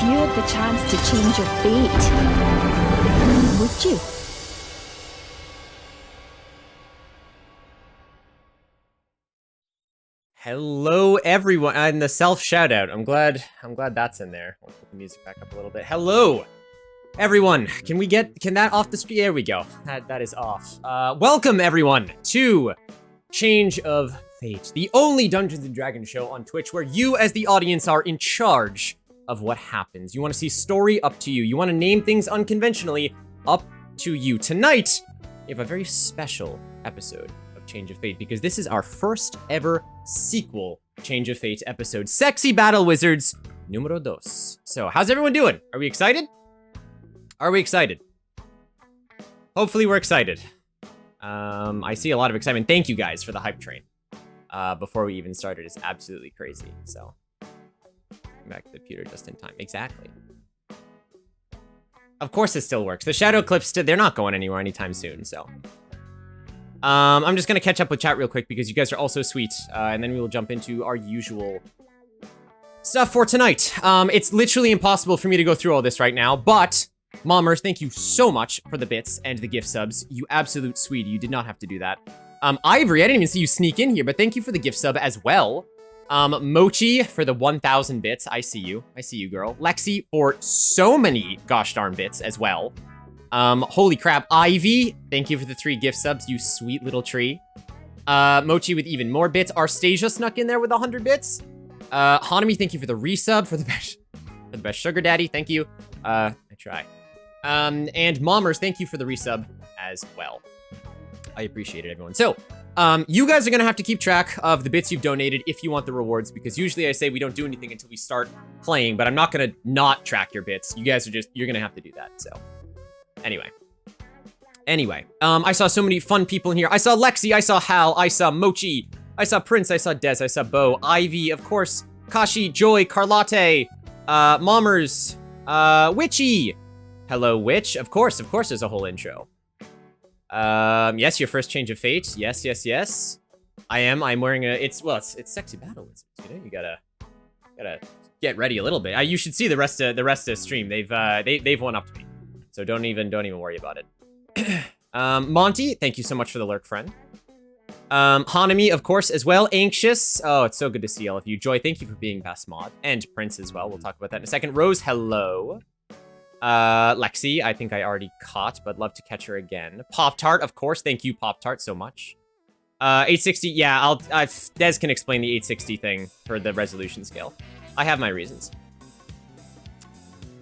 If you had the chance to change your fate, would you? Hello, everyone, and the self shout out. I'm glad that's in there. We'll put the music back up a little bit. Hello, everyone. Can that off the screen? There we go. That is off. Welcome everyone to Change of Fate, the only Dungeons and Dragons show on Twitch where you, as the audience, are in charge of what happens. You want to see story, up to you. You want to name things unconventionally, up to you. Tonight, we have a very special episode of Change of Fate because this is our first ever sequel Change of Fate episode, Sexy Battle Wizards numero dos. So, how's everyone doing? Are we excited? Are we excited? Hopefully we're excited. I see a lot of excitement. Thank you guys for the hype train. Before we even started is absolutely crazy. So, back to the computer just in time. Exactly. Of course it still works. The shadow clips, they're not going anywhere anytime soon, so. I'm just gonna catch up with chat real quick because you guys are all so sweet, and then we will jump into our usual stuff for tonight. It's literally impossible for me to go through all this right now, but Mommers, thank you so much for the bits and the gift subs. You absolute sweetie, you did not have to do that. Ivory, I didn't even see you sneak in here, but thank you for the gift sub as well. Mochi for the 1,000 bits. I see you, girl. Lexi for so many gosh darn bits as well. Holy crap. Ivy, thank you for the 3 gift subs, you sweet little tree. Mochi with even more bits. Arstasia snuck in there with 100 bits. Hanami, thank you for the resub, for the best sugar daddy, thank you. I try. And Mommers, thank you for the resub as well. I appreciate it, everyone. So, you guys are gonna have to keep track of the bits you've donated if you want the rewards, because usually I say we don't do anything until we start playing, but I'm not gonna not track your bits. You guys are you're gonna have to do that, so. Anyway, I saw so many fun people in here. I saw Lexi, I saw Hal, I saw Mochi, I saw Prince, I saw Dez, I saw Bo, Ivy, of course, Kashi, Joy, Carlotte, Mommers, Witchy. Hello, Witch. Of course, there's a whole intro. Yes, your first Change of Fate. Yes. I'm wearing it's Sexy Battle Wizards, you know? You gotta get ready a little bit. You should see the rest of the stream. They've one up to me. So don't even worry about it. Monty, thank you so much for the lurk, friend. Hanami, of course, as well. Anxious. Oh, it's so good to see all of you. Joy, thank you for being best mod. And Prince as well. We'll talk about that in a second. Rose, hello. Lexi, I think I already caught, but love to catch her again. Pop-Tart, of course. Thank you, Pop-Tart, so much. 860, yeah, Des can explain the 860 thing for the resolution scale. I have my reasons.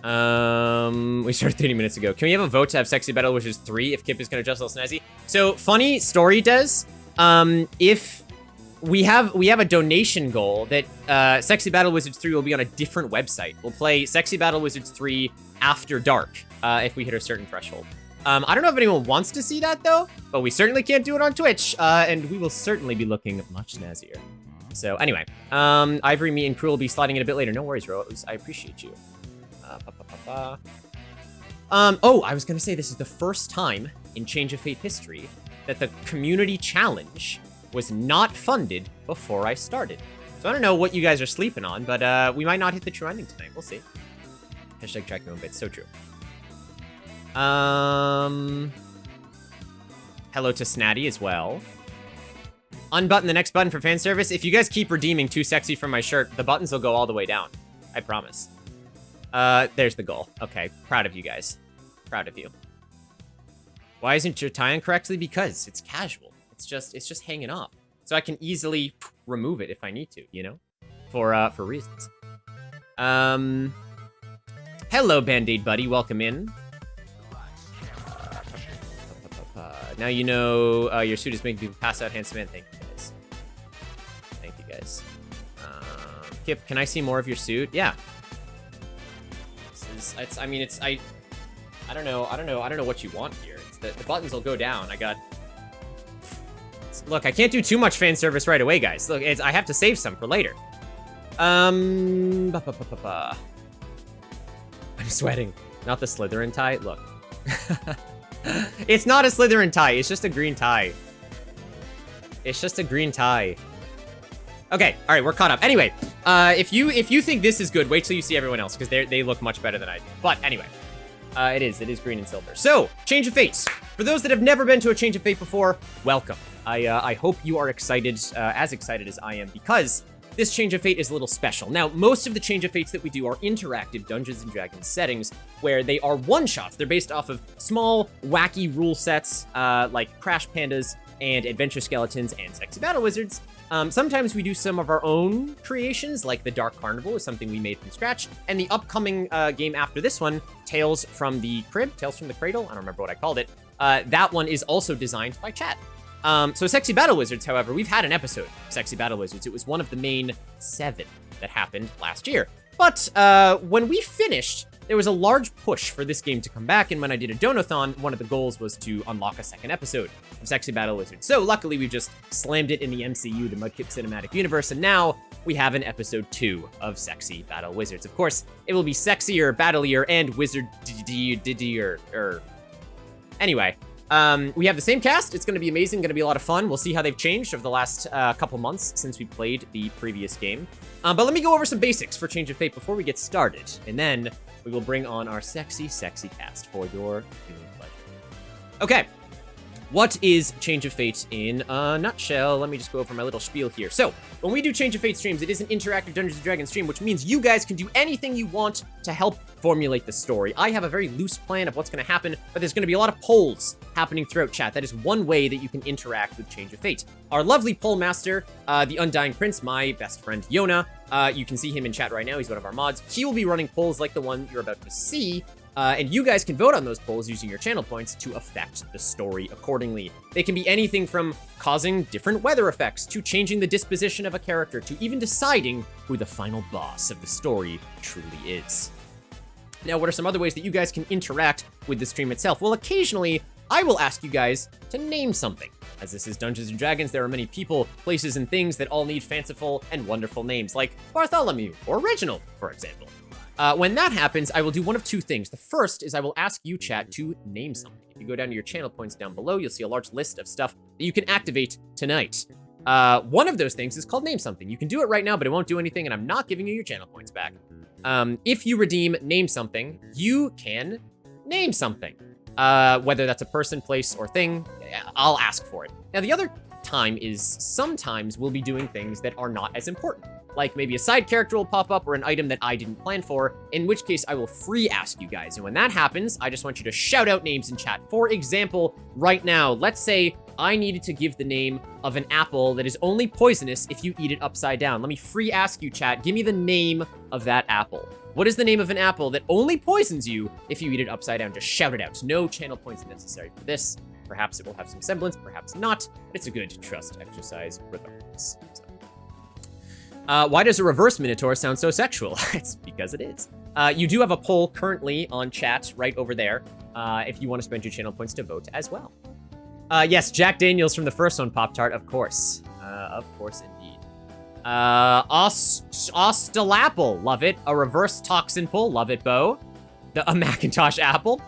We started 30 minutes ago. Can we have a vote to have Sexy Battle Wizards 3 if Kip is gonna adjust a little snazzy? So, funny story, Des. If we have a donation goal that Sexy Battle Wizards 3 will be on a different website. We'll play Sexy Battle Wizards 3 after dark if we hit a certain threshold. I don't know if anyone wants to see that though, but we certainly can't do it on Twitch, and we will certainly be looking much snazzier. So anyway, Ivory, me, and Crew will be sliding in a bit later. No worries, Rose. I appreciate you. Oh, I was gonna say this is the first time in Change of Fate history that the community challenge was not funded before I started. So I don't know what you guys are sleeping on, but we might not hit the true ending tonight. We'll see. Hashtag track your own bits. So true. Hello to Snatty as well. Unbutton the next button for fan service. If you guys keep redeeming too sexy from my shirt, the buttons will go all the way down. I promise. There's the goal. Okay, proud of you guys. Proud of you. Why isn't your tie on correctly? Because it's casual. It's just hanging up. So I can easily remove it if I need to, you know? For reasons. Hello, Band-Aid buddy. Welcome in. Now you know your suit is making people pass out. Handsome man. Thank you, guys. Thank you, guys. Kip, can I see more of your suit? Yeah. I don't know what you want here. It's the buttons will go down. Look, I can't do too much fan service right away, guys. Look, I have to save some for later. I'm sweating. Not the Slytherin tie. Look. It's not a Slytherin tie. It's just a green tie. It's just a green tie. Okay, all right, we're caught up. Anyway, if you think this is good, wait till you see everyone else, because they look much better than I do. But anyway, it is green and silver. So, Change of Fates. For those that have never been to a Change of Fate before, welcome. I hope you are excited, as excited as I am, because this Change of Fate is a little special. Now, most of the Change of Fates that we do are interactive Dungeons & Dragons settings, where they are one-shots. They're based off of small, wacky rule sets, like Crash Pandas and Adventure Skeletons and Sexy Battle Wizards. Sometimes we do some of our own creations, like the Dark Carnival is something we made from scratch, and the upcoming game after this one, Tales from the Cradle, I don't remember what I called it, that one is also designed by chat. So Sexy Battle Wizards, however, we've had an episode of Sexy Battle Wizards. It was one of the main 7 that happened last year. But when we finished, there was a large push for this game to come back, and when I did a donathon, one of the goals was to unlock a second episode of Sexy Battle Wizards. So luckily, we just slammed it in the MCU, the Mudkip Cinematic Universe, and now we have an episode 2 of Sexy Battle Wizards. Of course, it will be sexier, battlier, and wizard-dier. Anyway, we have the same cast. It's going to be amazing, going to be a lot of fun. We'll see how they've changed over the last couple months since we played the previous game. But let me go over some basics for Change of Fate before we get started, and then we will bring on our sexy cast for your viewing pleasure. Okay, what is Change of Fate in a nutshell? Let me just go over my little spiel here. So, when we do Change of Fate streams, it is an interactive Dungeons & Dragons stream, which means you guys can do anything you want to help formulate the story. I have a very loose plan of what's going to happen, but there's going to be a lot of polls happening throughout chat. That is one way that you can interact with Change of Fate. Our lovely poll master, the Undying Prince, my best friend Yona, you can see him in chat right now. He's one of our mods. He will be running polls like the one you're about to see, and you guys can vote on those polls using your channel points to affect the story accordingly. They can be anything from causing different weather effects, to changing the disposition of a character, to even deciding who the final boss of the story truly is. Now, what are some other ways that you guys can interact with the stream itself? Well, occasionally, I will ask you guys to name something. As this is Dungeons & Dragons, there are many people, places, and things that all need fanciful and wonderful names, like Bartholomew or Reginald, for example. When that happens, I will do one of 2 things. The first is I will ask you, chat, to name something. If you go down to your channel points down below, you'll see a large list of stuff that you can activate tonight. One of those things is called Name Something. You can do it right now, but it won't do anything, and I'm not giving you your channel points back. If you redeem Name Something, you can name something. Whether that's a person, place, or thing, I'll ask for it. Now, the other time is sometimes we'll be doing things that are not as important. Like maybe a side character will pop up or an item that I didn't plan for, in which case I will free ask you guys. And when that happens, I just want you to shout out names in chat. For example, right now, let's say I needed to give the name of an apple that is only poisonous if you eat it upside down. Let me free ask you, chat. Give me the name of that apple. What is the name of an apple that only poisons you if you eat it upside down? Just shout it out. No channel points necessary for this. Perhaps it will have some semblance, perhaps not. But it's a good trust exercise regardless. So. Why does a reverse Minotaur sound so sexual? It's because it is. You do have a poll currently on chat right over there if you want to spend your channel points to vote as well. Yes, Jack Daniels from the first one, Pop-Tart, of course. Of course, indeed. Ostalapple, love it. A reverse Toxin Pull, love it, Bo. A Macintosh Apple.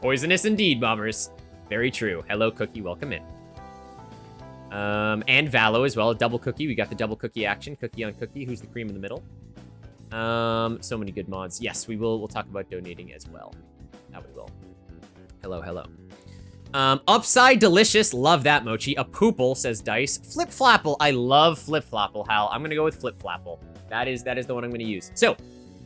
Poisonous indeed, bombers. Very true. Hello, Cookie, welcome in. And Valo as well, a double cookie. We got the double cookie action, cookie on cookie. Who's the cream in the middle? So many good mods. Yes, we'll talk about donating as well. That we will. Hello, hello. Upside Delicious, love that, Mochi. A Poople, says Dice. Flip Flapple, I love Flip Flapple, Hal. I'm gonna go with Flip Flapple. That is the one I'm gonna use. So,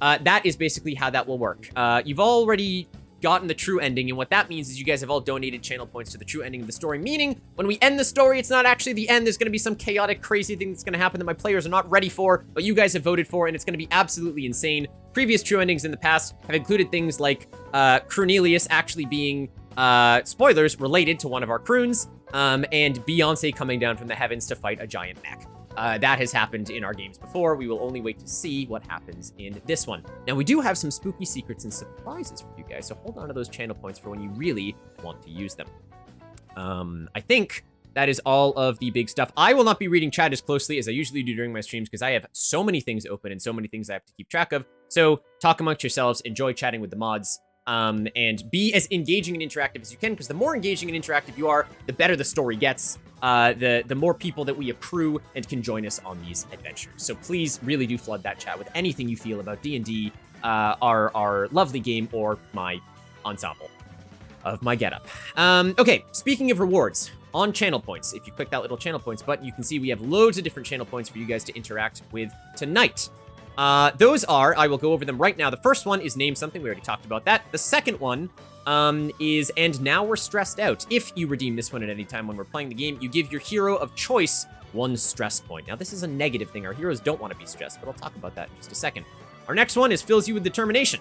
that is basically how that will work. You've already gotten the true ending, and what that means is you guys have all donated channel points to the true ending of the story, meaning when we end the story, it's not actually the end. There's gonna be some chaotic, crazy thing that's gonna happen that my players are not ready for, but you guys have voted for, and it's gonna be absolutely insane. Previous true endings in the past have included things like Cornelius actually being spoilers related to one of our croons, and Beyonce coming down from the heavens to fight a giant mech. That has happened in our games before. We will only wait to see what happens in this one. Now, we do have some spooky secrets and surprises for you guys, so hold on to those channel points for when you really want to use them. I think that is all of the big stuff. I will not be reading chat as closely as I usually do during my streams because I have so many things open and so many things I have to keep track of. So talk amongst yourselves, enjoy chatting with the mods. and be as engaging and interactive as you can, because the more engaging and interactive you are, the better the story gets, the more people that we accrue and can join us on these adventures. So please really do flood that chat with anything you feel about D&D, our lovely game, or my ensemble of my getup. Okay, speaking of rewards, on channel points, if you click that little channel points button, you can see we have loads of different channel points for you guys to interact with tonight. Those are, I will go over them right now. The first one is name something. We already talked about that. The second one is, and now we're stressed out. If you redeem this one at any time when we're playing the game, you give your hero of choice 1 stress point. Now, this is a negative thing. Our heroes don't want to be stressed, but I'll talk about that in just a second. Our next one is fills you with determination.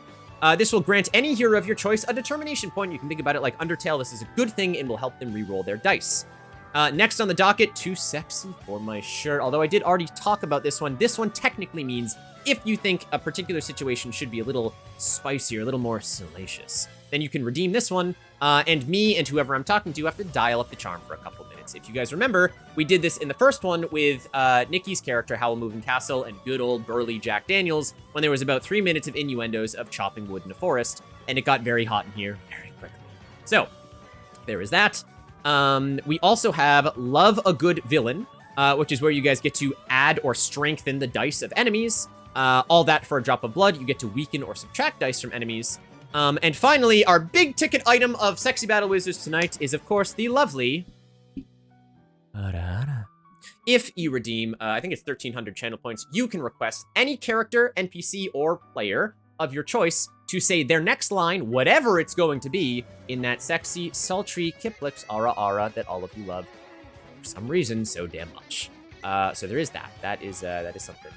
This will grant any hero of your choice a determination point. You can think about it like Undertale. This is a good thing and will help them re-roll their dice. Next on the docket, too sexy for my shirt. Although I did already talk about this one technically means if you think a particular situation should be a little spicier, a little more salacious, then you can redeem this one. And me and whoever I'm talking to have to dial up the charm for a couple minutes. If you guys remember, we did this in the first one with Nikki's character, Howl Moving Castle, and good old burly Jack Daniels, when there was about 3 minutes of innuendos of chopping wood in a forest, and it got very hot in here very quickly. So, there is that. We also have Love a Good Villain, which is where you guys get to add or strengthen the dice of enemies. All that for a drop of blood. You get to weaken or subtract dice from enemies. And finally, our big ticket item of Sexy Battle Wizards tonight is, of course, the lovely... If you redeem, I think it's 1,300 channel points, you can request any character, NPC, or player of your choice to say their next line, whatever it's going to be, in that sexy, sultry Kiplix ara that all of you love for some reason so damn much. So there is that. That is something.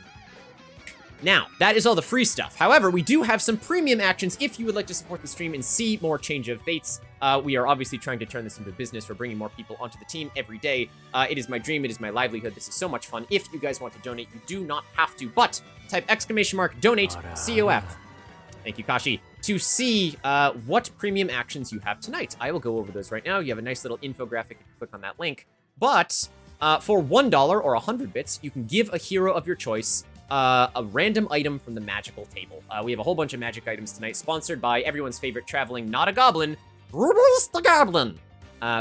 Now, that is all the free stuff. However, we do have some premium actions if you would like to support the stream and see more change of fates. We are obviously trying to turn this into a business. We're bringing more people onto the team every day. It is my dream. It is my livelihood. This is so much fun. If you guys want to donate, you do not have to, but type !donate COF. Thank you, Kashi. To see what premium actions you have tonight. I will go over those right now. You have a nice little infographic if you click on that link. But for $1 or 100 bits, you can give a hero of your choice a random item from the magical table. We have a whole bunch of magic items tonight, sponsored by everyone's favorite traveling, not a goblin, Rubbles the Goblin.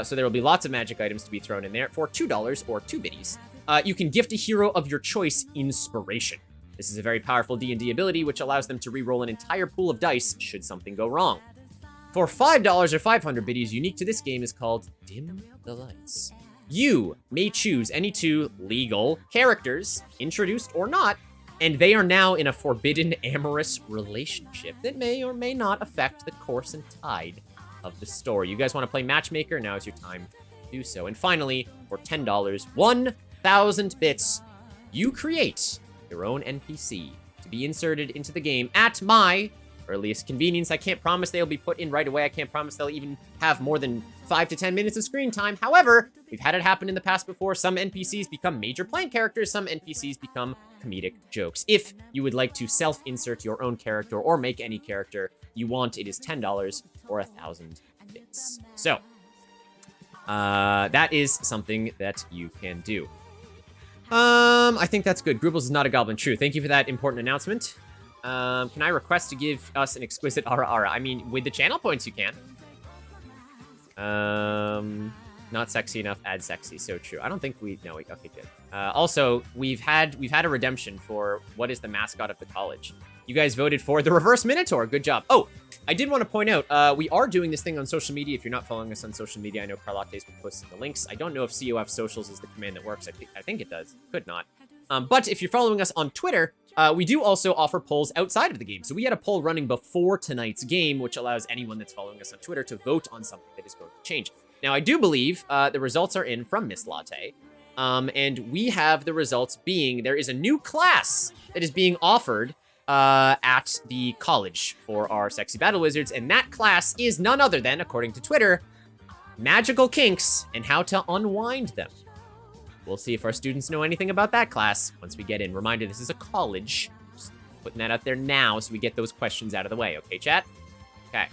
So there will be lots of magic items to be thrown in there for $2 or 2 biddies. You can gift a hero of your choice inspiration. This is a very powerful D&D ability, which allows them to re-roll an entire pool of dice should something go wrong. For $5 or 500 biddies, unique to this game is called Dim the Lights. You may choose any 2 legal characters, introduced or not, and they are now in a forbidden amorous relationship that may or may not affect the course and tide of the story. You guys want to play Matchmaker? Now is your time to do so. And finally, for $10, 1,000 bits, you create your own NPC to be inserted into the game at my earliest convenience. I can't promise they'll be put in right away. I can't promise they'll even have more than 5 to 10 minutes of screen time. However, we've had it happen in the past before. Some NPCs become major playing characters. Some NPCs become comedic jokes. If you would like to self-insert your own character or make any character you want, it is $10 or 1,000 bits. So, that is something that you can do. I think that's good. Grubbles is not a goblin. True. Thank you for that important announcement. Can I request to give us an exquisite ara? I mean, with the channel points, you can. Not sexy enough, add sexy. So true. I don't think okay, good. Also, we've had a redemption for what is the mascot of the college. You guys voted for the Reverse Minotaur. Good job. Oh, I did want to point out, we are doing this thing on social media. If you're not following us on social media, I know Carlotte's been posting the links. I don't know if COF Socials is the command that works. I think it does. Could not. But if you're following us on Twitter, we do also offer polls outside of the game. So we had a poll running before tonight's game, which allows anyone that's following us on Twitter to vote on something that is going to change. Now, I do believe the results are in from Miss Latte. And we have the results being, there is a new class that is being offered at the college for our Sexy Battle Wizards. And that class is none other than, according to Twitter, Magical Kinks and How to Unwind Them. We'll see if our students know anything about that class once we get in. Reminder, this is a college. Just putting that out there now so we get those questions out of the way. Okay, chat? Okay.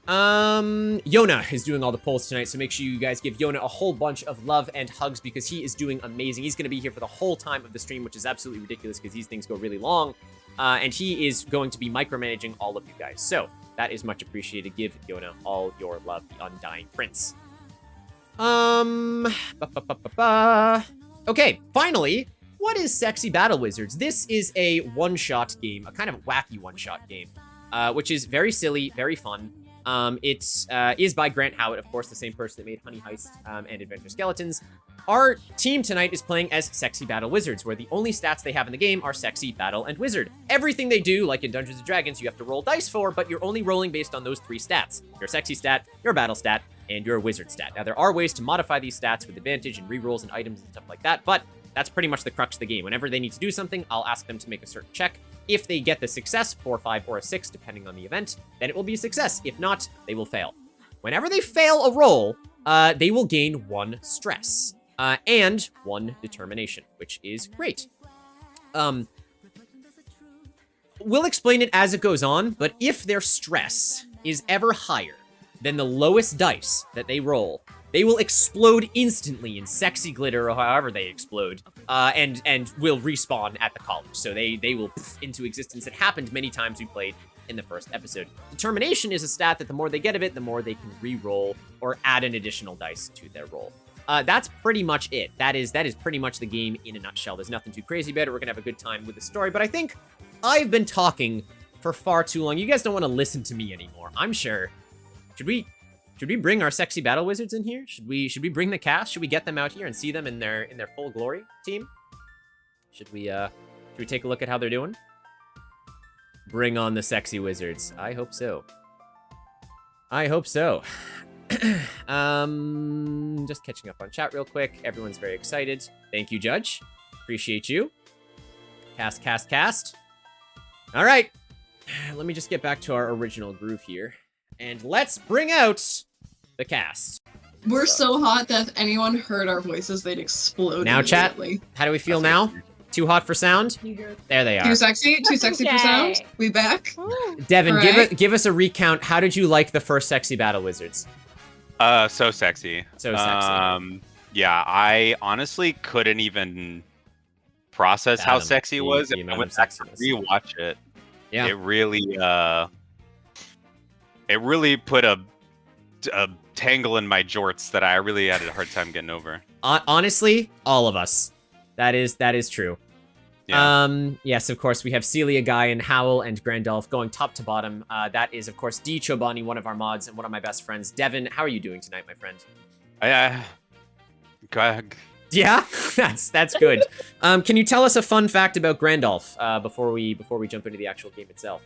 Yona is doing all the polls tonight, so make sure you guys give Yona a whole bunch of love and hugs because he is doing amazing. He's going to be here for the whole time of the stream, which is absolutely ridiculous because these things go really long. And he is going to be micromanaging all of you guys. So, That is much appreciated. Give Yona all your love, the Undying Prince. Okay, finally, what is Sexy Battle Wizards? This is a one-shot game, a kind of wacky one-shot game, which is very silly, very fun. It is by Grant Howitt, of course, the same person that made Honey Heist and Adventure Skeletons. Our team tonight is playing as Sexy Battle Wizards, where the only stats they have in the game are Sexy, Battle, and Wizard. Everything they do, like in Dungeons & Dragons, you have to roll dice for, but you're only rolling based on those 3 stats. Your Sexy stat, your Battle stat, and your Wizard stat. Now, there are ways to modify these stats with advantage and rerolls and items and stuff like that, but that's pretty much the crux of the game. Whenever they need to do something, I'll ask them to make a certain check. If they get the success, 4, 5, or a 6, depending on the event, then it will be a success. If not, they will fail. Whenever they fail a roll, they will gain 1 stress and 1 determination, which is great. We'll explain it as it goes on, but if their stress is ever higher than the lowest dice that they roll, they will explode instantly in sexy glitter or however they explode, and will respawn at the college. So they will poof into existence. It happened many times we played in the first episode. Determination is a stat that the more they get of it, the more they can re-roll or add an additional dice to their roll. That's pretty much it. That is pretty much the game in a nutshell. There's nothing too crazy about it. We're gonna have a good time with the story, but I think I've been talking for far too long. You guys don't want to listen to me anymore, I'm sure. Should we bring our Sexy Battle Wizards in here? Should we bring the cast? Should we get them out here and see them in their full glory, team? Should we take a look at how they're doing? Bring on the Sexy Wizards. I hope so. I hope so. Just catching up on chat real quick. Everyone's very excited. Thank you, Judge. Appreciate you. Cast. All right. Let me just get back to our original groove here. And let's bring out the cast. We're so hot that if anyone heard our voices, they'd explode now, chat, how do we feel now? Too hot for sound? There they are. Too sexy for sound? We back? Devin, right. give us a recount. How did you like the first Sexy Battle Wizards? So sexy. So sexy. Yeah, I honestly couldn't even process how sexy it was. I went back to rewatch it. Yeah. It really put a tangle in my jorts that I really had a hard time getting over. Honestly, all of us. That is true. Yeah. Yes, of course, we have Celia, Guy, and Howl, and Grandolph going top to bottom. That is, of course, D. Chobani, one of our mods, and one of my best friends. Devin, how are you doing tonight, my friend? Yeah, that's good. Can you tell us a fun fact about Grandolph before we jump into the actual game itself?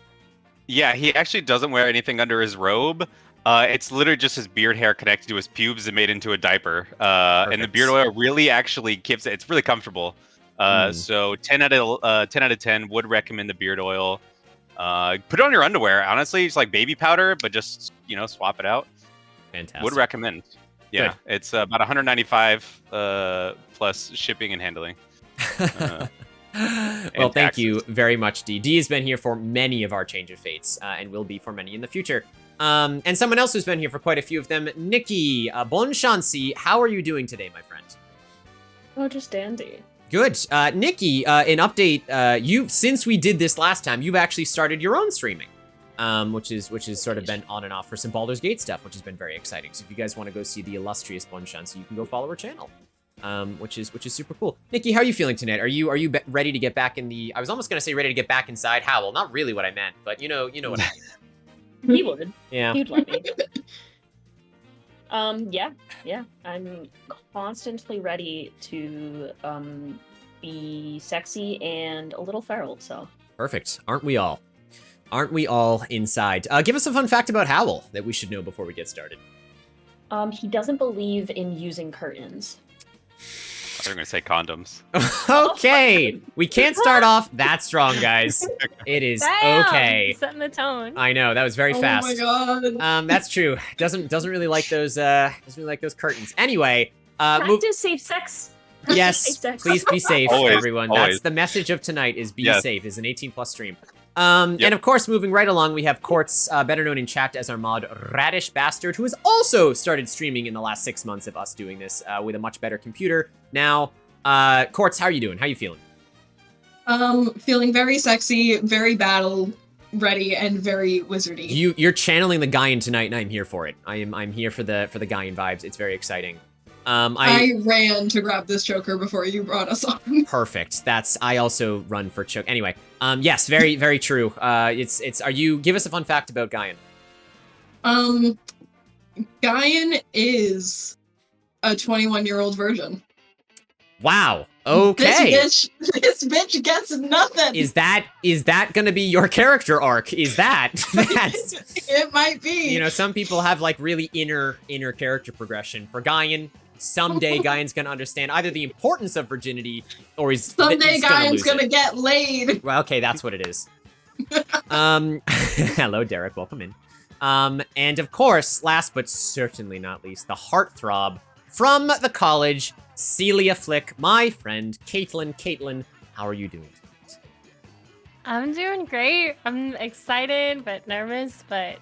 Yeah, he actually doesn't wear anything under his robe. It's literally just his beard hair connected to his pubes and made into a diaper. And the beard oil really actually gives it. It's really comfortable. So 10 out of 10 would recommend the beard oil. Put it on your underwear. Honestly, it's like baby powder, but just swap it out. Fantastic. Would recommend. Yeah, good. It's about 195 plus shipping and handling. Well, thank you very much, D. D has been here for many of our Change of Fates, and will be for many in the future. And someone else who's been here for quite a few of them, Nikki Bonshansi. How are you doing today, my friend? Oh, just dandy. Good. Nikki, an update. Since we did this last time, you've actually started your own streaming, which is sort of been on and off for some Baldur's Gate stuff, which has been very exciting. So if you guys want to go see the illustrious Bonshansi, you can go follow her channel. Which is super cool. Nikki, how are you feeling tonight? Are you ready to get back in the? I was almost gonna say ready to get back inside Howl. Not really what I meant, but you know what I mean. He would. Yeah. He'd let me. Yeah. I'm constantly ready to be sexy and a little feral. So perfect. Aren't we all? Aren't we all inside? Give us a fun fact about Howl that we should know before we get started. He doesn't believe in using curtains. They're going to say condoms. Okay. We can't start off that strong, guys. It is okay. Setting the tone. I know, that was very fast. Oh my god. That's true. Doesn't really like those curtains. Anyway, practice safe sex. Yes, Safe sex. please be safe, Always, everyone. always. That's the message of tonight is be safe. Is an 18+ stream. Yep. And of course, moving right along, we have Quartz, better known in chat as our mod Radish Bastard, who has also started streaming in the last 6 months of us doing this with a much better computer. Now, Quartz, how are you doing? How are you feeling? Feeling very sexy, very battle, ready and very wizardy. You're channeling the Gaian tonight, and I'm here for it. I'm here for the Gaian vibes. It's very exciting. I ran to grab this choker before you brought us on. Perfect. I also run for choke. Anyway, yes, very, very true. Give us a fun fact about Gaian. Gaian is a 21-year-old virgin. Wow. Okay. This bitch gets nothing. Is that gonna be your character arc? Is that's It might be. You know, some people have like really inner character progression. For Gaian, someday Gaian's gonna understand either the importance of virginity or someday Gaian's gonna get laid. Well, okay, that's what it is. Hello, Derek. Welcome in. And of course, last but certainly not least, the heartthrob from the college, Celia Flick, my friend, Caitlin. Caitlin, how are you doing tonight? I'm doing great. I'm excited, but nervous, but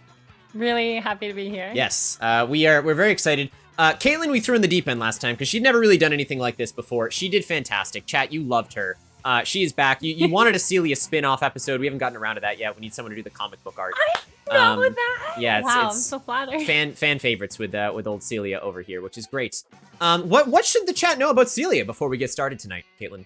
really happy to be here. Yes, we're very excited. Caitlin, we threw in the deep end last time because she'd never really done anything like this before. She did fantastic. Chat, you loved her. She is back. You wanted a Celia spin-off episode. We haven't gotten around to that yet. We need someone to do the comic book art. I know that. Yeah, wow, it's I'm so flattered. Fan favorites with old Celia over here, which is great. What should the chat know about Celia before we get started tonight, Caitlin?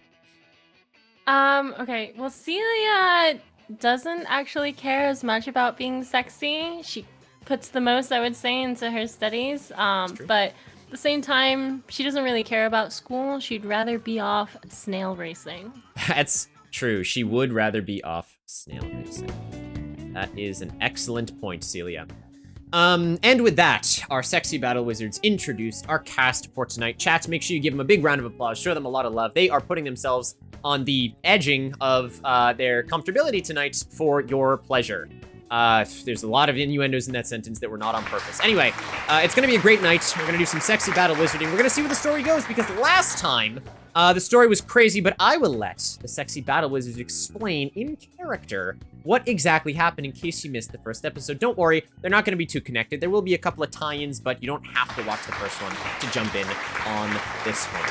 Okay. Well, Celia doesn't actually care as much about being sexy. She puts the most, I would say, into her studies. But at the same time, she doesn't really care about school. She'd rather be off snail racing. That's true. She would rather be off snail racing. That is an excellent point, Celia. And with that, our sexy battle wizards introduced our cast for tonight. Chat, make sure you give them a big round of applause. Show them a lot of love. They are putting themselves on the edging of their comfortability tonight for your pleasure. There's a lot of innuendos in that sentence that were not on purpose. Anyway, it's going to be a great night. We're going to do some sexy battle wizarding. We're going to see where the story goes, because last time, the story was crazy, but I will let the sexy battle wizards explain in character what exactly happened in case you missed the first episode. Don't worry, they're not going to be too connected. There will be a couple of tie-ins, but you don't have to watch the first one to jump in on this one.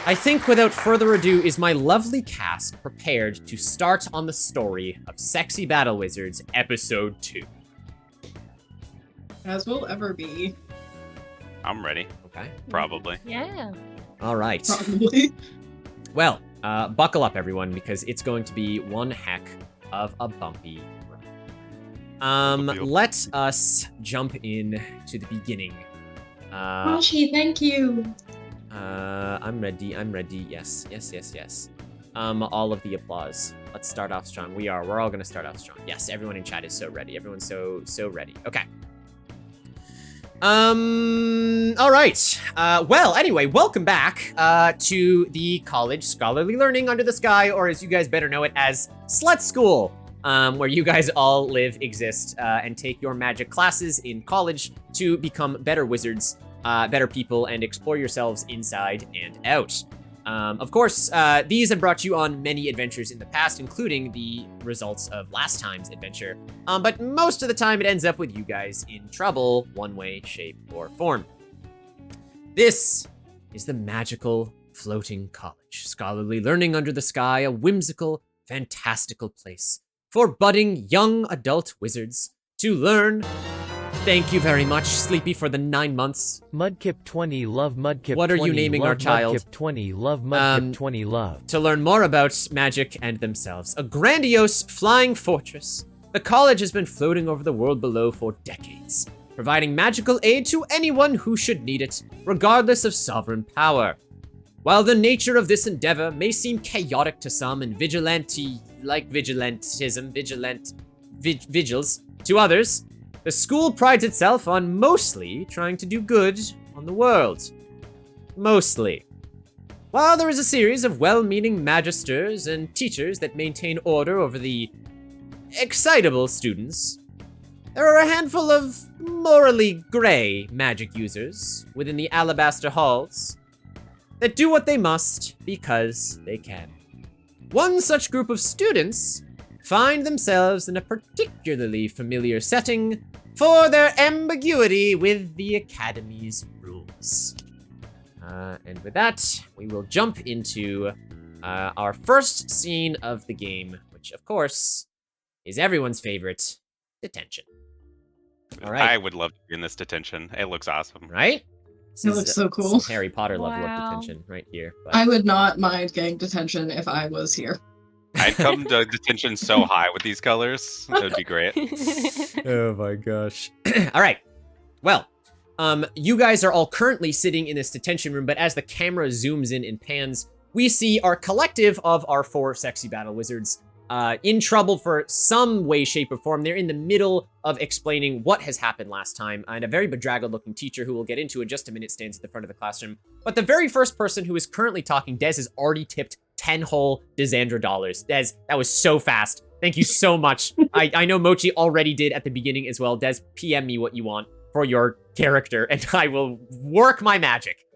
I think without further ado is my lovely cast prepared to start on the story of Sexy Battle Wizards Episode 2. As we'll ever be. I'm ready. Okay. Probably. Yeah. All right. Probably. Well, buckle up, everyone, because it's going to be one heck of a bumpy ride. Let us jump in to the beginning. Moshi, thank you. I'm ready. Yes. All of the applause. Let's start off strong. We're all gonna start off strong. Yes, everyone in chat is so ready. Everyone's so ready. Okay. All right. Well, anyway, welcome back to the college scholarly learning under the sky, or as you guys better know it as Slut School, where you guys all live, exist, and take your magic classes in college to become better wizards, better people, and explore yourselves inside and out. Of course, these have brought you on many adventures in the past, including the results of last time's adventure. But most of the time it ends up with you guys in trouble, one way, shape, or form. This is the magical floating college. Scholarly learning under the sky, a whimsical, fantastical place for budding young adult wizards to learn. Thank you very much, Sleepy, for the 9 months. Mudkip 20 love Mudkip. What are 20, you naming love our child? Mudkip 20 love Mudkip 20 love. To learn more about magic and themselves. A grandiose flying fortress. The college has been floating over the world below for decades, providing magical aid to anyone who should need it, regardless of sovereign power. While the nature of this endeavor may seem chaotic to some and vigils to others, the school prides itself on mostly trying to do good on the world. Mostly. While there is a series of well-meaning magisters and teachers that maintain order over the excitable students, there are a handful of morally gray magic users within the Alabaster Halls that do what they must because they can. One such group of students find themselves in a particularly familiar setting for their ambiguity with the Academy's rules. And with that, we will jump into our first scene of the game, which, of course, is everyone's favorite, detention. All right. I would love to be in this detention. It looks awesome. Right? It looks so cool. Some Harry Potter level of Wow. detention right here. But... I would not mind getting detention if I was here. I'd come to detention so high with these colors. That would be great. Oh my gosh. All right. Well, you guys are all currently sitting in this detention room, but as the camera zooms in and pans, we see our collective of our 4 sexy battle wizards in trouble for some way, shape, or form. They're in the middle of explaining what has happened last time, and a very bedraggled-looking teacher, who we'll get into in just a minute, stands at the front of the classroom. But the very first person who is currently talking, Des, has already tipped 10 whole Desandra dollars. Des, that was so fast. Thank you so much. I know Mochi already did at the beginning as well. Des, PM me what you want for your character, and I will work my magic.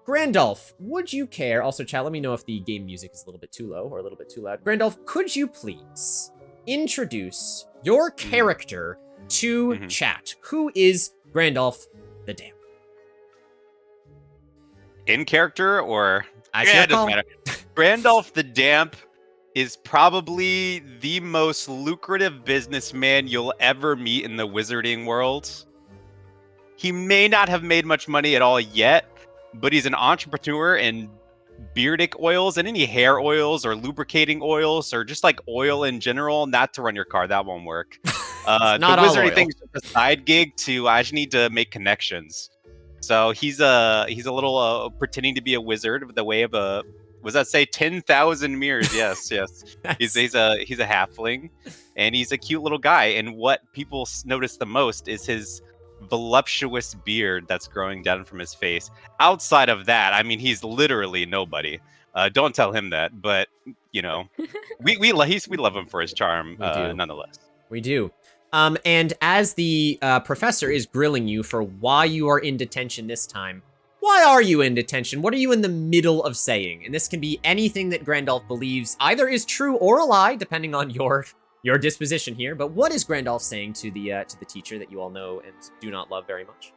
Grandolph, would you care? Also, chat, let me know if the game music is a little bit too low or a little bit too loud. Grandolph, could you please introduce your character to chat? Who is Grandolph the Damp? In character or... It doesn't matter. Grandolph the Damp is probably the most lucrative businessman you'll ever meet in the wizarding world. He may not have made much money at all yet, but he's an entrepreneur in beardic oils and any hair oils or lubricating oils or just like oil in general. Not to run your car, that won't work. Not the all wizarding oil. thing's just a side gig to I just need to make connections. So he's a little pretending to be a wizard with the way of a, was that say 10,000 mirrors? Yes, yes. He's a halfling, and he's a cute little guy. And what people notice the most is his voluptuous beard that's growing down from his face. Outside of that, I mean, he's literally nobody. Don't tell him that, but you know, we love him for his charm, nonetheless. We do. And as the professor is grilling you for why you are in detention this time, why are you in detention? What are you in the middle of saying? And this can be anything that Grandolph believes either is true or a lie, depending on your disposition here. But what is Grandolph saying to the teacher that you all know and do not love very much?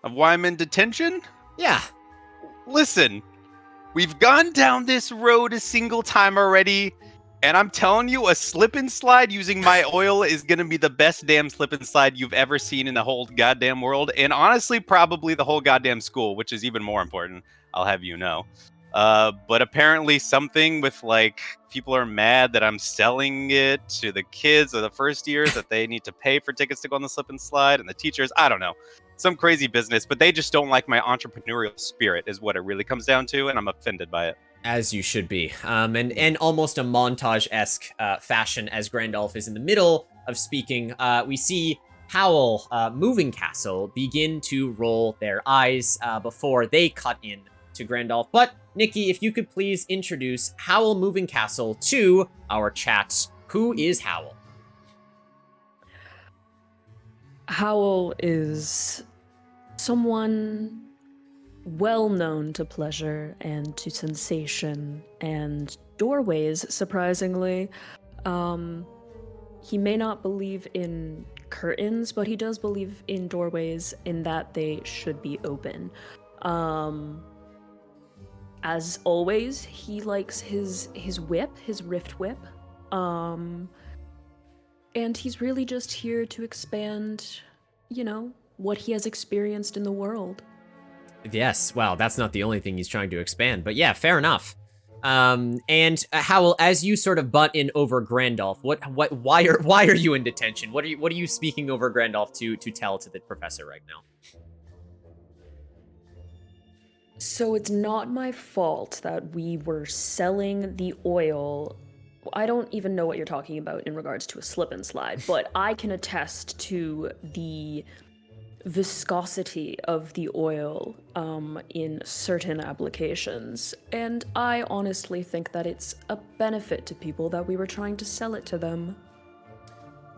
Of why I'm in detention? Yeah. Listen, we've gone down this road a single time already, and I'm telling you, a slip and slide using my oil is going to be the best damn slip and slide you've ever seen in the whole goddamn world. And honestly, probably the whole goddamn school, which is even more important, I'll have you know. But apparently something with, like, people are mad that I'm selling it to the kids of the first years that they need to pay for tickets to go on the slip and slide, and the teachers, I don't know. Some crazy business, but they just don't like my entrepreneurial spirit is what it really comes down to, and I'm offended by it. As you should be. And almost a montage-esque fashion as Grandolph is in the middle of speaking, we see Howl, Moving Castle, begin to roll their eyes before they cut in to Grandolph. But, Nikki, if you could please introduce Howl Moving Castle to our chat. Who is Howl? Howl is someone well known to pleasure and to sensation and doorways, surprisingly. He may not believe in curtains, but he does believe in doorways in that they should be open. As always, he likes his whip, his rift whip. And he's really just here to expand, you know, what he has experienced in the world. Yes, well, that's not the only thing he's trying to expand, but yeah, fair enough. And Howl, as you sort of butt in over Grandolph, why are you in detention? What are you speaking over Grandolph to tell to the professor right now? So it's not my fault that we were selling the oil. I don't even know what you're talking about in regards to a slip and slide, but I can attest to the viscosity of the oil in certain applications, and I honestly think that it's a benefit to people that we were trying to sell it to them.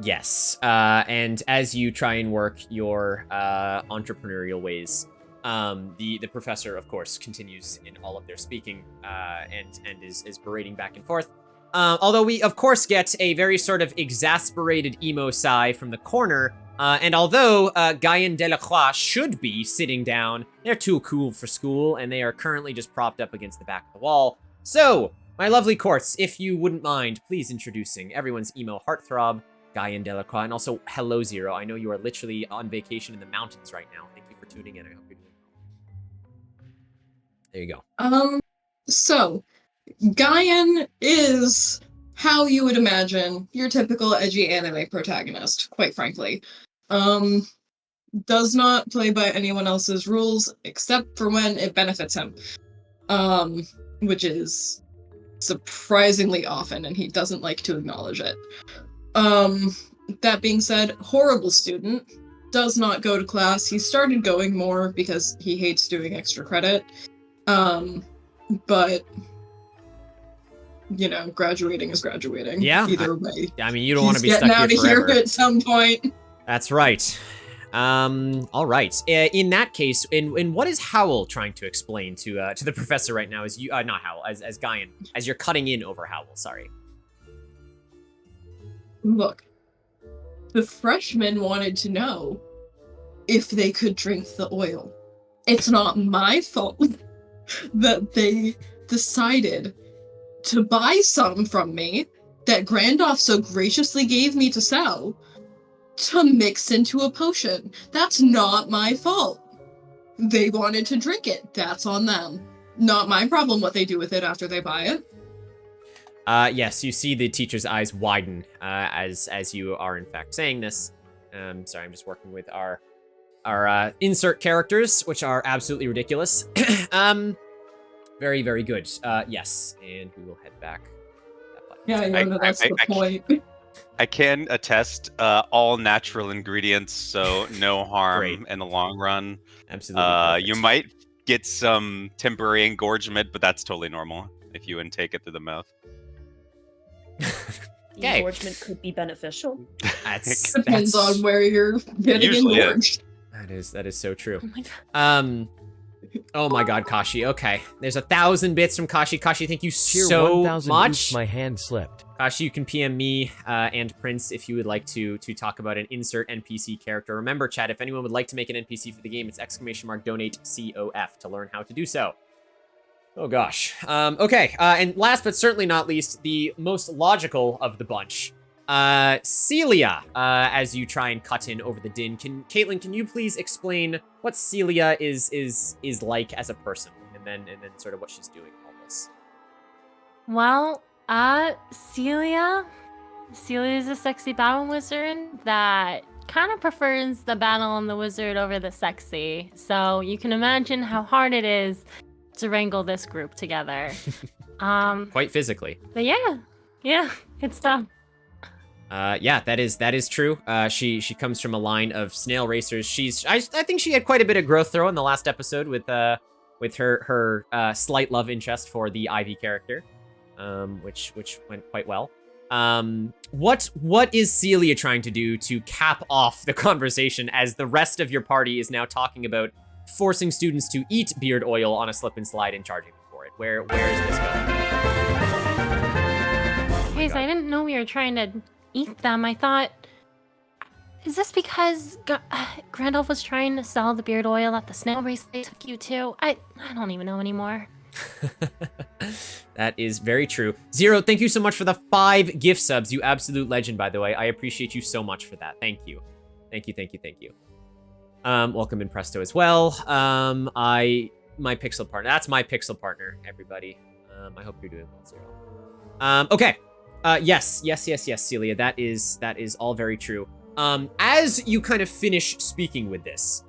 Yes, and as you try and work your entrepreneurial ways, the professor, of course, continues in all of their speaking and is berating back and forth. Although we, of course, get a very sort of exasperated emo sigh from the corner. And although Guyan Delacroix should be sitting down, they're too cool for school, and they are currently just propped up against the back of the wall. So, My lovely courts, if you wouldn't mind, please introducing everyone's emo heartthrob, Guyan Delacroix, and also hello, Zero. I know you are literally on vacation in the mountains right now. Thank you for tuning in. I hope you're doing well. There you go. So, Guyan is how you would imagine your typical edgy anime protagonist, quite frankly. Does not play by anyone else's rules, except for when it benefits him. Which is surprisingly often, and he doesn't like to acknowledge it. That being said, horrible student, does not go to class. He started going more because he hates doing extra credit. But you know, graduating is graduating. Yeah. Either way. I mean, you don't want to be He's stuck getting here out of forever. here at some point. That's right. All right. In that case, in what is Howl trying to explain to the professor right now? As you, not Howl, as Guyan, as you're cutting in over Howl. Sorry. Look, the freshmen wanted to know if they could drink the oil. It's not my fault that they decided to buy some from me that Grandoff so graciously gave me to sell to mix into a potion. That's not my fault. They wanted to drink it. That's on them. Not my problem what they do with it after they buy it. Yes, you see the teacher's eyes widen as you are in fact saying this. Sorry, I'm just working with our insert characters, which are absolutely ridiculous. Very, very good. Yes, and we will head back. Yeah, I know that's the point. I can attest all natural ingredients, so no harm Great. in the long run. Absolutely. You might get some temporary engorgement, but that's totally normal if you intake it through the mouth. Okay. Engorgement could be beneficial. Depends on where you're getting Usually engorged. That is so true. Oh my god. Oh my god, Kashi. Okay. There's 1,000 bits from Kashi. Kashi, thank you Cheer so 1000 much. oops, my hand slipped. Kashi, you can PM me and Prince if you would like to talk about an insert NPC character. Remember, chat, if anyone would like to make an NPC for the game, it's !donate COF to learn how to do so. Oh gosh. Okay. And last but certainly not least, the most logical of the bunch. Celia, as you try and cut in over the din. Caitlin, can you please explain what Celia is like as a person, and then sort of what she's doing in all this? Well, Celia is a sexy battle wizard that kind of prefers the battle and the wizard over the sexy. So you can imagine how hard it is to wrangle this group together. Quite physically. But yeah, it's tough. Yeah, that is true. She comes from a line of snail racers. I think she had quite a bit of growth though in the last episode with her slight love interest for the Ivy character, which went quite well. What is Celia trying to do to cap off the conversation as the rest of your party is now talking about forcing students to eat beard oil on a slip and slide and charging them for it? Where is this going? Guys, I didn't know we were trying to eat them. I thought, is this because Grandolph was trying to sell the beard oil at the snail race they took you to? I don't even know anymore. That is very true. Zero, thank you so much for the 5 gift subs. You absolute legend, by the way. I appreciate you so much for that. Thank you. Thank you. Welcome in Presto as well. My pixel partner. That's my pixel partner, everybody. I hope you're doing well, Zero. Okay. Yes, Celia. That is all very true. As you kind of finish speaking with this,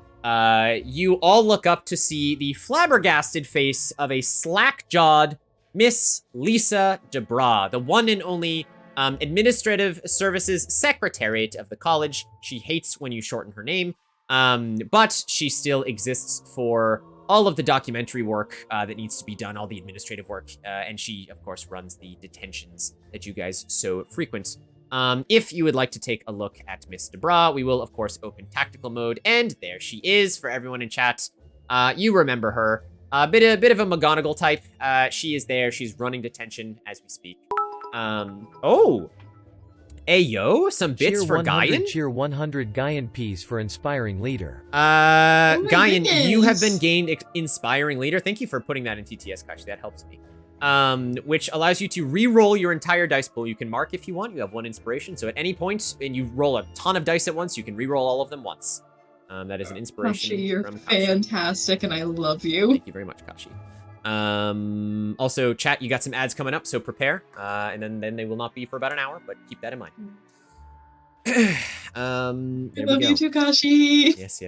you all look up to see the flabbergasted face of a slack-jawed Miss Lisa DeBra, the one and only Administrative Services Secretariat of the college. She hates when you shorten her name, but she still exists for all of the documentary work that needs to be done, all the administrative work, and she, of course, runs the detentions that you guys so frequent. If you would like to take a look at Miss DeBra, we will, of course, open tactical mode, and there she is for everyone in chat. You remember her. A bit of a McGonagall type. She is there. She's running detention as we speak. Oh! Ayo, some bits for Guyan? Cheer 100 Guyan P's for inspiring leader. Guyan, goodness. you have been gained inspiring leader. Thank you for putting that in TTS, Kashi. That helps me. which allows you to re-roll your entire dice pool. You can mark if you want. You have 1 inspiration, so at any point, and you roll a ton of dice at once, you can re-roll all of them once. That is an inspiration Kashi, you're from Kashi. fantastic, and I love you. Thank you very much, Kashi. Also, chat, you got some ads coming up, so prepare. And then they will not be for about an hour, but keep that in mind. I There love we go. you too, Kashi. Yes.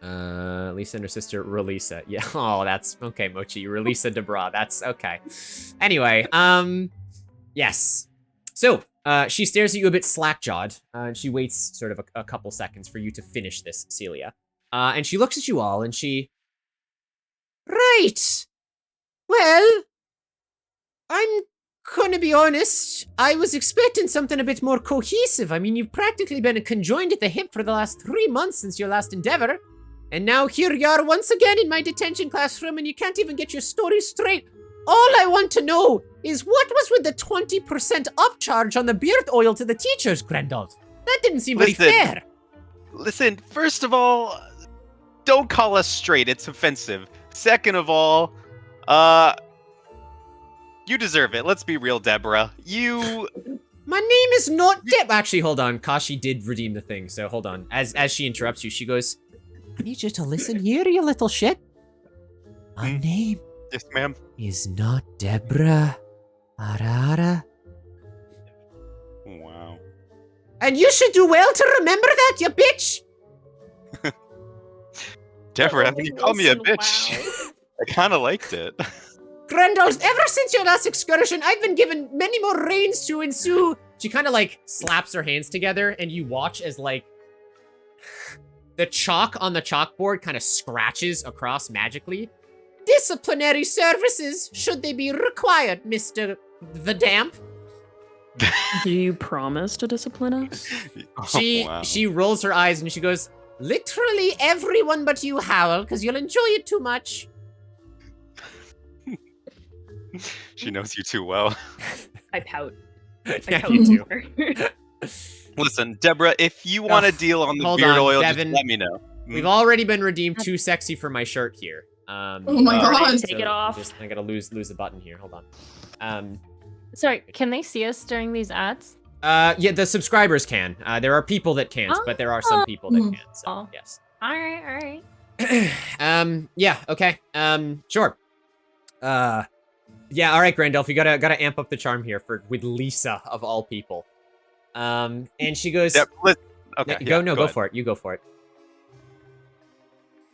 Lisa and her sister, Relisa. Yeah, oh, that's okay, Mochi. Relisa Debra. That's okay. Anyway, yes. So, she stares at you a bit slack-jawed, and she waits sort of a couple seconds for you to finish this, Celia. And she looks at you all, and she... Right. Well, I'm gonna be honest. I was expecting something a bit more cohesive. I mean, you've practically been conjoined at the hip for the last 3 months since your last endeavor. And now here you are once again in my detention classroom and you can't even get your story straight. All I want to know is what was with the 20% upcharge on the beard oil to the teachers, Grendolf? That didn't seem very fair. Listen, first of all, don't call us straight. It's offensive. Second of all, you deserve it. Let's be real, Deborah. My name is not Deb. Actually, hold on. Kashi did redeem the thing, so hold on. As she interrupts you, she goes, I need you to listen here, you little shit. My name Yes, ma'am. is not Deborah Arara. Wow. And you should do well to remember that, you bitch! Deborah, Oh, you called me a Wilson, bitch. wow. I kind of liked it. Grendels, ever since your last excursion, I've been given many more reigns to ensue. She kind of like slaps her hands together, and you watch as like the chalk on the chalkboard kind of scratches across magically. Disciplinary services, should they be required, Mr. The Damp. Do you promise to discipline us? She rolls her eyes and she goes, literally everyone but you, Howl, because you'll enjoy it too much. She knows you too well. I pout. Yeah, you do. Listen, Deborah, if you want to deal on the hold beard on, oil, Devin. just let me know. We've already been redeemed too sexy for my shirt here. Oh my god. Take it off. I gotta lose the button here. Hold on. Sorry, can they see us during these ads? Yeah, the subscribers can. There are people that can't, but there are some people that can. So Oh. yes. All right. Yeah. Okay. Sure. Yeah. All right, Grandelf, you gotta amp up the charm here with Lisa of all people. And she goes. Okay. Go for it. You go for it.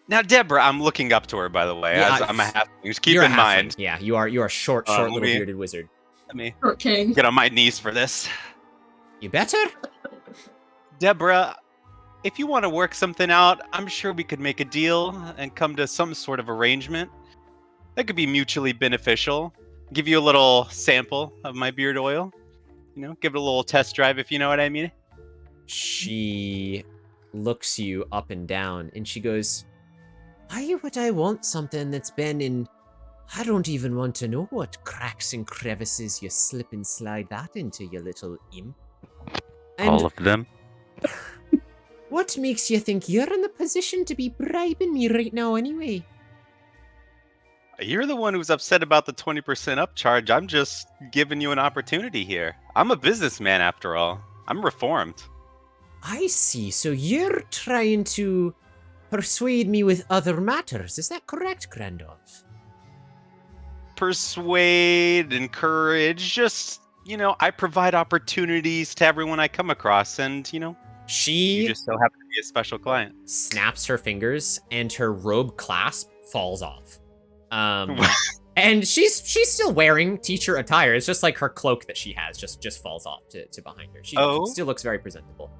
Now, Deborah, I'm looking up to her, by the way. Yeah, as I'm a halfling. Just keep You're a in halfling. mind. Yeah, you are short little me- bearded wizard. Let me Short king. get on my knees for this. You better. Deborah, if you want to work something out, I'm sure we could make a deal and come to some sort of arrangement that could be mutually beneficial. Give you a little sample of my beard oil. You know, give it a little test drive, if you know what I mean. She looks you up and down, and she goes, why would I want something that's been in... I don't even want to know what cracks and crevices you slip and slide that into, you little imp. And All of them. what makes you think you're in the position to be bribing me right now anyway? You're the one who's upset about the 20% upcharge. I'm just giving you an opportunity here. I'm a businessman, after all. I'm reformed. I see, so you're trying to persuade me with other matters. Is that correct, Grandolph? Persuade, encourage, just, I provide opportunities to everyone I come across, and, you She just so happen to be a special client. snaps her fingers, and her robe clasp falls off. And she's still wearing teacher attire. It's just like her cloak that she has just falls off to behind her. She still looks very presentable.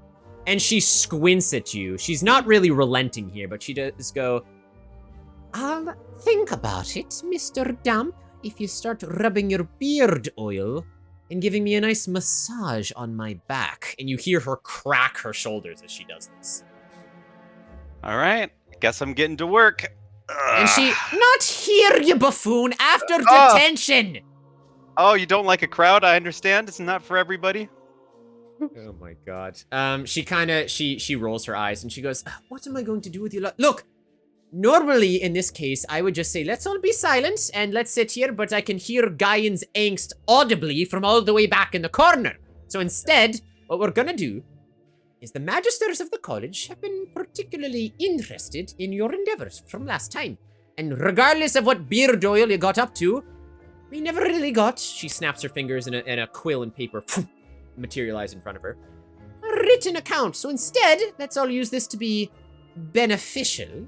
And she squints at you. She's not really relenting here, but she does go, I'll think about it, Mr. Damp, if you start rubbing your beard oil and giving me a nice massage on my back. And you hear her crack her shoulders as she does this. All right, guess I'm getting to work. And she, not here, you buffoon, after detention! Oh, you don't like a crowd? I understand. It's not for everybody. Oh my god. She rolls her eyes and she goes, what am I going to do with you? Look, Normally, in this case, I would just say, let's all be silent and let's sit here, but I can hear Gaian's angst audibly from all the way back in the corner. So instead, what we're gonna do is the magisters of the college have been particularly interested in your endeavors from last time. And regardless of what beard oil you got up to, we never really got, she snaps her fingers and a quill and paper materialize in front of her, a written account. So instead, let's all use this to be beneficial.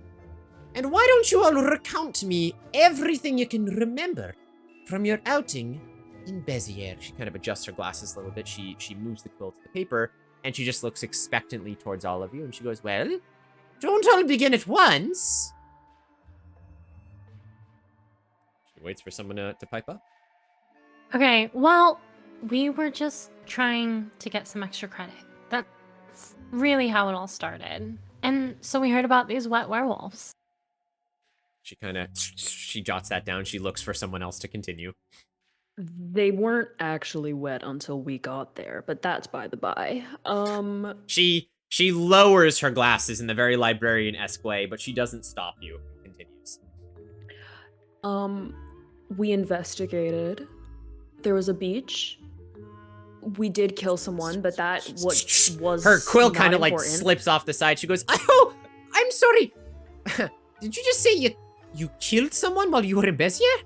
And why don't you all recount to me everything you can remember from your outing in Béziers? She kind of adjusts her glasses a little bit. She moves the quill to the paper, and she just looks expectantly towards all of you, and she goes, well, don't all begin at once. She waits for someone to pipe up. Okay, well, we were just trying to get some extra credit. That's really how it all started. And so we heard about these wet werewolves. She jots that down. She looks for someone else to continue. They weren't actually wet until we got there, but that's by the by. She lowers her glasses in the very librarian-esque way, but she doesn't stop you. Continues. We investigated. There was a beach. We did kill someone, but that was her quill kind of like important. slips off the side. She goes, "Oh, I'm sorry. Did you just say you killed someone while you were in Béziers?"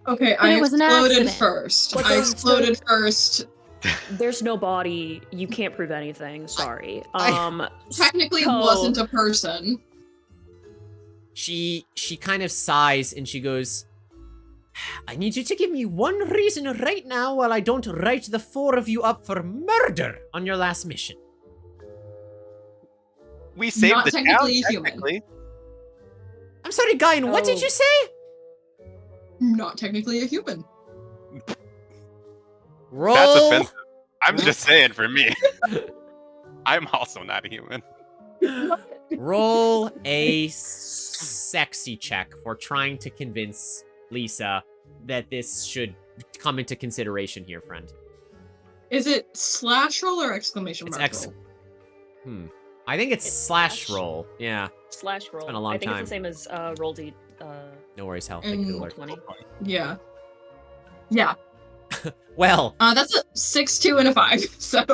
Okay, But I it was an exploded accident. first. But I there's exploded first. There's no body. You can't prove anything. Sorry. Technically, so- wasn't a person. She kind of sighs and she goes, I need you to give me one reason right now while I don't write the four of you up for murder on your last mission. We saved Not the town, technically a human. technically. I'm sorry, Guyan, what did Oh. you say? Not technically a human. Roll. That's offensive. I'm just saying for me. I'm also not a human. Roll a sexy check for trying to convince Lisa that this should come into consideration here, friend. Is it slash roll or exclamation It's mark roll? I think it's It's slash slash. roll. Yeah. Slash roll. been a long I think time. it's the same as roll D. No worries, Hal. And- Thank you, Lord. 20. Yeah. Yeah. Well, That's a 6, 2, and a 5. So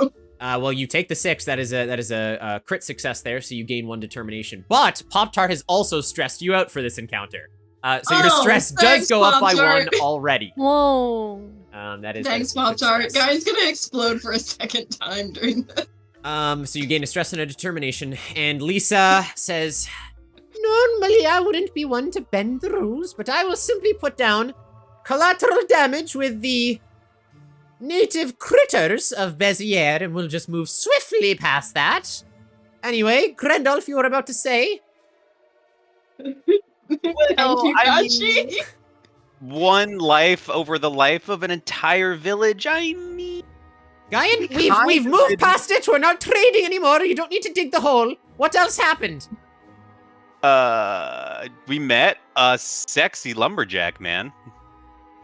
well, you take the 6. That is a crit success there, so you gain 1 determination. But Pop-Tart has also stressed you out for this encounter. So your Oh, stress does thanks, go up by 1 Pop-Tart. already. Whoa. That is thanks, that is good Pop-Tart. stress. Guy's gonna explode for a second time during this. So you gain a stress and a determination, and Lisa says, normally I wouldn't be one to bend the rules, but I will simply put down collateral damage with the native critters of Béziers, and we'll just move swiftly past that. Anyway, Grendolf, you were about to say? Thank you, I Gachi. One life over the life of an entire village. I mean, Guyan, Kind we've of moved did. past it, we're not trading anymore, you don't need to dig the hole. What else happened? we met a sexy lumberjack man.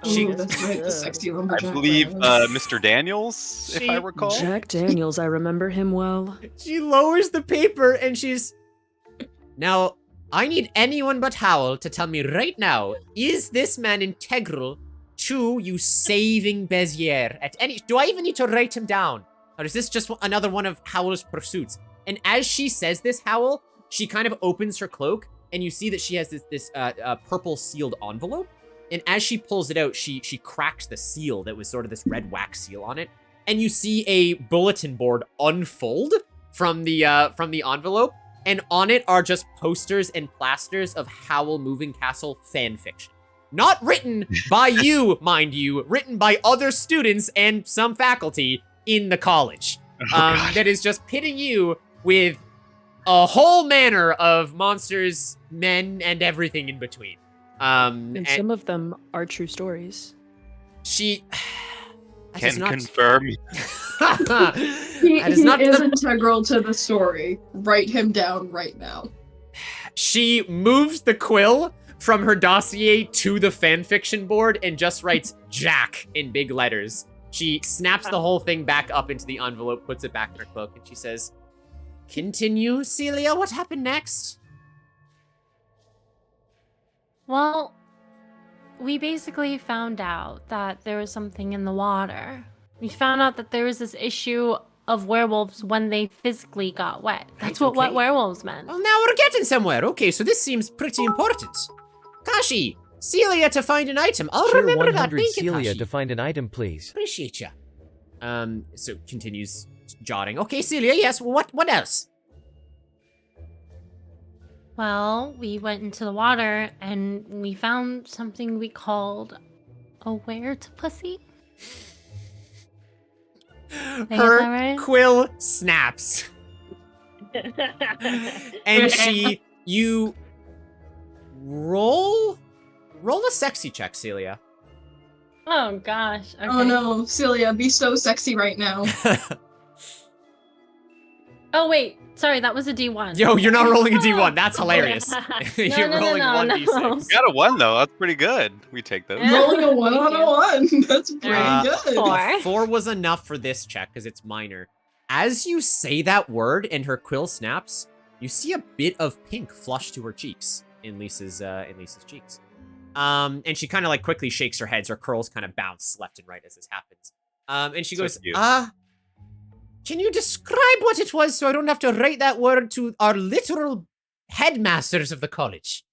She- Oh, that's right, the sexy I lumberjack. believe man. Mr. Daniels, if I recall. Jack Daniels, I remember him well. She lowers the paper and she's... Now, I need anyone but Howl to tell me right now, is this man integral to you saving Béziers at any... Do I even need to write him down? Or is this just another one of Howl's pursuits? And as she says this, Howl, she kind of opens her cloak and you see that she has this purple sealed envelope. And as she pulls it out, she cracks the seal that was sort of this red wax seal on it. And you see a bulletin board unfold from the envelope. And on it are just posters and plasters of Howl Moving Castle fanfiction. Not written by you, mind you, written by other students and some faculty in the college. That is just pitting you with a whole manner of monsters, men, and everything in between. And some of them are true stories. She that Can is not- confirm. He That is not is the- integral to the story. Write him down right now. She moves the quill from her dossier to the fanfiction board and just writes Jack in big letters. She snaps the whole thing back up into the envelope, puts it back in her cloak, and she says, continue, Celia, what happened next? Well, we basically found out that there was something in the water. We found out that there was this issue of werewolves when they physically got wet. That's Right, what wet okay. werewolves meant. Well, now we're getting somewhere. Okay, so this seems pretty important. Kashi, Celia to find an item. I'll Sure, remember that. 100 Thank you, Celia Kashi. to find an item, please. Appreciate ya. So continues jotting. Okay, Celia, yes, what else? Well, we went into the water and we found something we called a were-to-pussy. Did I get Her that right? quill snaps. And you roll a sexy check, Celia. Oh gosh. Okay. Oh no, Celia, be so sexy right now. Oh wait, sorry, that was a D1. Yo, you're not rolling a D1. That's hilarious. You're no, rolling no, 1d6. no. You got a 1 though. That's pretty good. We take those. Yeah. Rolling a 1 Thank on a you. 1. That's pretty good. 4. 4 was enough for this check because it's minor. As you say that word and her quill snaps, you see a bit of pink flush to her cheeks in Lisa's cheeks. And she kind of like quickly shakes her head. Her curls kind of bounce left and right as this happens. And she So goes, cute. can you describe what it was so I don't have to write that word to our literal headmasters of the college?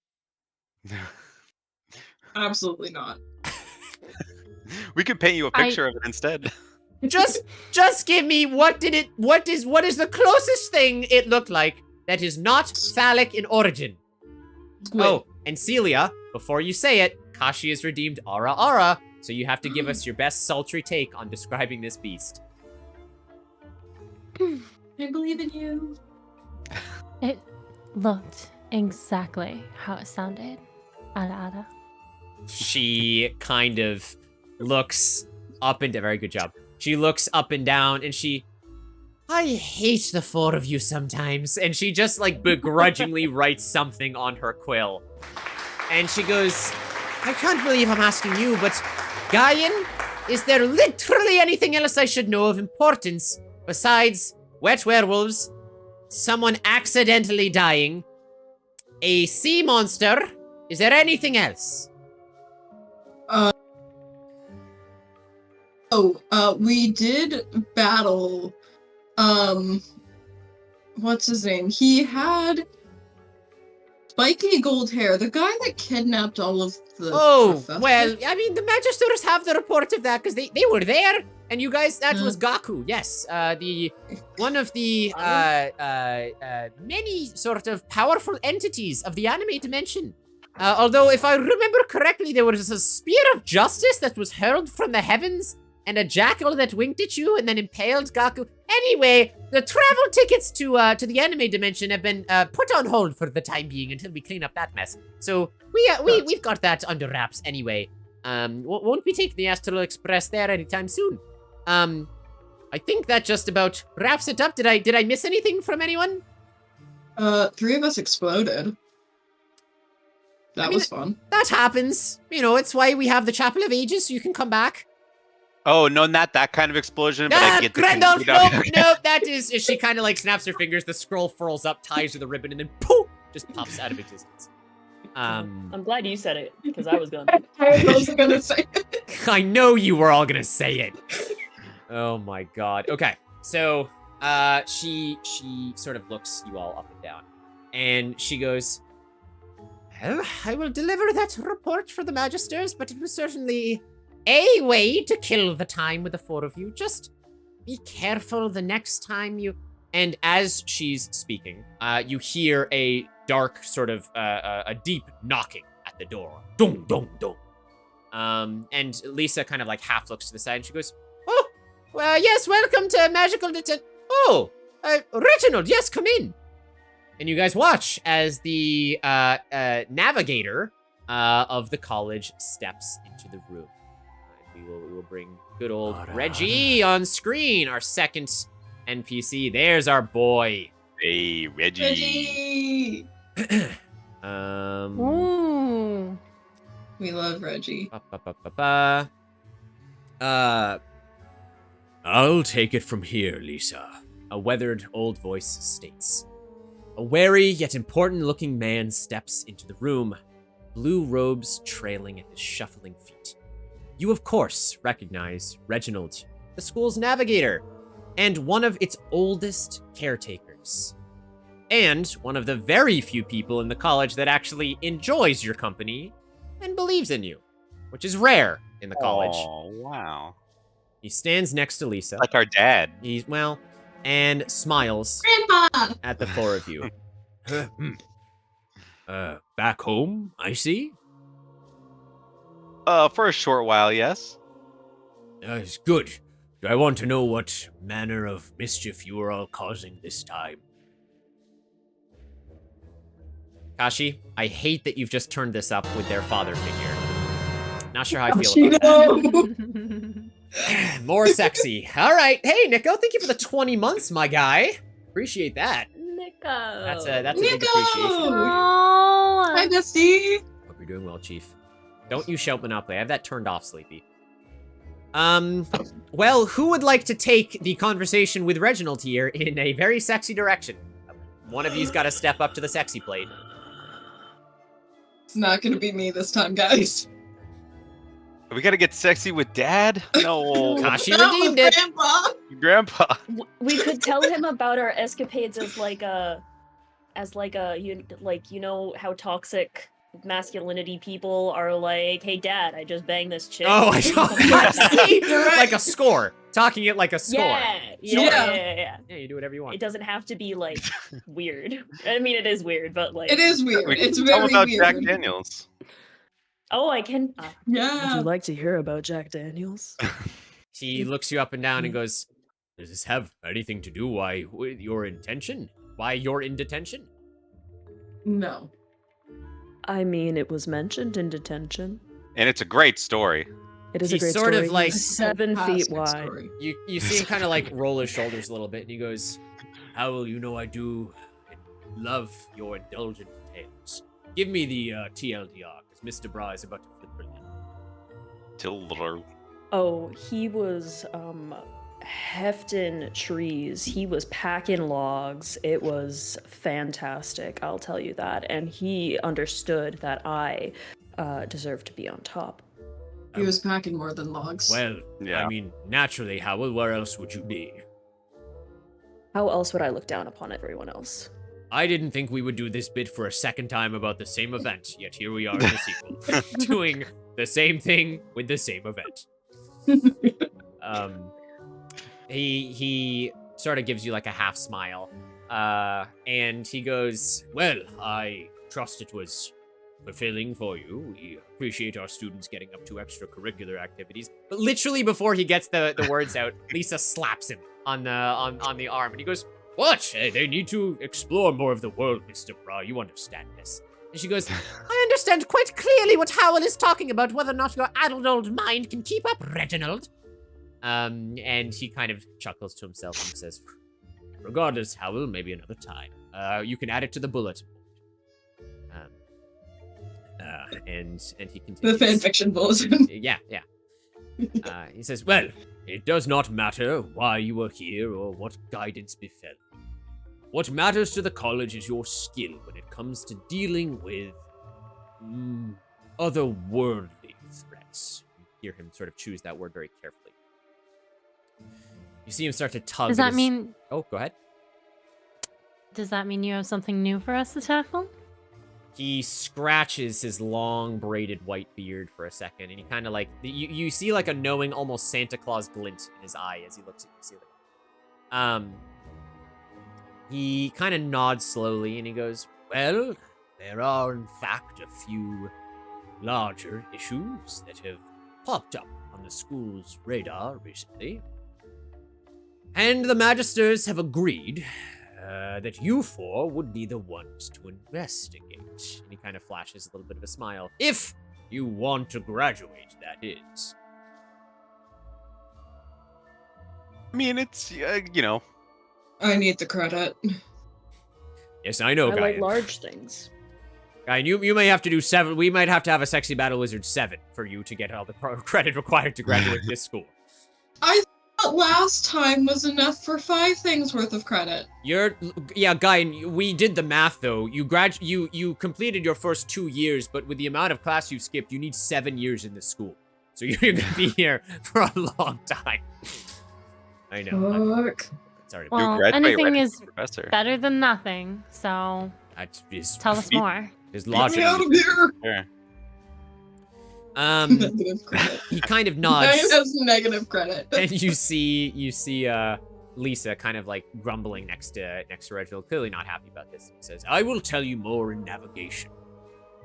Absolutely not. We could paint you a picture of it instead. Just give me what is the closest thing it looked like that is not phallic in origin. Squid. Oh, and Celia, before you say it, Kashi has redeemed Ara Ara, so you have to give us your best sultry take on describing this beast. I believe in you. It looked exactly how it sounded. Ada ada. She kind of looks up and very good job. She looks up and down and I hate the 4 of you sometimes. And she just like begrudgingly writes something on her quill. And she goes, I can't believe I'm asking you, but Guyan, is there literally anything else I should know of importance besides wet werewolves, someone accidentally dying, a sea monster? Is there anything else? We did battle, what's his name? He had spiky gold hair, the guy that kidnapped all of the professors. Well, I mean, the Magisters have the report of that, because they were there, and you guys, that was Gaku, yes, one of the, many sort of powerful entities of the anime dimension. Although, if I remember correctly, there was a spear of justice that was hurled from the heavens, and a jackal that winked at you and then impaled Gaku. Anyway, the travel tickets to the anime dimension have been put on hold for the time being until we clean up that mess. So we've got that under wraps anyway. Won't be taking the Astral Express there anytime soon. I think that just about wraps it up. Did I miss anything from anyone? 3 of us exploded. That was fun. That happens. You know, it's why we have the Chapel of Ages, so you can come back. Oh, no, not that kind of explosion, but I get the Grendel, nope, that is, she kind of like snaps her fingers, the scroll furls up, ties with a ribbon, and then poof, just pops out of existence. I'm glad you said it, because I was gonna. I wasn't gonna say it. I know you were all gonna say it. Oh my god. Okay, so, she sort of looks you all up and down, and she goes, well, I will deliver that report for the Magisters, but it was certainly a way to kill the time with the 4 of you. Just be careful the next time you... And as she's speaking, you hear a dark sort of, a deep knocking at the door. Dong, dong, dong. And Lisa kind of like half looks to the side and she goes, oh, well, yes, welcome to Magical Detention. Oh, Reginald, yes, come in. And you guys watch as the navigator of the college steps into the room. We will bring good old Reggie on screen, our second NPC. There's our boy. Hey, Reggie. Ooh. We love Reggie. I'll take it from here, Lisa. A weathered old voice states. A wary yet important-looking man steps into the room. blue robes trailing at his shuffling feet. You, of course, recognize Reginald, the school's navigator, and one of its oldest caretakers. And one of the very few people in the college that actually enjoys your company and believes in you, which is rare in the college. Oh, wow. He stands next to Lisa. Like our dad. And smiles Grandpa! at the four of you. Back home, I see? For a short while, yes. It's good. I want to know what manner of mischief you are all causing this time. Kashi, I hate that you've just turned this up with their father figure. Not sure how I feel about that. More sexy. All right. Hey, Nico, thank you for the 20 months, my guy. Appreciate that. Nico. That's a big Nico! appreciation. Oh. Hi, bestie! Hope you're doing well, Chief. Don't you shout Monopoly. I have that turned off, Sleepy. Well, who would like to take the conversation with Reginald here in a very sexy direction? One of you's got to step up to the sexy plate. It's not gonna be me this time, guys. We gotta get sexy with Dad? No. Kashi Not redeemed with it. Grandpa! Grandpa. We could tell him about our escapades as you know how toxic masculinity people are like, hey dad, I just banged this chick. Oh, I don't see. You're right. Like a score. Talking it like a score. Yeah. Yeah, you do whatever you want. It doesn't have to be like weird. I mean, it is weird, but like It is weird. We It's can tell very about weird. Jack Daniels. Oh, I can. Yeah. like to hear about Jack Daniels? He looks you up and down and goes, does this have anything to do with your intention? Why you're in detention? No. I mean, it was mentioned in detention. And it's a great story. It is He's a great sort story. of like- He's 7 feet Fantastic wide. story. You see him kind of like roll his shoulders a little bit, and he goes, Howell, you know I do love your indulgent tales. Give me the TLDR, because Mr. Bra is about to flip brilliant. Tildor. Oh, he was hefting trees. He was packing logs. It was fantastic, I'll tell you that. And he understood that I deserved to be on top. He was packing more than logs. Well, Yeah. I mean, naturally, Howell, where else would you be? How else would I look down upon everyone else? I didn't think we would do this bit for a second time about the same event, yet here we are in the sequel, doing the same thing with the same event. He sort of gives you like a half smile, and he goes, well, I trust it was fulfilling for you. We appreciate our students getting up to extracurricular activities. But literally before he gets the words out, Lisa slaps him on the arm, and he goes, what? They need to explore more of the world, Mr. Bra. You understand this. And she goes, I understand quite clearly what Howell is talking about, whether or not your addled old mind can keep up, Reginald. And he kind of chuckles to himself and says, regardless, Howell, maybe another time. You can add it to the bulletin board. And he continues. The fanfiction bulletin. Yeah. He says, well, it does not matter why you are here or what guidance befell. What matters to the college is your skill when it comes to dealing with otherworldly threats. You hear him sort of choose that word very carefully. You see him start to tug. Does at that his- mean? Oh, go ahead. Does that mean you have something new for us to tackle? He scratches his long braided white beard for a second, and he kind of like you see like a knowing, almost Santa Claus glint in his eye as he looks at you. He kind of nods slowly, and he goes, "Well, there are in fact a few larger issues that have popped up on the school's radar recently, and the Magisters have agreed." That you four would be the ones to investigate. And he kind of flashes a little bit of a smile. If you want to graduate, that is. I mean, it's, you know. I need the credit. Yes, I know, I Guy. like large things. Guy, you may have to do 7. We might have to have a Sexy Battle Wizard 7 for you to get all the credit required to graduate this school. I But last time was enough for 5 things worth of credit. Yeah, Guy, we did the math though. You completed your first 2 years, but with the amount of class you skipped, you need 7 years in this school. So you're gonna be here for a long time. I know. Fuck. Sorry. Well, graduate anything right is as a professor. better than nothing. So That is, tell us more. there's Get lots me of out of here! Sure. Negative credit. he kind of Ryan nods, has negative credit. and you see Lisa kind of like grumbling next to Reginald, clearly not happy about this. He says, "I will tell you more in navigation,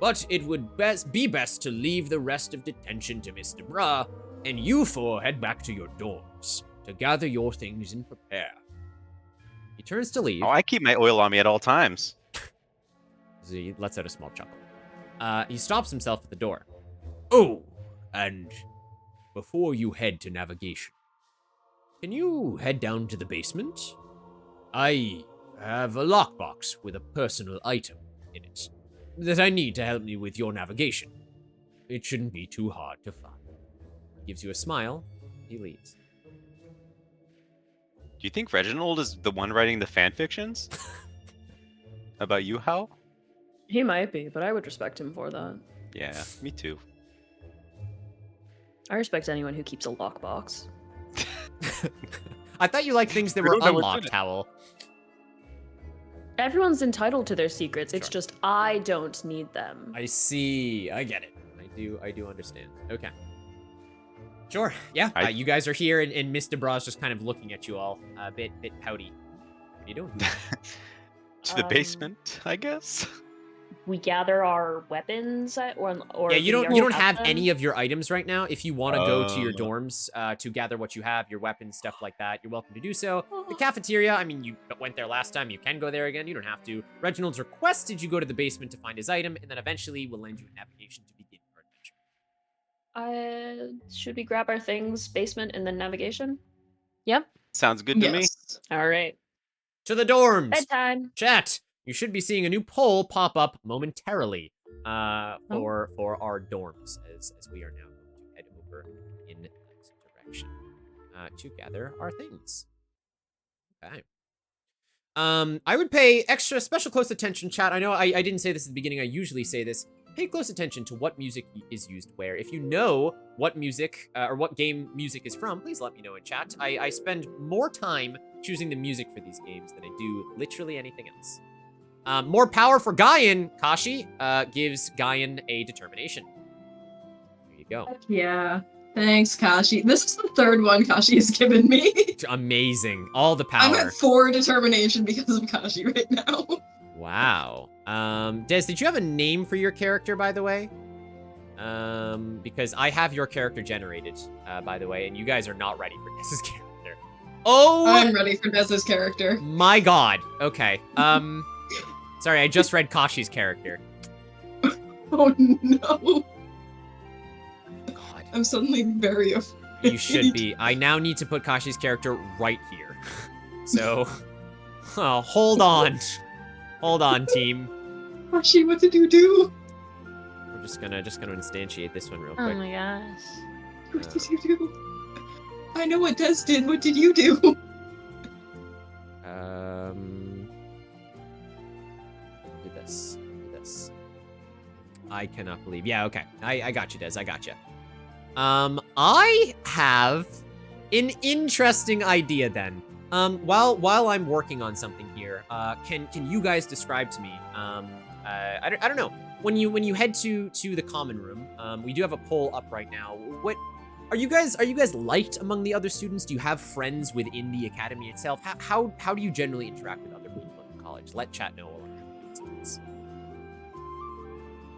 but it would be best to leave the rest of detention to Mr. Bra, and you four head back to your dorms to gather your things and prepare." He turns to leave. Oh, I keep my oil on me at all times. He lets out a small chuckle. He stops himself at the door. "Oh, and before you head to navigation, can you head down to the basement? I have a lockbox with a personal item in it that I need to help me with your navigation. It shouldn't be too hard to find." Gives you a smile. He leaves. Do you think Reginald is the one writing the fan fictions? About you, Hal? He might be, but I would respect him for that. Yeah, me too. I respect anyone who keeps a lockbox. I thought you liked things that We were don't know what's in unlocked, it. Howell. Everyone's entitled to their secrets. It's Sure. just I don't need them. I see. I get it. I do understand. Okay. Sure. Yeah. You guys are here, and Mr. Bra's just kind of looking at you all, a bit pouty. What are you doing? To the basement, I guess. We gather our weapons, or Yeah, you don't have them? any of your items right now. If you want to go to your Oh. dorms to gather what you have, your weapons, stuff like that, you're welcome to do so. The cafeteria, I mean, you went there last time. You can go there again. You don't have to. Reginald's requested you go to the basement to find his item, and then eventually we'll lend you a navigation to begin your adventure. Should we grab our things, basement, and then navigation? Yep. Sounds good to me. Yes. All right. To the dorms! Bedtime. Chat! You should be seeing a new poll pop up momentarily for our dorms, as we are now going to head over in that direction to gather our things. Okay. I would pay extra special close attention, chat. I know I didn't say this at the beginning. I usually say this. Pay close attention to what music is used where. If you know what music or what game music is from, please let me know in chat. I spend more time choosing the music for these games than I do literally anything else. More power for Guyan. Kashi gives Guyan a determination. There you go. Yeah. Thanks, Kashi. This is the 3rd one Kashi has given me. Amazing. All the I'm power. at 4 determination because of Kashi right now. Wow. Des, did you have a name for your character, by the way? Because I have your character generated, by the way, and you guys are not ready for Des's character. Oh! I'm ready for Dez's character. My god. Okay. Sorry, I just read Kashi's character. Oh no. God. I'm suddenly very afraid. You should be. I now need to put Kashi's character right here. So, hold on. Hold on, team. Kashi, what did you do? We're just gonna instantiate this one real Oh quick. my gosh. What did you do? I know what Dez did. What did you do? Do this. I cannot believe. Yeah, okay. I got you, Des. I got you. I have an interesting idea then. While I'm working on something here, can you guys describe to me? I don't know. When you head to the common room, we do have a poll up right now. What are you guys liked among the other students? Do you have friends within the academy itself? How do you generally interact with other people in college? Let chat know.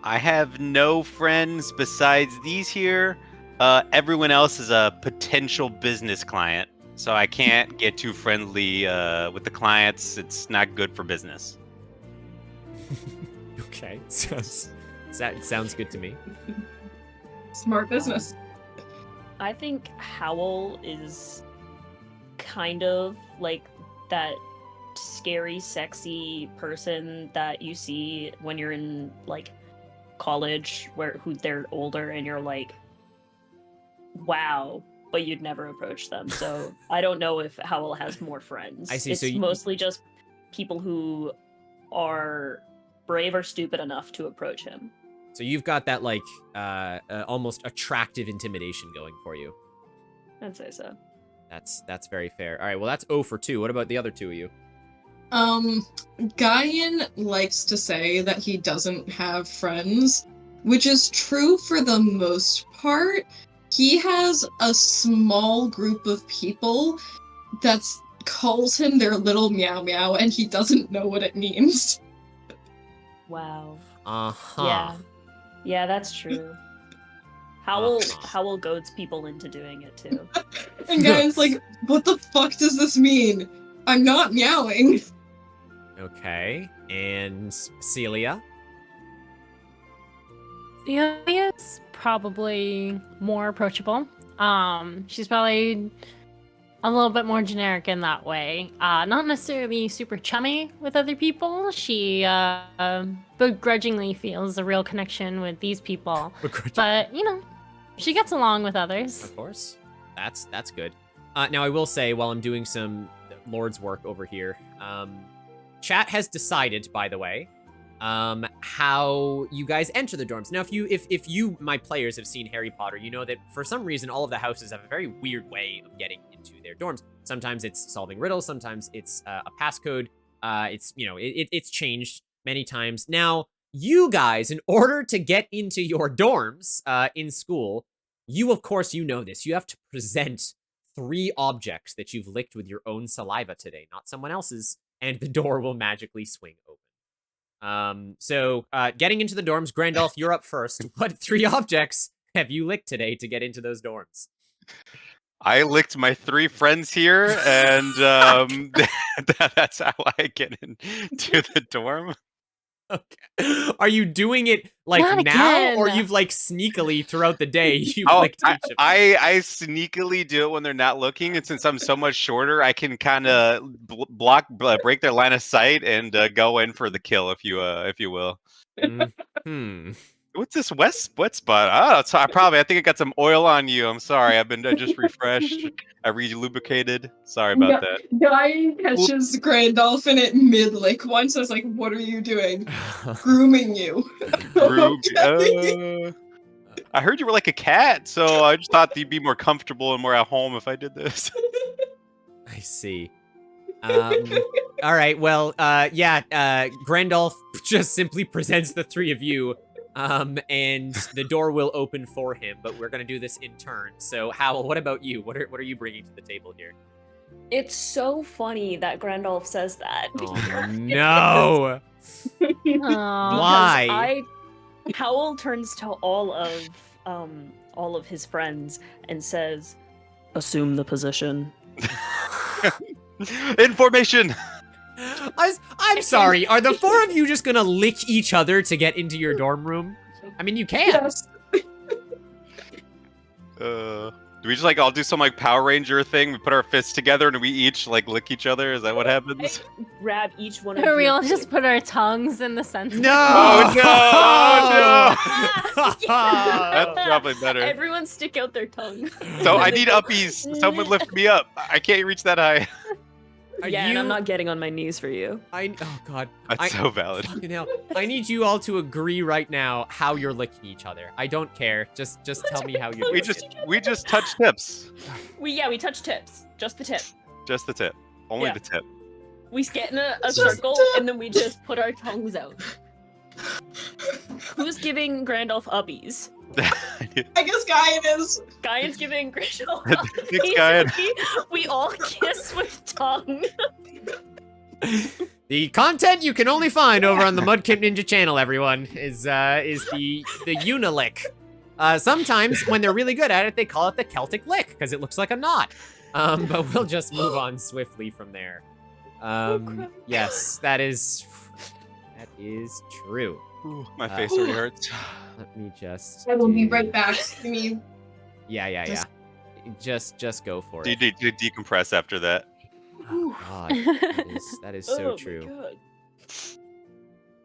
I have no friends besides these here. Everyone else is a potential business client, so I can't get too friendly with the clients. It's not good for business. Okay, sounds good to me. Smart business. I think Howl is kind of like that scary, sexy person that you see when you're in like college, who they're older and you're like, wow, but you'd never approach them. So I don't know if Howl has more friends. I see, It's so you- mostly just people who are brave or stupid enough to approach him. So you've got that like almost attractive intimidation going for you. I'd say so. That's very fair. All right, well that's 0 for 2. What about the other two of you? Guyan likes to say that he doesn't have friends, which is true for the most part. He has a small group of people that calls him their little meow meow, and he doesn't know what it means. Wow. Uh-huh. Yeah. Yeah, that's true. Howl goads people into doing it too. And Guyan's like, what the fuck does this mean? I'm not meowing. Okay. And Celia? Celia's probably more approachable. She's probably a little bit more generic in that way. Not necessarily super chummy with other people. She begrudgingly feels a real connection with these people. But, you know, she gets along with others. Of course. That's good. Now I will say, while I'm doing some Lord's work over here, chat has decided, by the way, how you guys enter the dorms. Now, if you, my players, have seen Harry Potter, you know that for some reason all of the houses have a very weird way of getting into their dorms. Sometimes it's solving riddles, sometimes it's a passcode. It's, you know, it's changed many times. Now, you guys, in order to get into your dorms in school, you, of course, you know this. You have to present 3 objects that you've licked with your own saliva today, not someone else's, and the door will magically swing open. So, getting into the dorms, Grandolph, you're up first. What 3 objects have you licked today to get into those dorms? I licked my 3 friends here, and that's how I get into the dorm. Okay. Are you doing it like Not now, again. or you've like sneakily throughout the day you've Oh, licked each of them? I sneakily do it when they're not looking, and since I'm so much shorter, I can kind of break their line of sight and go in for the kill, if you will. Hmm. What's this wet spot? Oh, I think I got some oil on you. I'm sorry. I just refreshed. I re-lubricated. Sorry about that. Guyan catches Grandolph in it mid-lick once. I was like, what are you doing? Grooming you. I heard you were like a cat, so I just thought you'd be more comfortable and more at home if I did this. I see. All right. Well, yeah. Grandolph just simply presents the 3 of you, and the door will open for him. But we're gonna do this in turn. So, Howl, what about you? What are you bringing to the table here? It's so funny that Grandolph says that. Oh no! Aw. Why? Howl turns to all of his friends and says, Assume the position. Information. I'm sorry. Are the 4 of you just gonna lick each other to get into your dorm room? I mean, you can. Yes. Do we just like all do some like Power Ranger thing? We put our fists together and we each like lick each other. Is that what happens? grab each one of Or we your all just put our tongues in the center. No! Oh no! Oh, no! Yeah. That's probably better. Everyone stick out their tongue. So I need uppies. Someone lift me up. I can't reach that high. Yeah, and I'm not getting on my knees for you. Oh god. That's so valid. Fucking hell. I need you all to agree right now how you're licking each other. I don't care. Just tell me how you're We doing we just touch tips. We touch tips. Just the tip. Just the tip. Only Yeah. the tip. We get in a Just circle tip. and then we just put our tongues out. Who's giving Grandolph uppies? I guess Guyan is. Guyan's giving Grandolph Thanks, uppies. Guyan. We all kiss with tongue. The content you can only find over on the Mudkip Ninja channel, everyone, is the Unilick. Sometimes when they're really good at it, they call it the Celtic lick because it looks like a knot. But we'll just move on swiftly from there. crap. Yes, that is true. Ooh, my face already hurts. Let me just. I will be do- right back. Give me. Yeah. Just- Just go for Do it. you decompress after that? Oh, God, that is so Oh my true. God.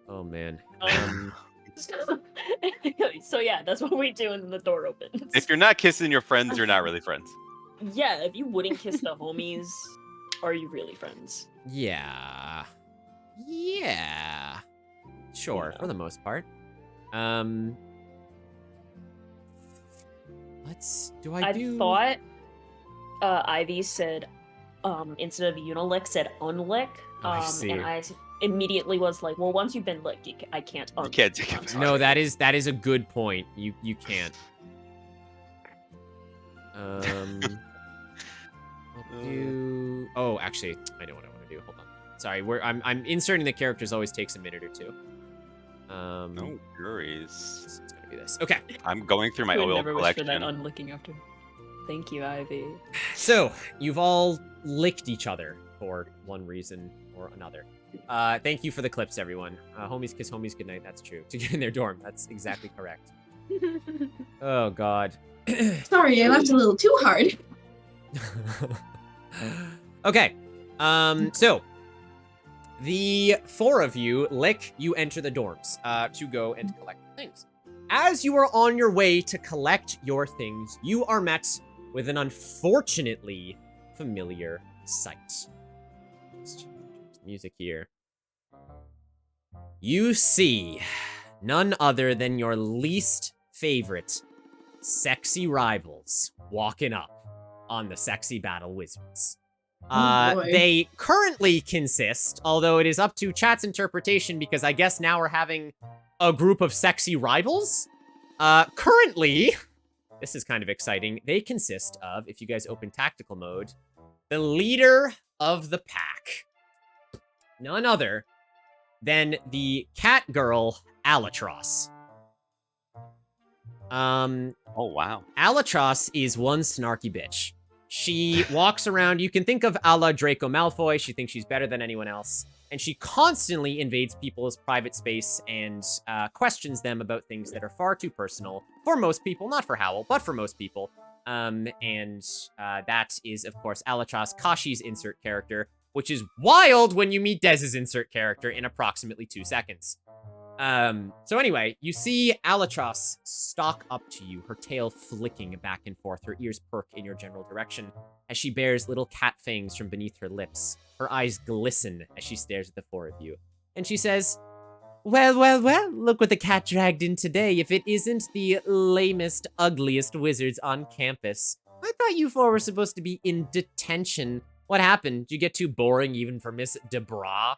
Oh man. So yeah, that's what we do, and then the door opens. If you're not kissing your friends, you're not really friends. Yeah, if you wouldn't kiss the homies, are you really friends? Yeah. Yeah. Sure, Yeah. for the most part. Do I do... I thought Ivy said, instead of unilick, said unlick. I see. And I immediately was like, well, once you've been licked, I can't unlick. You can't take it. No, that is a good point. You can't. I'll do... Oh, actually, I know what I want to do. Hold on. Sorry, I'm inserting the characters always takes a minute or two. No worries. It's gonna be this. Okay. I'm going through my I would oil never wish for collection. that unlicking after. Thank you, Ivy. So, you've all licked each other for one reason or another. Thank you for the clips, everyone. Homies kiss homies goodnight. That's true. To get in their dorm. That's exactly correct. Oh, God. Sorry, I laughed a little too hard. Okay. So, the four of you lick, you enter the dorms to go and collect things. As you are on your way to collect your things, you are met with an unfortunately familiar sight. Let's change music here. You see none other than your least favorite sexy rivals walking up on the Sexy Battle Wizards. Oh, boy. They currently consist, although it is up to chat's interpretation because I guess now we're having a group of sexy rivals. Currently, this is kind of exciting. They consist of, if you guys open tactical mode, the leader of the pack. None other than the cat girl, Alatros. Oh, wow. Alatros is one snarky bitch. She walks around, you can think of a la Draco Malfoy, she thinks she's better than anyone else, and she constantly invades people's private space and questions them about things that are far too personal for most people, not for Howl, but for most people. That is, of course, Alatros, Kashi's insert character, which is wild when you meet Dez's insert character in approximately 2 seconds. So anyway, you see Alatros stalk up to you, her tail flicking back and forth, her ears perk in your general direction as she bears little cat fangs from beneath her lips. Her eyes glisten as she stares at the four of you. And she says, well, well, well, look what the cat dragged in today, if it isn't the lamest, ugliest wizards on campus. I thought you four were supposed to be in detention. What happened? Did you get too boring even for Miss Debra?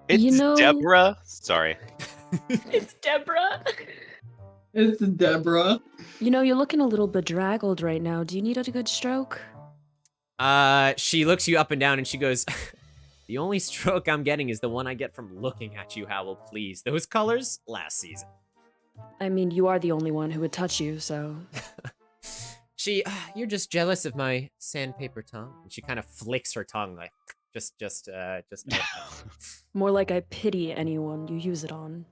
It's You know- Deborah. Sorry. It's Deborah. It's Deborah. You know, you're looking a little bedraggled right now. Do you need a good stroke? She looks you up and down and she goes, the only stroke I'm getting is the one I get from looking at you, Howl, please. Those colors, last season. I mean, you are the only one who would touch you, so... You're just jealous of my sandpaper tongue. And she kind of flicks her tongue like, just. More like I pity anyone you use it on.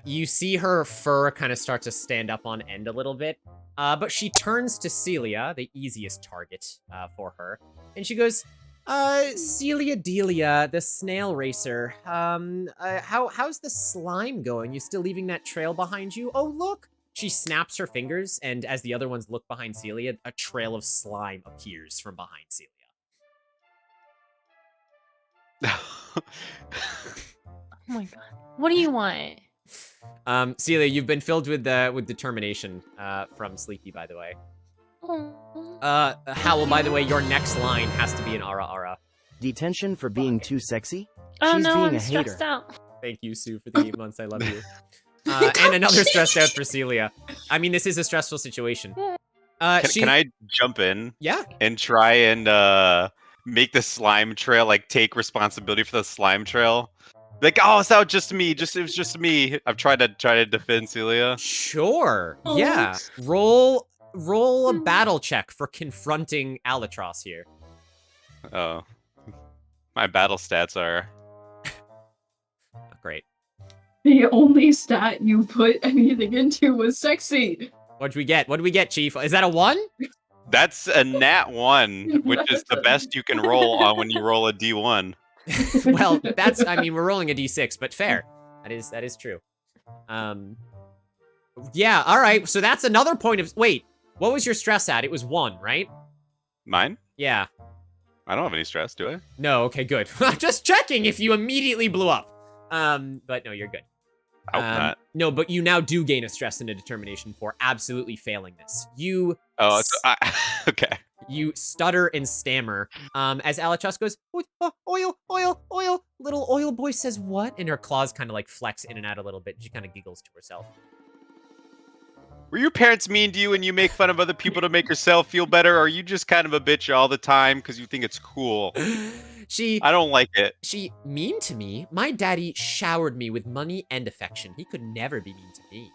You see her fur kind of start to stand up on end a little bit. But she turns to Celia, the easiest target for her. And she goes, Celia Delia, the snail racer. How's the slime going? You still leaving that trail behind you? Oh, look! She snaps her fingers, and as the other ones look behind Celia, a trail of slime appears from behind Celia. Oh my god. What do you want? Celia, you've been filled with determination from Sleepy, by the way. Howl, by the way, your next line has to be an ara ara. Detention for being too sexy? Oh She's no, being I'm a hater. stressed out. Thank you, Sue, for the 8 months. I love you. And another stressed out for Celia. I mean, this is a stressful situation. Can I jump in? Yeah. And try and make the slime trail, like, take responsibility for the slime trail? Like, oh, it's not just me. It was just me. I've tried to defend Celia. Sure. Oh. Yeah. Roll a battle check for confronting Alatros here. Oh, my battle stats are. Great. The only stat you put anything into was sexy. What'd we get? What did we get, Chief? Is that a 1? That's a nat 1, which is the best you can roll on when you roll a D1. Well, we're rolling a D6, but fair. That is true. Yeah, all right. So that's another point of... Wait, What was your stress at? It was 1, right? Mine? Yeah. I don't have any stress, do I? No, okay, good. I'm just checking if you immediately blew up. But no, you're good. I hope not. No, but you now do gain a stress and a determination for absolutely failing this. You Oh, okay. You stutter and stammer. As Alachos goes, oil, oil, oil. Little oil boy says what? And her claws kind of like flex in and out a little bit. She kind of giggles to herself. Were your parents mean to you and you make fun of other people to make yourself feel better? Or are you just kind of a bitch all the time because you think it's cool? I don't like it. She mean to me? My daddy showered me with money and affection. He could never be mean to me.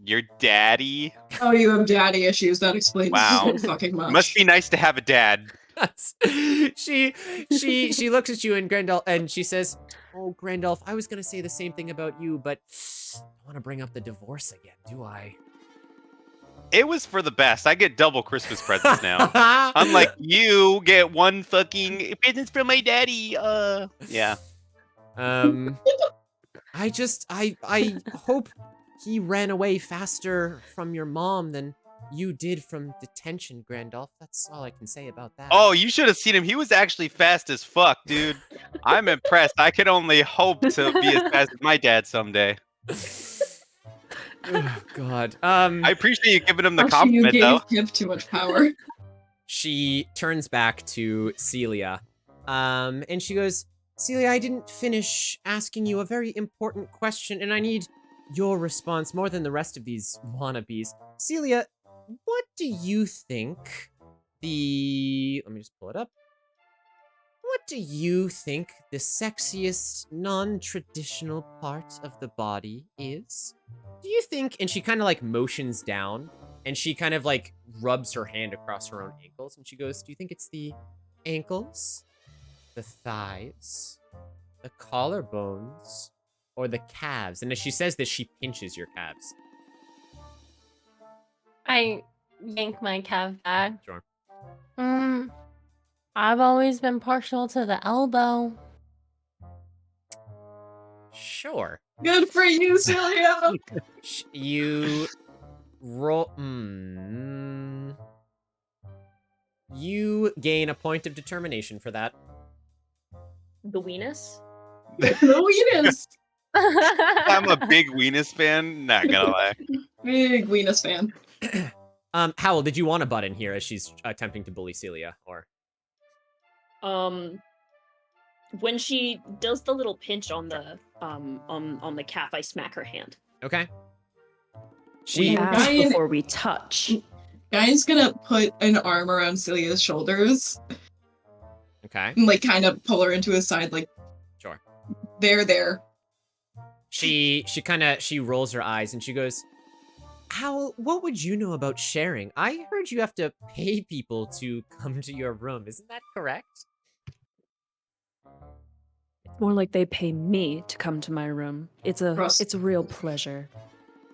Your daddy? Oh, you have daddy issues. That explains Wow. so fucking much. Must be nice to have a dad. she looks at you and Grandolph and she says, "Oh, Grandolph, I was gonna say the same thing about you, but I want to bring up the divorce again, do I?" It was for the best. I get double Christmas presents now. Unlike you get one fucking presents from my daddy. Yeah. I hope he ran away faster from your mom than you did from detention, Grandolph. That's all I can say about that. Oh, you should have seen him. He was actually fast as fuck, dude. I'm impressed. I could only hope to be as fast as my dad someday. Oh, God. I appreciate you giving him the Actually, compliment, you though. gave Kip too much power. She turns back to Celia, and she goes, "Celia, I didn't finish asking you a very important question, and I need your response more than the rest of these wannabes. Celia, what do you think let me just pull it up. What do you think the sexiest, non-traditional part of the body is? Do you think," and she kind of like motions down, and she kind of like rubs her hand across her own ankles, and she goes, "Do you think it's the ankles, the thighs, the collarbones, or the calves?" And as she says this, she pinches your calves. I yank my calf back. Sure. I've always been partial to the elbow. Sure. Good for you, Celia. You roll. You gain a point of determination for that. The weenus? No, it is. I'm a big Weenus fan, not gonna lie. Big Weenus fan. Howell, did you want a button here as she's attempting to bully Celia, or? When she does the little pinch on the calf, I smack her hand. Okay. We ask Ryan- before we touch. Guy's gonna put an arm around Celia's shoulders Okay. and like kind of pull her into his side, like Sure. there. She rolls her eyes and she goes, "Howell, what would you know about sharing? I heard you have to pay people to come to your room. Isn't that correct?" More like they pay me to come to my room. It's a real pleasure.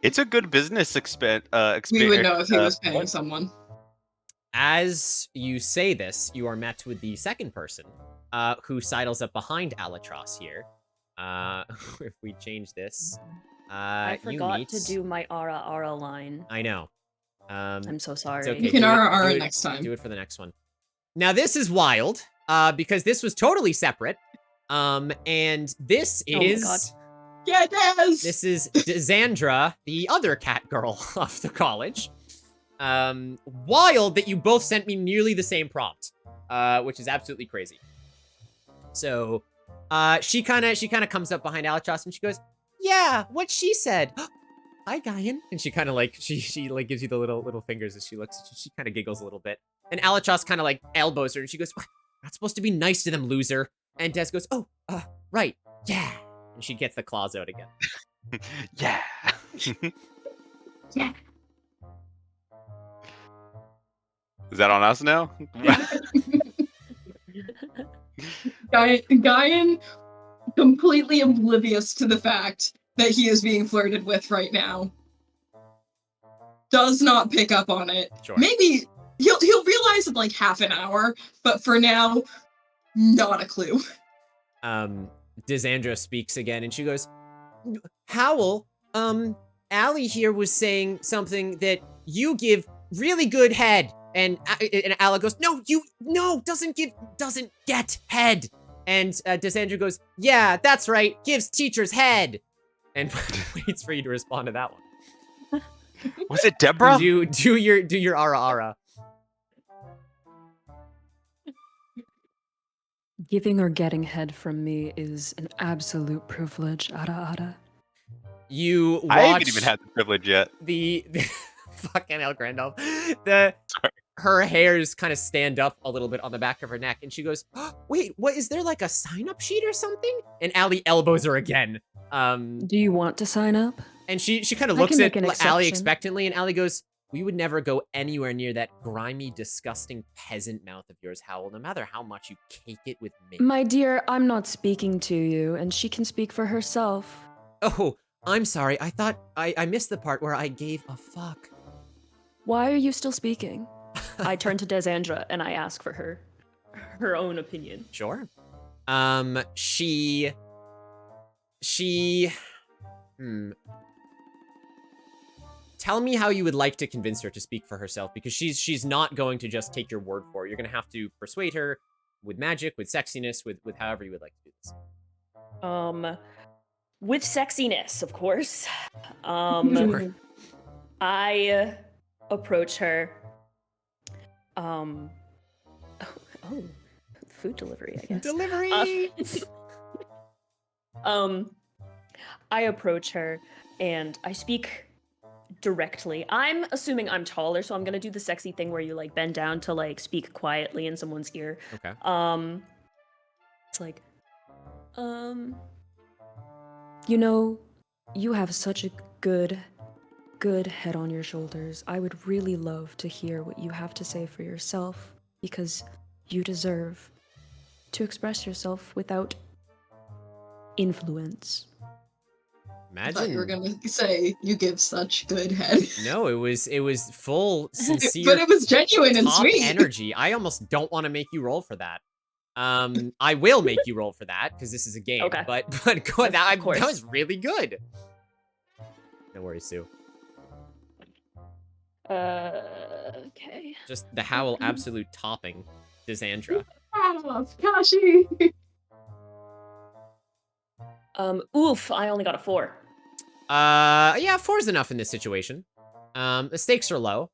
It's a good business expense. We would know if he was paying someone. As you say this, you are met with the second person, who sidles up behind Alatros here. If we change this, I you forgot meet... to do my ara line. I know. I'm so sorry. It's okay. You can Do it- ara do it- next time. Do it for the next one. Now this is wild, because this was totally separate. And this Oh my is... God. Yeah, it does. This is Zandra, the other cat girl off the college. Wild that you both sent me nearly the same prompt, which is absolutely crazy. So, she kind of comes up behind Alachos and she goes, "Yeah, what she said." "Hi, Guyan." And she kind of like, she like gives you the little fingers as she looks at you. She kind of giggles a little bit. And Alachos kind of like elbows her and she goes, "What? Not supposed to be nice to them, loser." And Des goes, "Oh, right, yeah." And she gets the claws out again. Yeah. Yeah. Is that on us now? Guyan, completely oblivious to the fact that he is being flirted with right now, does not pick up on it. Sure. Maybe he'll realize in like half an hour, but for now, not a clue. Desandra speaks again and she goes, "Howell, Allie here was saying something that you give really good head. And Ala goes, no, doesn't get head. And Desandra goes, yeah, that's right, gives teachers head. And waits for you to respond to that one. Was it Deborah? Do your ara. Giving or getting head from me is an absolute privilege, Ada. You watch I haven't even had the privilege yet. The fucking El Grandolph. Her hairs kind of stand up a little bit on the back of her neck, and she goes, oh, wait, what, is there like a sign-up sheet or something? And Allie elbows her again. Do you want to sign up? And she kind of looks at Allie expectantly, and Allie goes, we would never go anywhere near that grimy, disgusting peasant mouth of yours, Howl, no matter how much you cake it with me. My dear, I'm not speaking to you, and she can speak for herself. Oh, I'm sorry. I thought I missed the part where I gave a fuck. Why are you still speaking? I turn to Desandra and I ask for her own opinion. Sure. Tell me how you would like to convince her to speak for herself, because she's not going to just take your word for it. You're going to have to persuade her with magic, with sexiness, with however you would like to do this. With sexiness, of course. Sure. I approach her. Food delivery, I guess. Delivery! I approach her and I speak directly. I'm assuming I'm taller, so I'm gonna do the sexy thing where you like bend down to like speak quietly in someone's ear. Okay. It's like, you know, you have such a good head on your shoulders. I would really love to hear what you have to say for yourself, because you deserve to express yourself without influence. Imagine. I thought you were gonna say you give such good head. No, it was full, sincere, but it was genuine and top sweet. energy. I almost don't want to make you roll for that. I will make you roll for that because this is a game. Okay. But good. That course. was really good. No worries, Sue. Okay. Just the Howl absolute topping Desandra. Kashi. Oof, I only got a 4. Yeah, 4 is enough in this situation. The stakes are low.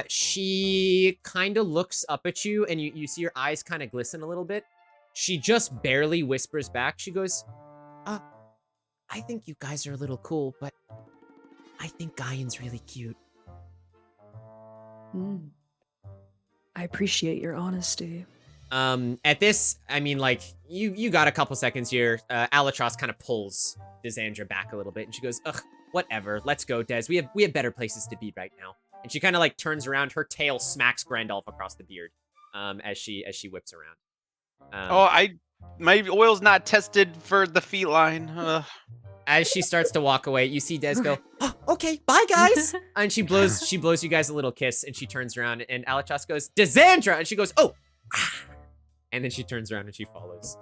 She kind of looks up at you, and you see her eyes kind of glisten a little bit. She just barely whispers back. She goes, I think you guys are a little cool, but I think Gaian's really cute. I appreciate your honesty. At this, I mean, like, you got a couple seconds here. Alatros kind of pulls Desandra back a little bit, and she goes, ugh, whatever, let's go, Des. We have better places to be right now. And she kind of, like, turns around, her tail smacks Grandolph across the beard, as she whips around. My oil's not tested for the feline. As she starts to walk away, you see Des go, oh, okay, bye, guys. And she blows you guys a little kiss, and she turns around, and Alatros goes, Desandra! And she goes, oh, and then she turns around and she follows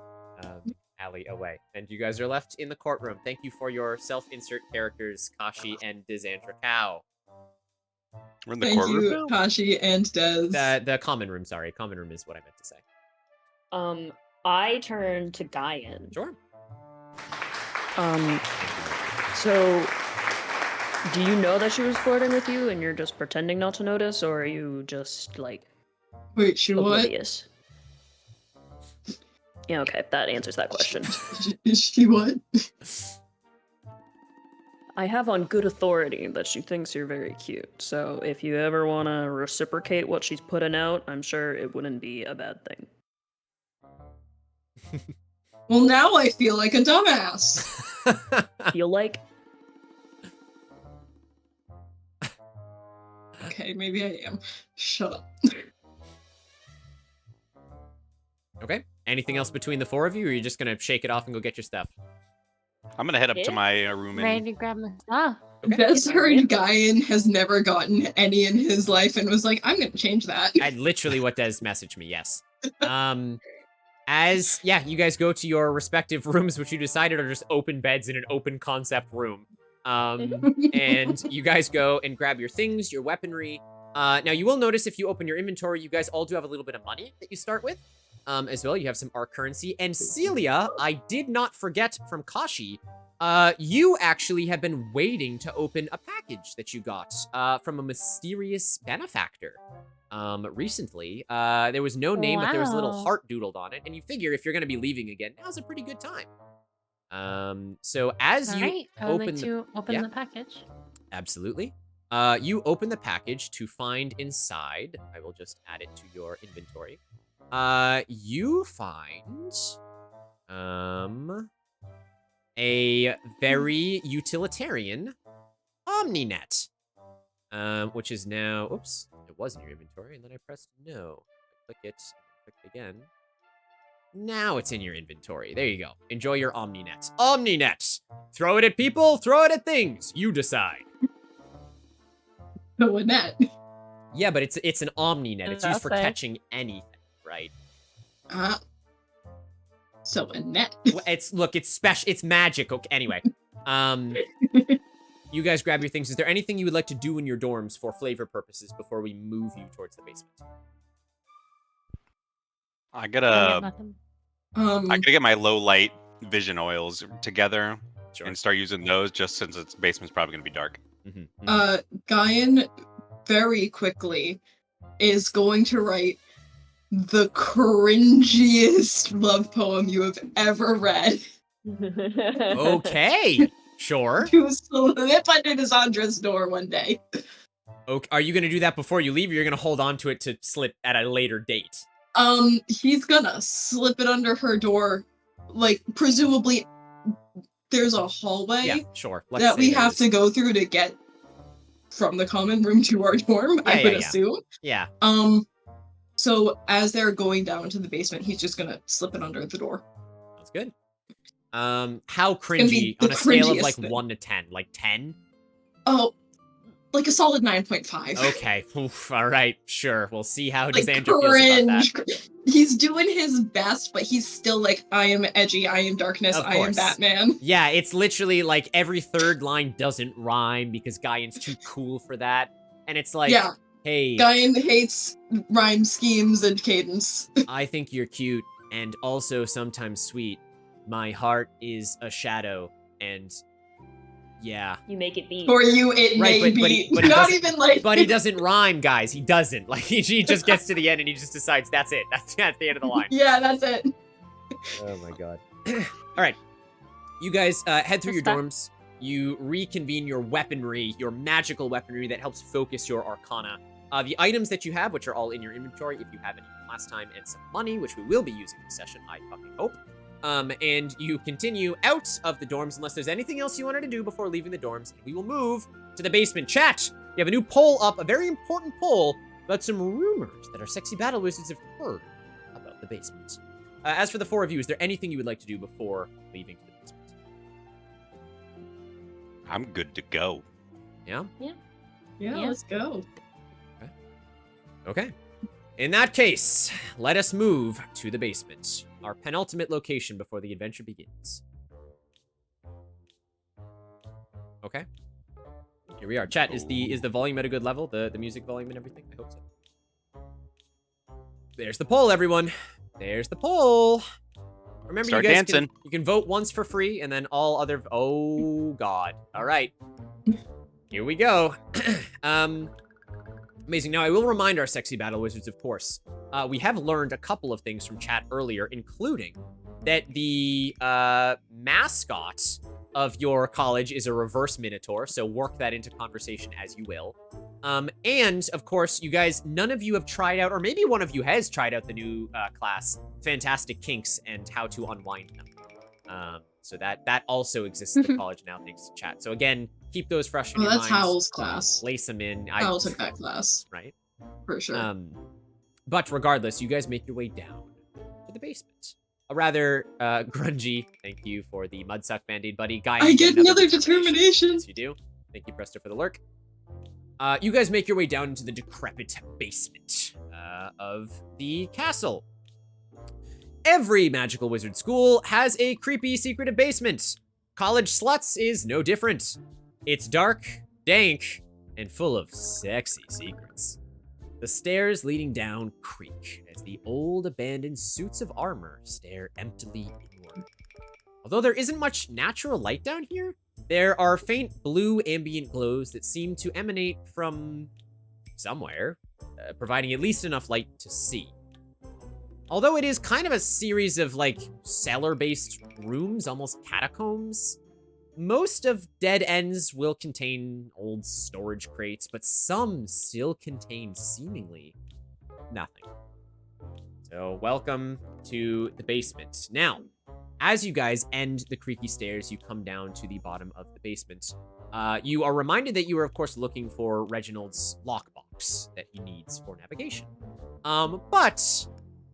Allie away. And you guys are left in the courtroom. Thank you for your self-insert characters, Kashi and Desandra Cow. We're in the Thank courtroom you, now? Kashi and Des. The common room, sorry. Common room is what I meant to say. I turn to Gaian. Sure. So, do you know that she was flirting with you and you're just pretending not to notice, or are you just, like, Wait, she what? oblivious? Yeah, okay, that answers that question. She what? I have on good authority that she thinks you're very cute, so if you ever want to reciprocate what she's putting out, I'm sure it wouldn't be a bad thing. Well, now I feel like a dumbass. Feel like? Okay, maybe I am. Shut up. Okay. Anything else between the four of you, or are you just gonna shake it off and go get your stuff? I'm gonna head up to my room Ready and to grab my stuff. Des heard Gaian has never gotten any in his life and was like, I'm gonna change that. Literally what Des messaged me, yes. You guys go to your respective rooms, which you decided are just open beds in an open concept room. And you guys go and grab your things, your weaponry. Now, you will notice if you open your inventory, you guys all do have a little bit of money that you start with. As well, you have some art currency. And Celia, I did not forget from Kashi, you actually have been waiting to open a package that you got from a mysterious benefactor. Recently. There was no name, but there was a little Wow. heart doodled on it. And you figure if you're going to be leaving again, now's a pretty good time. So as you Alright, I would open like to open yeah. the package. Absolutely. You open the package to find inside. I will just add it to your inventory. You find a very utilitarian OmniNet. Which is now, oops, it was in your inventory, and then I pressed no. I click it, click it again. Now it's in your inventory. There you go. Enjoy your OmniNet. OmniNet! Throw it at people, throw it at things. You decide. No, a net. Yeah, but it's an OmniNet. It's used for Okay. catching anything, right? So a net. Well, it's special. It's magic. Okay. Anyway, you guys grab your things. Is there anything you would like to do in your dorms for flavor purposes before we move you towards the basement? I I gotta have nothing. I gotta get my low light vision oils together Sure. and start using those just since its basement's probably gonna be dark. Guyan very quickly is going to write the cringiest love poem you have ever read Okay, sure. to slip under Cassandra's door one day. Okay, are you gonna do that before you leave, or you're gonna hold on to it to slip at a later date? He's gonna slip it under her door, like, presumably there's a hallway Yeah, sure. Let's that say we there have is. to go through to get from the common room to our dorm, I Yeah, would yeah, yeah. assume. Yeah. So as they're going down to the basement, he's just gonna slip it under the door. That's good. How gonna be cringy the on a scale of cringiest like thing. 1 to 10? Like 10? Oh, like a solid 9.5. Okay. Oof, all right. Sure. We'll see how Like Cassandra feels about that. cringe. He's doing his best, but he's still like, I am edgy, I am darkness, Of I am course. Batman. Yeah, it's literally like every third line doesn't rhyme because Guyan's too cool for that. And it's like, Yeah. hey, Guyan hates rhyme schemes and cadence. I think you're cute and also sometimes sweet. My heart is a shadow, and yeah. You make it beat. For you, it Right, may but be. he Not doesn't- even like. But he doesn't rhyme, guys. He doesn't. Like, he just gets to the end and he just decides that's it. That's the end of the line. Yeah, that's it. Oh my god. All right. You guys head through your What's that? dorms. You reconvene your weaponry, your magical weaponry that helps focus your arcana. The items that you have, which are all in your inventory, if you have any from last time, and some money, which we will be using this session, I fucking hope. And you continue out of the dorms unless there's anything else you wanted to do before leaving the dorms. We will move to the basement. Chat! We have a new poll up, a very important poll about some rumors that our sexy battle wizards have heard about the basement. As for the four of you, is there anything you would like to do before leaving to the basement? I'm good to go. Yeah? Yeah, Yeah. let's go. Okay. In that case, let us move to the basement, our penultimate location before the adventure begins. Okay. Here we are. Chat, is the volume at a good level? The music volume and everything? I hope so. There's the poll, everyone. There's the poll. Remember, Start you guys dancing. you can vote once for free, and then all other. Oh God! All right, here we go. Amazing. Now, I will remind our sexy battle wizards, of course, we have learned a couple of things from chat earlier, including that the mascot of your college is a reverse minotaur, so work that into conversation as you will. And, of course, you guys, none of you have tried out, or maybe one of you has tried out the new class, Fantastic Kinks, and how to unwind them. So that also exists at the college now, thanks to chat. So again, keep those fresh in Oh, your that's minds. Howl's class. Lace them in. Howl took that class, Right? for sure. But regardless, you guys make your way down to the basement. A rather grungy thank you for the Mudsuck Band-Aid buddy. Guy, I you get another determination. Yes, you do. Thank you, Presto, for the lurk. You guys make your way down into the decrepit basement of the castle. Every magical wizard school has a creepy secretive basement. College Sluts is no different. It's dark, dank, and full of sexy secrets. The stairs leading down creak as the old abandoned suits of armor stare emptily inward. Although there isn't much natural light down here, there are faint blue ambient glows that seem to emanate from somewhere, providing at least enough light to see. Although it is kind of a series of, like, cellar-based rooms, almost catacombs, most of dead ends will contain old storage crates, but some still contain seemingly nothing. So, welcome to the basement. Now, as you guys end the creaky stairs, you come down to the bottom of the basement. You are reminded that you are, of course, looking for Reginald's lockbox that he needs for navigation. But,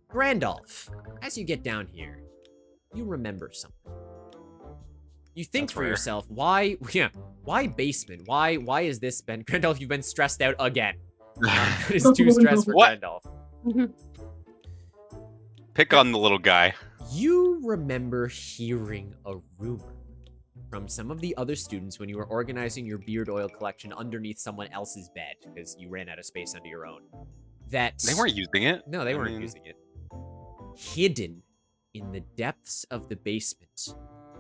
Grandolph, as you get down here, you remember something. You think for yourself, why basement? Why is this been... Grandolph, you've been stressed out again. It's too stressed for Grandolph. Pick on the little guy. You remember hearing a rumor from some of the other students when you were organizing your beard oil collection underneath someone else's bed because you ran out of space under your own. That They weren't using it. No, they weren't using it. Hidden in the depths of the basement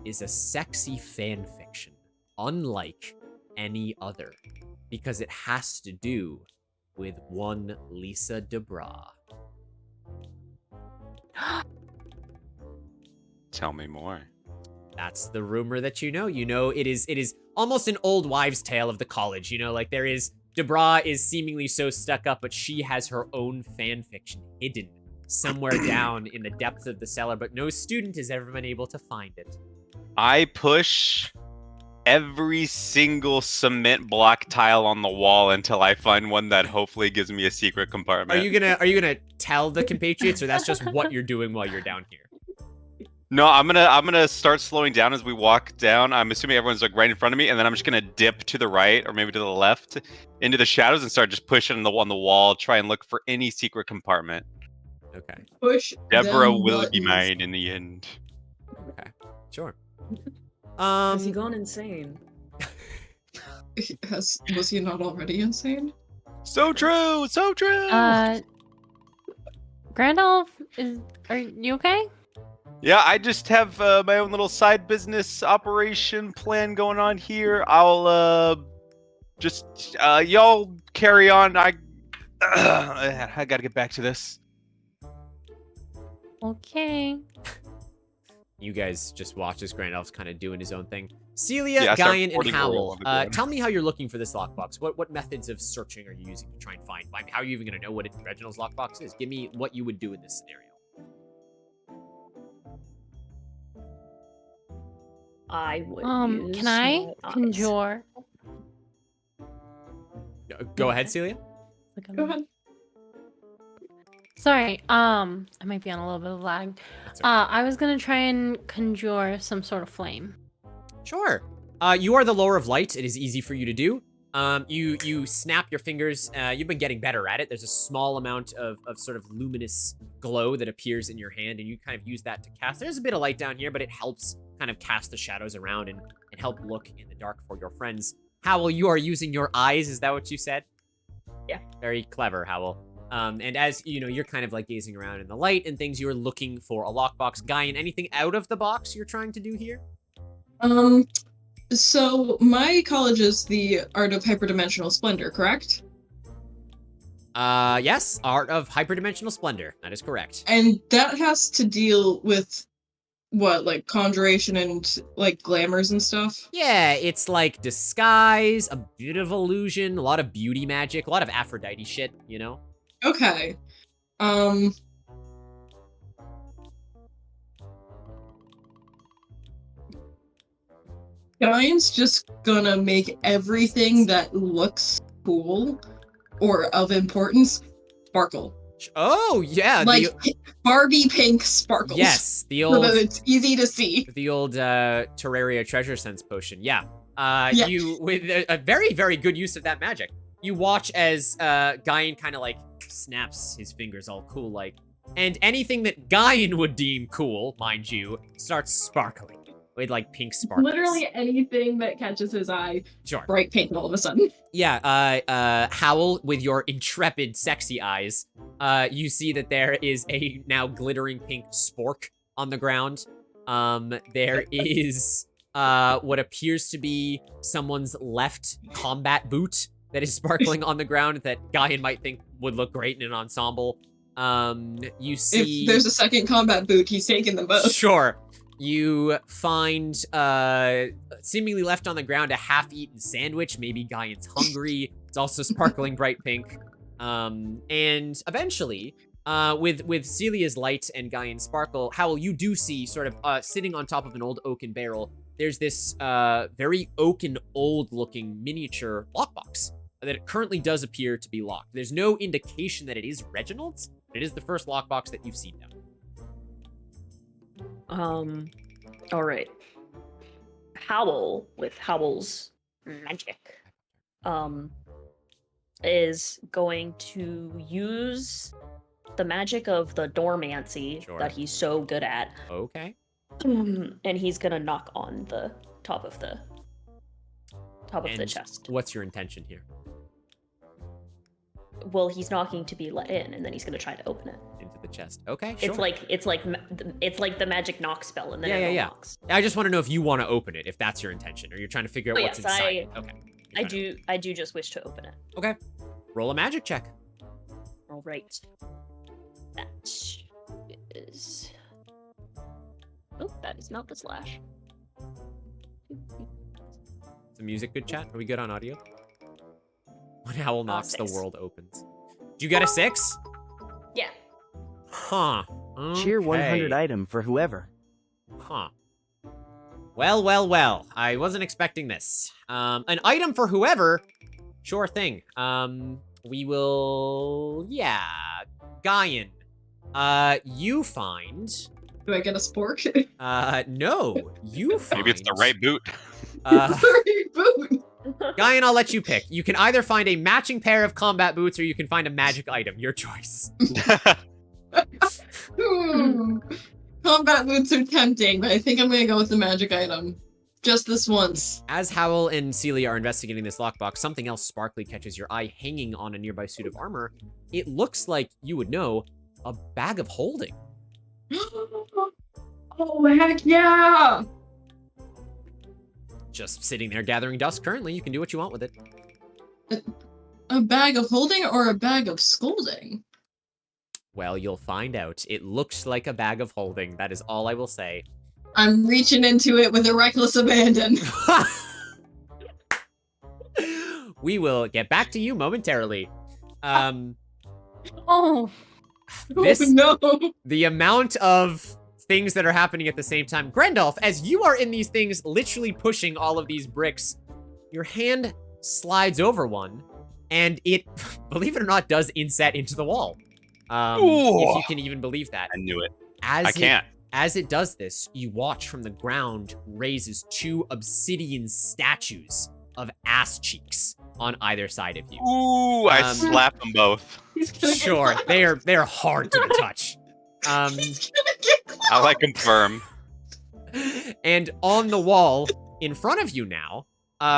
is a sexy fan fiction, unlike any other, because it has to do with one Lisa DeBra. Tell me more. That's the rumor that you know. You know, it is almost an old wives' tale of the college. You know, like there is, DeBra is seemingly so stuck up, but she has her own fan fiction hidden somewhere down in the depths of the cellar, but no student has ever been able to find it. I push every single cement block tile on the wall until I find one that hopefully gives me a secret compartment. Are you gonna tell the compatriots, or that's just what you're doing while you're down here? No, I'm gonna start slowing down as we walk down. I'm assuming everyone's like right in front of me, and then I'm just gonna dip to the right or maybe to the left into the shadows and start just pushing on the wall, try and look for any secret compartment. Okay. Push. Deborah them will be buttons. mine in the end. Okay. Sure. Has he gone insane? Was he not already insane? So true, so true. Grandolph, are you okay? Yeah, I just have my own little side business operation plan going on here. I'll just y'all carry on. I gotta get back to this. Okay. You guys just watch as Grandolph's kind of doing his own thing. Celia, Yeah, I start Guyan, and recording Howell, oil on the ground. tell me how you're looking for this lockbox. What methods of searching are you using to try and find? I mean, how are you even going to know what Reginald's lockbox is? Give me what you would do in this scenario. I would use Can I my eyes. conjure? Go ahead, Celia. Go ahead. Sorry, I might be on a little bit of lag. That's okay. I was gonna try and conjure some sort of flame. Sure. You are the lower of light. It is easy for you to do. You snap your fingers. You've been getting better at it. There's a small amount of sort of luminous glow that appears in your hand, and you kind of use that to cast. There's a bit of light down here, but it helps kind of cast the shadows around and help look in the dark for your friends. Howell, you are using your eyes. Is that what you said? Yeah. Very clever, Howell. And as, you know, you're kind of like gazing around in the light and things, you're looking for a lockbox. Guyan, anything out of the box you're trying to do here? So my college is the Art of Hyperdimensional Splendor, correct? Yes, Art of Hyperdimensional Splendor. That is correct. And that has to deal with what, like conjuration and like glamours and stuff? Yeah, it's like disguise, a bit of illusion, a lot of beauty magic, a lot of Aphrodite shit, you know? Okay. Guyan's just gonna make everything that looks cool or of importance sparkle. Oh, yeah. Like Barbie pink sparkles. Yes, the So old... that it's easy to see. The old Terraria Treasure Sense potion. Yeah. Yeah. You, with a very, very good use of that magic, you watch as Guyan kind of like snaps his fingers all cool like, and anything that Guyan would deem cool, mind you, starts sparkling with like pink sparkles. Literally anything that catches his eye, Sure. bright pink all of a sudden. Yeah, Howl, with your intrepid, sexy eyes, you see that there is a now glittering pink spork on the ground. There is what appears to be someone's left combat boot that is sparkling on the ground that Guyan might think would look great in an ensemble. You see... If there's a second combat boot, he's taking them both. Sure. You find, seemingly left on the ground, a half-eaten sandwich. Maybe Guyan's hungry. It's also sparkling bright pink. And eventually, with Celia's light and Guyan's sparkle, Howl, you do see sort of sitting on top of an old oaken barrel, there's this very oaken, old-looking miniature lockbox that it currently does appear to be locked. There's no indication that it is Reginald's, but it is the first lockbox that you've seen now. All right. Howl, with Howl's magic, is going to use the magic of the dormancy that he's so good at. Okay. And he's gonna knock on the top of the chest. What's your intention here? Well, he's knocking to be let in, and then he's gonna try to open it into the chest. Okay, sure. It's like the magic knock spell, and then it knocks. I just want to know if you want to open it, if that's your intention, or you're trying to figure out what's inside. Okay. I do just wish to open it. Okay. Roll a magic check. All right. That is. Oh, that is not the slash. Is the music good, chat? Are we good on audio? When Howl knocks, the world opens. Did you get a 6? Yeah. Huh. Cheer Okay. 100 item for whoever. Huh. Well. I wasn't expecting this. An item for whoever? Sure thing. We will... Yeah. Guyan. You find... Do I get a spork? No. You find... Maybe it's the right boot. The right boot! Guyan, I'll let you pick. You can either find a matching pair of combat boots or you can find a magic item. Your choice. Combat boots are tempting, but I think I'm gonna go with the magic item. Just this once. As Howl and Celia are investigating this lockbox, something else sparkly catches your eye hanging on a nearby suit of armor. It looks like, you would know, a bag of holding. Oh, heck yeah! Just sitting there gathering dust currently. You can do what you want with it. A bag of holding or a bag of scolding? Well, you'll find out. It looks like a bag of holding. That is all I will say. I'm reaching into it with a reckless abandon. We will get back to you momentarily. Oh. This, no. The amount of things that are happening at the same time. Grendolf, as you are in these things, literally pushing all of these bricks, your hand slides over one, and it, believe it or not, does inset into the wall. If you can even believe that. I knew it. I can't. As it does this, you watch from the ground raises 2 obsidian statues of ass cheeks on either side of you. Ooh, I slapped them both. Sure, they're hard to the touch. I like them firm. And on the wall in front of you now,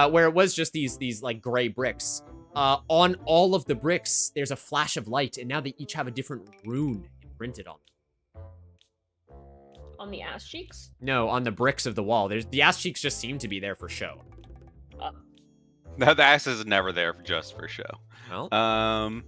where it was just these like gray bricks, on all of the bricks there's a flash of light, and now they each have a different rune imprinted on them. On the ass cheeks? No, on the bricks of the wall. The ass cheeks just seem to be there for show. The ass is never there just for show. Well,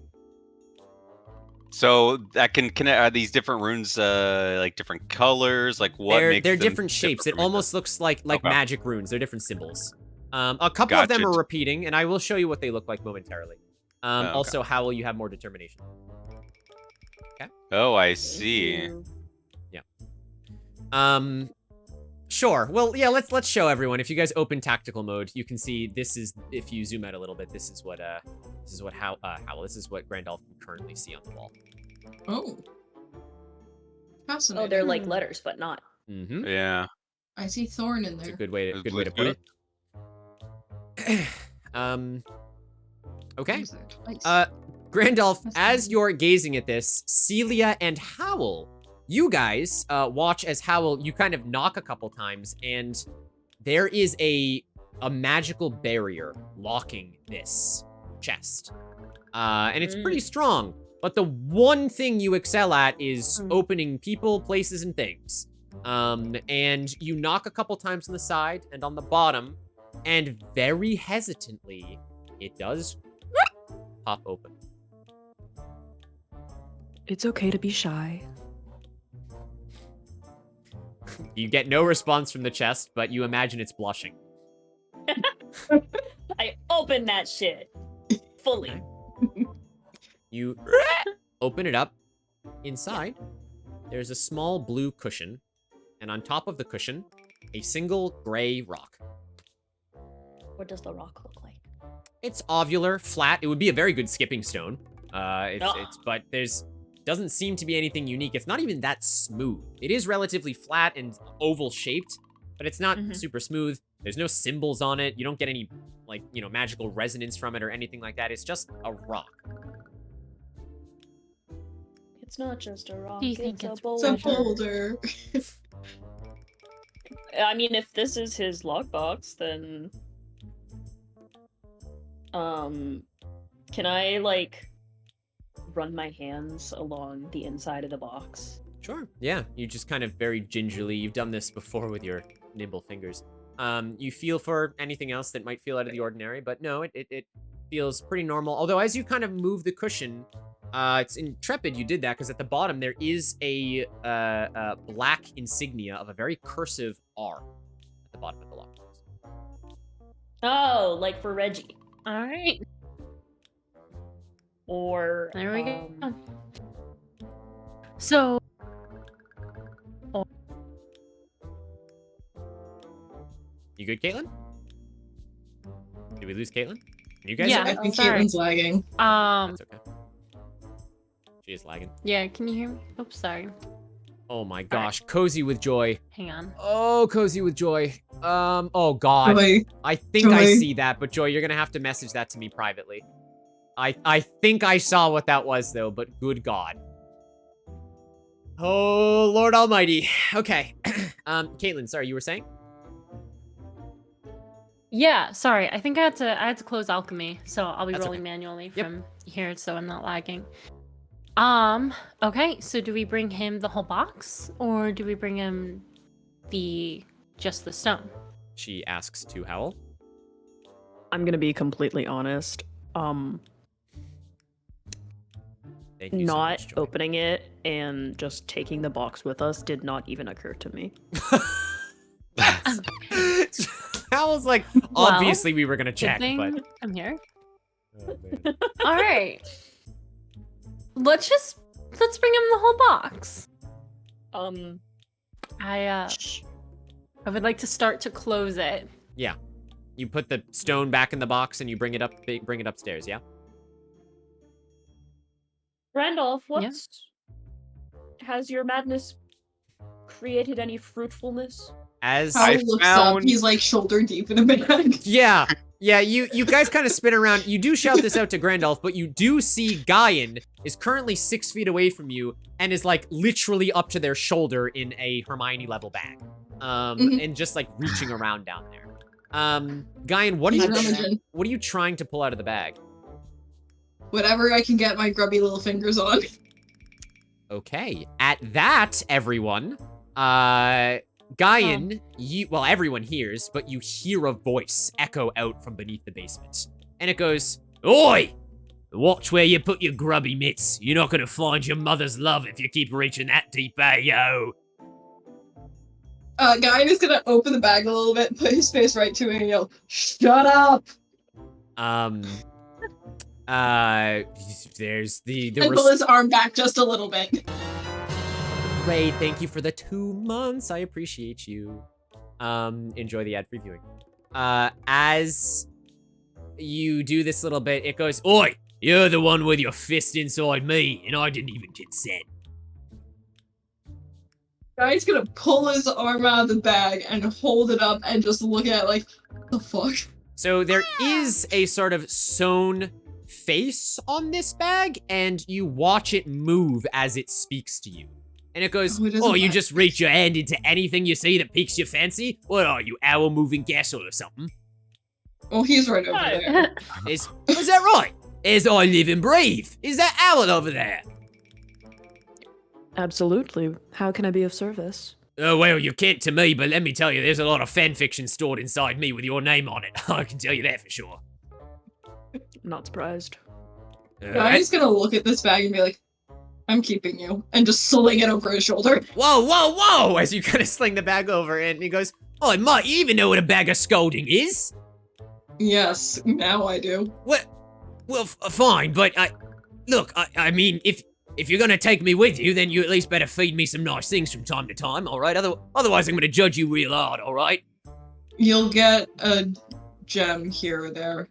so that can are these different runes like different colors? Like what makes they're them different shapes. It from each almost looks like magic runes. They're different symbols. A couple of them are repeating, and I will show you what they look like momentarily. Also, how will you have more determination? Okay. Oh, I see. Yeah. Sure. Well, yeah. Let's show everyone. If you guys open tactical mode, you can see this is. If you zoom out a little bit, this is what this is what Grandolph can currently see on the wall. Oh. Fascinating. Oh, they're like letters, but not. Mm-hmm. Yeah. I see thorn in there. It's a good way to put it. Okay. Grandolph, as you're gazing at this, Celia and Howl you guys watch as Howl, you kind of knock a couple times, and there is a magical barrier locking this chest. And it's pretty strong. But the one thing you excel at is opening people, places, and things. And you knock a couple times on the side and on the bottom, and very hesitantly, it does pop open. It's okay to be shy. You get no response from the chest, but you imagine it's blushing. I opened that shit fully. Okay. You open it up. Inside, there's a small blue cushion, and on top of the cushion, a single gray rock. What does the rock look like? It's ovular, flat. It would be a very good skipping stone. But doesn't seem to be anything unique. It's not even that smooth. It is relatively flat and oval shaped, but it's not super smooth. There's no symbols on it. You don't get any, like, you know, magical resonance from it or anything like that. It's just a rock. It's not just a rock. Do you think it's it's a boulder. It's a boulder. I mean, if this is his lockbox, then can I like run my hands along the inside of the box? Sure. Yeah, you just kind of very gingerly, you've done this before with your nimble fingers. You feel for anything else that might feel out of the ordinary, but no, it feels pretty normal. Although as you kind of move the cushion, it's intrepid you did that, because at the bottom there is a black insignia of a very cursive R at the bottom of the lockbox. Oh, like for Reggie. All right. Or There we go. So, You good, Caitlin? Did we lose Caitlin? You guys? Yeah. Okay? I think Sorry. Caitlin's lagging. That's okay. She is lagging. yeah, can you hear me? Oops, sorry. Oh my gosh, Cozy with Joy. Hang on. Oh, Cozy with Joy. Oh god. Joy. I think I Joy. see that, but Joy, you're gonna have to message that to me privately. I think I saw what that was, though, but good god. Oh, Lord Almighty. Okay. Caitlin, sorry, you were saying? Yeah, sorry. I think I had to close alchemy, so I'll be That's rolling okay. manually Yep. from here, so I'm not lagging. Okay, so do we bring him the whole box, or do we bring him just the stone? She asks to Howl. I'm gonna be completely honest. Thank you so Not much, Joy. opening it and just taking the box with us did not even occur to me. Howl's like, Well, obviously we were gonna check, Good thing but... I'm here. Oh, man. All right. Let's bring him the whole box. I would like to start to close it. Yeah. You put the stone back in the box and you bring it upstairs, yeah? Randolph, has your madness created any fruitfulness? As Howell I looks up. found- He's like shoulder deep in a bag. Yeah, you guys kind of spin around. You do shout this out to Grandolph, but you do see Guyan is currently 6 feet away from you and is like literally up to their shoulder in a Hermione level bag. And just like reaching around down there. Guyan, what are you trying to pull out of the bag? Whatever I can get my grubby little fingers on. Okay, at that, everyone, Guyan, everyone hears, but you hear a voice echo out from beneath the basement. And it goes, "Oi! Watch where you put your grubby mitts. You're not gonna find your mother's love if you keep reaching that deep, yo." Guy is gonna open the bag a little bit, put his face right to it, and yell, "Shut up!" There's the And pull his arm back just a little bit. Great, thank you for the 2 months. I appreciate you. Enjoy the ad-free viewing. As you do this little bit, it goes, "Oi, you're the one with your fist inside me, and I didn't even consent." Guy's gonna pull his arm out of the bag and hold it up and just look at it like, what the fuck? So there is a sort of sewn face on this bag, and you watch it move as it speaks to you. And it goes, Oh, it doesn't oh, you matter. just reach your hand into anything you see that piques your fancy? What are you, owl moving castle or something? Well, he's right over there. Is that right? As I live and breathe. Is that owl over there? Absolutely. How can I be of service? Oh, well, you can't to me, but let me tell you, there's a lot of fan fiction stored inside me with your name on it. I can tell you that for sure. Not surprised. I'm just gonna look at this bag and be like, I'm keeping you, and just sling it over his shoulder. Whoa, whoa, whoa! As you kind of sling the bag over, and he goes, oh, Mike, you even know what a bag of scolding is? Yes, now I do. What? Well, fine, but I mean, if you're gonna take me with you, then you at least better feed me some nice things from time to time, all right? Otherwise, I'm gonna judge you real hard, all right? You'll get a gem here or there.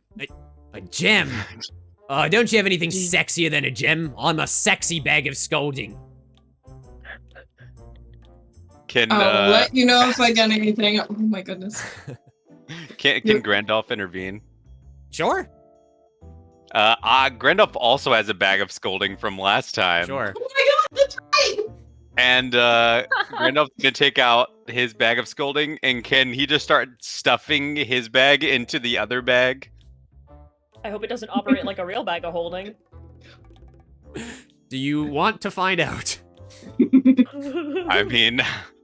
A gem? Don't you have anything sexier than a gem? I'm a sexy bag of scolding. I'll let you know if I get anything. Oh my goodness. Can Grandolph intervene? Sure. Grandolph also has a bag of scolding from last time. Sure. Oh my god, that's right! And Grandolph's gonna take out his bag of scolding, and can he just start stuffing his bag into the other bag? I hope it doesn't operate like a real bag of holding. Do you want to find out? I mean,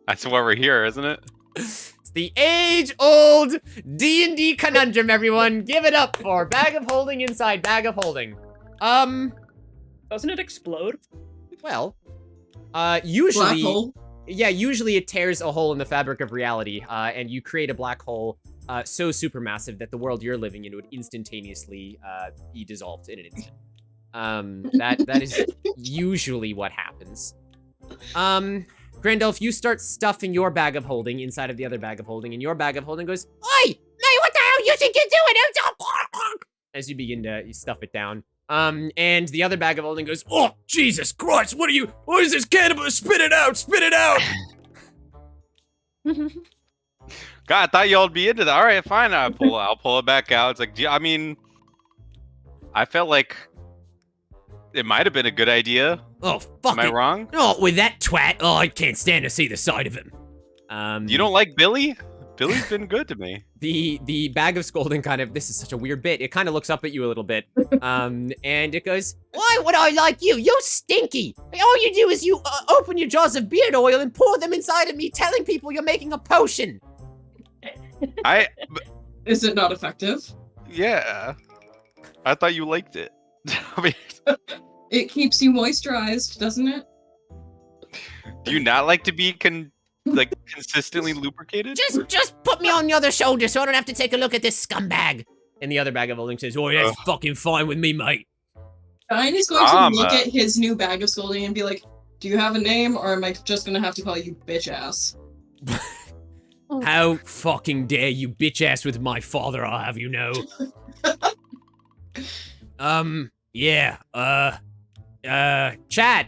that's why we're here, isn't it? It's the age-old D&D conundrum, everyone. Give it up for bag of holding inside bag of holding. Doesn't it explode? Well, usually... Black hole. Yeah, usually it tears a hole in the fabric of reality, and you create a black hole so supermassive that the world you're living in would instantaneously be dissolved in an instant. That is usually what happens. Grandolph, you start stuffing your bag of holding inside of the other bag of holding, and your bag of holding goes, "Oi, mate, what the hell you think you're doing?" As you begin to stuff it down. And the other bag of holding goes, "Oh, Jesus Christ, what is this cannibal? Spit it out, spit it out!" God, I thought y'all'd be into that. All right, fine. I'll pull it back out. It's like, I mean, I felt like it might have been a good idea. Oh, fuck Am I wrong? Oh, with that twat, oh, I can't stand to see the side of him. You don't like Billy? Billy's been good to me. The bag of scolding kind of, this is such a weird bit. It kind of looks up at you a little bit. And it goes, "Why would I like you? You're stinky. All you do is you open your jars of beard oil and pour them inside of me, telling people you're making a potion." Is it not effective? Yeah. I thought you liked it. I mean, It keeps you moisturized, doesn't it? do you not like to be consistently lubricated? Just put me on the other shoulder so I don't have to take a look at this scumbag. And the other bag of holding says, "Oh, that's fucking fine with me, mate." Ryan is going to look at his new bag of scolding and be like, "Do you have a name, or am I just gonna have to call you bitch ass?" How fucking dare you bitch ass with my father, I'll have you know. Chat,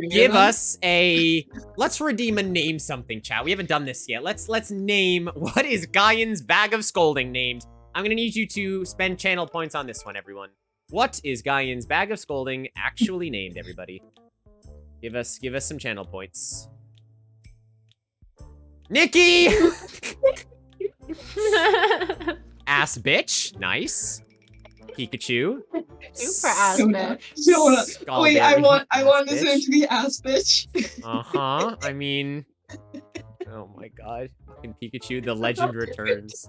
give us a, let's redeem a name something, chat. We haven't done this yet. Let's name, what is Gaian's bag of scolding named? I'm gonna need you to spend channel points on this one, everyone. What is Gaian's bag of scolding actually named, everybody? Give us some channel points. Nikki! Ass bitch, nice. Pikachu. Super ass bitch. Wait, I want this name to be ass bitch. Uh-huh, I mean... Oh my god. Fucking Pikachu, the legend returns.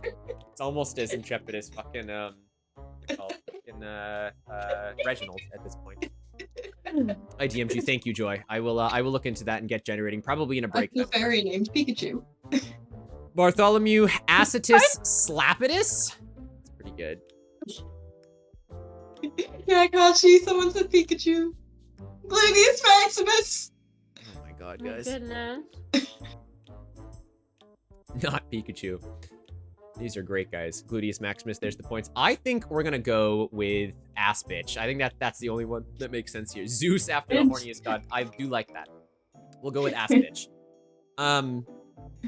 It's almost as intrepid as fucking, Reginald at this point. I DM'd you, thank you, Joy. I will look into that and get generating, probably in a break. The fairy named Pikachu. Bartholomew Acitus Slapitus? That's pretty good. Yeah, Kashi, someone said Pikachu. Gluteus Maximus! Oh my god, guys. Goodness. Not Pikachu. These are great, guys. Gluteus Maximus, there's the points. I think we're gonna go with Ass Bitch. I think that's the only one that makes sense here. Zeus after the horniest god. I do like that. We'll go with Ass Bitch.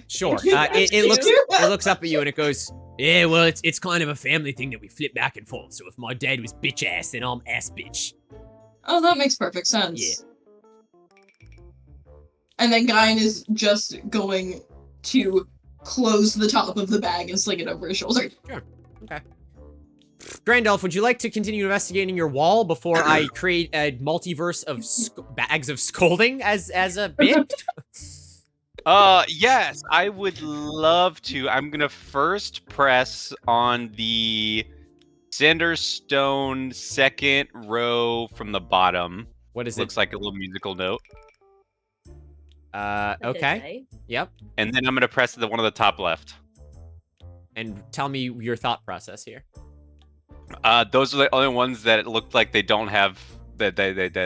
Sure. It looks up at you and it goes, "Yeah, well, it's kind of a family thing that we flip back and forth. So if my dad was bitch ass, then I'm ass bitch." Oh, that makes perfect sense. Yeah. And then Guyan is just going to close the top of the bag and sling it over his shoulder. Sure. Okay. Grandolph, would you like to continue investigating your wall before I create a multiverse of bags of scolding as a bit? Yes, I would love to. I'm gonna first press on the Cinderstone second row from the bottom. What is Looks like a little musical note. Okay. Yep. And then I'm gonna press the one on the top left. And tell me your thought process here. Those are the only ones that it looked like they don't have that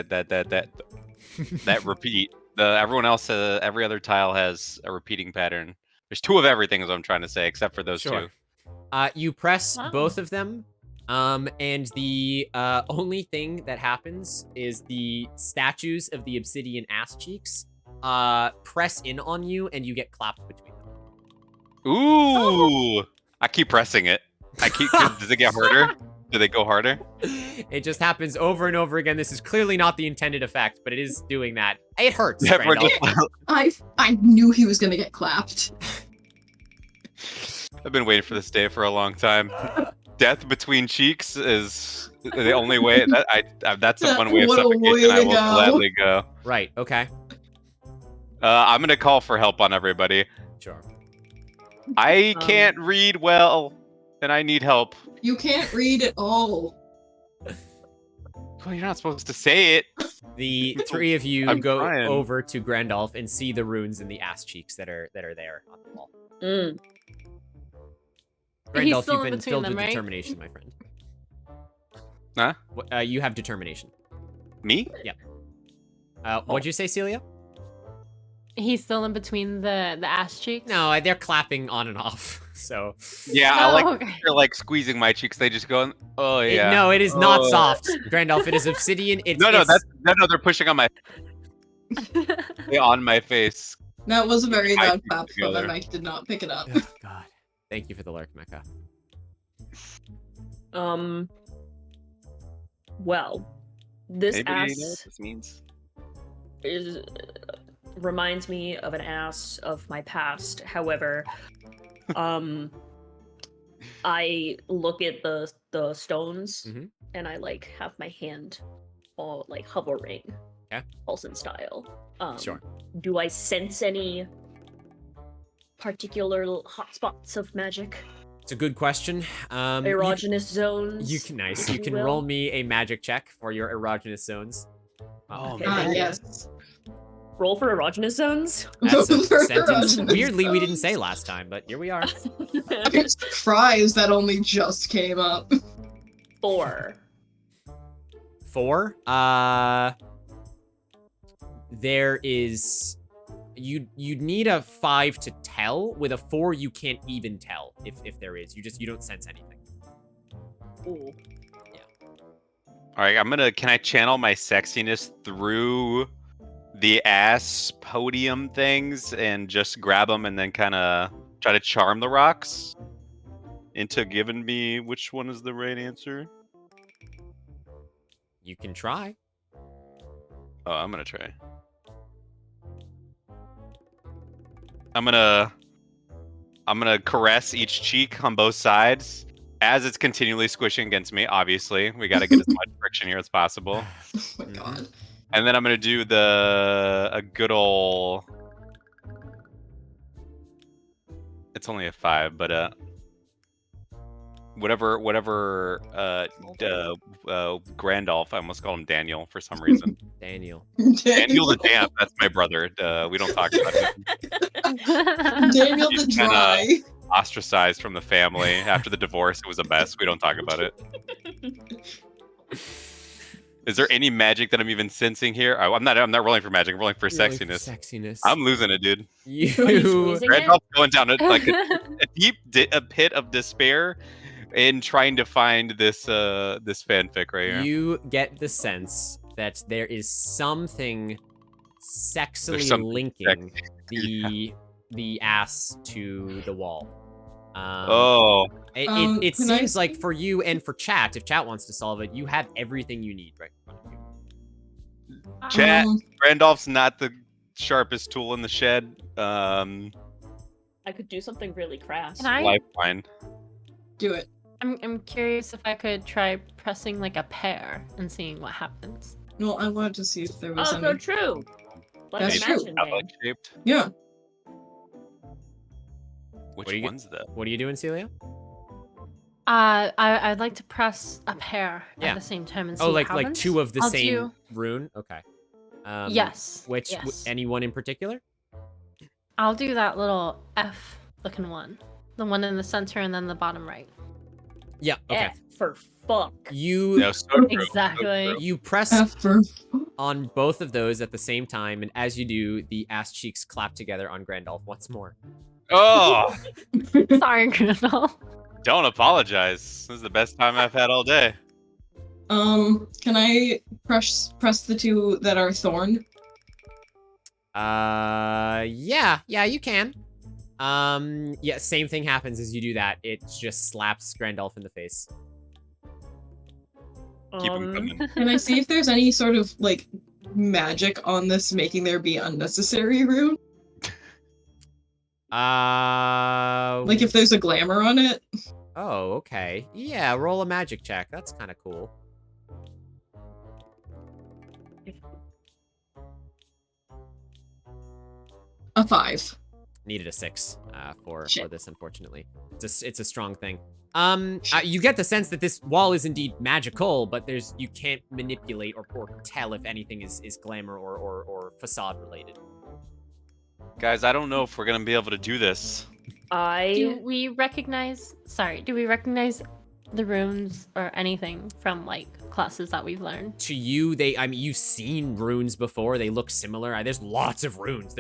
repeat. Everyone else, every other tile has a repeating pattern. There's 2 of everything, is what I'm trying to say, except for those 2. You press both of them, and the only thing that happens is the statues of the obsidian ass cheeks press in on you, and you get clapped between them. Ooh! I keep pressing it. Does it get harder? Do they go harder? It just happens over and over again. This is clearly not the intended effect, but it is doing that. It hurts. Yeah, I knew he was gonna get clapped. I've been waiting for this day for a long time. Death between cheeks is the only way. That's the one way of suffocation I will gladly go. Right. Okay. I'm gonna call for help on everybody. Sure. I can't read well, and I need help. You can't read at all. Well, you're not supposed to say it. The 3 of you I'm go trying. over to Grandolph and see the runes in the ass cheeks that are there on the wall. Grandolph, still you've in been between filled them, with right? determination, my friend. Huh? You have determination. Me? What'd you say, Celia? He's still in between the ass cheeks? No, they're clapping on and off. So Yeah, Oh, I like okay. they're like squeezing my cheeks. They just go, oh yeah. no, it is not Oh. soft, Grandolph. It is obsidian. No, they're pushing on my on my face. That was a very My loud teeth clap, but my together. mic did not pick it up. Oh, God, thank you for the lurk, Mecca. Well, this Anybody know what ass this means? reminds me of an ass of my past. However, I look at the stones Mhm. and I like have my hand all like hovering, Okay. Paulson style. Sure. Do I sense any particular hotspots of magic? It's a good question. Erogenous zones? You can if You you can will? roll me a magic check for your erogenous zones. Oh, Okay, Ah, then yes. roll for erogenous zones? That's a For sentence erogenous weirdly we didn't say zones. last time, but here we are. I'm surprised that only just came up. 4. 4. There is. You'd need a 5 to tell. With a 4, you can't even tell if there is. You don't sense anything. Ooh. All right, can I channel my sexiness through the ass podium things and just grab them and then kind of try to charm the rocks into giving me which one is the right answer? You can try. Oh, I'm gonna try. I'm gonna caress each cheek on both sides as it's continually squishing against me. Obviously, we got to get as much friction here as possible. Oh my god. And then I'm gonna do a good ol'. It's only a 5, but whatever Grandolph. I almost called him Daniel for some reason. Daniel. Daniel the Damp. That's my brother. We don't talk about him. Daniel the He's kinda- Dry. Ostracized from the family after the divorce. It was a mess. We don't talk about it. Is there any magic that I'm even sensing here? I'm not rolling for magic. I'm rolling for Rolling sexiness. Sexiness. I'm losing it, dude. You. losing it? Randolph's going down like a deep a pit of despair in trying to find this fanfic right here. You get the sense that there is something sexily something linking the ass to the wall. It can I seems like see? for you and for chat, if chat wants to solve it, you have everything you need right in front of you. Chat. Um, Randolph's not the sharpest tool in the shed. I could do something really crass. Can I? Lifeline. Do it. I'm curious if I could try pressing like a pear and seeing what happens. Well, I wanted to see if there was Oh, any. so true. Like That's true. Imagine Game. Outlet shaped. Yeah. Which What do you one's that? What are you doing, Celia? I'd like to press a pear Yeah. at the same time and see Oh, what like happens. two of the I'll same do- rune? Okay. Yes. Which, yes. anyone in particular? I'll do that little F looking one. The one in the center and then the bottom right. Yeah, okay. F for fuck. You No, so true. Exactly. So true. you press After. on both of those at the same time, and as you do, the ass cheeks clap together on Grandolph once more. Oh, Sorry, Crystal. don't apologize. This is the best time I've had all day. Can I press the two that are thorn? Yeah, you can. Yeah, same thing happens as you do that. It just slaps Grandolph in the face. Keep them coming. Can I see if there's any sort of like magic on this making there be unnecessary rune? Like if there's a glamour on it? Oh, okay. Yeah, roll a magic check. That's kind of cool. A 5. Needed a 6 for Shit. this, unfortunately. It's a strong thing. You get the sense that this wall is indeed magical, but you can't manipulate or tell if anything is glamour or facade related. Guys, I don't know if we're gonna be able to do this. Do we recognize the runes or anything from like classes that we've learned? To you, you've seen runes before. They look similar. There's lots of runes.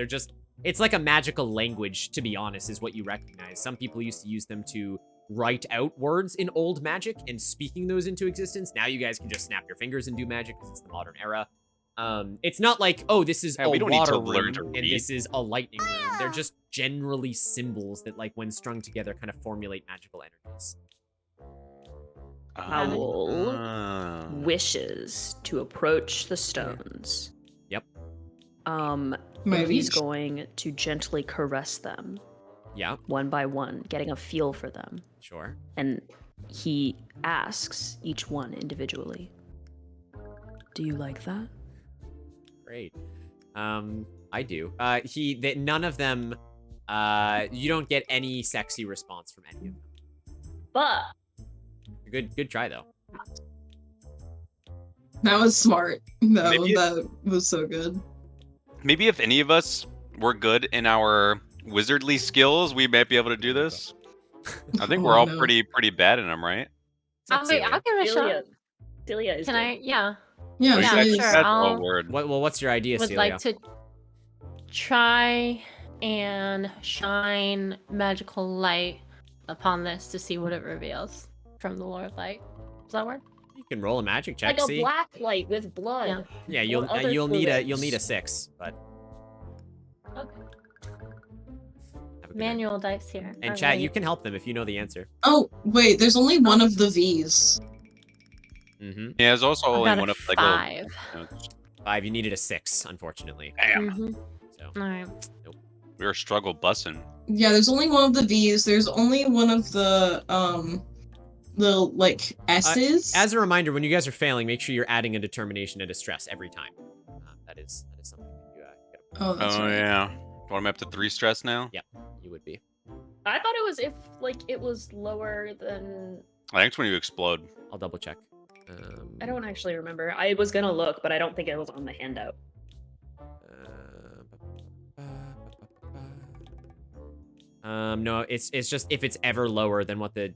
It's like a magical language, to be honest, is what you recognize. Some people used to use them to write out words in old magic and speaking those into existence. Now you guys can just snap your fingers and do magic because it's the modern era. It's not like, oh, this is Yeah, a we don't need water to learn rune to and read. this is a lightning rune. They're just generally symbols that, like, when strung together, kind of formulate magical energies. Owl wishes to approach the stones. Yep. And Maybe. he's going to gently caress them Yeah, one by one, getting a feel for them. sure. And he asks each one individually, "Do you like that?" Great. I do. None of them, you don't get any sexy response from any of them. But Good try, though. That was smart. No, Maybe- that was so good. Maybe if any of us were good in our wizardly skills, we might be able to do this. I think we're all no. pretty bad in them, right? I'll give it a shot. Celia is Can good. I? Yeah. Yeah, Yeah, so that's, it's- sure. that's I'll- all word. What's your idea, Would Celia? like to try and shine magical light upon this to see what it reveals from the Lord of Light. Does that work? You can roll a magic check. Like a See? black light with blood. Yeah. Yeah, you'll What other need a fluids? 6, but Okay. have a good night. Manual dice here. And All chat, you right. can help them if you know the answer. Oh, wait, there's only one of the V's. Mm-hmm. Yeah, there's also I only got one a of like little, 5. you know, 5, you needed a 6, unfortunately. damn, Mhm. So, All right. we were struggle bussing. Yeah, there's only one of the V's. There's only one of the like S's. as a reminder, when you guys are failing, make sure you're adding a determination and a stress every time. That is something that you gotta Oh, that's Oh right. yeah. Want me up to 3 stress now? you would be. I thought it was if like it was lower than. I think it's when you explode. I'll double check. I don't actually remember. I was gonna look, but I don't think it was on the handout. No, it's just if it's ever lower than what the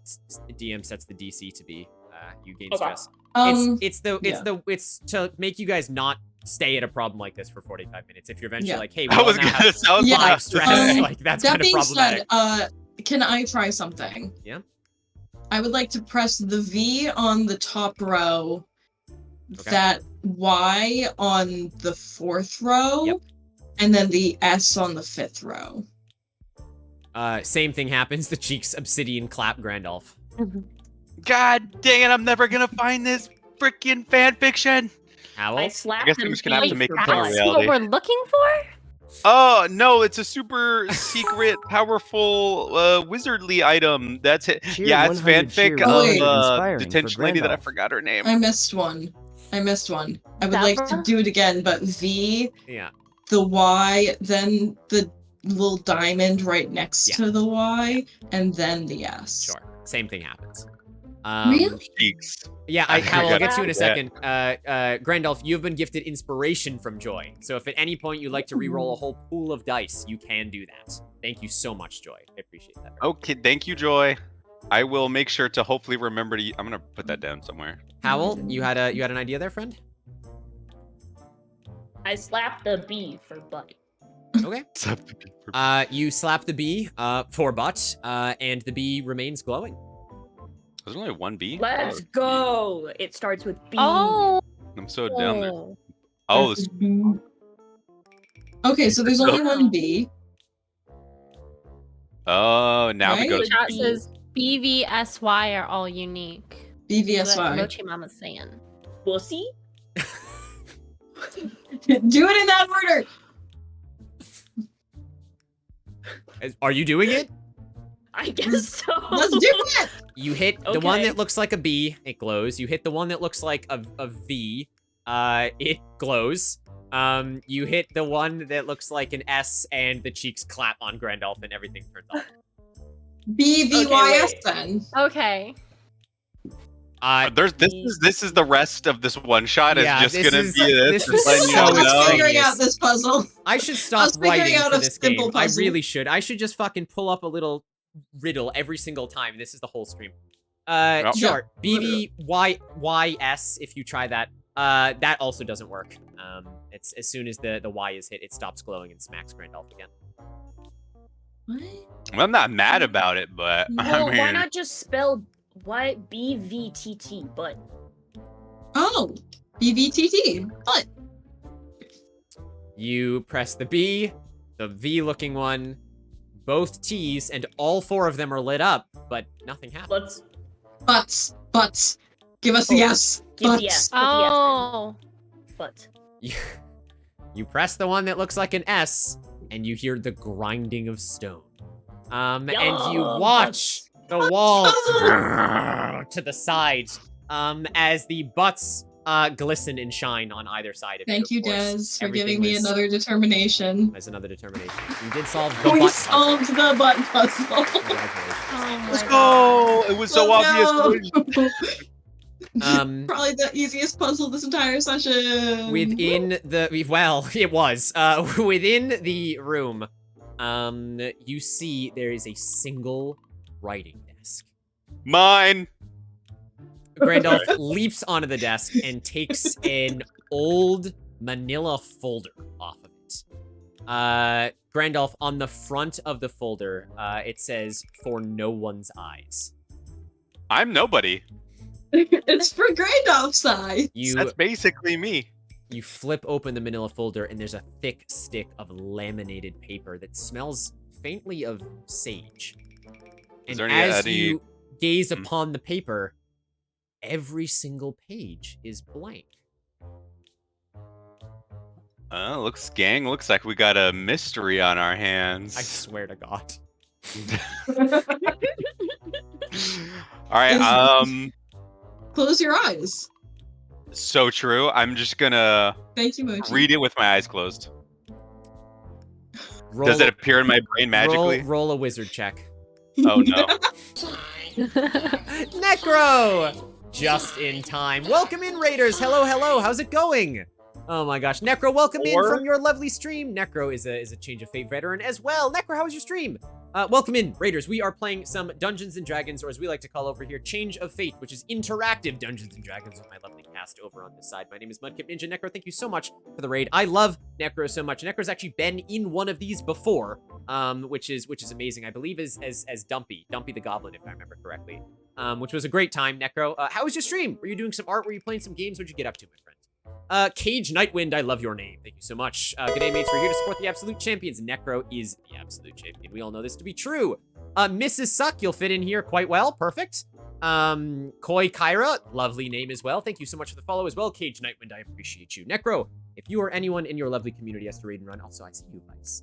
DM sets the DC to be, you gain Okay. stress. Yeah. It's to make you guys not stay at a problem like this for 45 minutes. If you're eventually Yeah. like, hey, we I all was now gonna have sound Yeah, 5 stress, like that's that kind of being problematic. said, can I try something? Yeah. I would like to press the V on the top row, Okay. that Y on the 4th row, Yep. and then the S on the 5th row. Same thing happens. The cheeks obsidian clap Grandolph. God dang it! I'm never gonna find this freaking fan fiction. Owl? I slapped I guess him. I'm just gonna have to make it That's become a what reality. we're looking for? Oh no, it's a super secret, powerful, wizardly item. That's it. Cheer Yeah, it's 100, cheer fanfic 100, of inspiring for detention lady that I Grandolph. forgot her name. I missed one. I would like to Barbara? do it again, but V, Yeah. the Y, then the little diamond right next Yeah. to the Y, and then the S. Sure. Same thing happens. Really? Cheeks. Yeah, I Howell, I'll get to you in a forgot. second. Grandolph, you've been gifted inspiration from Joy. So if at any point you'd like to re-roll a whole pool of dice, you can do that. Thank you so much, Joy. I appreciate that. Okay, thank you, Joy. I will make sure to hopefully remember to. I'm gonna put that down somewhere. Howell, you had an idea there, friend? I slapped the B for butt. Okay. You slap the bee for butt, and the bee remains glowing. There's only one B. Let's go. It starts with B. Oh. I'm so down there. Oh, this, Okay, so there's only one B. oh, now we Right? go The to chat B. says BVSY are all unique. So that's BVSY. Mochi Mama's saying. Pussy? Do it in that order. Are you doing it? I guess so. Let's do it. You hit the one Okay. that looks like a B, it glows. You hit the one that looks like a V, it glows. You hit the one that looks like an S, and the cheeks clap on Grandolph, and everything turns off. BVYS then. Okay. This is the rest of this one shot. Yeah, Is just this gonna is- be this this. was Just letting you so I was know. figuring extraneous. out this puzzle. I should I stop was figuring writing out for a this simple game. I puzzle. really should. I should just fucking pull up a little riddle every single time. This is the whole stream. Sure. BVYYS, if you try that. That also doesn't work. It's as soon as the Y is hit, it stops glowing and smacks Grandolph again. What? Well, I'm not mad about it, but Well, I mean, why not just spell what BVTT? But Oh, BVTT. What? You press the B, the V-looking one, both T's, and all four of them are lit up, but nothing happens. let's Butts. Give us a Oh, yes. give the Butts. S. Put the S in. Oh. But You press the one that looks like an S, and you hear the grinding of stone. And you Yum. watch the wall to the side, as the butts glisten and shine on either side of Thank you. you, Of course, Des, for everything giving me was- another determination. There's another determination. You did solve the We butt puzzle. solved the butt puzzle. Congratulations. Oh let's my god. go. It was so obvious. No. Probably the easiest puzzle this entire session. Within the it was within the room, you see there is a single writing desk. Mine. Grandolph leaps onto the desk and takes an old manila folder off of it. Grandolph, on the front of the folder, it says, "For no one's eyes." I'm nobody. It's for Grandolph's eye. That's basically me. You flip open the manila folder, and there's a thick stick of laminated paper that smells faintly of sage. Is And there as any- you gaze Hmm. upon the paper, every single page is blank. Looks like we got a mystery on our hands. I swear to God. All right. Close your eyes. So true. I'm just gonna Thank you, Mochi. read it with my eyes closed. Roll, Does it appear in my brain magically? Roll a wizard check. Oh no. Necro! Just in time. Welcome in, Raiders. Hello, hello. How's it going? Oh my gosh. Necro, welcome in from your lovely stream. Necro is a Change of Fate veteran as well. Necro, how was your stream? Welcome in, Raiders. We are playing some Dungeons & Dragons, or as we like to call over here, Change of Fate, which is interactive Dungeons & Dragons with my lovely cast over on this side. My name is Mudkip Ninja. Necro, thank you so much for the raid. I love Necro so much. Necro's actually been in one of these before, which is amazing. I believe as Dumpy the Goblin, if I remember correctly, which was a great time, Necro. How was your stream? Were you doing some art? Were you playing some games? What'd you get up to, my friend? Cage Nightwind, I love your name. Thank you so much. Good day, mates. We're here to support the absolute champions. Necro is the absolute champion. We all know this to be true. Mrs. Suck, you'll fit in here quite well. Perfect. Koi Kyra, lovely name as well. Thank you so much for the follow as well. Cage Nightwind, I appreciate you. Necro, If you or anyone in your lovely community has to raid and run, also I see you, Vice.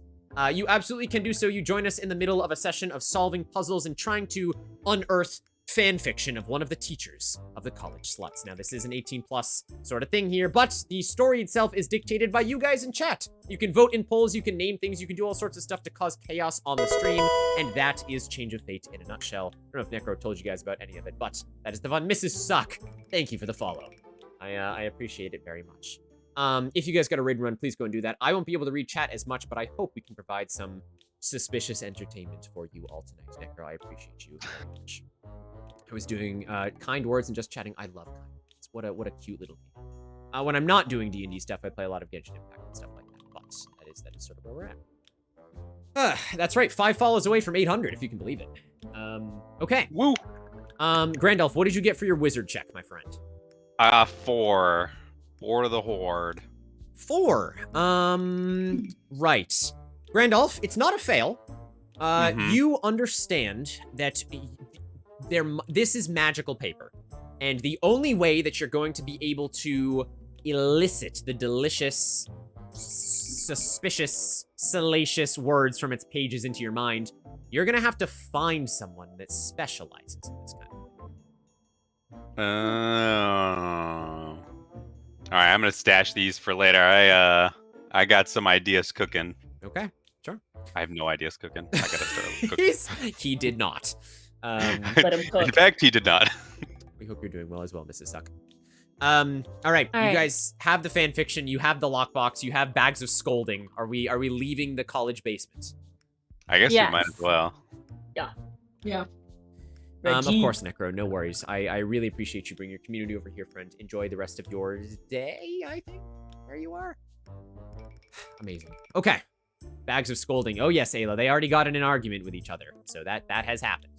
You absolutely can do so. You join us in the middle of a session of solving puzzles and trying to unearth fan fiction of one of the teachers of the college sluts. Now, this is an 18+ sort of thing here, but the story itself is dictated by you guys in chat. You can vote in polls, you can name things, you can do all sorts of stuff to cause chaos on the stream, and that is Change of Fate in a nutshell. I don't know if Necro told you guys about any of it, but that is the fun. Mrs. Suck, thank you for the follow. I appreciate it very much. If you guys got a raid and run, please go and do that. I won't be able to read chat as much, but I hope we can provide some suspicious entertainment for you all tonight. Necro, I appreciate you very much. I was doing kind words and just chatting. I love kind words. What a cute little game. When I'm not doing D&D stuff, I play a lot of Genshin Impact and stuff like that. But that is sort of where we're at. That's right. 5 follows away from 800, if you can believe it. Okay. Woo. Grandolph, what did you get for your wizard check, my friend? 4. 4 to the horde. 4. Right. Grandolph, it's not a fail. You understand that this is magical paper, and the only way that you're going to be able to elicit the delicious, suspicious, salacious words from its pages into your mind, you're gonna have to find someone that specializes in this kind of thing. All right, I'm gonna stash these for later. I got some ideas cooking. Okay, sure. I have no ideas cooking. I gotta start cooking. He did not. Let him cook. In fact, he did not. We hope you're doing well as well, Mrs. Suck. All right, you guys have the fan fiction, you have the lockbox, you have bags of scolding. Are we leaving the college basement? I guess we might as well. Yeah. Of course, Necro, no worries. I really appreciate you bringing your community over here, friend. Enjoy the rest of your day, I think, where you are. Amazing. Okay. Bags of scolding. Oh yes, Ayla, they already got in an argument with each other, so that has happened.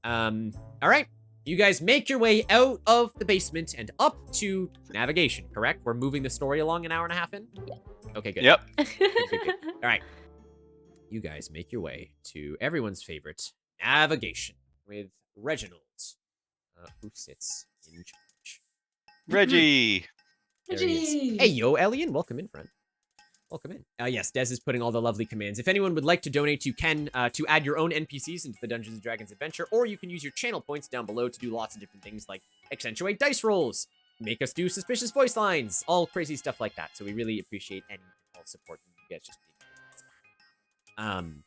All right. You guys make your way out of the basement and up to navigation, correct? We're moving the story along an hour and a half in? Yeah. Okay, good. Yep. Good. All right. You guys make your way to everyone's favorite navigation with Reginald, who sits in charge. Reggie! There he is. Hey, yo, Elian. Welcome in, friend. Welcome in. Yes, Des is putting all the lovely commands. If anyone would like to donate, you can to add your own NPCs into the Dungeons & Dragons adventure, or you can use your channel points down below to do lots of different things like accentuate dice rolls, make us do suspicious voice lines, all crazy stuff like that. So we really appreciate any and all support you guys just being.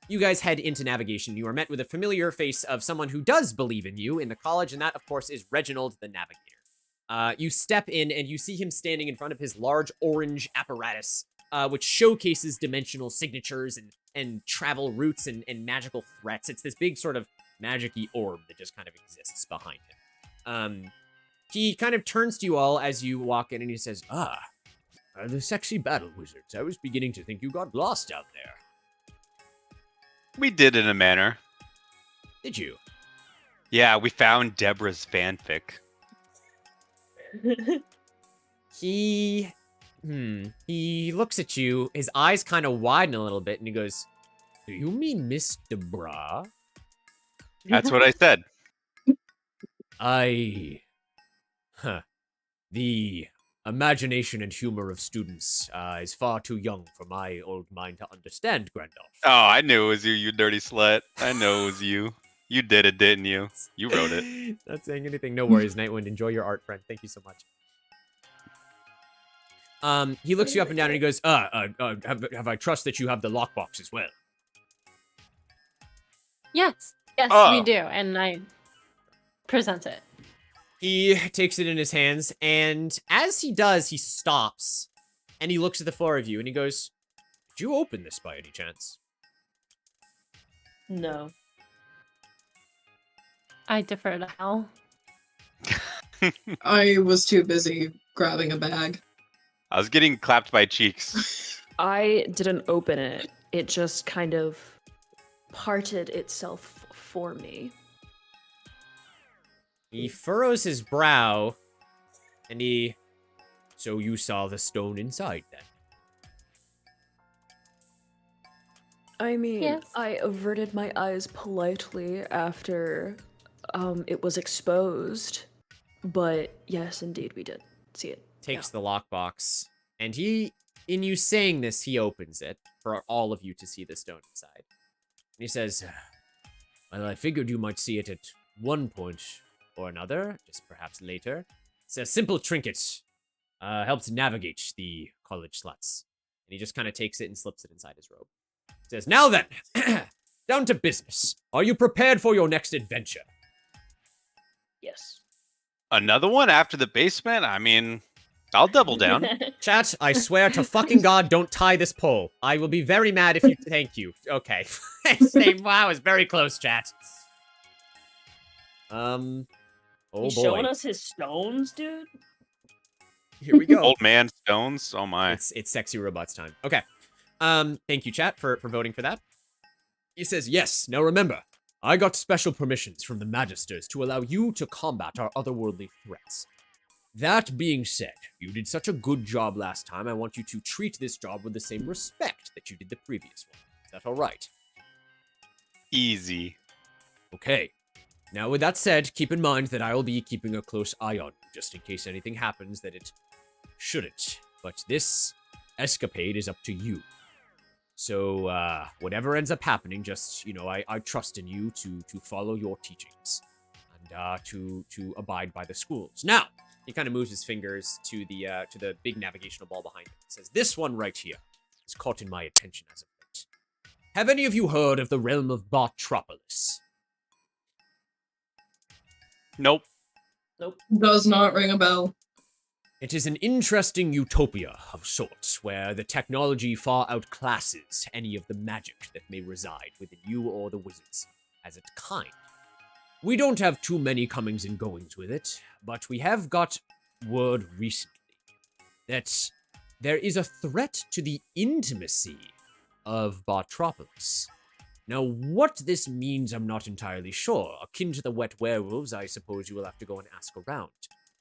You guys head into navigation. You are met with a familiar face of someone who does believe in you in the college, and that, of course, is Reginald the Navigator. You step in, and you see him standing in front of his large orange apparatus, which showcases dimensional signatures and travel routes and magical threats. It's this big sort of magic-y orb that just kind of exists behind him. He kind of turns to you all as you walk in, and he says, the sexy battle wizards. I was beginning to think you got lost out there. We did in a manner. Did you? Yeah, we found Deborah's fanfic. He looks at you, his eyes kind of widen a little bit, and he goes, "Do you mean Miss Debra?" That's what I said. The imagination and humor of students is far too young for my old mind to understand, Grandolph. Oh, I knew it was you, you dirty slut. I know it was you. You did it, didn't you? You wrote it. Not saying anything. No worries, Nightwind. Enjoy your art, friend. Thank you so much. He looks you up and down and he goes, have I trust that you have the lockbox as well? Yes, we do. And I present it. He takes it in his hands, and as he does, he stops, and he looks at the four of you, and he goes, "Did you open this by any chance?" No. I defer to Hal. I was too busy grabbing a bag. I was getting clapped by cheeks. I didn't open it. It just kind of parted itself for me. He furrows his brow, and so you saw the stone inside, then? I mean, yes. I averted my eyes politely after it was exposed, but yes, indeed, we did see it. Takes the lockbox, And in you saying this, he opens it for all of you to see the stone inside. And he says, well, I figured you might see it at one point or another, just perhaps later. It's a simple trinket. Helps navigate the college sluts. And he just kind of takes it and slips it inside his robe. He says, now then, down to business. Are you prepared for your next adventure? Yes. Another one after the basement? I mean, I'll double down. Chat, I swear to fucking God, don't tie this pole. I will be very mad if you... Thank you. Okay. Wow, it's very close, chat. Oh He's boy. showing us his stones, dude. Here we go. Old man stones. Oh my. It's sexy robots time. Okay. Thank you, chat, for voting for that. He says, yes, now remember, I got special permissions from the Magisters to allow you to combat our otherworldly threats. That being said, you did such a good job last time, I want you to treat this job with the same respect that you did the previous one. Is that alright? Easy. Okay. Now, with that said, keep in mind that I will be keeping a close eye on you, just in case anything happens that it shouldn't. But this escapade is up to you. So, whatever ends up happening, just, you know, I trust in you to follow your teachings. And, to abide by the schools. Now, he kind of moves his fingers to the big navigational ball behind him. He says, this one right here is caught in my attention as of late. Have any of you heard of the realm of Bottropolis? Nope. Nope. Does not ring a bell. It is an interesting utopia of sorts, where the technology far outclasses any of the magic that may reside within you or the wizards, as its kind. We don't have too many comings and goings with it, but we have got word recently that there is a threat to the intimacy of Bottropolis. Now, what this means, I'm not entirely sure. Akin to the wet werewolves, I suppose you will have to go and ask around.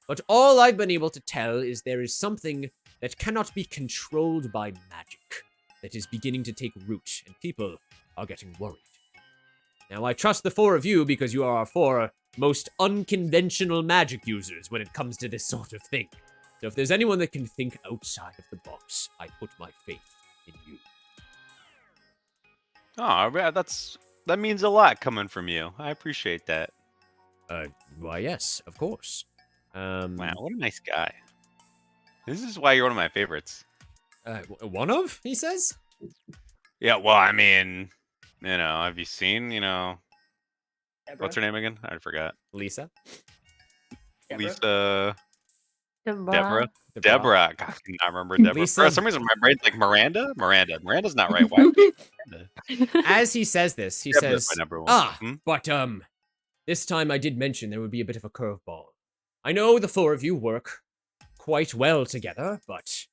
But all I've been able to tell is there is something that cannot be controlled by magic that is beginning to take root, and people are getting worried. Now, I trust the four of you because you are our four most unconventional magic users when it comes to this sort of thing. So if there's anyone that can think outside of the box, I put my faith in you. Oh, that means a lot coming from you. I appreciate that. Why, yes, of course. Wow, what a nice guy. This is why you're one of my favorites. One of, he says? Yeah, well, I mean, you know, have you seen, you know, Deborah. what's her name again? I forgot. Lisa? Deborah. Lisa. Deborah. Deborah. God, I cannot remember Deborah. Lisa. For some reason, my brain's like Miranda. Miranda's not right. Why? As he says this, he Deborah's says, my number one. but, this time I did mention there would be a bit of a curveball. I know the four of you work quite well together, but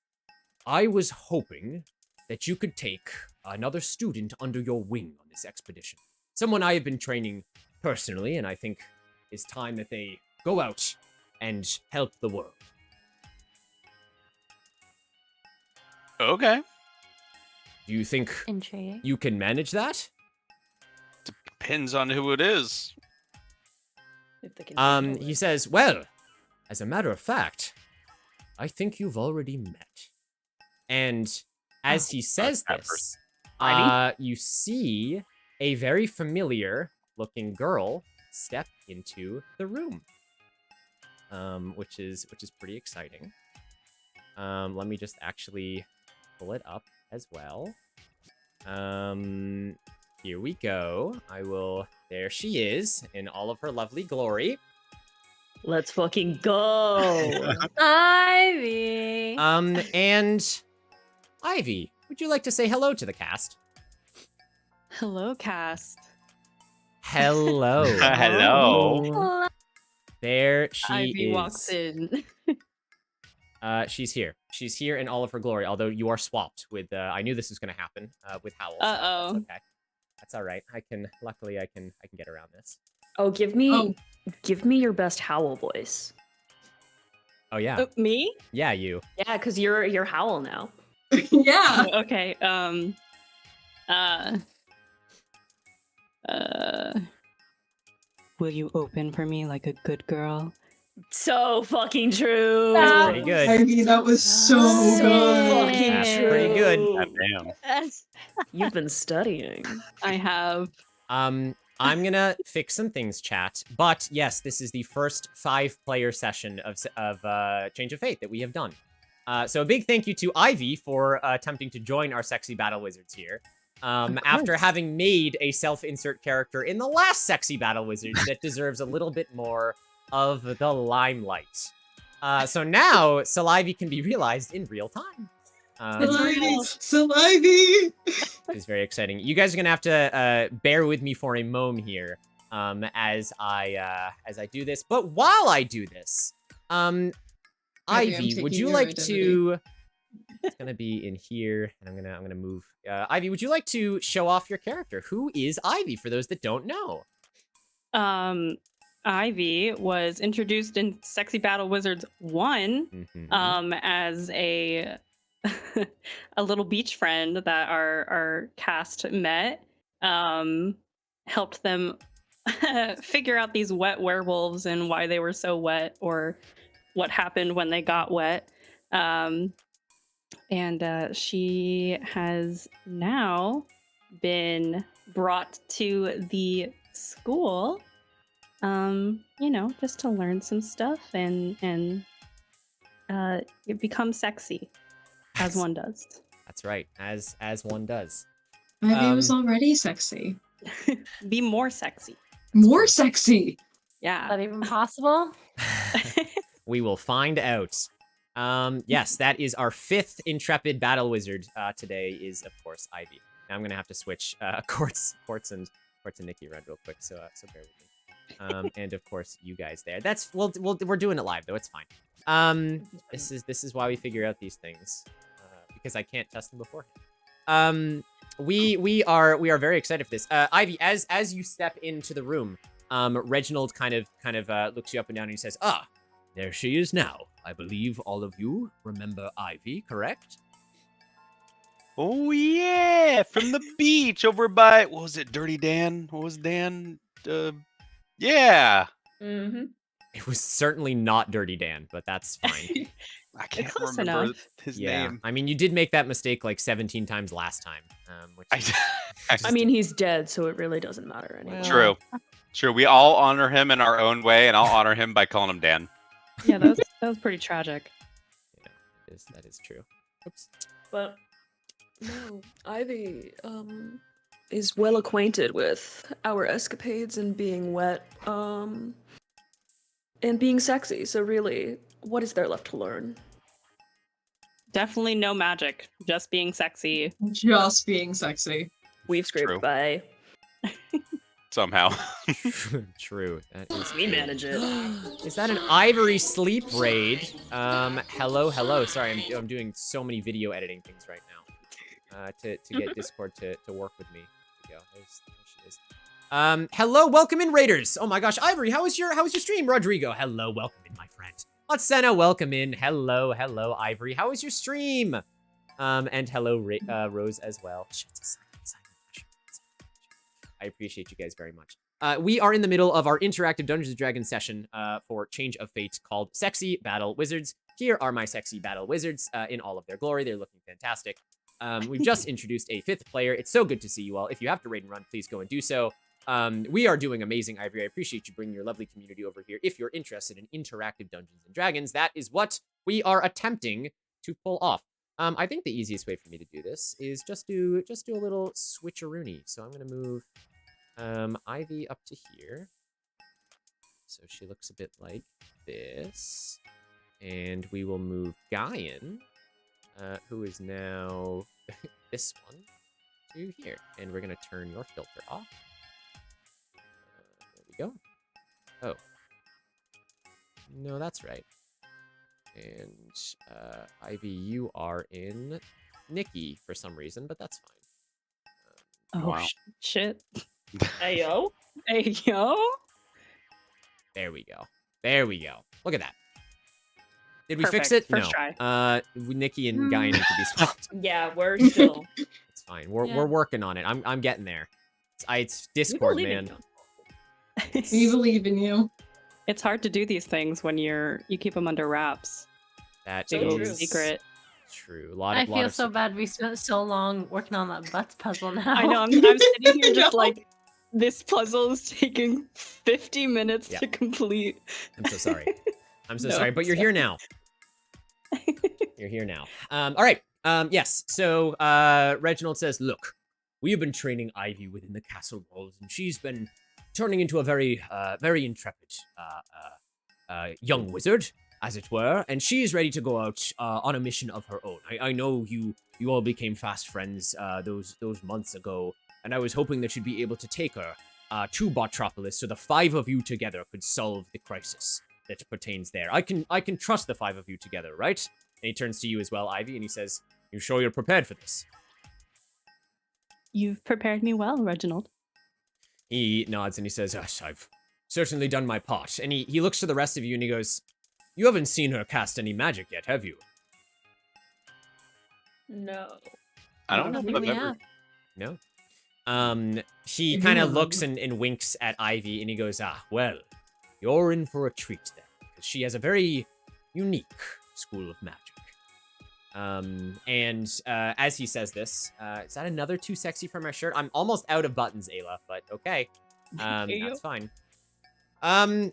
I was hoping that you could take another student under your wing on this expedition. Someone I have been training personally, and I think it's time that they go out and help the world. Okay. Do you think Intrigue. you can manage that? Depends on who it is. If they can He says, well, as a matter of fact, I think you've already met. And as he says that this, person. you see a very familiar looking girl step into the room. Which is pretty exciting. Let me just actually pull it up as well. Here we go. There she is in all of her lovely glory. Let's fucking go. Ivy. And Ivy, would you like to say hello to the cast? Hello, cast. Hello. Hello. There she Ivy is. walks in. She's here. She's here in all of her glory. Although you are swapped with. I knew this was going to happen. With Howl. So Uh-oh. that's okay. That's all right. Luckily, I can get around this. Oh, give me your best Howl voice. Oh yeah. Me? Yeah, you. Yeah, because you're Howl now. Yeah. Oh, okay. Will you open for me like a good girl? So fucking true. That's pretty good. Ivy, that was so So good. fucking That's true. pretty good. God damn. You've been studying. I have. I'm gonna fix some things, chat. But yes, this is the first 5-player session of Change of Fate that we have done. So a big thank you to Ivy for attempting to join our sexy battle wizards here. After having made a self-insert character in the last sexy battle wizards that deserves a little bit more of the limelight. So now Salivy can be realized in real time. Salivy! It's very exciting. You guys are gonna have to bear with me for a moment here, as I do this. But while I do this, Ivy, would you like to? It's gonna be in here, and I'm gonna move. Ivy, would you like to show off your character? Who is Ivy? For those that don't know. Ivy was introduced in Sexy Battle Wizards 1 as a a little beach friend that our cast met, helped them figure out these wet werewolves and why they were so wet, or what happened when they got wet. And she has now been brought to the school, you know, just to learn some stuff and become sexy, as one does. That's right, as one does. Ivy was already sexy. Be more sexy. More sexy! Yeah. Is that even possible? We will find out. Yes, that is our 5th intrepid battle wizard. Today is of course Ivy. Now I'm gonna have to switch Quartz and Nikki around real quick, so bear with me. And of course you guys there. That's we're doing it live though. It's fine. This is why we figure out these things, because I can't test them beforehand. We are very excited for this. Ivy, as you step into the room, Reginald kind of looks you up and down and he says, "Ah, there she is now. I believe all of you remember Ivy, correct?" Oh yeah, from the beach over by, what was it, Dirty Dan? What was Dan? Yeah. Mm-hmm. It was certainly not Dirty Dan, but that's fine. I can't close remember enough. his Yeah, name. I mean, you did make that mistake like 17 times last time. Which is, I mean, he's dead, so it really doesn't matter anymore. True. We all honor him in our own way, and I'll honor him by calling him Dan. Yeah, that was pretty tragic. Yeah, that is true. Oops. But no, Ivy is well acquainted with our escapades and being wet, and being sexy. So really, what is there left to learn? Definitely no magic, just being sexy. Just being sexy. We've scraped by. Somehow. True. That is We true. manage it. Is that an Ivory Sleep raid? Hello. Sorry, I'm doing so many video editing things right now. To get Discord to work with me. There we go. There she is. Hello, welcome in, Raiders. Oh my gosh, Ivory, how was your stream? Rodrigo, hello, welcome in, my friend. Latsena, welcome in. Hello, Ivory. How was your stream? And hello, Rose as well. I appreciate you guys very much. We are in the middle of our interactive Dungeons & Dragons session for Change of Fate called Sexy Battle Wizards. Here are my sexy battle wizards in all of their glory. They're looking fantastic. We've just introduced a 5th player. It's so good to see you all. If you have to raid and run, please go and do so. We are doing amazing, Ivory. I appreciate you bringing your lovely community over here. If you're interested in interactive Dungeons & Dragons, that is what we are attempting to pull off. I think the easiest way for me to do this is just do a little switcheroony. So I'm going to move Ivy up to here. So she looks a bit like this. And we will move Guyan, who is now this one, to here. And we're going to turn your filter off. There we go. Oh. No, that's right. And Ivy, you are in Nikki for some reason, but that's fine. Oh, shit. Hey, yo. Hey, yo. There we go. Look at that. Did we Perfect. fix it? First No. try. Nikki and Guy need to be swapped. Yeah, we're still. It's fine. We're working on it. I'm getting there. It's Discord, man. We believe in you. It's hard to do these things when you keep them under wraps. That Big old is secret. true. I feel so bad we spent so long working on that butts puzzle now. I know, I'm sitting here just like, this puzzle is taking 50 minutes to complete. I'm so sorry. I'm so No, sorry, but you're it's here now. You're here now. All right. Yes. So Reginald says, "Look, we have been training Ivy within the castle walls, and she's been turning into a very, very intrepid young wizard, as it were, and she is ready to go out on a mission of her own. I know you all became fast friends those months ago, and I was hoping that you'd be able to take her to Bottropolis, so the 5 of you together could solve the crisis that pertains there. I can trust the 5 of you together, right?" And he turns to you as well, Ivy, and he says, "You sure you're prepared for this?" You've prepared me well, Reginald. He nods and he says, "Yes, I've certainly done my part." And he looks to the rest of you and he goes, "You haven't seen her cast any magic yet, have you?" No. I don't know if I've ever. No. He kind of looks and winks at Ivy and he goes, well, you're in for a treat then, because she has a very unique school of magic. As he says this, is that another too sexy for my shirt? I'm almost out of buttons, Ayla, but okay. That's fine. I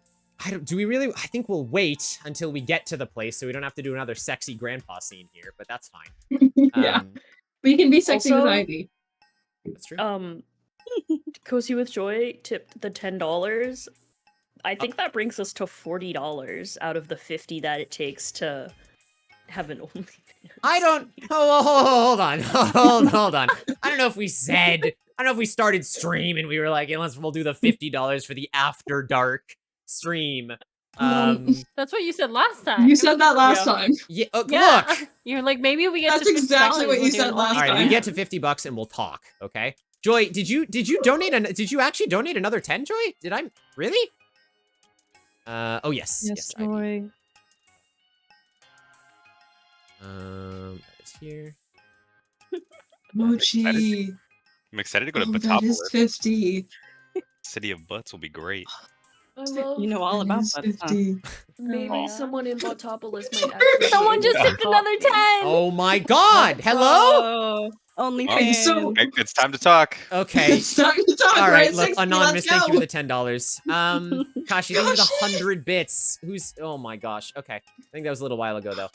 think we'll wait until we get to the place so we don't have to do another sexy grandpa scene here, but that's fine. Yeah. We can be sexy Also, with Ivy. That's true. Cozy with Joy tipped the $10. I think that brings us to $40 out of the 50 that it takes to have an OnlyFans. I don't. Hold on. Hold on. I don't know if we started stream and we were like, unless we'll do the $50 for the after dark stream. That's what you said last time. You said that last time. Yeah. Yeah. Look. You're like, maybe we get That's to $50 exactly what you we'll said do it. last All right, time. we get to $50 and we'll talk. Okay. Joy, did you donate? Did you actually donate another 10? Joy? Did I really? Oh yes. Yes, I did. Joy. That is here. Mochi. I'm excited to go to That is Bottropolis. 50. City of Butts will be great. I love You know all That about is that. 50. maybe Aw. someone in Bottopolis might actually Someone be just able to tipped help another me. 10. Oh my God! Hello. Oh, only Okay, so Okay, it's time to talk. Okay. it's time to talk. All We're right, at look, 60, anonymous. let's Thank you go. for the $10. Kashi, thank you for the 100 bits. Oh my gosh. Okay, I think that was a little while ago though.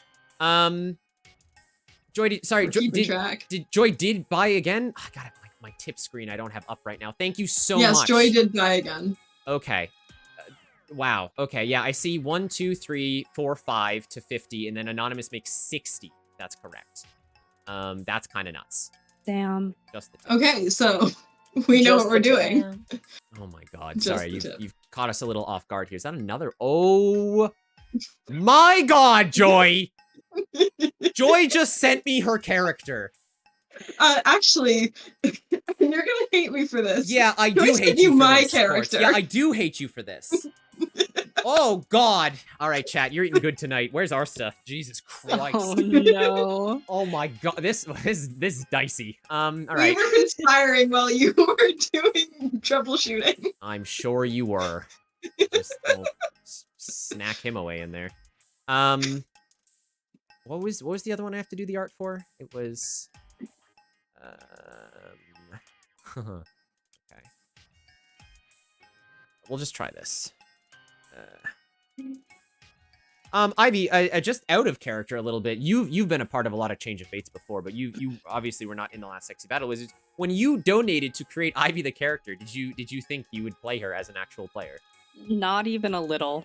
Joy, sorry, We're keeping track. Joy did buy again? I got it. My tip screen I don't have up right now. Thank you so Yes, much. Joy did buy again. Okay. Wow. Okay. Yeah, I see 1, 2, 3, 4, 5 to 50, and then anonymous makes 60. That's correct. That's kind of nuts. Damn. Just the tip. Okay, so we know Just what we're the tip. doing. Oh my God. Just Sorry, the tip. you've caught us a little off guard here. Is that another? Oh my God, Joy! Joy just sent me her character. Actually, you're gonna hate me for this. Yeah, I do Joy hate sent you you for my this, Sports. character. Yeah, I do hate you for this. Oh God! All right, chat, you're eating good tonight. Where's Arsta? Jesus Christ! Oh no. Oh my God, this is dicey. All We right. were conspiring while you were doing troubleshooting. I'm sure you were. Just we'll snack him away in there. What was the other one I have to do the art for? It was. Okay. We'll just try this. Ivy, just out of character a little bit. You've been a part of a lot of change of fates before, but you obviously were not in the last Sexy Battle Wizards. When you donated to create Ivy the character, did you think you would play her as an actual player? Not even a little.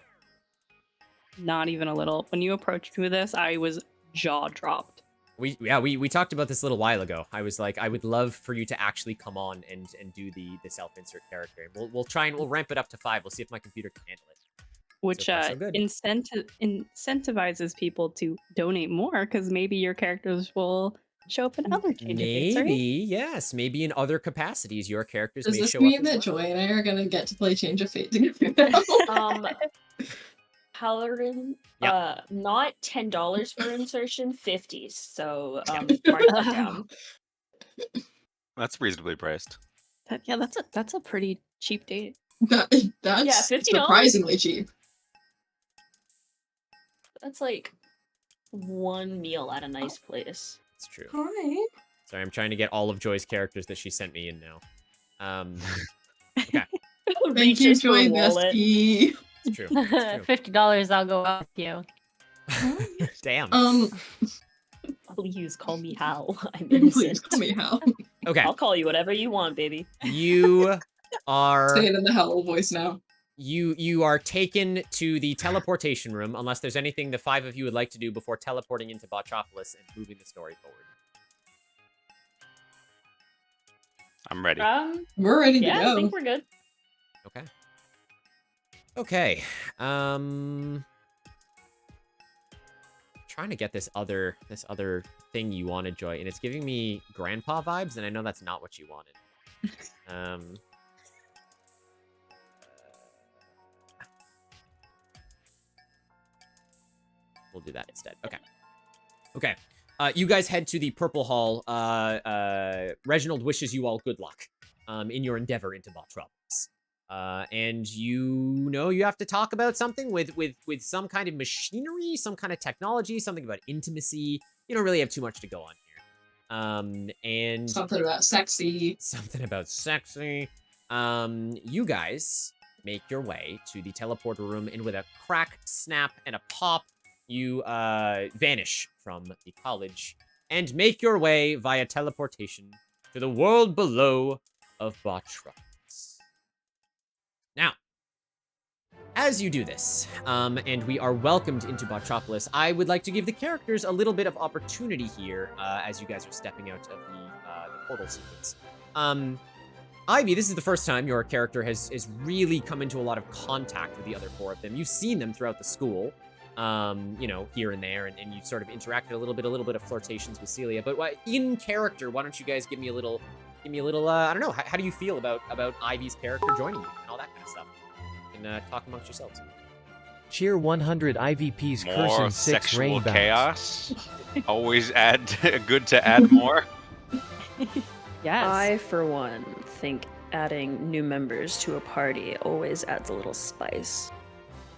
Not even a little. When you approached me with this, I was jaw dropped. We talked about this a little while ago. I was like, I would love for you to actually come on and do the self-insert character. We'll ramp it up to 5. We'll see if my computer can handle it. Which So far, so good. incentivizes people to donate more, because maybe your characters will show up in other change of fates, right? Maybe, yes. Maybe in other capacities, your characters Does may this show mean up that as well. Joy and I are gonna get to play Change of Fate together now? Paladin, Yeah. not $10 for insertion, 50. So mark that down. That's reasonably priced. That's a pretty cheap date. That's $50? surprisingly cheap. That's like one meal at a nice place. It's true. Hi. Sorry, I'm trying to get all of Joy's characters that she sent me in now. Okay. Thank you, Reaches for a Joy wallet. Bestie. It's true. It's true. $50, I'll go out with you. Damn. Please call me Hal. I'm Please innocent. call me Hal. Okay. I'll call you whatever you want, baby. You are Say it in the Hal voice now. you are taken to the teleportation room, unless there's anything the 5 of you would like to do before teleporting into Bottropolis and moving the story forward. I'm ready. We're ready to Yeah, go. I think we're good. Okay. Okay. Trying to get this other thing you wanted, Joy, and it's giving me grandpa vibes, and I know that's not what you wanted. We'll do that instead. Okay. Okay. You guys head to the Purple Hall. Reginald wishes you all good luck in your endeavor into Bottropolis. And you know you have to talk about something with some kind of machinery, some kind of technology, something about intimacy. You don't really have too much to go on here. And Something about sexy. something about sexy. You guys make your way to the teleporter room, and with a crack, snap, and a pop, you vanish from the college and make your way via teleportation to the world below of Bottropolis. Now, as you do this, and we are welcomed into Bottropolis, I would like to give the characters a little bit of opportunity here as you guys are stepping out of the portal sequence. Ivy, this is the first time your character has really come into a lot of contact with the other 4 of them. You've seen them throughout the school, you know, here and there, and you've sort of interacted a little bit of flirtations with Celia. But in character, why don't you guys give me a little, I don't know, how do you feel about Ivy's character joining you and all that kind of stuff? You can talk amongst yourselves. Cheer 100 IVP's curse More and 6 sexual rainbows. chaos. Always good to add more. Yes. I, for one, think adding new members to a party always adds a little spice.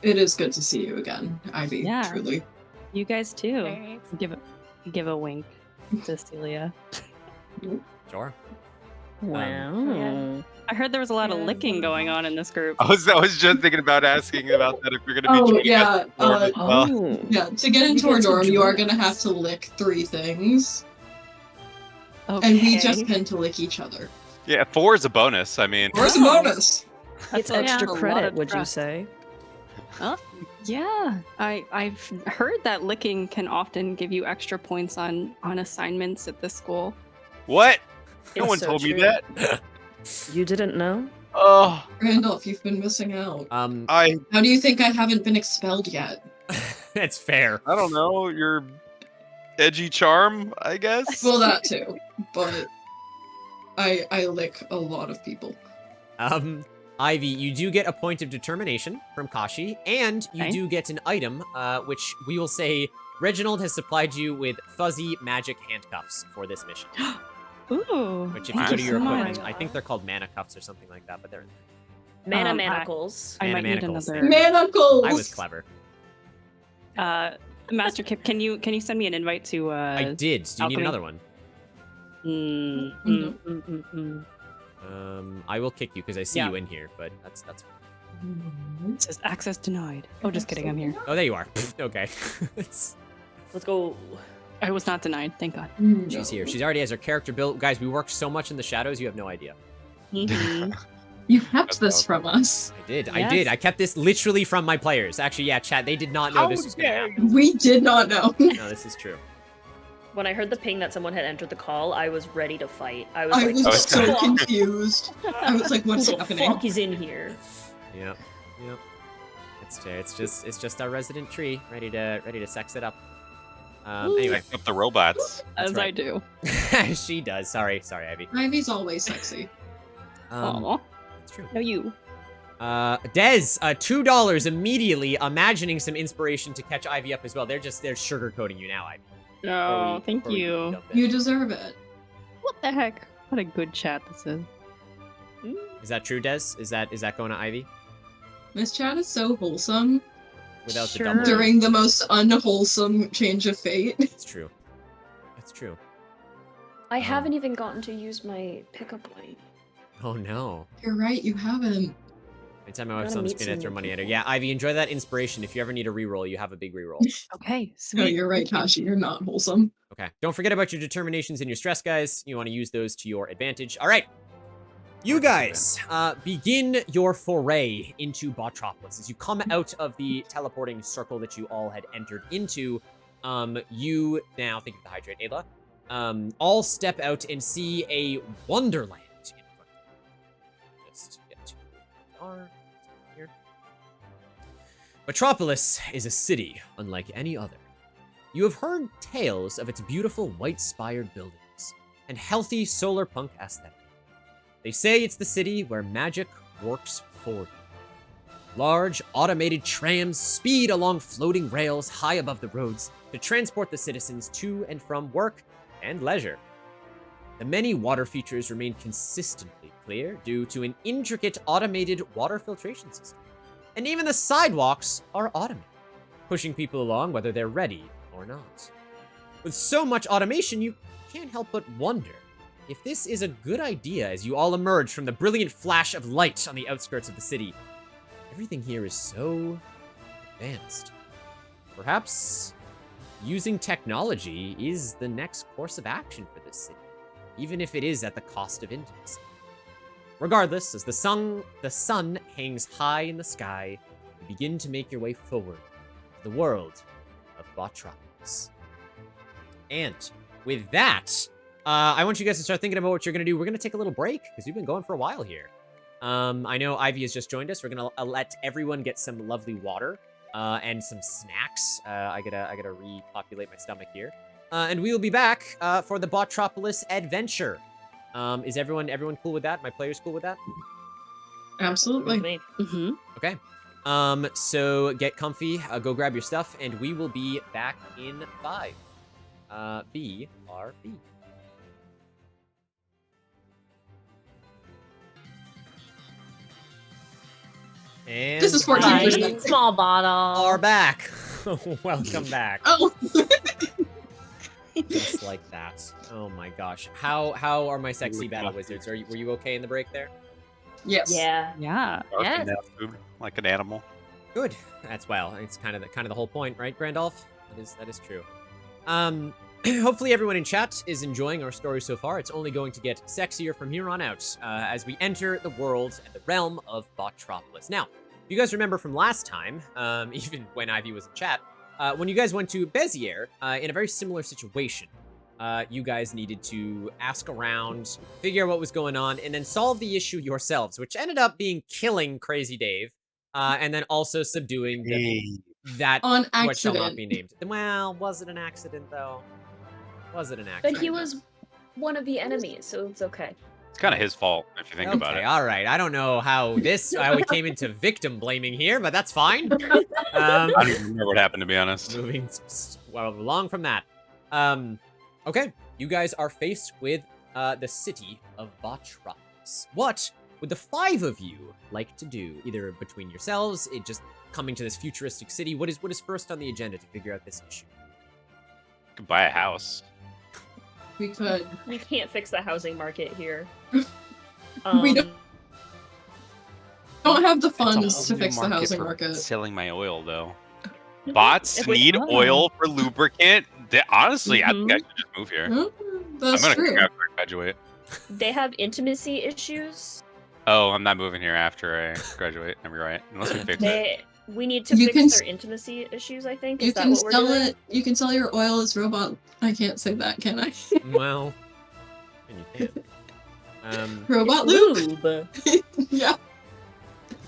It is good to see you again, Ivy. Yeah. Truly. You guys too. Thanks. Give a wink to Celia. Sure. Wow. I heard there was a lot of licking going on in this group. I was just thinking about asking about that if you're gonna be Oh, joining yeah, us in dorm as well. Oh. Yeah, to get into You our get to dorm, you are join gonna have us. to lick 3 things, Okay. and we just tend to lick each other. Yeah, 4 is a bonus. I mean, Where's the bonus? It's That's a extra lot of credit, would you trust. say? Yeah, I've heard that licking can often give you extra points on assignments at this school. what? No It's one so told me true. that. You didn't know? Oh, Randolph, you've been missing out. Uh, I How do you think I haven't been expelled yet? That's fair. don't know, your edgy charm, I guess. Well, that too, but I lick a lot of people. Ivy, you do get a point of determination from Kashi, and you Okay. do get an item, which we will say Reginald has supplied you with fuzzy magic handcuffs for this mission. Ooh. Which, if you Thank go to you your so equipment, much. I think they're called mana cuffs or something like that, but they're in there. Mana I- manacles. I might need Manacles. another. Manacles! I was clever. Master Kip, can you send me an invite to? I did. Do you need alchemy. another one? I will kick you because I see Yeah. you in here, but that's It says access denied. Oh, just kidding. I'm here. Oh, there you are. Okay. Let's go. I was not denied. Thank God. She's here. She's already has her character built. Guys, we worked so much in the shadows, you have no idea. Mhm. You kept That's this awesome. from us. I did. I Yes. did. I kept this literally from my players. Actually, yeah, chat, they did not know this was going to happen. We did not know. No, this is true. When I heard the ping that someone had entered the call, I was ready to fight. I was I like, was Oh, it's so "Fuck, confused. I was like, what's who the happening? fuck is in here?" Yep. Yep. It's just our resident tree, ready to sex it up. Anyway, Pick up the robots. That's As I right. do. she does. Sorry, Ivy. Ivy's always sexy. Aw. It's true. No, you. Des, $2 immediately, imagining some inspiration to catch Ivy up as well. They're sugarcoating you now, Ivy. Oh, thank Before we you. jump in. You deserve it. What the heck? What a good chat this is. Is that true, Des? Is that going to Ivy? This chat is so wholesome. without the Sure. double. During the most unwholesome change of fate. It's true. It's true. I haven't even gotten to use my pickup line. Oh no. You're right, you haven't. Anytime my wife's Gotta on the meet screen, I some throw new money at her. people. Yeah, Ivy, enjoy that inspiration. If you ever need a reroll, you have a big reroll. Okay, No, sweet. you're right, Tashi. You're not wholesome. Okay. Don't forget about your determinations and your stress, guys. You want to use those to your advantage. All right. You guys, begin your foray into Bottropolis. As you come out of the teleporting circle that you all had entered into, you now, thank you for the hydrate, Ayla, all step out and see a wonderland in front of you. Just get to our here. Bottropolis is a city unlike any other. You have heard tales of its beautiful white-spired buildings and healthy solar punk aesthetic. They say it's the city where magic works for you. Large, automated trams speed along floating rails high above the roads to transport the citizens to and from work and leisure. The many water features remain consistently clear due to an intricate automated water filtration system. And even the sidewalks are automated, pushing people along whether they're ready or not. With so much automation, you can't help but wonder if this is a good idea as you all emerge from the brilliant flash of light on the outskirts of the city. Everything here is so advanced. Perhaps using technology is the next course of action for this city, even if it is at the cost of intimacy. Regardless, as the sun hangs high in the sky, you begin to make your way forward to the world of Bottropolis. And with that, I want you guys to start thinking about what you're going to do. We're going to take a little break because we've been going for a while here. I know Ivy has just joined us. We're going to let everyone get some lovely water and some snacks. I gotta repopulate my stomach here. And we will be back for the Bottropolis adventure. Is everyone cool with that? My players cool with that? Absolutely. Mm-hmm. Okay. So get comfy, go grab your stuff, and we will be back in 5. BRB. And This is 14%. Small bottle. are back. Welcome back. Oh. Just like that. Oh my gosh. How are my sexy battle wizards? Were you okay in the break there? Yes. Yeah. Yeah. Yes. Food, like an animal. Good. That's well. It's kind of the whole point, right, Grandolph? That is true. Hopefully everyone in chat is enjoying our story so far. It's only going to get sexier from here on out as we enter the world and the realm of Bottropolis. Now, if you guys remember from last time, even when Ivy was in chat, when you guys went to Bezier, in a very similar situation, you guys needed to ask around, figure out what was going on, and then solve the issue yourselves, which ended up being killing Crazy Dave, and then also subduing that On what shall not accident. be named. Well, was it an accident, though? Was it an accident? But he was one of the enemies, so it's okay. It's kind of his fault if you think about Okay, it. all right. I don't know how we came into victim blaming here, but that's fine. I don't even remember what happened, to be honest. Moving along from that. Okay, you guys are faced with the city of Bottropolis. What would the 5 of you like to do, either between yourselves, just coming to this futuristic city? What is first on the agenda to figure out this issue? You could buy a house. We could. We can't fix the housing market here. We don't have the It's a funds whole to new fix the housing for market. Selling my oil, though. Bots If we- need oil for lubricant. Honestly, I think I Mhm. should just move here. That's I'm gonna true. after I graduate. They have intimacy issues. Oh, I'm not moving here after I graduate. I'm right. Unless we fix it. We need to You fix can their intimacy issues, I think. You Is that can what we're sell doing? it. You can sell your oil as robot. I can't say that, can I? Well, and you can. Robot It's lube. lube. Yeah.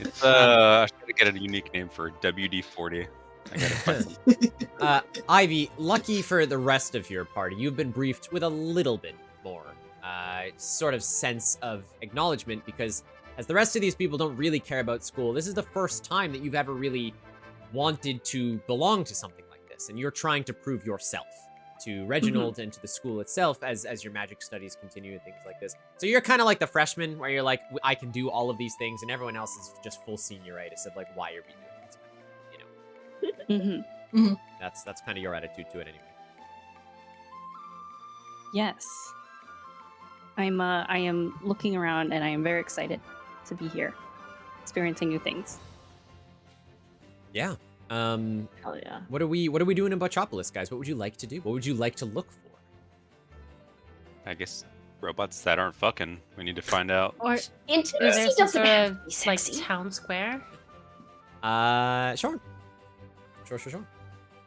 It's I should get a unique name for WD-40. I gotta find some. Ivy, lucky for the rest of your party, you've been briefed with a little bit more sort of sense of acknowledgement, because as the rest of these people don't really care about school, this is the first time that you've ever really wanted to belong to something like this, and you're trying to prove yourself to Reginald and to the school itself as your magic studies continue and things like this. So you're kind of like the freshman, where you're like, I can do all of these things, and everyone else is just full senioritis of like, why are we doing this? You know. That's kind of your attitude to it anyway. Yes. I am looking around and I am very excited to be here, experiencing new things. Yeah. Hell yeah. What are we doing in Bottropolis, guys? What would you like to do? What would you like to look for? I guess robots that aren't fucking. We need to find out. Or Intimacy is there some doesn't sort have of to be like sexy. town square? Sure.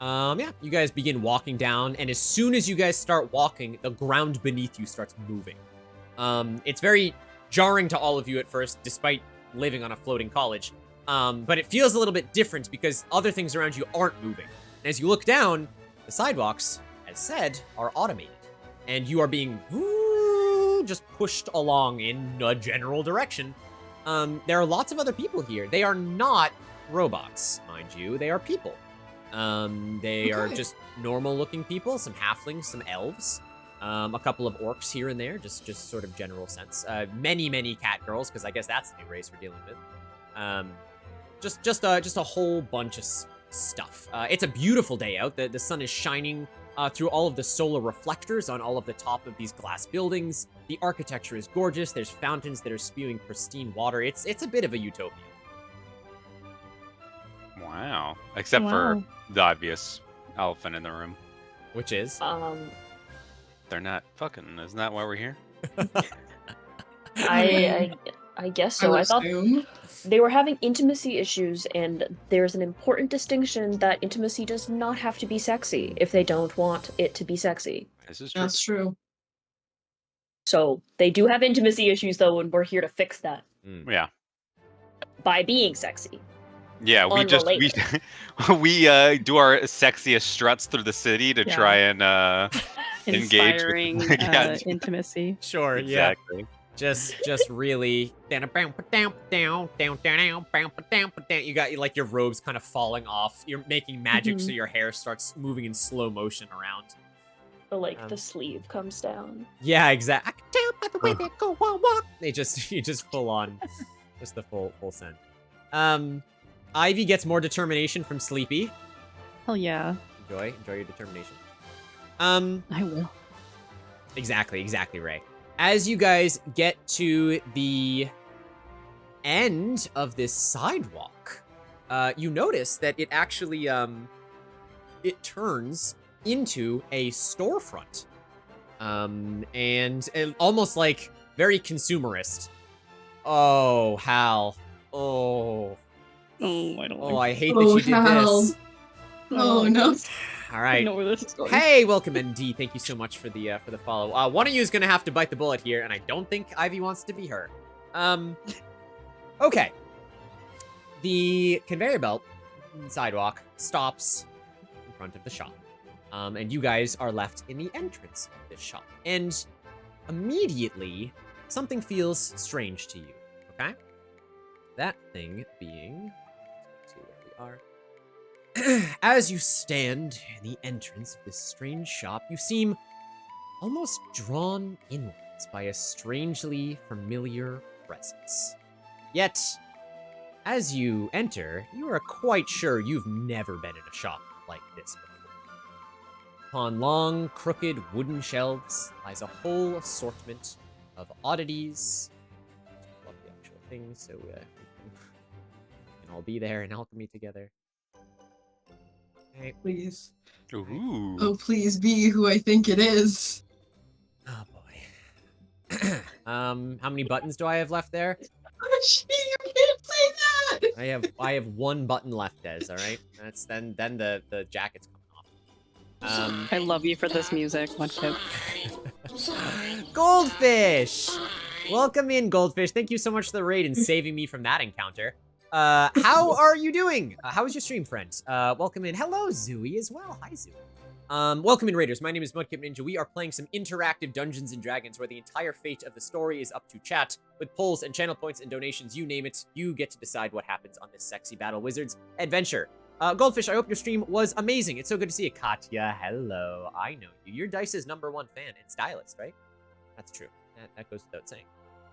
Yeah, you guys begin walking down, and as soon as you guys start walking, the ground beneath you starts moving. It's very jarring to all of you at first, despite living on a floating college. But it feels a little bit different because other things around you aren't moving. And as you look down, the sidewalks, as said, are automated. And you are being just pushed along in a general direction. There are lots of other people here. They are not robots, mind you. They are people. They are just normal-looking people, some halflings, some elves, a couple of orcs here and there, just sort of general sense. Many cat girls, because I guess that's the new race we're dealing with. Just a whole bunch of stuff. It's a beautiful day out. The sun is shining through all of the solar reflectors on all of the top of these glass buildings. The architecture is gorgeous. There's fountains that are spewing pristine water. It's a bit of a utopia. Wow. Except for the obvious elephant in the room. Which is? They're not fucking. Isn't that why we're here? I guess so. I thought they were having intimacy issues, and there's an important distinction that intimacy does not have to be sexy if they don't want it to be sexy. This is true. That's true. So they do have intimacy issues, though, and we're here to fix that Yeah. by being sexy. Yeah, we do our sexiest struts through the city to try and engage inspiring intimacy. Sure, exactly. Just really you got like your robes kind of falling off. You're making magic so your hair starts moving in slow motion around. But the sleeve comes down. Yeah, exactly. By the way they go walk. You just full on, just the full send. Ivy gets more determination from Sleepy. Hell yeah. Enjoy your determination. I will. Exactly, Ray. As you guys get to the end of this sidewalk, you notice that it actually it turns into a storefront. And almost like very consumerist. Oh, Hal. Oh, I don't. Oh, I hate that you did this. Oh no. All right. I know where this is going. Hey, welcome ND. Thank you so much for the follow. One of you is gonna have to bite the bullet here, and I don't think Ivy wants to be her. Okay. The conveyor belt sidewalk stops in front of the shop, and you guys are left in the entrance of this shop. And immediately, something feels strange to you. Okay. That thing being, let's see where we are. As you stand in the entrance of this strange shop, you seem almost drawn inwards by a strangely familiar presence. Yet, as you enter, you are quite sure you've never been in a shop like this before. Upon long, crooked wooden shelves lies a whole assortment of oddities. I love the actual thing, so we can all be there in alchemy together. Okay. Please. Ooh. Oh, please be who I think it is. Oh boy. How many buttons do I have left there? You can't say that. I have one button left, Des. All right. That's then the jacket's coming off. I love you for this music. One tip. Goldfish. Welcome in, Goldfish. Thank you so much for the raid and saving me from that encounter. How are you doing? How was your stream, friend? Welcome in. Hello, Zooey, as well. Hi, Zooey. Welcome in, Raiders. My name is Mudkip Ninja. We are playing some interactive Dungeons & Dragons where the entire fate of the story is up to chat. With polls and channel points and donations, you name it, you get to decide what happens on this sexy Battle Wizards adventure. Goldfish, I hope your stream was amazing. It's so good to see you. Katya, hello. I know you. Your Dice's #1 fan and stylist, right? That's true. That goes without saying.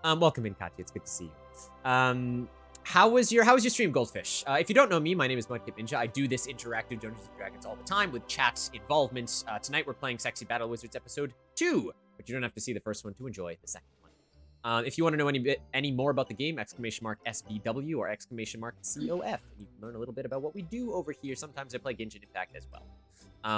Welcome in, Katya. It's good to see you. how was your stream, Goldfish? If you don't know me, my name is Mudkip Ninja. I do this interactive Dungeons & Dragons all the time with chat involvement. Tonight we're playing Sexy Battle Wizards episode 2, but you don't have to see the first one to enjoy the second one. If you want to know any more about the game, !SBW or !COF, and you can learn a little bit about what we do over here. Sometimes I play Genshin Impact as well.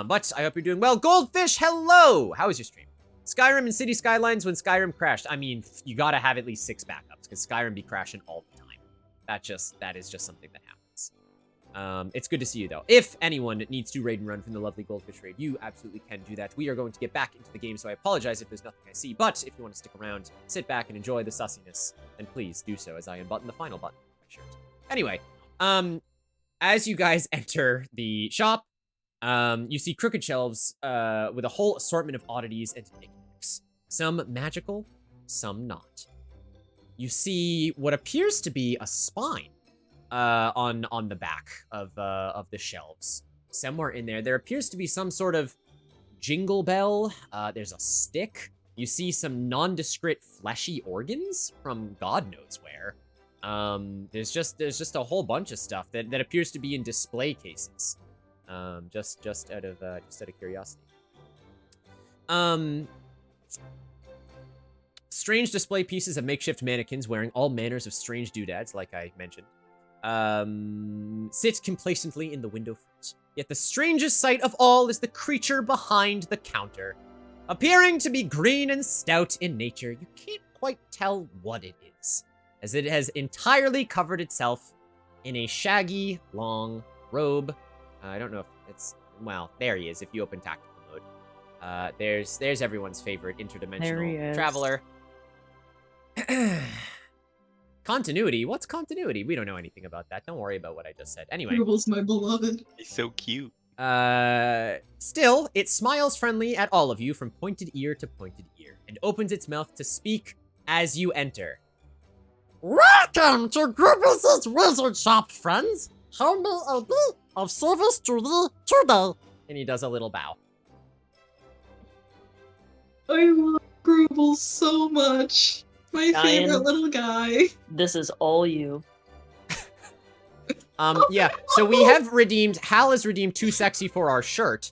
But I hope you're doing well. Goldfish, hello! How was your stream? Skyrim and City Skylines when Skyrim crashed. I mean, you gotta have at least 6 backups, because Skyrim be crashing all the time. That is just something that happens. It's good to see you, though. If anyone needs to raid and run from the lovely Goldfish raid, you absolutely can do that. We are going to get back into the game, so I apologize if there's nothing I see. But if you want to stick around, sit back and enjoy the sussiness, then please do so as I unbutton the final button of my shirt. Anyway, as you guys enter the shop, you see crooked shelves with a whole assortment of oddities and knickknacks. Some magical, some not. You see what appears to be a spine on the back of the shelves. Somewhere in there appears to be some sort of jingle bell. There's a stick. You see some nondescript fleshy organs from God knows where. There's just a whole bunch of stuff that appears to be in display cases. Just out of curiosity. Strange display pieces of makeshift mannequins wearing all manners of strange doodads, like I mentioned, sit complacently in the window front. Yet the strangest sight of all is the creature behind the counter. Appearing to be green and stout in nature, you can't quite tell what it is, as it has entirely covered itself in a shaggy, long robe. I don't know if it's... Well, there he is, if you open tactical mode. There's everyone's favorite interdimensional traveler. Continuity? What's continuity? We don't know anything about that. Don't worry about what I just said. Anyway. Rubles, my beloved. He's so cute. Still, it smiles friendly at all of you from pointed ear to pointed ear, and opens its mouth to speak as you enter. Welcome to Grievous' Wizard Shop, friends! How may I be of service to you today? And he does a little bow. I love Groobles so much. My favorite little guy. This is all you. Yeah, so we have redeemed, Hal has redeemed Too Sexy for our shirt.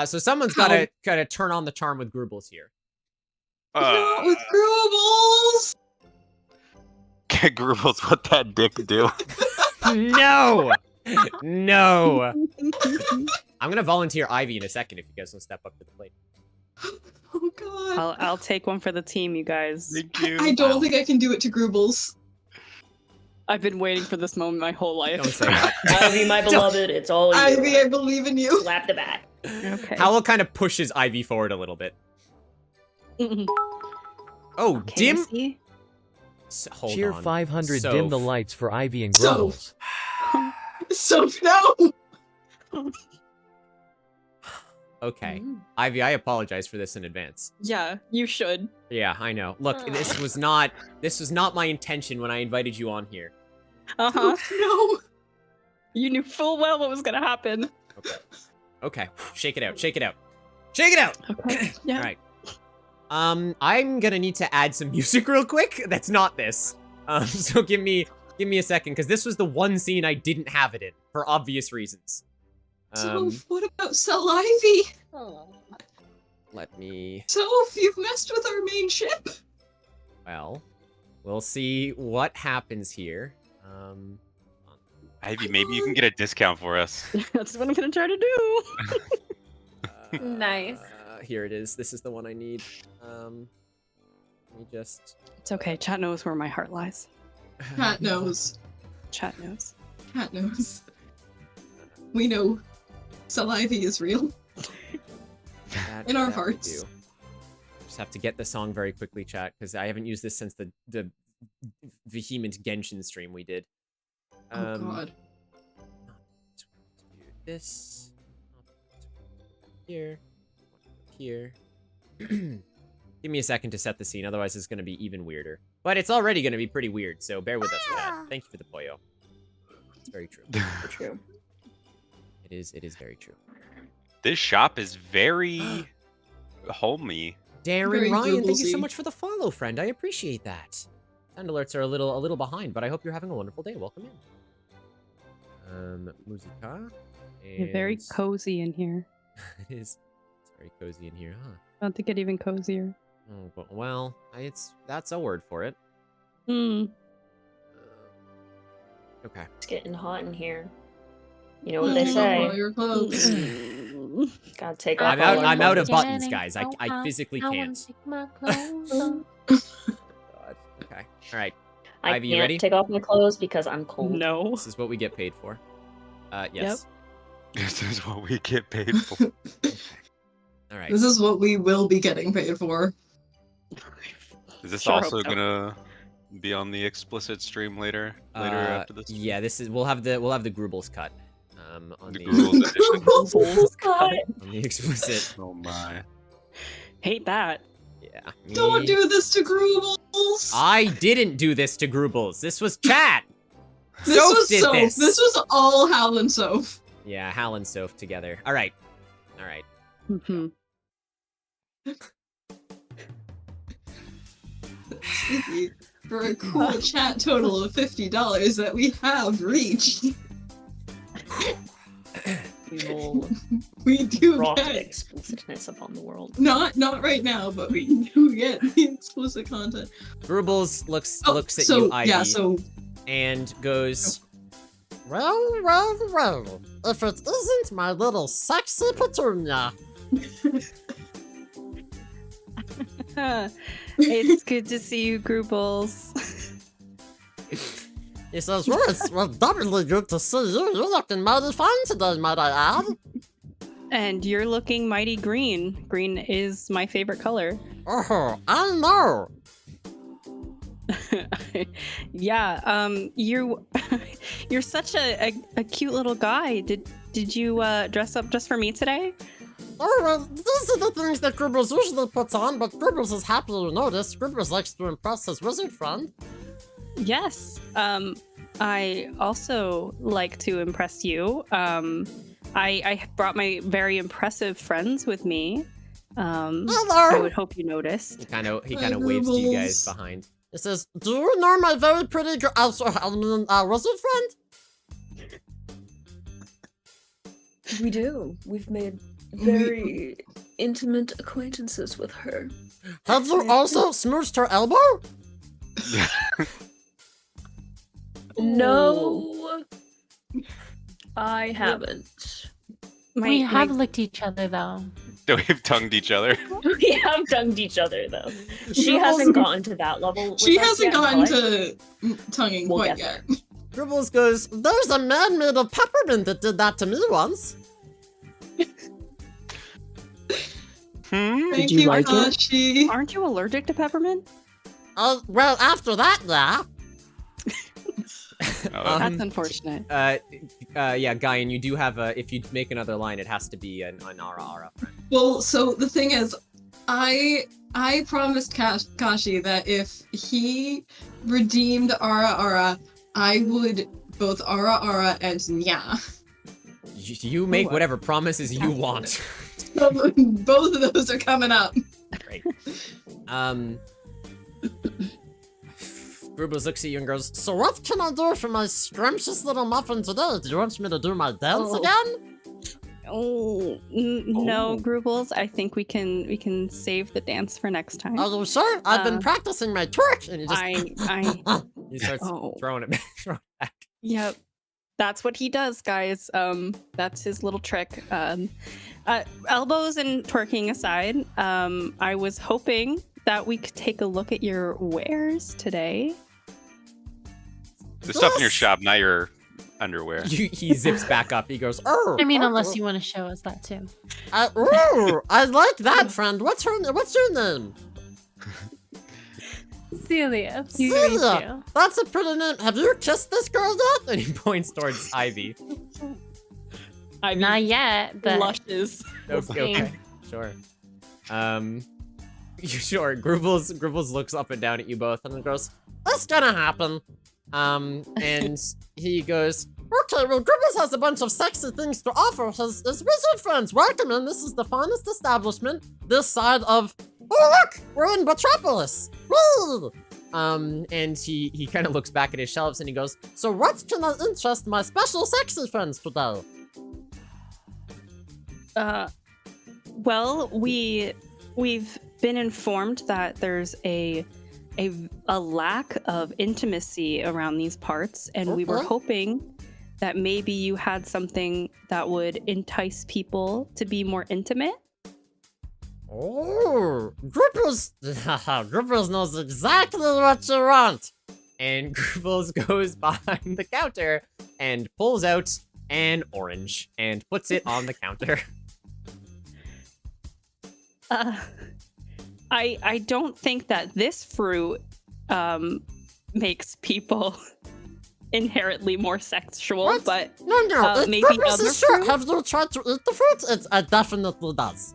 So someone's gotta turn on the charm with Groobles here. Not with Groobles! Groobles, what that dick do? No! No! I'm gonna volunteer Ivy in a second if you guys will step up to the plate. Oh god. I'll take one for the team, you guys. Thank you. I don't think I can do it to Groobles. I've been waiting for this moment my whole life. Don't say that. Ivy, my beloved, it's all you. Ivy, I believe in you. Slap the back. Okay. Howell kind of pushes Ivy forward a little bit. Oh, Okay, dim. Hold Cheer on. 500 Soph. dim the lights for Ivy and Soph. Grumbles. Soph, no! Okay. Ivy, I apologize for this in advance. Yeah, you should. Yeah, I know. Look, this was not my intention when I invited you on here. Uh-huh. No! You knew full well what was gonna happen. Okay. Shake it out. Shake it out. Shake it out. Okay. Yeah. All right. I'm gonna need to add some music real quick. That's not this. So give me a second, because this was the one scene I didn't have it in for obvious reasons. Soph, what about Sell Ivy? Let me. Soph, you've messed with our main ship. Well, we'll see what happens here. Ivy, maybe you can get a discount for us. That's what I'm gonna try to do. Nice. Here it is. This is the one I need. Let me just. It's okay. Chat knows where my heart lies. Cat knows. Chat knows. Cat knows. We know. Sell Ivy is real. In our hearts. Just have to get the song very quickly, chat, because I haven't used this since the vehement Genshin stream we did. Oh god. This here. Give me a second to set the scene, otherwise it's going to be even weirder. But it's already going to be pretty weird, so bear with us for that. Thank you for the Poyo. It's very true. True. It is very true. This shop is very homey. Darren Very Ryan, thank you so Googlesy. much for the follow, friend. I appreciate that. Sound alerts are a little behind, but I hope you're having a wonderful day. Welcome in. Musica. You're very and- cozy in here. It is. It's very cozy in here, huh? About to get even cozier. Oh, well, that's a word for it. Hmm. Okay. It's getting hot in here. You know what they All say. your clothes. Gotta take off. I'm out of clothes. buttons, guys. I physically can't. God. Okay. All right. I Ivy, you can't ready? take off my clothes because I'm cold. No. This is what we get paid for. Yes. This is what we get paid for. All right. This is what we will be getting paid for. Is this Sure hope also so. gonna be on the explicit stream later after this? Yeah, this is we'll have the Grubbles cut. On The the, Google's edition. on the explicit. Oh my. Hate that. Yeah. Don't me- do this to Groobles! I didn't do this to Grubbles. This was chat. This Soph was did Soph. this. This was all Hal and Soph. Yeah, Hal and Soph together. All right. All right. Hmm. Sticky. For a cool chat total of $50 that we have reached. We will We do brought get explicitness upon the world. not right now, but we do get the explicit content. Grubbles looks Oh, at so you, Ivy, yeah, so and goes, Well, if it isn't my little sexy petunia. It's good to see you, Grubbles. He says, well, it's doubly good to see you. You're looking mighty fine today, might I add. And you're looking mighty green. Green is my favorite color. Oh, I know. Yeah, you're such a cute little guy. Did you dress up just for me today? Oh, well, these are the things that Gribbles usually puts on, but Gribbles is happy you noticed. Gribbles likes to impress his wizard friend. Yes. I also like to impress you. I brought my very impressive friends with me. Hello. I would hope you noticed. he kind of Hi, waves to you guys Grubbles. behind. He says, do you know my very pretty girl, wizard friend? We do. We've made very intimate acquaintances with her. Have you also smooched her elbow? No, I haven't. We have licked each other though. We've tongued each other. We have tongued each other though. She hasn't gotten to that level. with she us hasn't yet, gotten but to tonguing we'll quite get yet. Gribbles goes, there's a man made of peppermint that did that to me once. Thank you you, like it? Kashi. Aren't you allergic to peppermint? Well, after that, yeah. That's unfortunate. Yeah, Guy, and you do have a. If you make another line, it has to be an Ara friend. Well, so the thing is, I promised Kashi that if he redeemed Ara, I would both Ara and Nya. You make whatever promises you want. So both of those are coming up. Great. Grubbles looks at you and goes, so what can I do for my scrumptious little muffin today? Do you want me to do my dance again? No, Grubbles. I think we can save the dance for next time. Are you sure? I've been practicing my twerk. And he just... He starts throwing it back. Yep. That's what he does, guys. That's his little trick. Elbows and twerking aside, I was hoping that we could take a look at your wares today. The stuff in your shop, not your underwear. He zips back up. He goes, Oh, I mean, unless you want to show us that too. I like that, friend. What's your name? Celia. Celia. That's a pretty name. Have you kissed this girl yet? and he points towards Ivy. Not yet, but Blushes. Okay. Sure. Sure. Grubbles looks up and down at you both and goes, That's gonna happen. and he goes, Okay, well, Gribbles has a bunch of sexy things to offer his wizard friends. Welcome in. This is the finest establishment this side of... Oh, look! We're in Bottropolis. Woo! And he kind of looks back at his shelves and he goes, "So what can I interest my special sexy friends today?" Well, we've been informed that there's a lack of intimacy around these parts, and we were Okay. hoping that maybe you had something that would entice people to be more intimate. Oh, Grubbles knows exactly what you want. And Grubbles goes behind the counter and pulls out an orange and puts it on the counter. I don't think that this fruit makes people inherently more sexual, What? but No, it maybe Grubbles other is sure. fruit? Have you tried to eat the fruit? It definitely does.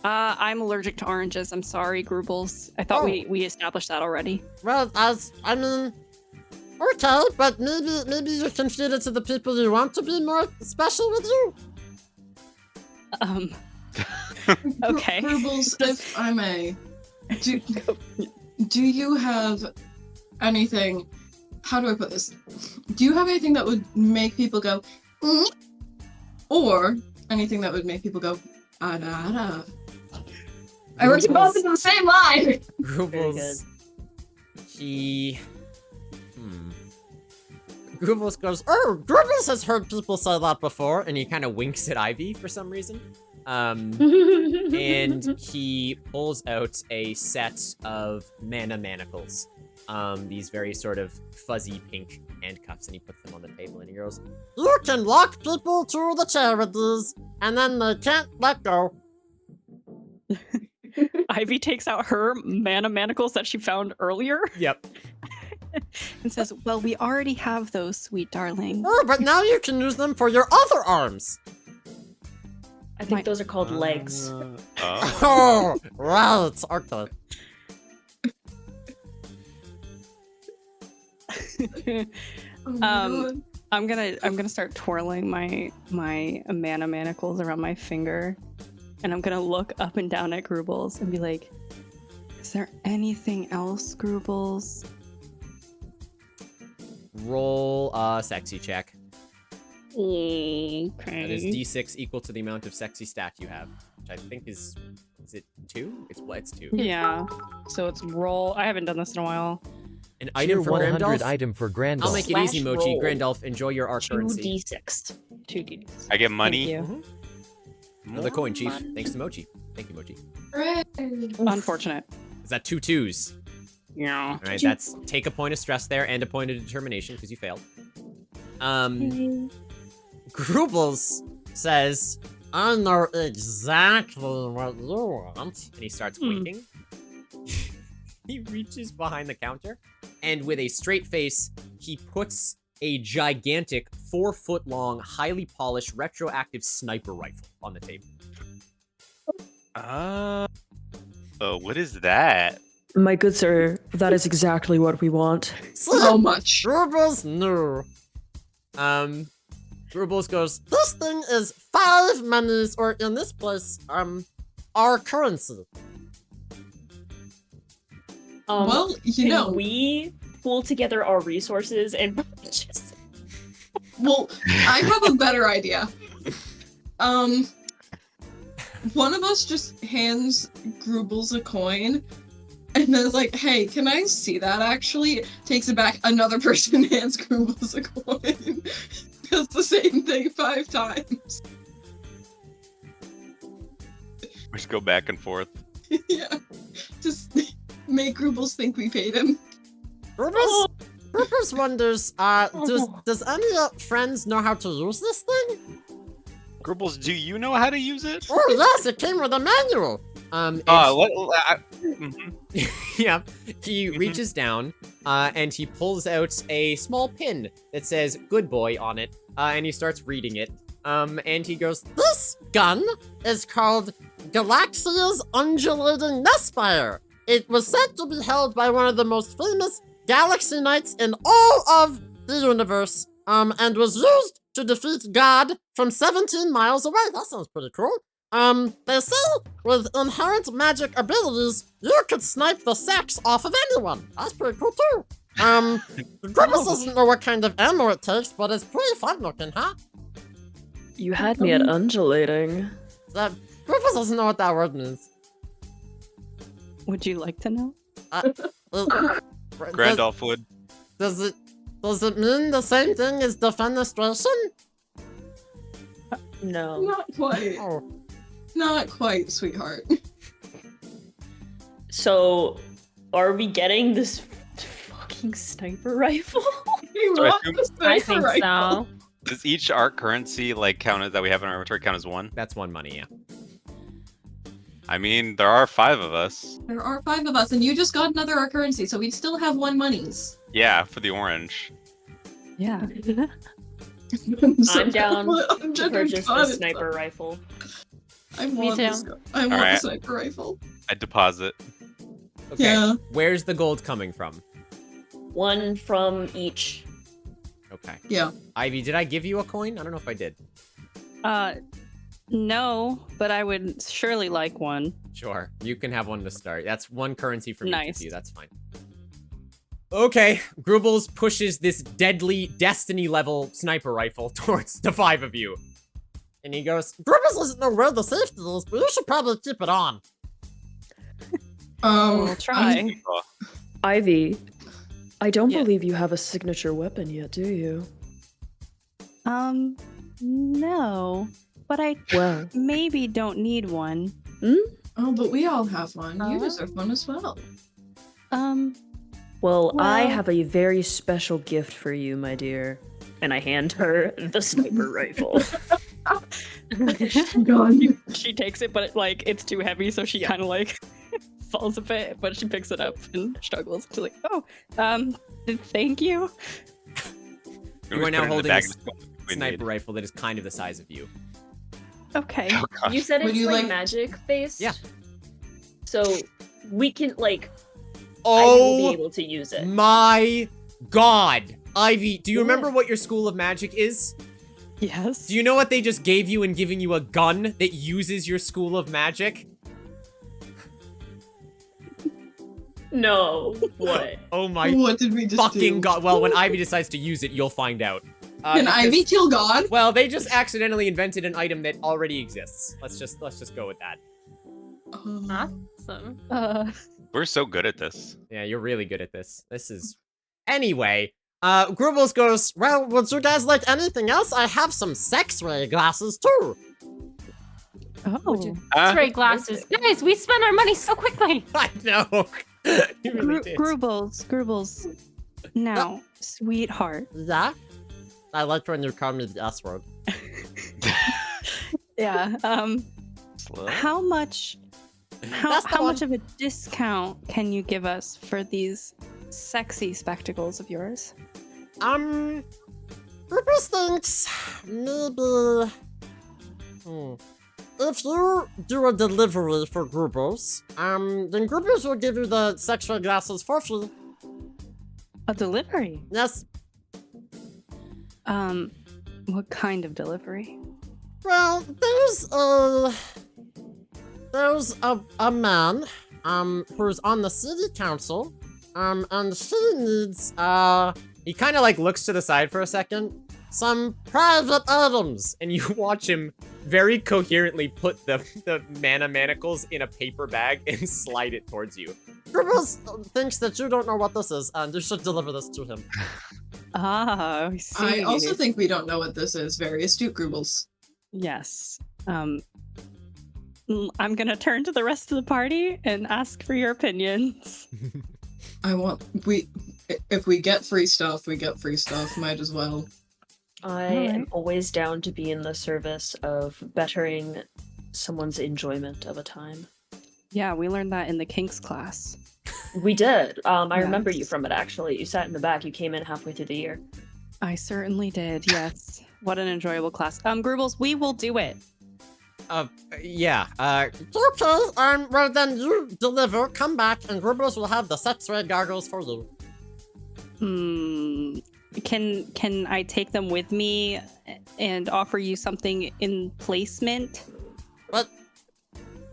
I'm allergic to oranges. I'm sorry, Grubbles. I thought Oh. we established that already. Well, okay, but maybe you can feed it to the people you want to be more special with you. Okay. Grubbles, if I may, do you have anything? How do I put this? Do you have anything that would make people go, "Mm," or anything that would make people go, "Ada, ada"? I worked both into the same line. Grubbles, Grubbles goes, Oh, Grubbles has heard people say that before. and he kind of winks at Ivy for some reason. And he pulls out a set of mana manacles. These very sort of fuzzy pink handcuffs, and he puts them on the table and he goes, You can lock people to the chair with these, and then they can't let go. Ivy takes out her mana manacles that she found earlier "Yep." and says, "Well, we already have those, sweet darling." Oh, but now you can use them for your other arms. I think those are called legs. Oh, right. Okay. Oh my God. I'm gonna start twirling my mana manacles around my finger, and I'm gonna look up and down at Grubbles and be like, "Is there anything else, Grubbles?" Roll a sexy check. Okay. That is d6 equal to the amount of sexy stat you have, which I think is it 2? It's 2. Yeah. So it's roll. I haven't done this in a while. An Tier item for 100 Grandolph. item for Grandolph. I'll make it easy, Slash Mochi. roll. Grandolph, enjoy your art currency. 2d6. 2d. I get money. Thank you. Another coin, Chief. Thanks to Mochi. Thank you, Mochi. Hooray. Unfortunate. Is that 2 2s? Yeah. All right, that's take a point of stress there and a point of determination because you failed. Grubbles says, I know exactly what you want. and he starts winking. He reaches behind the counter, and with a straight face, he puts a gigantic 4-foot-long, highly polished, retroactive sniper rifle on the table. What is that? My good sir, that is exactly what we want. So much. Grubbles knew. Grubbles goes, This thing is 5 monies, or in this place, our currency. Well, you know, we pool together our resources and just well, I have a better idea. One of us just hands Grubbles a coin, and then it's like, "Hey, can I see that?" Actually, takes it back. Another person hands Grubbles a coin. Does the same thing 5 times. We just go back and forth. Yeah, just make Grubbles think we paid him. Grubbles wonders, does any friends know how to use this thing? Grubbles, do you know how to use it? Oh yes, it came with a manual. Yeah, he reaches down, and he pulls out a small pin that says "Good Boy" on it, and he starts reading it. And he goes, This gun is called Galaxia's Undulating Nestfire. It was said to be held by one of the most famous galaxy knights in all of the universe, and was used to defeat God from 17 miles away. That sounds pretty cool. They say with inherent magic abilities, you could snipe the sex off of anyone. That's pretty cool too. Grimace doesn't know what kind of ammo it takes, but it's pretty fun looking, huh? You had me at undulating. Grimace doesn't know what that word means. Would you like to know? Grandolph would. Does it mean the same thing as defenestration? No. Not quite. Oh. Not quite, sweetheart. So, are we getting this fucking sniper rifle? I think so. Does each art currency like count as that we have in our inventory count as one? That's one money, yeah. I mean, there are 5 of us. There are 5 of us, and you just got another art currency, so we'd still have 1 monies. Yeah, for the orange. Yeah. I'm down to purchase the sniper rifle. I Me want too. the Alright. sniper rifle. I deposit. Okay. Yeah. Where's the gold coming from? 1 from each. Okay. Yeah. Ivy, did I give you a coin? I don't know if I did. No, but I would surely like one. Sure. You can have one to start. That's 1 currency from each Nice. of you. That's fine. Okay. Grubbles pushes this deadly Destiny level sniper rifle towards the 5 of you. And he goes, Grimace doesn't know where the safety is, but you should probably keep it on. We'll try. Ivy, I don't Yeah. believe you have a signature weapon yet, do you? No, but I Well, maybe don't need one. Oh, but we all have one. You deserve one as well. well, I Well- have a very special gift for you, my dear. And I hand her the sniper rifle. God. She takes it, but it's too heavy, so she kind of falls a bit. But she picks it up and struggles. She's like, "Oh, thank you." you are now holding a sniper rifle that is kind of the size of you. Okay. Oh, gosh. You said Would it's you like like- magic based? Yeah. So, we can, Ivy will be Oh able to use it. my god. Ivy, do you remember what your school of magic is? Yes. Do you know what they just gave you in giving you a gun that uses your school of magic? No. What? Oh my What did we just fucking do? god. Well, when Ivy decides to use it, you'll find out. Can because- Ivy kill God? Well, they just accidentally invented an item that already exists. Let's just go with that. Awesome. We're so good at this. Yeah, you're really good at this. This is... Anyway, Grubbles goes, Well, would you guys like anything else? I have some sex-ray glasses too. Oh. X-ray glasses. Guys, we spend our money so quickly. I know. You really did. Grubbles. Now, sweetheart. Yeah? I like when you call me the S word. Yeah. Slow. How much of a discount can you give us for these sexy spectacles of yours? Grippers thinks maybe... If you do a delivery for Grubbles, then Grubbles will give you the sex-ray glasses for free. A delivery? Yes. What kind of delivery? Well, there's a man, who's on the city council, and she needs, He kind of like looks to the side for a second. some private items. And you watch him very coherently put the mana manacles in a paper bag and slide it towards you. Grubbles thinks that you don't know what this is, and you should deliver this to him. Ah, I see. I also think we don't know what this is. Very astute, Grubbles. Yes. I'm gonna turn to the rest of the party and ask for your opinions. If we get free stuff, we get free stuff. Might as well. I am always down to be in the service of bettering someone's enjoyment of a time. Yeah, we learned that in the Kinks class. We did. I remember you from it, actually. You sat in the back. You came in halfway through the year. I certainly did, yes. What an enjoyable class. Grubbles, we will do it. Yeah, Okay, well then you deliver, come back, and Grubbles will have the sex-ray goggles for you. Can I take them with me and offer you something in placement? But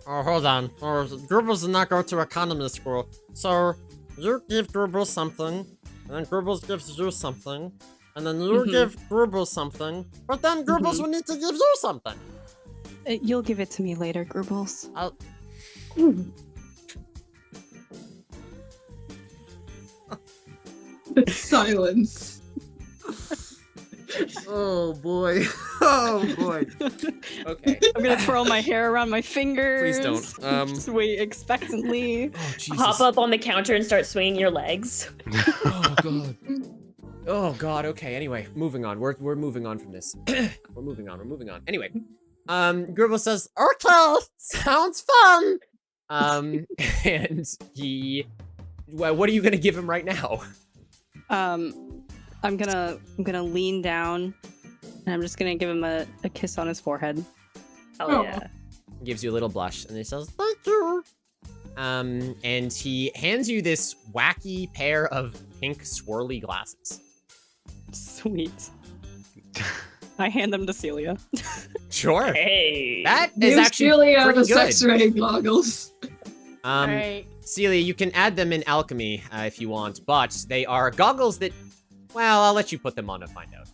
Oh, hold on. Or Grubbles did not go to economy school. So, you give Grubbles something, and then Grubbles gives you something, and then you give Grubbles something, but then Grubbles will need to give you something. You'll give it to me later, Grubbles. Silence. Oh boy. Oh boy. Okay. I'm gonna twirl my hair around my fingers. Please don't. Just wait expectantly. Oh, Jesus. Hop up on the counter and start swinging your legs. Oh, God. Oh, God. Okay, anyway, moving on. We're moving on from this. We're moving on. Anyway, Gribble says, Okay, sounds fun. and he... Well, what are you going to give him right now? I'm gonna lean down and I'm just gonna give him a kiss on his forehead. Oh yeah. Gives you a little blush, and he says, Thank you. and he hands you this wacky pair of pink swirly glasses. Sweet. I hand them to Celia. Sure. Hey. That is actually Celia pretty the good. sex-ray goggles. Alright. Celia, you can add them in alchemy if you want, but they are goggles that, well, I'll let you put them on to find out.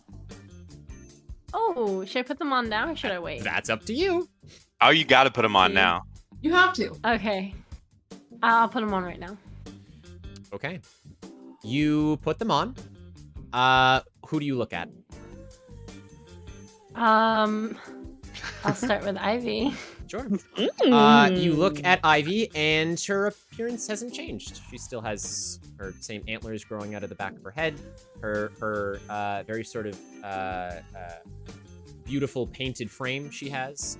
Oh, should I put them on now or should I wait? That's up to you. Oh, you got to put them on now. You have to. Okay. I'll put them on right now. Okay. You put them on. Who do you look at? I'll start with Ivy. Sure. You look at Ivy, and her appearance hasn't changed. She still has her same antlers growing out of the back of her head. Her very sort of beautiful painted frame she has.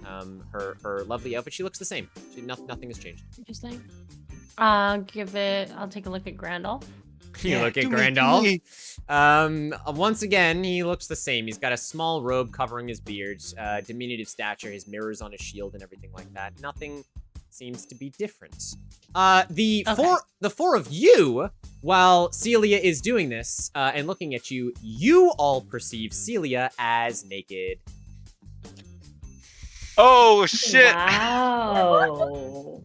Her lovely outfit. She looks the same. Nothing has changed. Interesting. I'll take a look at Grandolph. You look at Grandolph. Once again, he looks the same. He's got a small robe covering his beard, diminutive stature, his mirrors on his shield and everything like that. Nothing seems to be different. The four of you, while Celia is doing this and looking at you, you all perceive Celia as naked. Oh, shit. Wow.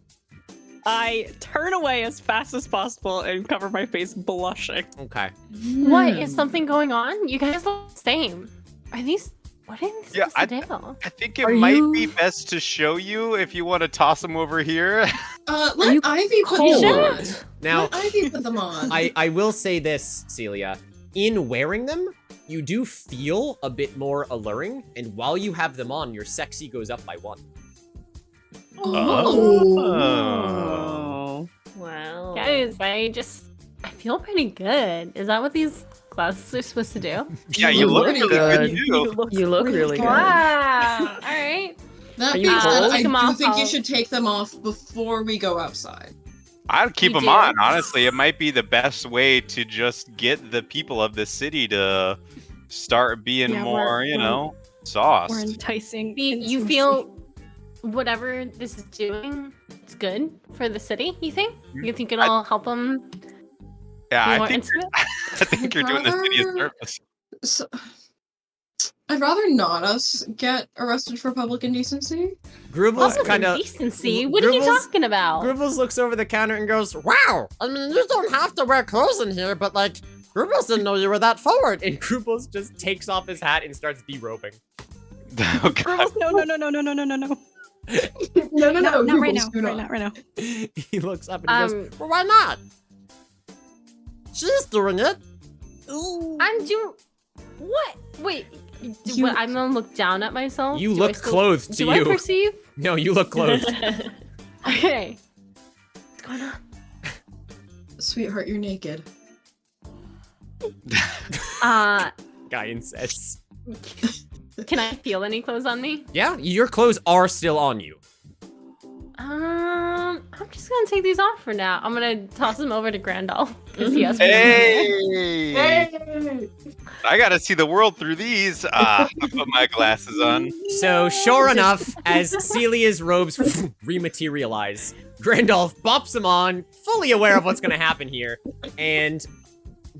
I turn away as fast as possible and cover my face blushing. Okay. What? Is something going on? You guys look the same. What are these supposed to do? I think it might be best to show you if you want to toss them over here. Let Ivy put them on. Now, Let Ivy put them on. I will say this, Celia. In wearing them, you do feel a bit more alluring, and while you have them on, your sexy goes up by 1. Oh. Wow. Guys, I feel pretty good. Is that what these glasses are supposed to do? Yeah, you look pretty really good. good. You look really good. Wow. All right. That Are you being said, cold? I Take 'em do off, think you I'll- should take them off before we go outside. I'd keep You them do? on, honestly. It might be the best way to just get the people of the city to start being Yeah, more, we're sauced. enticing. You feel whatever this is doing, it's good for the city, you think? You think it'll help them Yeah, be more I think intimate? I think you're doing the city a service. So, I'd rather not us get arrested for public indecency. Grubbles Public kind of... indecency? What are you Grubbles- talking about? Grubbles looks over the counter and goes, Wow. I mean, you don't have to wear clothes in here, but like, Grubbles didn't know you were that forward. and Grubbles just takes off his hat and starts derobing. Oh, God. No. No, Not right now. Grubbles, do not. Right now. He looks up and he goes, Well, why not? She's doing it. I'm doing what? Wait, I'm gonna look down at myself. You Do I look still- clothed to do you. I perceive? No, you look clothed. Okay. What's going on? Sweetheart, you're naked. Guy insists. Can I feel any clothes on me? Yeah, your clothes are still on you. I'm just gonna take these off for now. I'm gonna toss them over to Grandolph because he has. Hey! I gotta see the world through these. I put my glasses on. So, sure enough, as Celia's robes rematerialize, Grandolph bops them on, fully aware of what's gonna happen here. And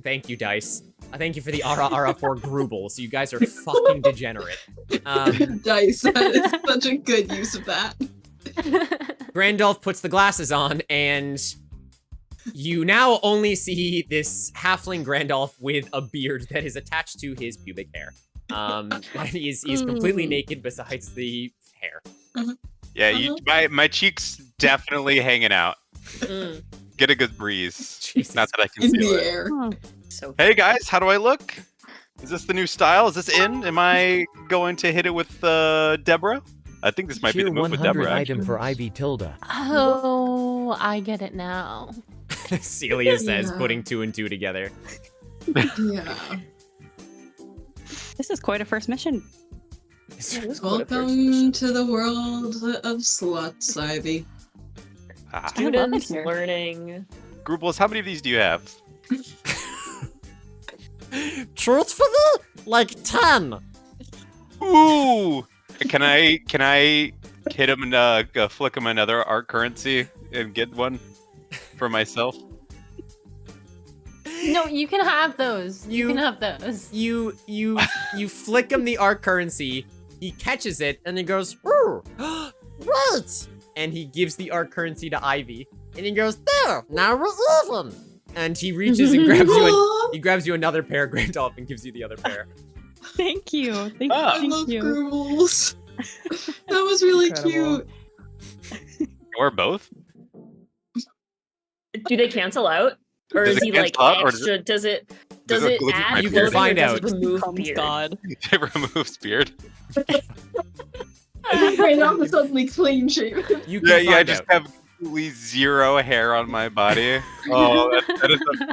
thank you, Dice. Thank you for the ara for Grubble. So you guys are fucking degenerate. Dice, that is such a good use of that. Grandolph puts the glasses on, and you now only see this halfling Grandolph with a beard that is attached to his pubic hair. He's completely naked besides the hair. Yeah, my cheeks definitely hanging out. Get a good breeze. Jesus. Not that I can In feel the it. air. So Hey guys, how do I look? Is this the new style? Is this in? Am I going to hit it with Deborah? I think this might be Cheer the move with 100 Deborah. item actually. for Ivy Tilda. Oh, I get it now. Celia says, Yeah. putting 2 and 2 together. Yeah. This is quite a first mission. Welcome to the world of sluts, Ivy. Ah. students here. learning. Grubbles, how many of these do you have? Truthfully, like 10. Ooh! Can I hit him and flick him another art currency and get one for myself? No, you can have those. You You- can have those. You flick him the art currency, he catches it, and he goes, Ooh, right. and he gives the art currency to Ivy. And he goes, there, now we're even. And he reaches and grabs you he grabs you another pair, Grandolph, and gives you the other pair. Thank you. Thank, I thank love you. Grubbles. That was really Incredible. cute. Or both? Do they cancel out? Or Does is it he like cancel out, or does extra? Does it does it look add like You my can clothing, find or does out. it remove Comes beard? God. It removes beard. Right now, I'm suddenly clean shaven. You can Yeah, find I just out. have absolutely zero hair on my body. Oh, that is a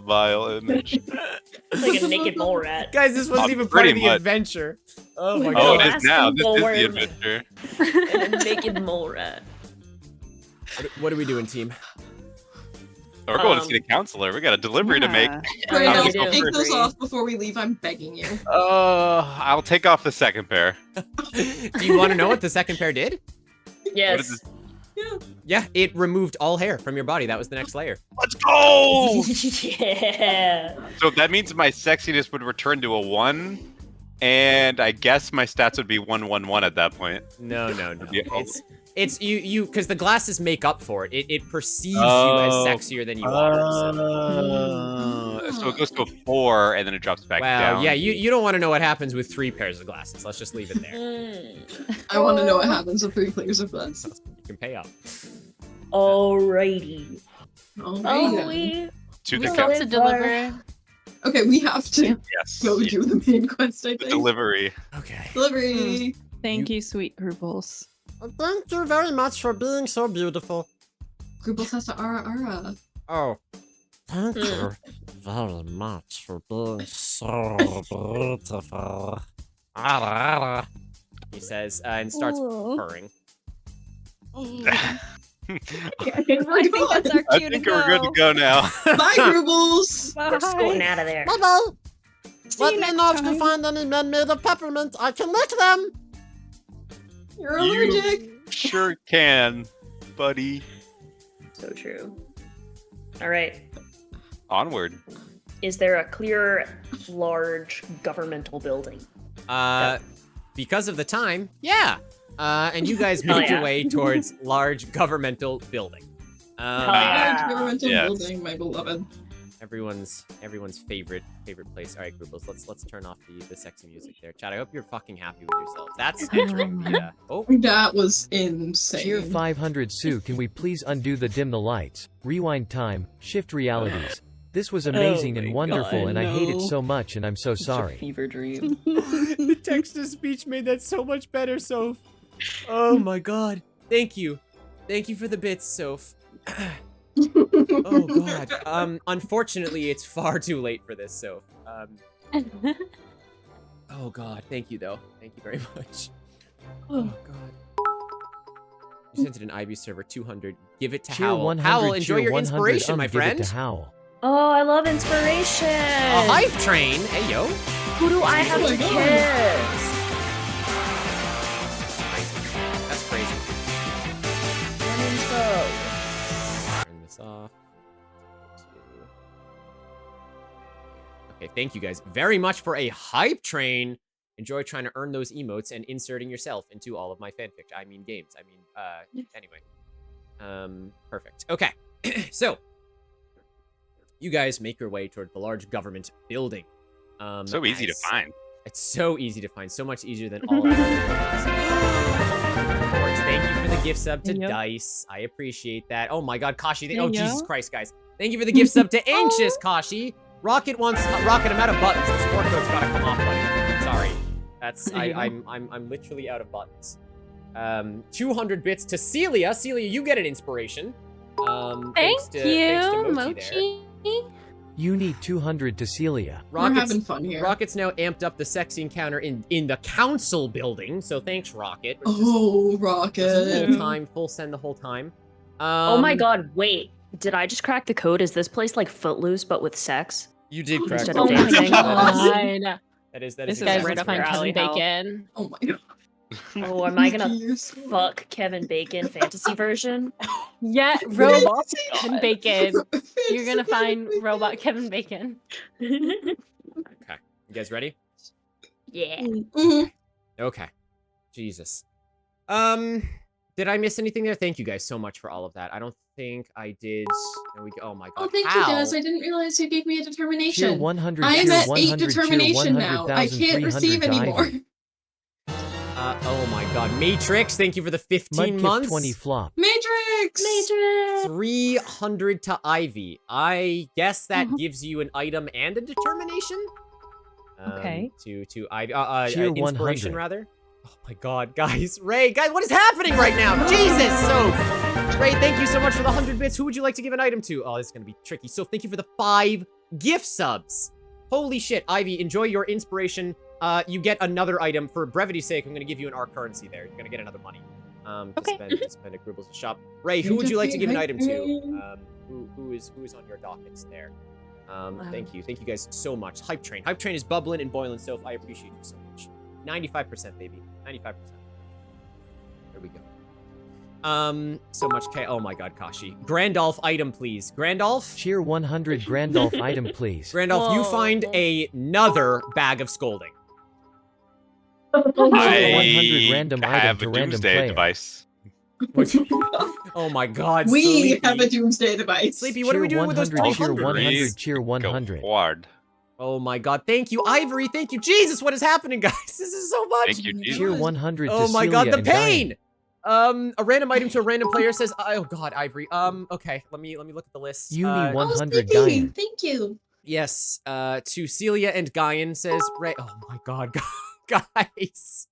vile image. It's like a naked mole rat. Guys, this wasn't Oh, even part of pretty the much. adventure. Oh my Oh, Oh, god. it is now. This is the Alaskan adventure. And a naked mole rat. What are we doing, team? We're going to see the counselor. We got a delivery to make. Right Yeah, now, we do. take those off before we leave. I'm begging you. I'll take off the second pair. Do you want to know what the second pair did? What is Yes. this? Yeah, it removed all hair from your body. That was the next layer. Let's go! Yeah. So that means my sexiness would return to a 1, and I guess my stats would be 111 at that point. No. Yeah. It's you because the glasses make up for it. It perceives you as Oh. sexier than you are. So it goes to a 4, and then it drops back Wow, down. yeah, you don't want to know what happens with 3 pairs of glasses. Let's just leave it there. I want to know what happens with 3 players of glasses. You can pay up. Alrighty. Oh, we To We the still have count. to deliver. Okay, we have to Yes. go do the main quest, I The think. delivery. Okay. Delivery. Thank you, sweet Grubbles. Thank you very much for being so beautiful. Grubbles has to ara. Oh, thank you very much for being so beautiful. He says, and starts purring. I I think that's our I cue think to we're good to go now. Bye, Grubbles. We're scooting out of there. Bye bye. See Let you me next know if you time. find any men made of peppermint. I can lick them. You're You- allergic. Sure can, buddy. So true. Alright. Onward. Is there a clear, large governmental building? Because of the time, yeah. And you guys Hell make your yeah. way towards large governmental building. Hell yeah. Large governmental Yes. building, my beloved. Everyone's favorite place. All right, Grouples, let's turn off the sexy music there. Chat, I hope you're fucking happy with yourselves. That's entering the oh, That was Cheer insane. 500 Sue, can we please undo the dim the lights, rewind time, shift realities? This was amazing and wonderful and I hate it so much and I'm so sorry. Fever dream. the text to speech made that so much better, Soph. Oh my god. Thank you for the bits, Soph. Oh god. Unfortunately, it's far too late for this, Soph. Oh god, thank you though. Thank you very much. Oh god. You sent it an IB server 200. Give it to Cheer Howl. 100, Howl, enjoy cheer your 100, inspiration, my give friend. it to Howl. Oh, I love inspiration. A hype train. Hey yo. Who do I have Oh to my God. kiss? That's crazy. Inspo. Turn this off. Okay, thank you guys very much for a hype train. Enjoy trying to earn those emotes and inserting yourself into all of my fanfic. I mean games. Anyway. Perfect. Okay. So, you guys make your way toward the large government building. So easy to find. It's so easy to find. So much easier than all of Thank you for the gift sub to Dice. I appreciate that. Oh my god, Kashi. Oh, Jesus Christ, guys. Thank you for the gift sub to Anxious, Kashi. Rocket wants Rocket. I'm out of buttons. The sport code's gotta come off, buddy. Sorry. I'm literally out of buttons. 200 bits to Celia. Celia, you get an inspiration. Thanks you, Mochi. You need 200 to Celia. We're having fun here. Rocket's now amped up the sexy encounter in the council building, so thanks, Rocket. Rocket. Full time, full send the whole time. Oh my god, wait. Did I just crack the code? Is this place like Footloose, but with sex? You did crack the code. Oh my god. That is This guy's right up my Kevin Bacon. Oh my god. Oh, am I gonna fuck Kevin Bacon fantasy version? Yeah, robot Kevin Bacon. You're gonna find robot Kevin Bacon. Okay. You guys ready? Yeah. Okay. Jesus. Did I miss anything there? Thank you guys so much for all of that. I don't think I did. Oh my god. Oh, thank you guys. I didn't realize you gave me a determination. Cheer 100, I am cheer at 100, 8 determination now. I can't receive anymore. Oh my god. Matrix, thank you for the 15 Mudkip months. 20 flop. Matrix! 300 to Ivy. I guess that gives you an item and a determination? Okay. To Ivy. Cheer Inspiration, 100. rather. Oh my god, guys. Ray, guys, what is happening right now? Jesus, Soph! Ray, thank you so much for the 100 bits. Who would you like to give an item to? Oh, this is gonna be tricky. Soph, thank you for the 5 gift subs. Holy shit, Ivy, enjoy your inspiration. You get another item. For brevity's sake, I'm going to give you an art currency there. You're going to get another money. To spend at Gribbles' shop. Ray, who would you like to give an item to? Who is on your dockets there? Thank you. Thank you guys so much. Hype Train. Hype Train is bubbling and boiling, Soph. I appreciate you so much. 95%, baby. 95%. There we go. So much oh my god, Kashi. Grandolph item, please. Grandolph? Cheer 100 Grandolph item, please. Grandolph, you find another bag of scolding. I 100 random have item a to random doomsday player. device. Oh my god, We Sleepy. have a doomsday device. Sleepy, what are we doing with those points? Cheer 100, cheer 100. Go hard. Oh my god, thank you, Ivory, thank you. Jesus, what is happening, guys? This is so much. Thank you, Jesus. Cheer 100 to Oh my god, Celia the and pain! Diane. A random item to a random player says, oh god, Ivory. Okay, let me look at the list. You need 100 Sleepy, Diane. thank you. Yes, to Celia and Guyan says, Ray. Oh my god, guys.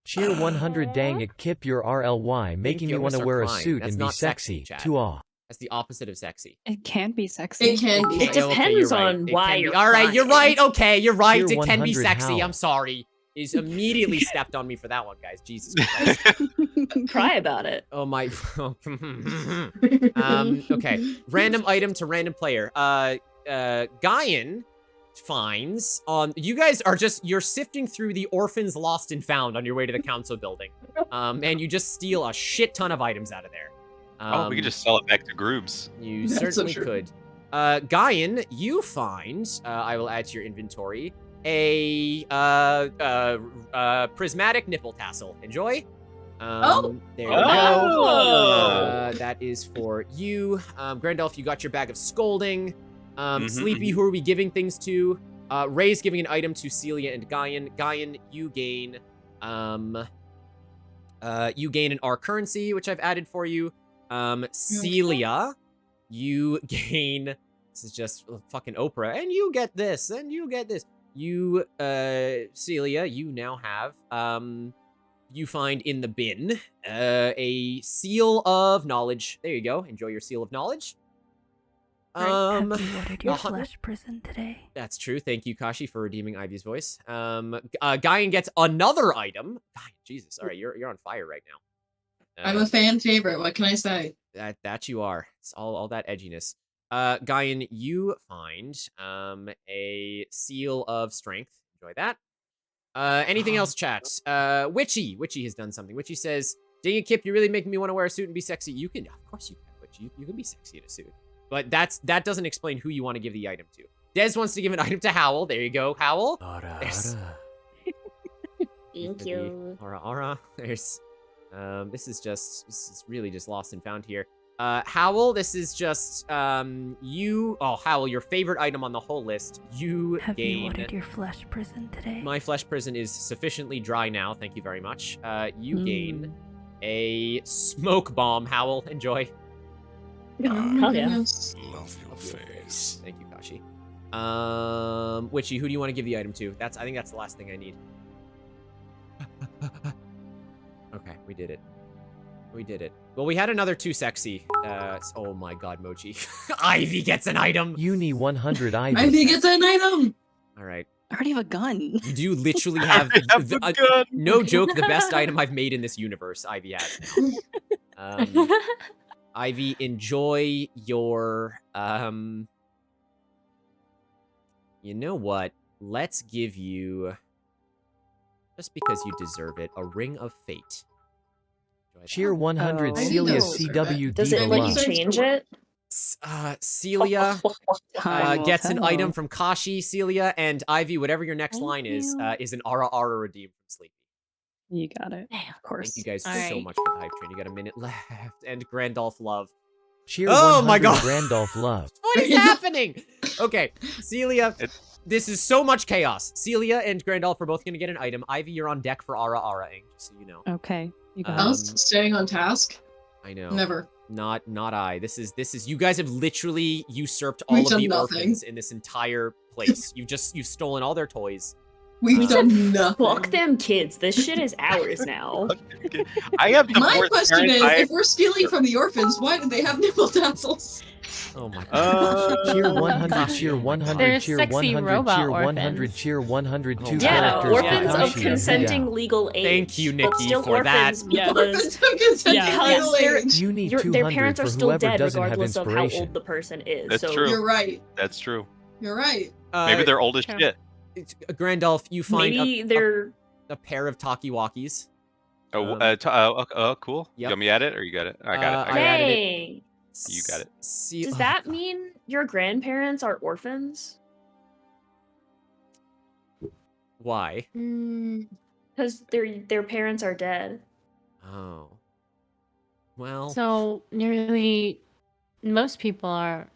Cheer 100 dang it, Kip your RLY, making you, me I'm want to gonna wear a start crying. suit That's and be not sexy, sexy. chat. To awe. That's the opposite of sexy. It can be sexy. It can be. It depends on why you're All right, you're right. Okay, you're right. Cheer It can be 100 sexy. howl. I'm sorry. He's immediately stepped on me for that one, guys. Jesus Christ. Cry about it. Oh my. Okay. Random item to random player. Guyan finds on. You guys are you're sifting through the orphans lost and found on your way to the council building. And you just steal a shit ton of items out of there. We could just sell it back to Groobs. You That's certainly so true. could. Guyan, you find, I will add to your inventory, a prismatic nipple tassel. Enjoy. There you go. That is for you. Grandolph, you got your bag of scolding. Sleepy, who are we giving things to? Ray's giving an item to Celia and Guyan. Guyan, you gain an R currency, which I've added for you. Celia, you gain, this is just fucking Oprah, and you get this, and you get this. You, Celia, you now have, you find in the bin, a seal of knowledge. There you go. Enjoy your seal of knowledge. Have you ordered your 100 flesh prison today? That's true. Thank you, Kashi, for redeeming Ivy's voice. Guyan gets another item. Guyan, Jesus. All right, you're on fire right now. I'm a fan favorite. What can I say? That you are. It's all that edginess. Guyan, you find a seal of strength. Enjoy that. Anything else, chat? Witchy has done something. Witchy says, "Dang it, Kip, you're really making me want to wear a suit and be sexy." You can, of course you can, Witchy. You can be sexy in a suit. But that doesn't explain who you want to give the item to. Des wants to give an item to Howl. There you go, Howl. Thank you. Aura. There's, this is really just lost and found here. Howl, this is just, Howl, your favorite item on the whole list. You Have gain... you ordered your flesh prison today? My flesh prison is sufficiently dry now, thank you very much. You gain a smoke bomb, Howl. Enjoy. Hell yeah. Love your face. Thank you, Kashi. Witchy, who do you want to give the item to? I think that's the last thing I need. Okay, we did it. We did it. Well, we had another 2 sexy. Oh my god, Mochi. Ivy gets an item! Uni 100 Ivy. Ivy gets an item! Alright. I already have a gun. You do literally have, no joke, the best item I've made in this universe, Ivy has now. Ivy, enjoy your, you know what? Let's give you, just because you deserve it, a Ring of Fate. Cheer 100 Celia CW. Does it let you change it? Celia gets an item from Kashi, Celia, and Ivy, whatever your next line is an Ara Ara redeem from Sleepy. You got it. Of course. Thank you guys so much for the hype train. You got a minute left. And Grandolph Love. Cheer oh 100 my god! Grandolph Love. What is happening? Okay, Celia. This is so much chaos. Celia and Grandolph are both going to get an item. Ivy, you're on deck for Ara Ara-ing, just so you know. Okay. You got Us staying on task? I know. Never. Not I. This is you guys have literally usurped all of the orphans in this entire place. You've stolen all their toys. We've done nothing. Fuck them kids. This shit is ours now. I have the My fourth question parent, is, if we're stealing from the orphans, why do they have nipple tassels? Oh my god. Cheer 100, cheer 100, There's cheer sexy 100, robot cheer 100, orphans. cheer 100, 2 Yeah, characters. orphans of Kashi, consenting legal age. Thank you, but Nikki, still for that. orphans Yeah. because, Legal age. You need their 200 parents are for still whoever dead doesn't have regardless of how inspiration. old the person is. That's so true. You're right. That's true. You're right. Maybe they're old as shit. Grandolph, you find maybe they're a pair of talkie-walkies. Cool. Yep. You want me at it, or you got it? I got it. I added it. Dang. You got it. Does that mean your grandparents are orphans? Why? Because their parents are dead. Oh. Well. So nearly most people are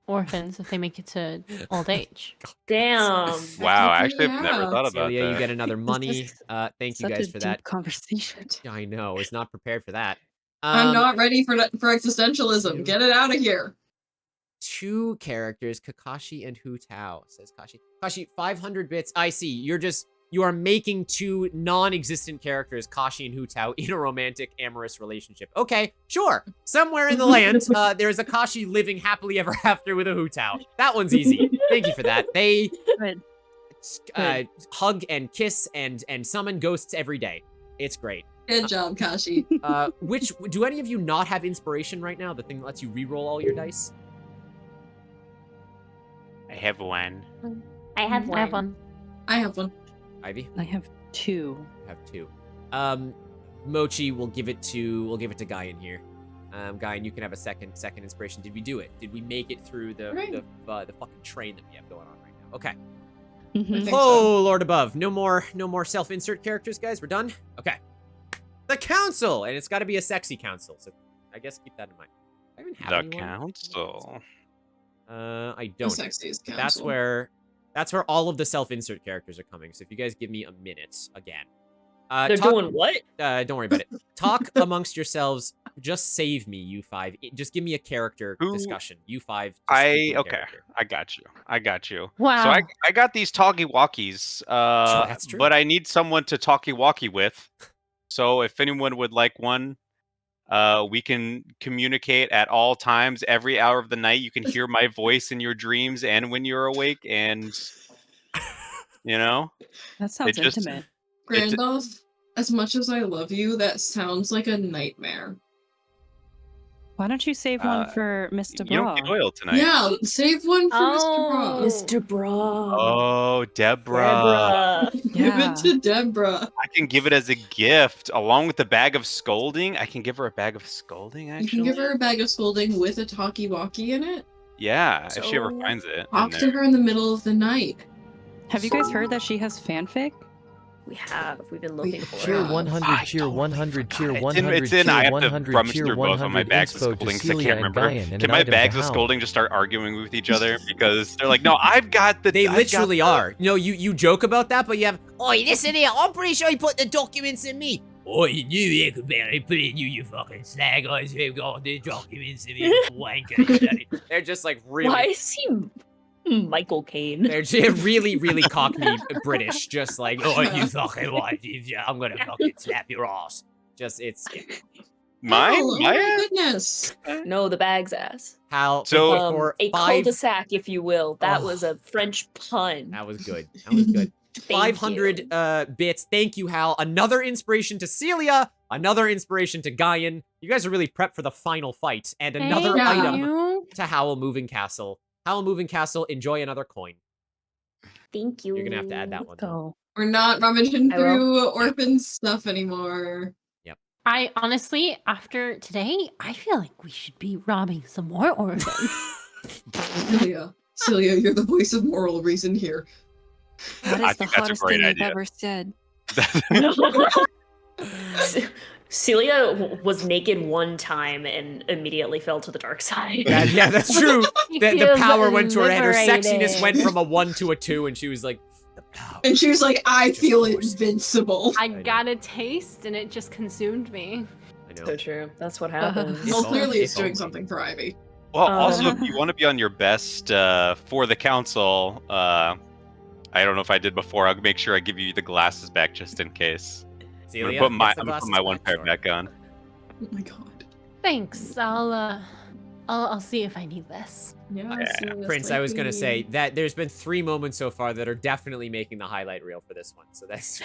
orphans if they make it to old age. Damn. Wow, actually, I've never thought about Celia, that. you get another money. Thank you Such guys a for deep that. conversation. I know, I was not prepared for that. I'm not ready for existentialism. Get it out of here. 2 characters, Kakashi and Hu Tao, says Kashi. Kashi, 500 bits. I see. You are making 2 non-existent characters, Kashi and Hu Tao, in a romantic, amorous relationship. Okay, sure. Somewhere in the land, there's a Kashi living happily ever after with a Hu Tao. That one's easy. Thank you for that. They hug and kiss and summon ghosts every day. It's great. Good job, Kashi. Do any of you not have inspiration right now? The thing that lets you re-roll all your dice? I have one. I have one. I have one. Ivy? I have 2. You have 2. Mochi, we'll give it to Guy in here. Guy, and you can have a second inspiration. Did we do it? Did we make it through the fucking train that we have going on right now? Okay. Oh, Lord above. No more self-insert characters, guys. We're done? Okay. The council! And it's got to be a sexy council, so I guess keep that in mind. I even have The council. I don't. The sexiest council. That's where all of the self-insert characters are coming. So if you guys give me a minute again. They're doing what? Don't worry about it. Talk amongst yourselves. Just save me, you 5. Just give me a character discussion. You 5. Okay. I got you. Wow. So I got these talkie-walkies. That's true. But I need someone to talkie-walkie with. So if anyone would like one, we can communicate at all times, every hour of the night. You can hear my voice in your dreams and when you're awake, and that sounds intimate. Grandolph, as much as I love you, that sounds like a nightmare. Why don't you save one for Mr. Bra? You don't get oil tonight. Yeah, save one for Mr. Bra. Mr. Bra. Oh, Deborah. Give it to Deborah. I can give it as a gift along with the bag of scolding. I can give her a bag of scolding, actually. You can give her a bag of scolding with a talkie-walkie in it. Yeah, if she ever finds it. Talk to her in the middle of the night. Have you guys heard that she has fanfic? We have. We've been looking for Cheer it. 100, cheer 100, cheer 100, It's in. cheer I have to 100, rummage cheer through both of my 100, bags of inspo to scoldings. I Celia can't and remember. Guyan, and Can an my item bags to of Howl. scolding just start arguing with each other because they're like, no, I've got the. They I've got literally the- are. You know, you joke about that, but you have. Oh, listen here. I'm pretty sure he put the documents in me. Oh, you knew you could barely put it in you fucking slag eyes. Who got the documents in me? Wanker. They're just like really. Why is he Michael Caine? They're just really, really Cockney British. Just like, oh, you fucking what? I'm gonna fucking slap your ass. Just it's. Mine? Oh My my ass? goodness. No, the bag's ass. Hal, So- thank you for A 5. cul-de-sac, if you will. That Oh. was a French pun. That was good. That was good. Thank 500 you. bits. Thank you, Hal. Another inspiration to Celia. Another inspiration to Guyan. You guys are really prepped for the final fight. And another Thank item you. to Howl Moving Castle. Howl Moving Castle, enjoy another coin. Thank you. You're gonna have to add that one. though. We're not rummaging I will. through orphan stuff anymore. I honestly, after today, I feel like we should be robbing some more orphans. Celia, you're the voice of moral reason here. That I is the think that's a hottest great thing idea. you've ever said. Celia was naked one time and immediately fell to the dark side. Yeah, that's true. She The feels power went to her head. Her sexiness liberated. went from a 1 to a 2, and she was like, the power. And she was like, I feel invincible. I know. got a taste and it just consumed me. I know. So true. That's what happened. Well, clearly it's If doing only. something for Ivy. Well, also, if you want to be on your best for the council, I don't know if I did before. I'll make sure I give you the glasses back just in case. Celia, I'm gets the gonna put glasses my one back, pair sure. back on. Oh my god. Thanks. I'll see if I need this. Yeah, Prince, I was gonna say that there's been 3 moments so far that are definitely making the highlight reel for this one. So that's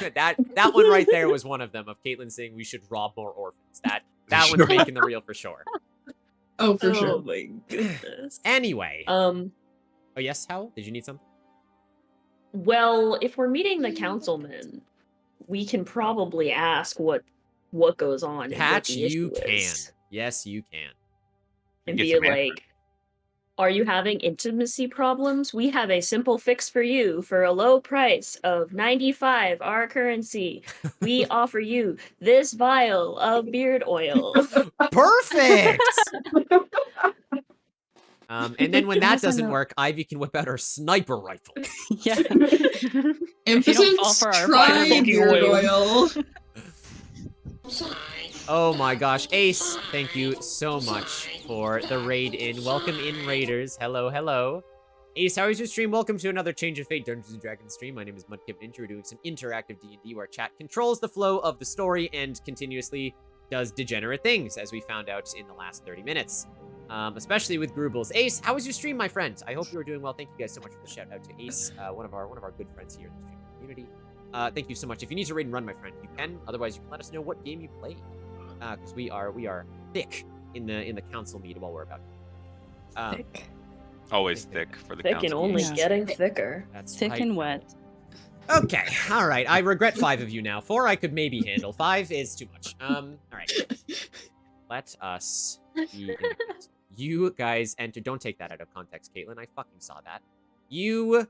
that one right there was one of them of Caitlin saying we should rob more orphans. That one's making the reel for sure. Oh, for Oh sure. my goodness. Anyway. Oh yes, Hal? Did you need something? Well, if we're meeting the councilman, we can probably ask what goes on. and what Hatch, the you issue can. is. Yes, you can. And Get be some answers. like, are you having intimacy problems? We have a simple fix for you for a low price of 95 our currency. We offer you this vial of beard oil. Perfect. And then when that Listen doesn't up. work, Ivy can whip out her sniper rifle. Yeah. Emphasis, fall for our try fire beard oil. oil. Oh my gosh, Ace, thank you so much for the raid in. Welcome in, Raiders. Hello, hello. Ace, how is your stream? Welcome to another Change of Fate Dungeons & Dragons stream. My name is Mudkip Ninja. We're doing some interactive D&D where chat controls the flow of the story and continuously does degenerate things, as we found out in the last 30 minutes. Especially with Grubbles. Ace, how was your stream, my friend? I hope you were doing well. Thank you guys so much for the shout out to Ace, one of our good friends here in the stream community. Thank you so much. If you need to raid and run, my friend, you can. Otherwise, you can let us know what game you played. Because we are thick in the council meet while we're about to. Thick. Always thick for the Thick council. and only Yeah. getting thicker. That's Thick right. and wet. Okay, all right. I regret 5 of you now. 4 I could maybe handle. 5 is too much. All right. Let us be in the council. You guys enter. Don't take that out of context, Caitlin. I fucking saw that. You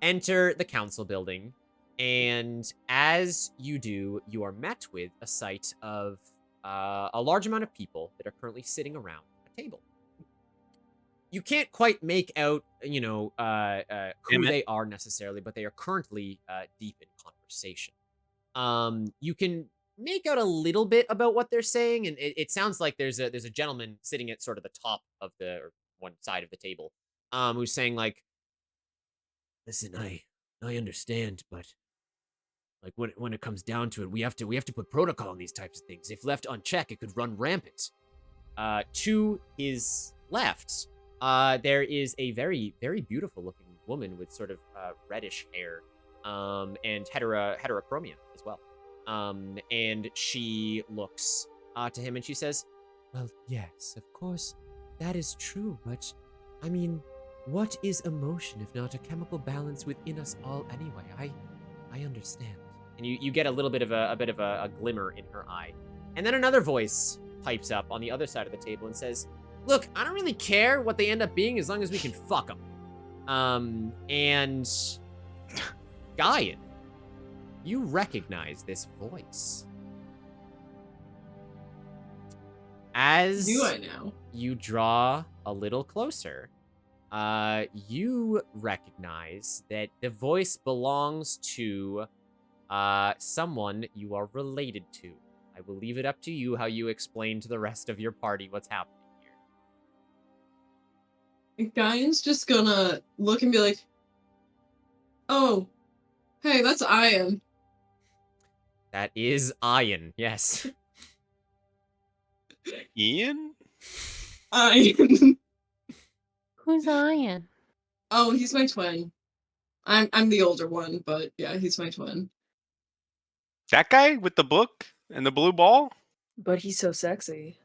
enter the council building, and as you do, you are met with a sight of a large amount of people that are currently sitting around a table. You can't quite make out, who they are necessarily, but they are currently deep in conversation. You can make out a little bit about what they're saying, and it sounds like there's a gentleman sitting at sort of the top of or one side of the table, who's saying like, "Listen, I understand, but like when it comes down to it, we have to put protocol on these types of things. If left unchecked, it could run rampant." To his left, there is a very, very beautiful looking woman with sort of reddish hair, and heterochromia as well. And she looks to him and she says, "Well, yes, of course, that is true, but I mean, what is emotion if not a chemical balance within us all anyway? I understand." And you get a little bit of a glimmer in her eye. And then another voice pipes up on the other side of the table and says, "Look, I don't really care what they end up being as long as we can fuck them." And Guyan, you recognize this voice. As Do I now? you draw a little closer, you recognize that the voice belongs to someone you are related to. I will leave it up to you how you explain to the rest of your party what's happening here. Guy's just gonna look and be like, "Oh, hey, that's Ian." That is Ian, yes. Ian? Ian. Who's Ian? Oh, he's my twin. I'm the older one, but yeah, he's my twin. That guy with the book and the blue ball? But he's so sexy.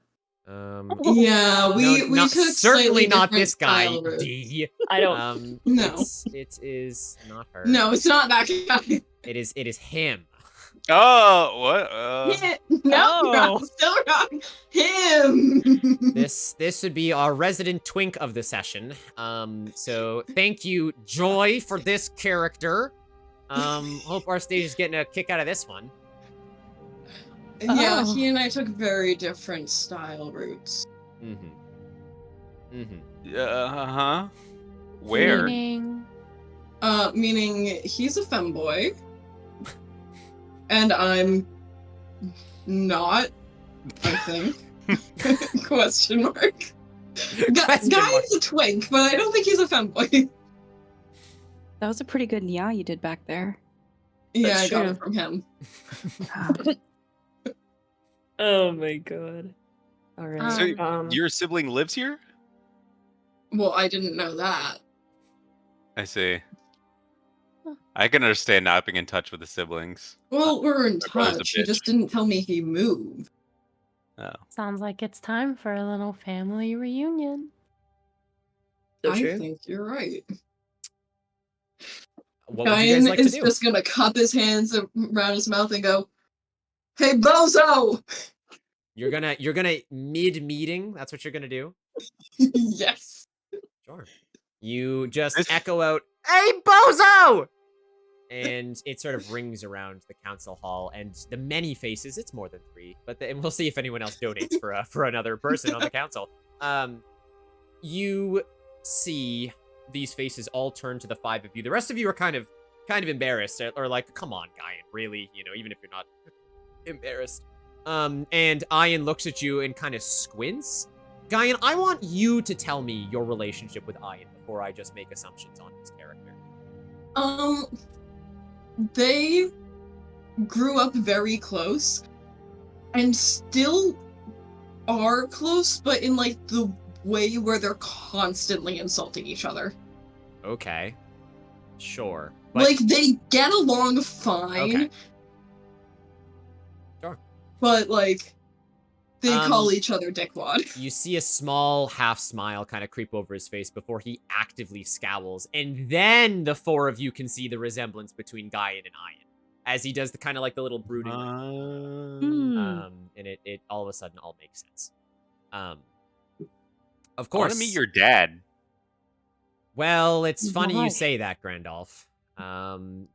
Yeah, we not, took certainly slightly not different this guy. style routes. D. I don't. No. It is not her. No, it's not that guy. It is him. Oh, what? Yeah, no, wrong, still wrong. Him. This would be our resident twink of the session. So thank you, Joy, for this character. Hope our stage is getting a kick out of this one. Yeah, he and I took very different style routes. Uh-huh. Where? Meaning he's a femboy. And I'm not, I think. Question mark. Guy's a twink, but I don't think he's a femboy. That was a pretty good yeah you did back there. Yeah, That's I got true. it from him. Oh my god. All right. So your sibling lives here? Well, I didn't know that. I see. I can understand not being in touch with the siblings. Well, we're in My brother's a touch. He bitch. just didn't tell me he moved. Oh. Sounds like it's time for a little family reunion. I think you're right. What would you guys Guyan like to is do? just gonna cup his hands around his mouth and go, "Hey, bozo!" You're gonna mid-meeting, that's what you're gonna do? Yes. Sure. You just echo out, "Hey, bozo!" And it sort of rings around the council hall, and the many faces, it's more than 3, but and we'll see if anyone else donates for another person on the council. You see these faces all turn to the 5 of you. The rest of you are kind of embarrassed, or like, come on, Guyan, really? You know, even if you're not embarrassed. And Ian looks at you and kind of squints. Guyan, I want you to tell me your relationship with Ian before I just make assumptions on his character. They grew up very close and still are close, but in like the way where they're constantly insulting each other. Okay. Sure. But Like they get along fine. Okay. Sure. But like they call each other dickwad. You see a small half smile kind of creep over his face before he actively scowls, and then the 4 of you can see the resemblance between Guyan and Ian as he does the kind of like the little brooding, and it all of a sudden all makes sense. Of course. I want to meet your dad. Well, it's funny Why? you say that, Grandolph.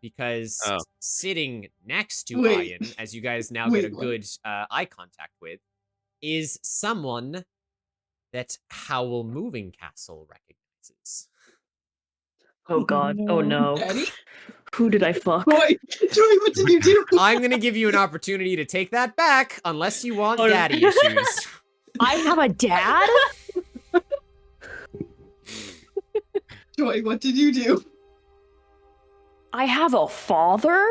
Because sitting next to Wait. Ian, as you guys now Wait, get a what? good eye contact with, is someone that Howl Moving Castle recognizes. Oh god. Oh no. Daddy? Who did I fuck? Joy, what did you do? I'm going to give you an opportunity to take that back, unless you want Oh, no. daddy issues. I have a dad? Joy, what did you do? I have a father?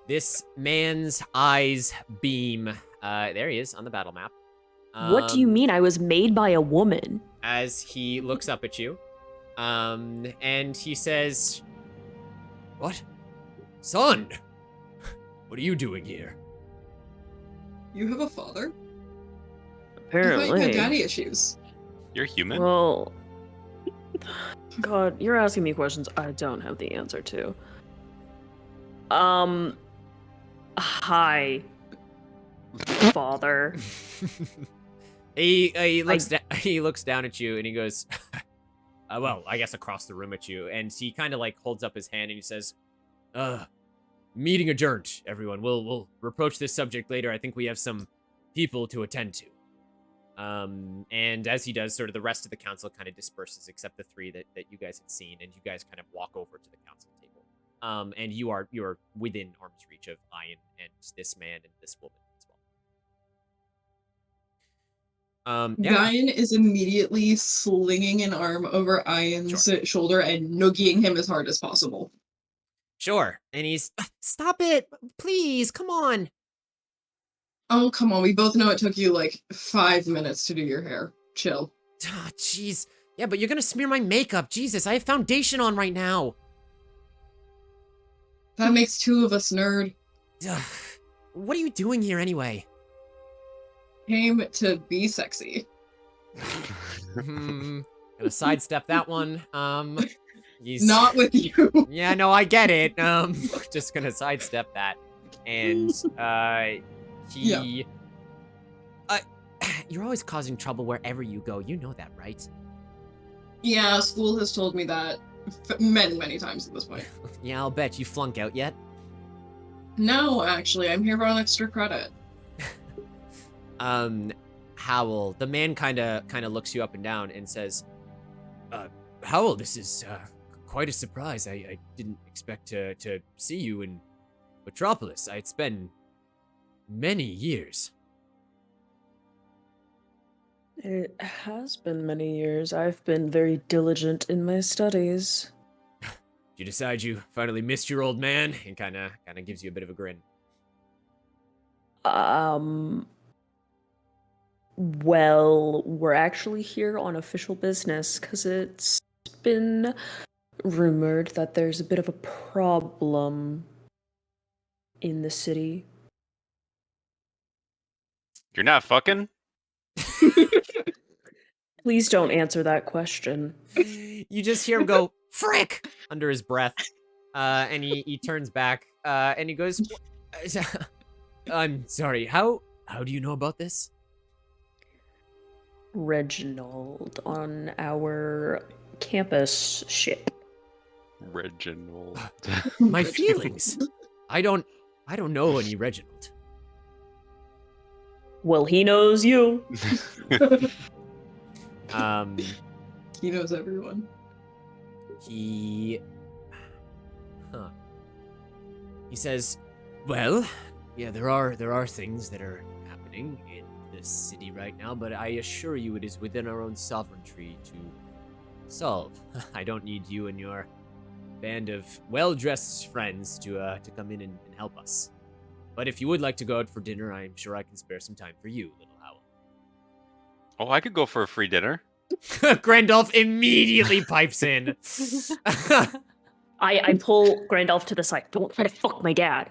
This man's eyes beam. There he is on the battle map. What do you mean I was made by a woman? As he looks up at you, and he says, "What? Son, what are you doing here?" You have a father? I thought you Apparently. had daddy issues. You're human? Well, God, you're asking me questions I don't have the answer to. Hi, father. He looks down at you and he goes, well, I guess across the room at you, and he kind of like holds up his hand and he says, Meeting adjourned, everyone. We'll approach this subject later. I think we have some people to attend to. And as he does, sort of the rest of the council kind of disperses, except the 3 that you guys had seen, and you guys kind of walk over to the council table. And you're within arm's reach of Ian and this man and this woman as well. Guyan is immediately slinging an arm over Ian's shoulder and noogieing him as hard as possible. Sure. And he's, stop it, please, come on. Oh, come on. We both know it took you like 5 minutes to do your hair. Chill. Ah, jeez. Yeah, but you're gonna smear my makeup. Jesus, I have foundation on right now. That makes 2 of us, nerd. What are you doing here anyway? Came to be sexy. Gonna sidestep that one. He's... Not with you. Yeah, no, I get it. Just gonna sidestep that. And, he... Yeah. You're always causing trouble wherever you go. You know that, right? Yeah, school has told me that many, many times at this point. Yeah, I'll bet. You flunk out yet? No, actually. I'm here on extra credit. Howell, the man kind of looks you up and down and says, Howell, this is, quite a surprise. I didn't expect to see you in Bottropolis. It's been many years. It has been many years. I've been very diligent in my studies. You decide you finally missed your old man, and kind of gives you a bit of a grin. Well, we're actually here on official business because it's been rumored that there's a bit of a problem in the city. You're not fucking? Please don't answer that question. You just hear him go, frick, under his breath. And he turns back, and he goes, I'm sorry, how do you know about this? Reginald on our campus ship. Reginald. My feelings. I don't know any Reginald. Well, he knows you. He knows everyone. He says, well, yeah, there are things that are happening in the city right now, but I assure you it is within our own sovereignty to solve. I don't need you and your band of well-dressed friends to come in and help us. But if you would like to go out for dinner, I'm sure I can spare some time for you, little Howell. Oh, I could go for a free dinner. Grandolph immediately pipes in. I pull Grandolph to the side. Don't try to fuck my dad.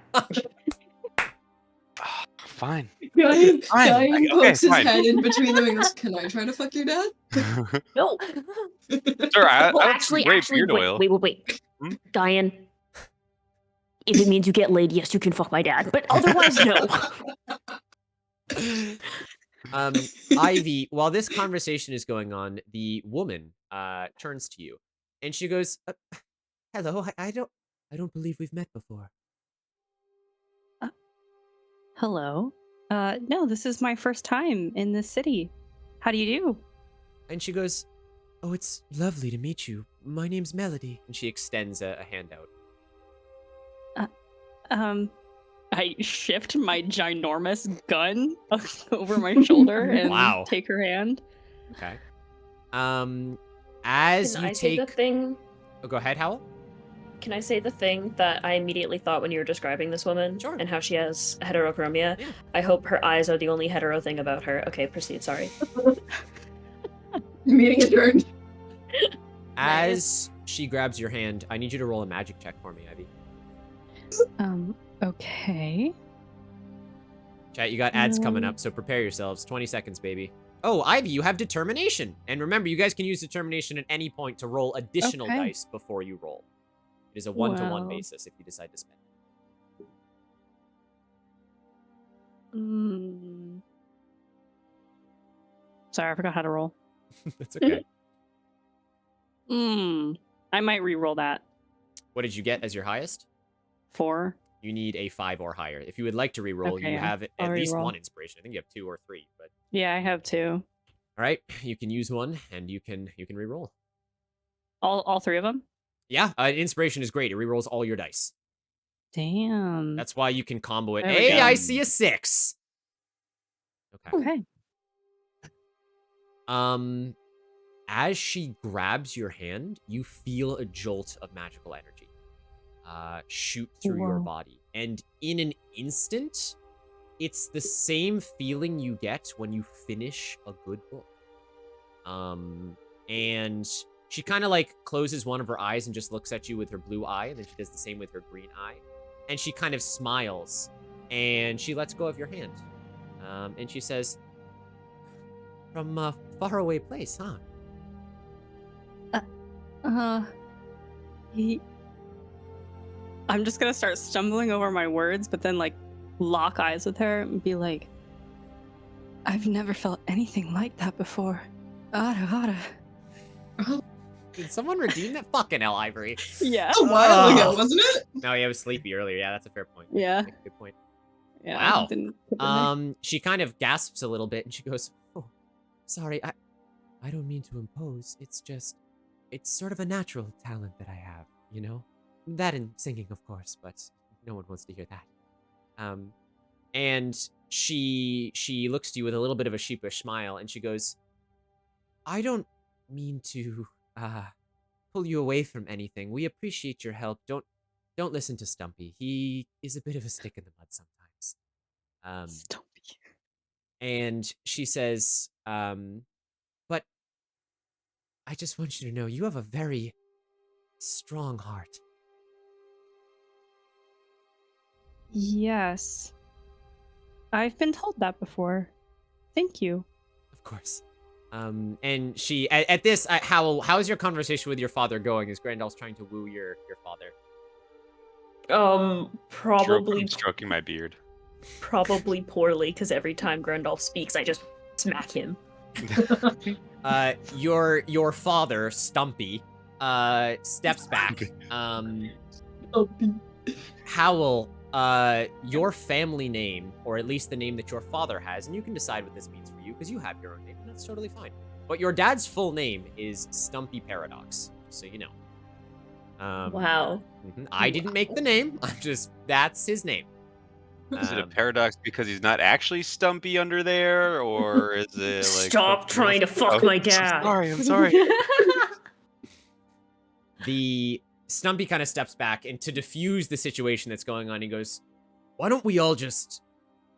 Fine. Guy pokes his head in between them and goes, can I try to fuck your dad? No. Sure, Well, actually, wait. Hmm? Diane, if it means you get laid, yes, you can fuck my dad. But otherwise, no. Ivy, while this conversation is going on, the woman turns to you, and she goes, "Hello, I don't believe we've met before." Hello. No, this is my first time in this city. How do you do? And she goes, "Oh, it's lovely to meet you. My name's Melody." And she extends a hand out. I shift my ginormous gun over my shoulder and take her hand. Okay. As Can you I say take the thing? Oh, go ahead, Howell. Can I say the thing that I immediately thought when you were describing this woman? Sure. And how she has heterochromia? Yeah. I hope her eyes are the only hetero thing about her. Okay, proceed, sorry. Meeting adjourned. As she grabs your hand, I need you to roll a magic check for me, Ivy. Okay. Chat, you got ads coming up, so prepare yourselves. 20 seconds, baby. Oh, Ivy, you have determination. And remember, you guys can use determination at any point to roll additional dice before you roll. It is a one-to-one basis if you decide to spend. Sorry, I forgot how to roll. That's okay. I might re-roll that. What did you get as your highest? 4. You need a 5 or higher. If you would like to reroll, Okay, you yeah. have at I'll least reroll. 1 inspiration. I think you have 2 or 3, but Yeah, I have 2. all right, you can use 1 and you can reroll. All 3 of them? Yeah, inspiration is great. It rerolls all your dice. Damn. That's why you can combo it. There we Hey, go. I see a 6. Okay. Okay. As she grabs your hand, you feel a jolt of magical energy shoot through your Whoa. body. And in an instant, it's the same feeling you get when you finish a good book. And she kind of like closes one of her eyes and just looks at you with her blue eye, and then she does the same with her green eye. And she kind of smiles, and she lets go of your hand. And she says, "From a faraway place, huh?" I'm just gonna start stumbling over my words, but then like lock eyes with her and be like, I've never felt anything like that before. Did someone redeem that? Fucking hell, Ivory. Yeah. A while ago, wasn't it? No, yeah, I was sleepy earlier. Yeah, that's a fair point. Yeah. Good point. Yeah. Wow. Didn't put it in there. She kind of gasps a little bit and she goes, "Oh, sorry, I don't mean to impose. It's sort of a natural talent that I have, you know? That and singing, of course, but no one wants to hear that." And she looks to you with a little bit of a sheepish smile and she goes, "I don't mean to pull you away from anything. We appreciate your help. Don't listen to Stumpy. He is a bit of a stick in the mud sometimes." Stumpy. And she says, "But I just want you to know you have a very strong heart." Yes. I've been told that before. Thank you. Of course. And she at this, how is your conversation with your father going? Is Grandal's trying to woo your father? Probably Stroking my beard. probably poorly, because every time Grandolph speaks, I just smack him. Your father, Stumpy, steps back. Howl, your family name, or at least the name that your father has, and you can decide what this means for you, because you have your own name, and that's totally fine. But your dad's full name is Stumpy Paradox, so you know. Wow. I didn't make the name, that's his name. Is it a paradox because he's not actually Stumpy under there, or is it like... Stop trying to fuck my dad. I'm sorry. The Stumpy kind of steps back, and to diffuse the situation that's going on, he goes, "Why don't we all just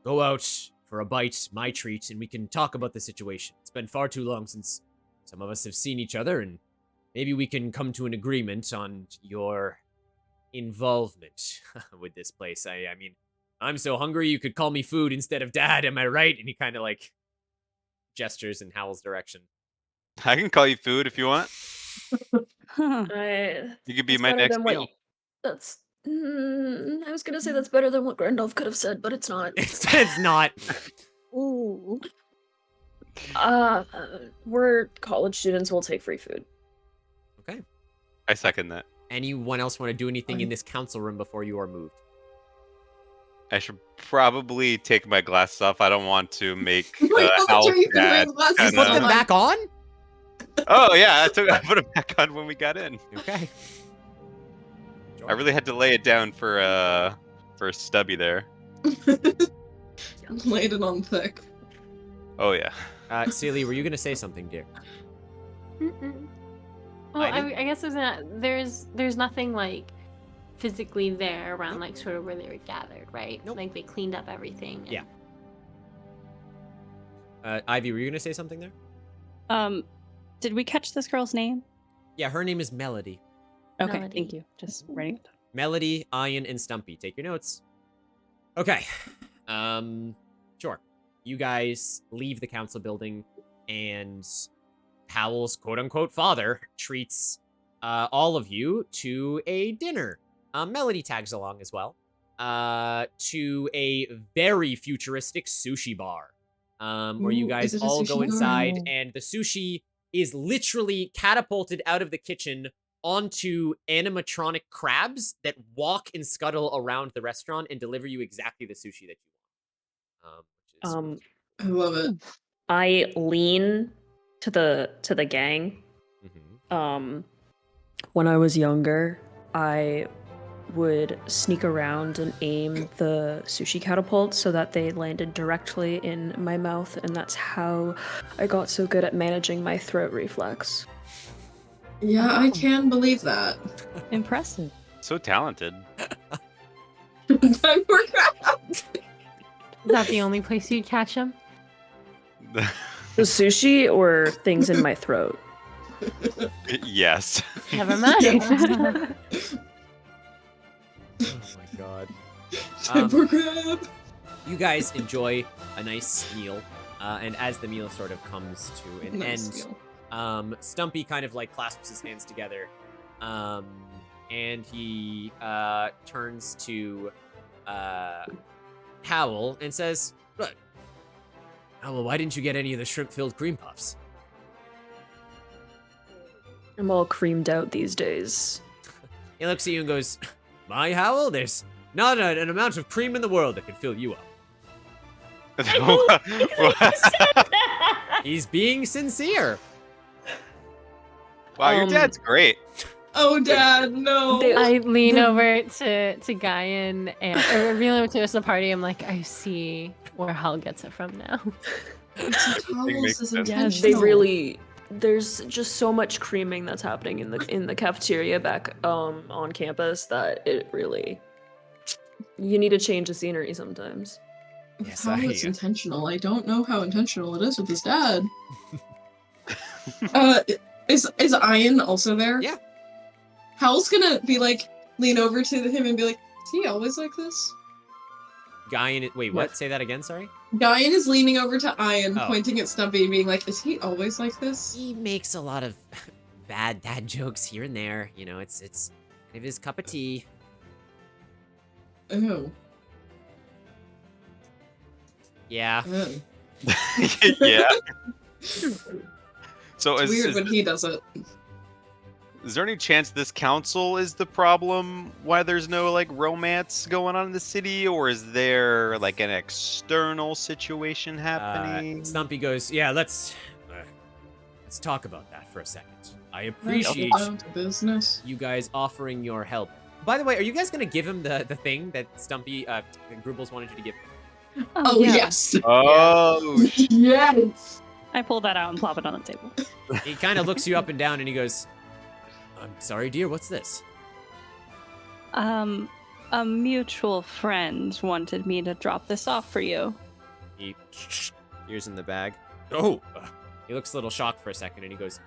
go out for a bite, my treat, and we can talk about the situation? It's been far too long since some of us have seen each other, and maybe we can come to an agreement on your involvement with this place. I mean, I'm so hungry you could call me food instead of dad, am I right?" And he kind of like gestures in Howl's direction. I can call you food if you want. You could be my next meal. That's. I was gonna say that's better than what Grandolph could have said, but it's not. It's not. Ooh. We're college students. We'll take free food. Okay. I second that. Anyone else want to do anything in this council room before you are moved? I should probably take my glasses off. I don't want to make That's right, you can wear the glasses You put them back on? Oh yeah, I put them back on when we got in. Okay. I really had to lay it down for Stubby there. Laid it on thick. Oh yeah. Celie, were you gonna say something, dear? Well, I guess there's nothing like physically there around like sort of where they were gathered, right? Nope. Like they cleaned up everything. Yeah. Ivy, were you gonna say something there? Did we catch this girl's name? Yeah, her name is Melody. Okay, Melody. thank you. Just writing it down. Melody, Ian, and Stumpy. Take your notes. Okay. Sure. You guys leave the council building, and Howl's quote-unquote father treats all of you to a dinner. Melody tags along as well. To a very futuristic sushi bar. Where you guys all go inside, and the sushi is literally catapulted out of the kitchen onto animatronic crabs that walk and scuttle around the restaurant and deliver you exactly the sushi that you want. I love it. I lean to the gang. When I was younger, I would sneak around and aim the sushi catapults so that they landed directly in my mouth, and that's how I got so good at managing my throat reflex. Yeah, I can believe that. Impressive. So talented. Time for crab. Is that the only place you'd catch him? The sushi or things in my throat? Yes. Never mind. Oh my god. Time for crab. You guys enjoy a nice meal, and as the meal sort of comes to an Nice end, Stumpy kind of like clasps his hands together, and he turns to Howl and says, "Look, Howl, why didn't you get any of the shrimp-filled cream puffs?" I'm all creamed out these days. He looks at you and goes, "My Howl, there's not an amount of cream in the world that could fill you up." He's being sincere. Wow, your dad's great. Oh, Dad, no. I lean over to Guyan or lean over to us the party. I'm like, I see where Hal gets it from now. They really. There's just so much creaming that's happening in the cafeteria back on campus that it really. You need to change the scenery sometimes. Yes, How it's intentional. I don't know how intentional it is with his dad. Is Ian also there? Yeah. Howl's gonna be like, lean over to him and be like, is he always like this? Guyan, wait, what? Say that again, sorry? Guyan is leaning over to Ian, Oh. pointing at Stumpy and being like, is he always like this? He makes a lot of bad dad jokes here and there. You know, it's kind of his cup of tea. Oh. Yeah. Yeah. So It's weird is when he does it. there any chance this council is the problem? Why there's no like romance going on in the city, or is there like an external situation happening? Stumpy goes, yeah, let's talk about that for a second. I appreciate Down to business. you guys offering your help. By the way, are you guys gonna give him the thing that Stumpy Grubbles wanted you to give him? Oh, yeah. yes. Oh, Yes. I pull that out and plop it on the table. He kind of looks you up and down and he goes, I'm sorry, dear, what's this? A mutual friend wanted me to drop this off for you. He ears in the bag. Oh! He looks a little shocked for a second and he goes,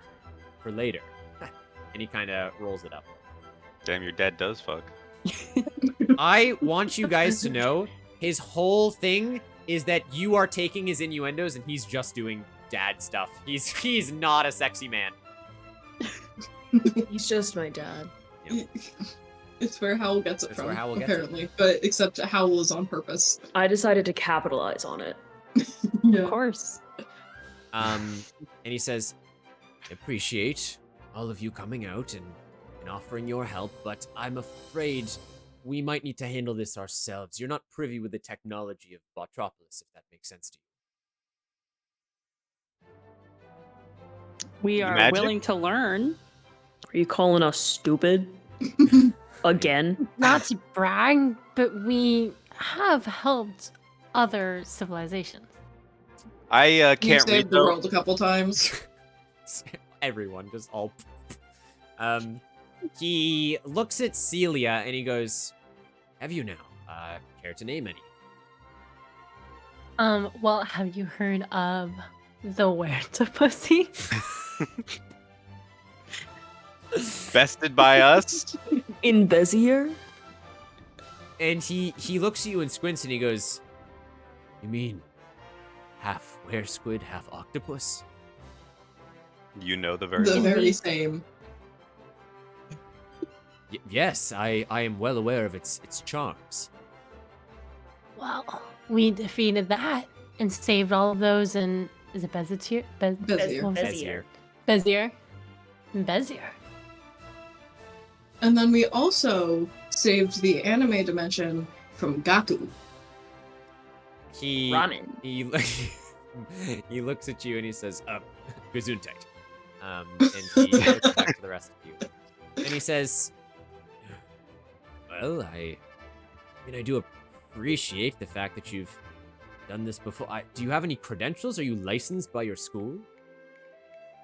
for later. And he kind of rolls it up. damn, your dad does fuck. I want you guys to know his whole thing is that you are taking his innuendos and he's just doing dad stuff. He's not a sexy man. He's just my dad. Yep. It's where Howl gets it That's from, where Howl gets it. apparently. But except Howl is on purpose. I decided to capitalize on it. Of course. And he says, I appreciate all of you coming out and offering your help, but I'm afraid we might need to handle this ourselves. You're not privy with the technology of Bottropolis, if that makes sense to you. We are Magic? willing to learn. Are you calling us stupid? Again? Not to brag, but we have helped other civilizations. I You can't saved read the though. world a couple times. Everyone just all. He looks at Celia and he goes, "Have you now? Care to name any?" Well, have you heard of the Pussy? Bested by us. In Bezier? And he looks at you and squints and he goes, "You mean half were squid, half octopus?" You know the very The one. very same. Yes, I am well aware of its charms. Well, we defeated that and saved all of those in, is it Bezier? Bezier. what was it? Bezier. Bezier. Bezier. And then we also saved the anime dimension from Gaku. Ramen. He looks at you and he says, Gesundheit. And he looks back to the rest of you. And he says, well, I do appreciate the fact that you've done this before. Do you have any credentials? Are you licensed by your school?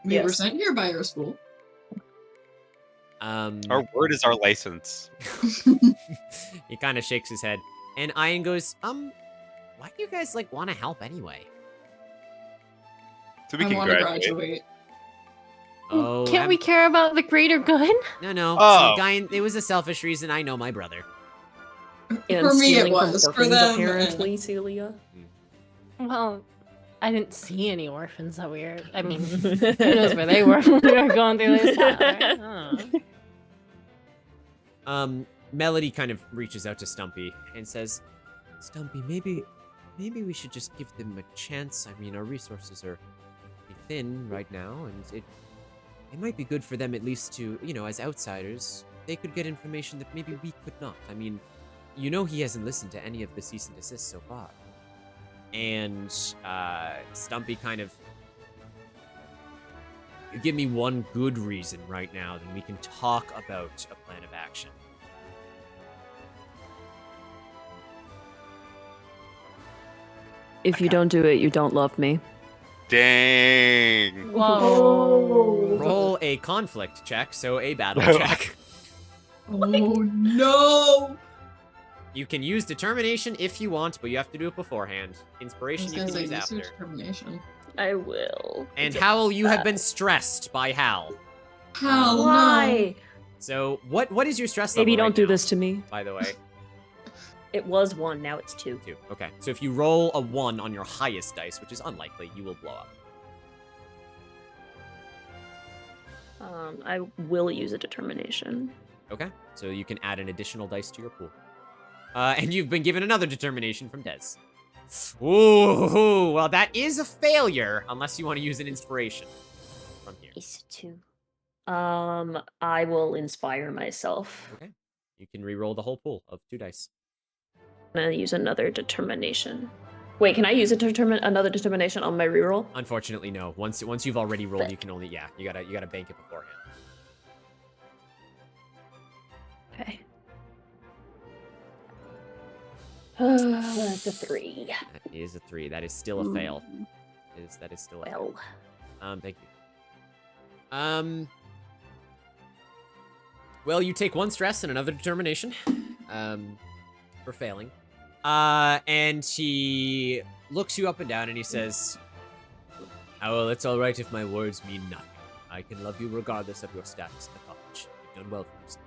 We were sent here by our school. Our word is our license. He kind of shakes his head. And Ian goes, why do you guys, like, want to help anyway? So we can graduate. Oh, Can't we care about the greater good? No. Oh. See, Guy, it was a selfish reason. I know my brother. And For me, it stealing from was. For orphans, them, apparently, Celia. Well, I didn't see any orphans that we were. I mean, who knows where they were when we were going through this time, right? Melody kind of reaches out to Stumpy and says, Stumpy, maybe we should just give them a chance. I mean, our resources are pretty thin right now, and it might be good for them at least to, as outsiders, they could get information that maybe we could not. I mean, he hasn't listened to any of the cease and desist so far. And Stumpy kind of, you give me one good reason right now, then we can talk about a plan of action. If you don't do it, you don't love me. Dang. Whoa. Roll a conflict check, so a battle check. Oh no! You can use determination if you want, but you have to do it beforehand. Inspiration you can use after. Determination. I will. And Howl, you have been stressed by Hal. Hal, Why? So what is your stress level? Maybe don't right do now, this to me. by the way. It was 1, now it's 2. 2. Okay. So if you roll a 1 on your highest dice, which is unlikely, you will blow up. I will use a determination. Okay. So you can add an additional dice to your pool. And you've been given another determination from Dez. Ooh, well, that is a failure, unless you want to use an inspiration from here. It's 2. I will inspire myself. Okay. You can re-roll the whole pool of 2 dice. I'm gonna use another determination. Wait, can I use another determination on my reroll? Unfortunately, no. Once you've already rolled, you can only you gotta bank it beforehand. Okay. That's a 3. That is a 3. That is still a fail. That is still a fail. Thank you. Well, you take 1 stress and another determination. For failing. And he looks you up and down and he says, "Oh, well, it's alright if my words mean nothing. I can love you regardless of your status in the college. You've done well for yourself."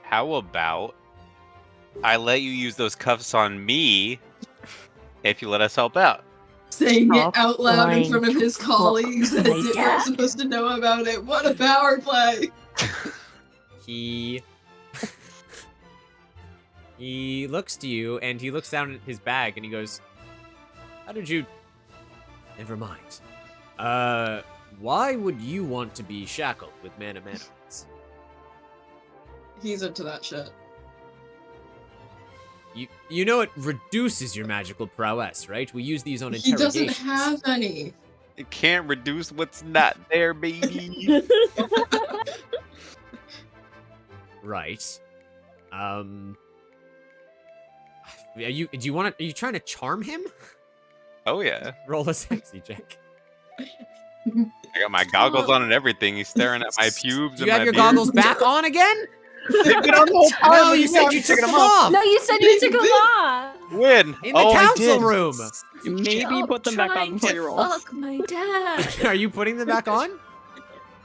How about I let you use those cuffs on me if you let us help out? Saying it out loud in front of his colleagues that weren't supposed to know about it. What a power play! He looks to you, and he looks down at his bag, and he goes, "How did you... Never mind. Why would you want to be shackled with man-of-man-of-mans?" He's into that shit. You know it reduces your magical prowess, right? We use these on interrogations. He doesn't have any. It can't reduce what's not there, baby. Right. Are you trying to charm him? Oh yeah. Roll a sexy check. I got my goggles on and everything. He's staring at my pubes. Do you have your goggles back on again? They've been on the whole time. No, you said you took them off. No, you said you took them off. When? In the council room. Maybe put them back on before you roll. Fuck my dad. Are you putting them back on?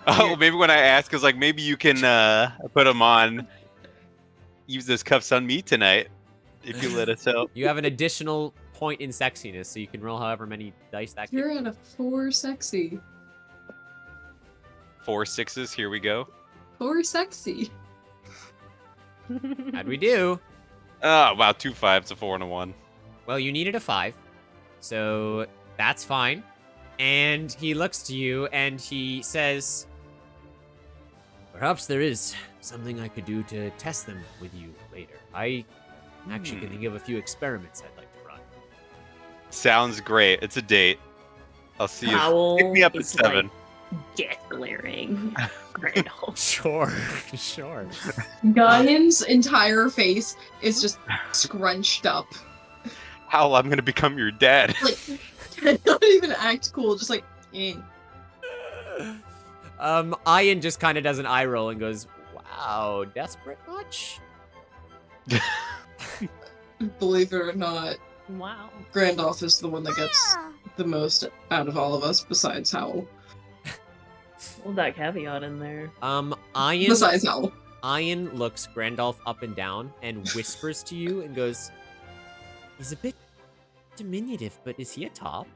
Oh, maybe when I ask, is like, maybe you can put them on. Use those cuffs on me tonight, if you let us help. You have an additional point in sexiness, so you can roll however many dice that You're gives. at a 4 sexy. 4 6s. Here we go. 4 sexy. How'd we do? Oh, wow. 2 5s, a 4 and a 1. Well, you needed a 5, so that's fine. And he looks to you and he says, Perhaps there is something I could do to test them with you later. I actually can think of a few experiments I'd like to run. Sounds great. It's a date. I'll see you. Howl Pick me up at is, 7. Get glaring. Grandel. Sure, sure. Guyan's entire face is just scrunched up. Howl, I'm gonna become your dad. Like, not even act cool, just like, eh. Ian just kind of does an eye roll and goes, wow, desperate much? Believe it or not, Wow. Grandolph is the one that gets the most out of all of us, besides Howl. Well, that caveat in there. Ian. Besides Howl. Ian looks Grandolph up and down and whispers to you and goes, he's a bit diminutive, but is he a top?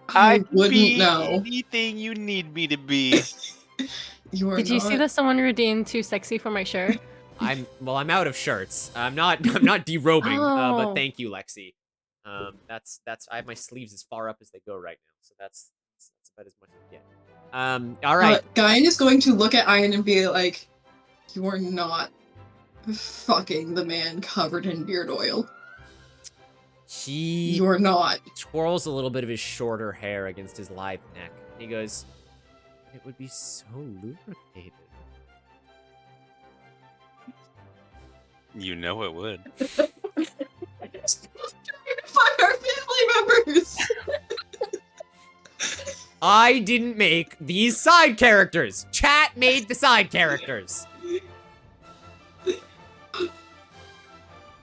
I wouldn't know. Anything you need me to be. You are Did you see that someone redeemed too sexy for my shirt? I'm out of shirts. I'm not derobing, but Oh. thank you, Lexi. That's I have my sleeves as far up as they go right now, so that's about as much as I get. All right. Guyan is going to look at Ian and be like, you are not fucking the man covered in beard oil. He You're not. twirls a little bit of his shorter hair against his lithe neck. And he goes, it would be so lubricated. You know it would. Fuck our family members! I didn't make these side characters. Chat made the side characters.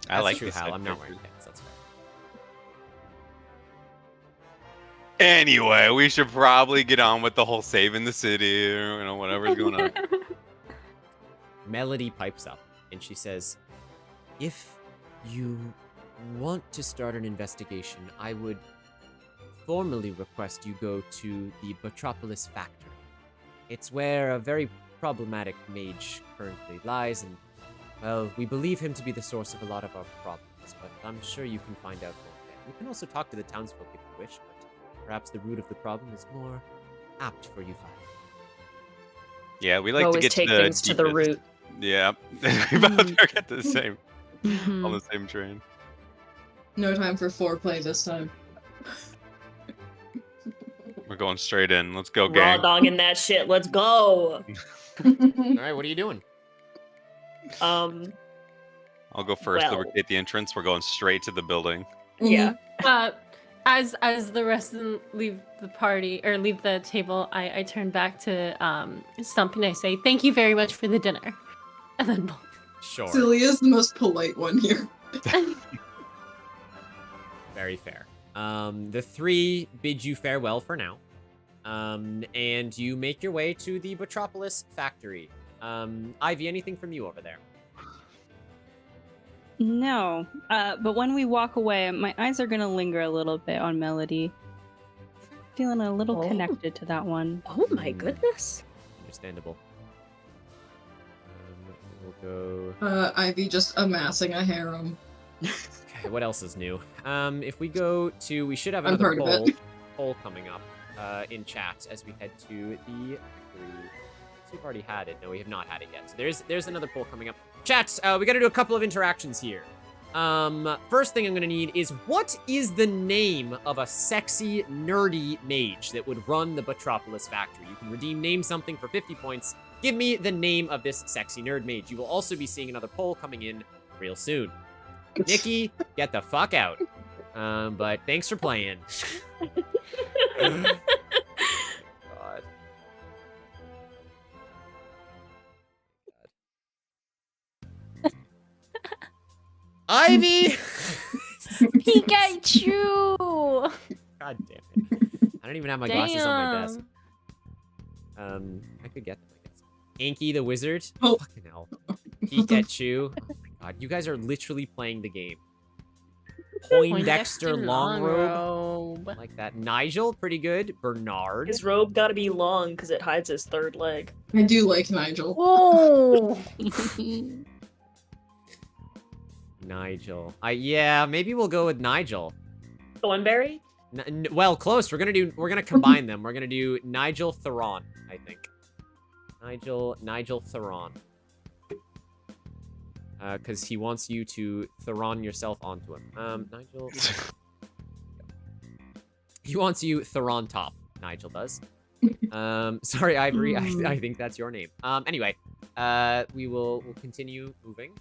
I like true, this Hal. side I'm not character. wearing pants. That's fair. Anyway, we should probably get on with the whole saving the city, or whatever's going on. Melody pipes up and she says, if you want to start an investigation, I would formally request you go to the Bottropolis factory. It's where a very problematic mage currently lies, and, well, we believe him to be the source of a lot of our problems, but I'm sure you can find out more there. You can also talk to the townsfolk if you wish, but perhaps the root of the problem is more apt for you five. Yeah, we like to Always get take to the things to the deepest. root. Yeah, we both are at the same Mhm. on the same train. No time for foreplay this time. We're going straight in. Let's go, Raw gang. dogging that shit. Let's go. All right, what are you doing? I'll go first. well- Lubricate the entrance. We're going straight to the building. Yeah. As the rest of them leave the party or leave the table, I turn back to Stump and I say, "Thank you very much for the dinner," and then Sure. Celia's the most polite one here. Very fair. The three bid you farewell for now. And you make your way to the Bottropolis factory. Ivy, anything from you over there? No, but when we walk away, my eyes are gonna linger a little bit on Melody. Feeling a little Oh. connected to that one. Oh my goodness. Understandable. We'll go... Ivy just amassing a harem. Okay, what else is new? If we go to... We should have I'm another part of it. poll coming up in chat as we head to the factory. So we've already had it. No, we have not had it yet. So there's another poll coming up. Chat, we gotta do a couple of interactions here. First thing I'm gonna need is, what is the name of a sexy, nerdy mage that would run the Bottropolis factory? You can name something for 50 points. Give me the name of this sexy nerd mage. You will also be seeing another poll coming in real soon. Nikki, get the fuck out. But thanks for playing. God. Ivy! Pikachu! God damn it. I don't even have my glasses on my desk. I could get them, I guess. Anki the wizard? Oh. Fucking hell. Pikachu. Oh my god, you guys are literally playing the game. Poindexter Longrobe. Like that. Nigel, pretty good. Bernard. His robe gotta be long because it hides his third leg. I do like Nigel. Oh! Nigel. Yeah, maybe we'll go with Nigel. Thornberry? Well, close. We're gonna combine them. We're gonna do Nigel Theron, I think. Nigel Theron. Because he wants you to Theron yourself onto him. Nigel. He wants you Theron top. Nigel does. Sorry, Ivory. I think that's your name. Anyway, we'll continue moving.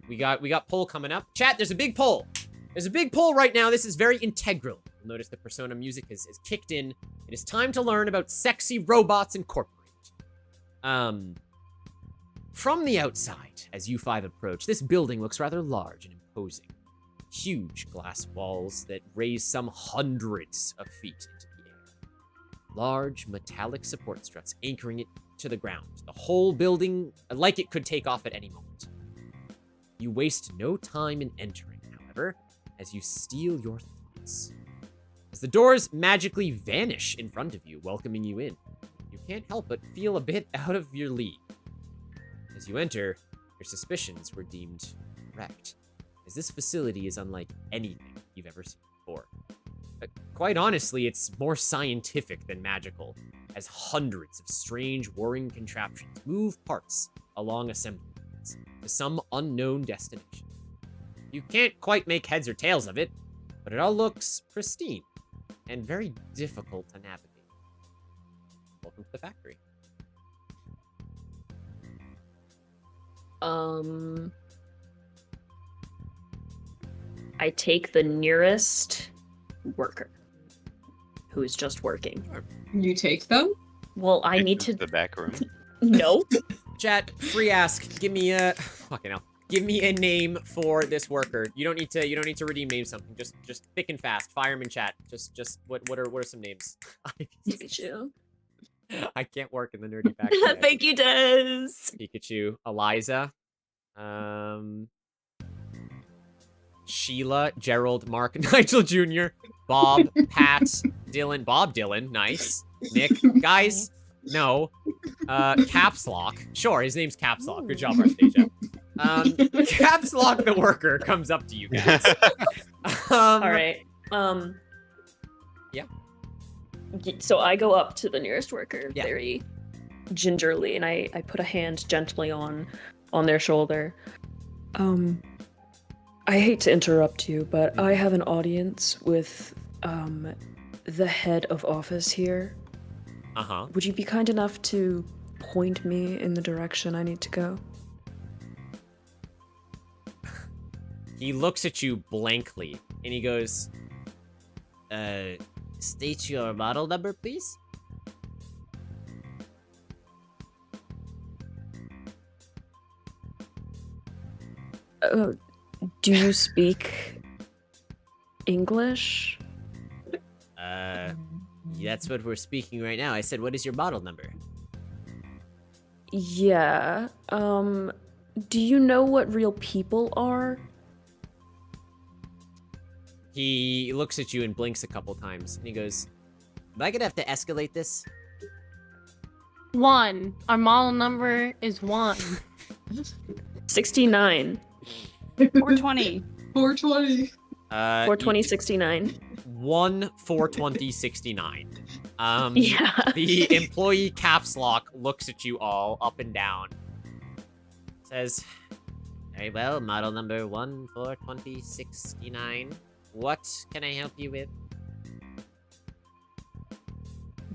We got poll coming up. Chat, there's a big poll. There's a big poll right now. This is very integral. You'll notice the persona music is kicked in. It is time to learn about Sexy Robots Incorporated. From the outside, as you five approach, this building looks rather large and imposing. Huge glass walls that raise some hundreds of feet into the air. Large metallic support struts anchoring it to the ground. The whole building like it could take off at any moment. You waste no time in entering, however, as you steal your thoughts. As the doors magically vanish in front of you, welcoming you in, you can't help but feel a bit out of your league. As you enter, your suspicions were deemed correct, as this facility is unlike anything you've ever seen before. Quite honestly, it's more scientific than magical, as hundreds of strange whirring contraptions move parts along assembly lines to some unknown destination. You can't quite make heads or tails of it, but it all looks pristine and very difficult to navigate. Welcome to the factory. I take the nearest worker who is just working. You take them? Well, I need to. The back room. No. Chat, free ask. Give me a fucking hell. Give me a name for this worker. You don't need to redeem name something. Just thick and fast. Fireman chat. Just what are some names? Pikachu. I can't work in the nerdy factory. Thank you, Des. Pikachu, Eliza, Sheila, Gerald, Mark, Nigel Jr., Bob, Pat, Dylan, Bob Dylan, nice. Nick, guys, no. Caps Lock, sure, his name's Caps Lock. Good job, Arstasia. Caps Lock the worker comes up to you guys. All right. Yeah. So I go up to the nearest worker very gingerly, and I put a hand gently on their shoulder. I hate to interrupt you, but I have an audience with the head of office here. Uh-huh. Would you be kind enough to point me in the direction I need to go? He looks at you blankly, and he goes, state your model number, please? Do you speak English? That's what we're speaking right now. I said, what is your model number? Yeah. Do you know what real people are? He looks at you and blinks a couple times, and he goes, am I gonna have to escalate this? 1. Our model number is 1. 69. 420. 420. 420, 69. 1 420 69. Yeah. The employee caps lock looks at you all up and down. Says, very well, model number 1 420 69. What can I help you with?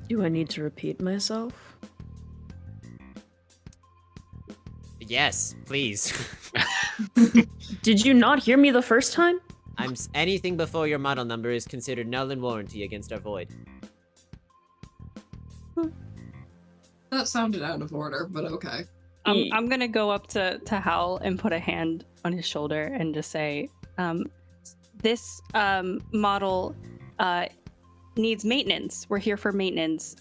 Do I need to repeat myself? Yes, please. Did you not hear me the first time? Anything before your model number is considered null and warranty against our void. That sounded out of order, but okay. I'm gonna go up to Hal and put a hand on his shoulder and just say, this model needs maintenance. We're here for maintenance.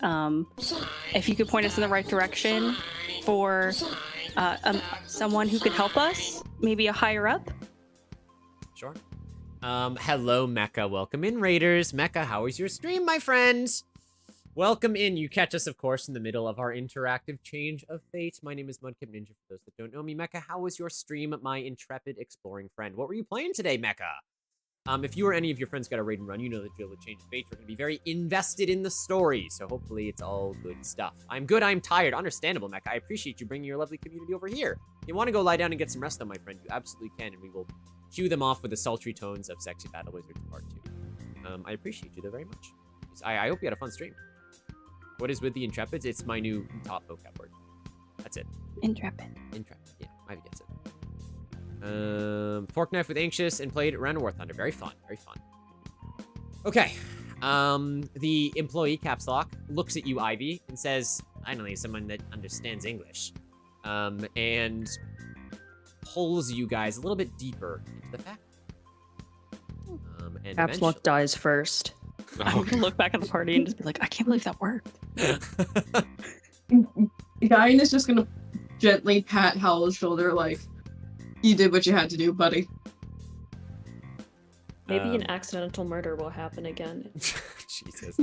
If you could point us in the right direction for someone who could help us, maybe a higher up. Sure. Hello, Mecha. Welcome in, Raiders. Mecha, how is your stream, my friends? Welcome in. You catch us, of course, in the middle of our interactive change of fate. My name is Mudkip Ninja, for those that don't know me. Mecha, how was your stream, my intrepid exploring friend? What were you playing today, Mecha? If you or any of your friends got a raid and run, you know the drill with Change of Fate. We're going to be very invested in the story, so hopefully it's all good stuff. I'm good, I'm tired. Understandable, Mech. I appreciate you bringing your lovely community over here. If you want to go lie down and get some rest on, my friend, you absolutely can, and we will cue them off with the sultry tones of Sexy Battle Wizards Part 2. I appreciate you, though, very much. I hope you had a fun stream. What is with the Intrepids? It's my new top vocab word. That's it. Intrepid. Intrepid, yeah, Ivy gets it. Fork Knife with Anxious and played Round of War Thunder. Very fun, very fun. Okay. The employee, Caps Lock, looks at you, Ivy, and says, finally, someone that understands English. And pulls you guys a little bit deeper into the fact. And Caps Lock dies first. I'm gonna look back at the party and just be like, I can't believe that worked. Guyan is just gonna gently pat Howl's shoulder like, you did what you had to do, buddy. Maybe an accidental murder will happen again. Jesus.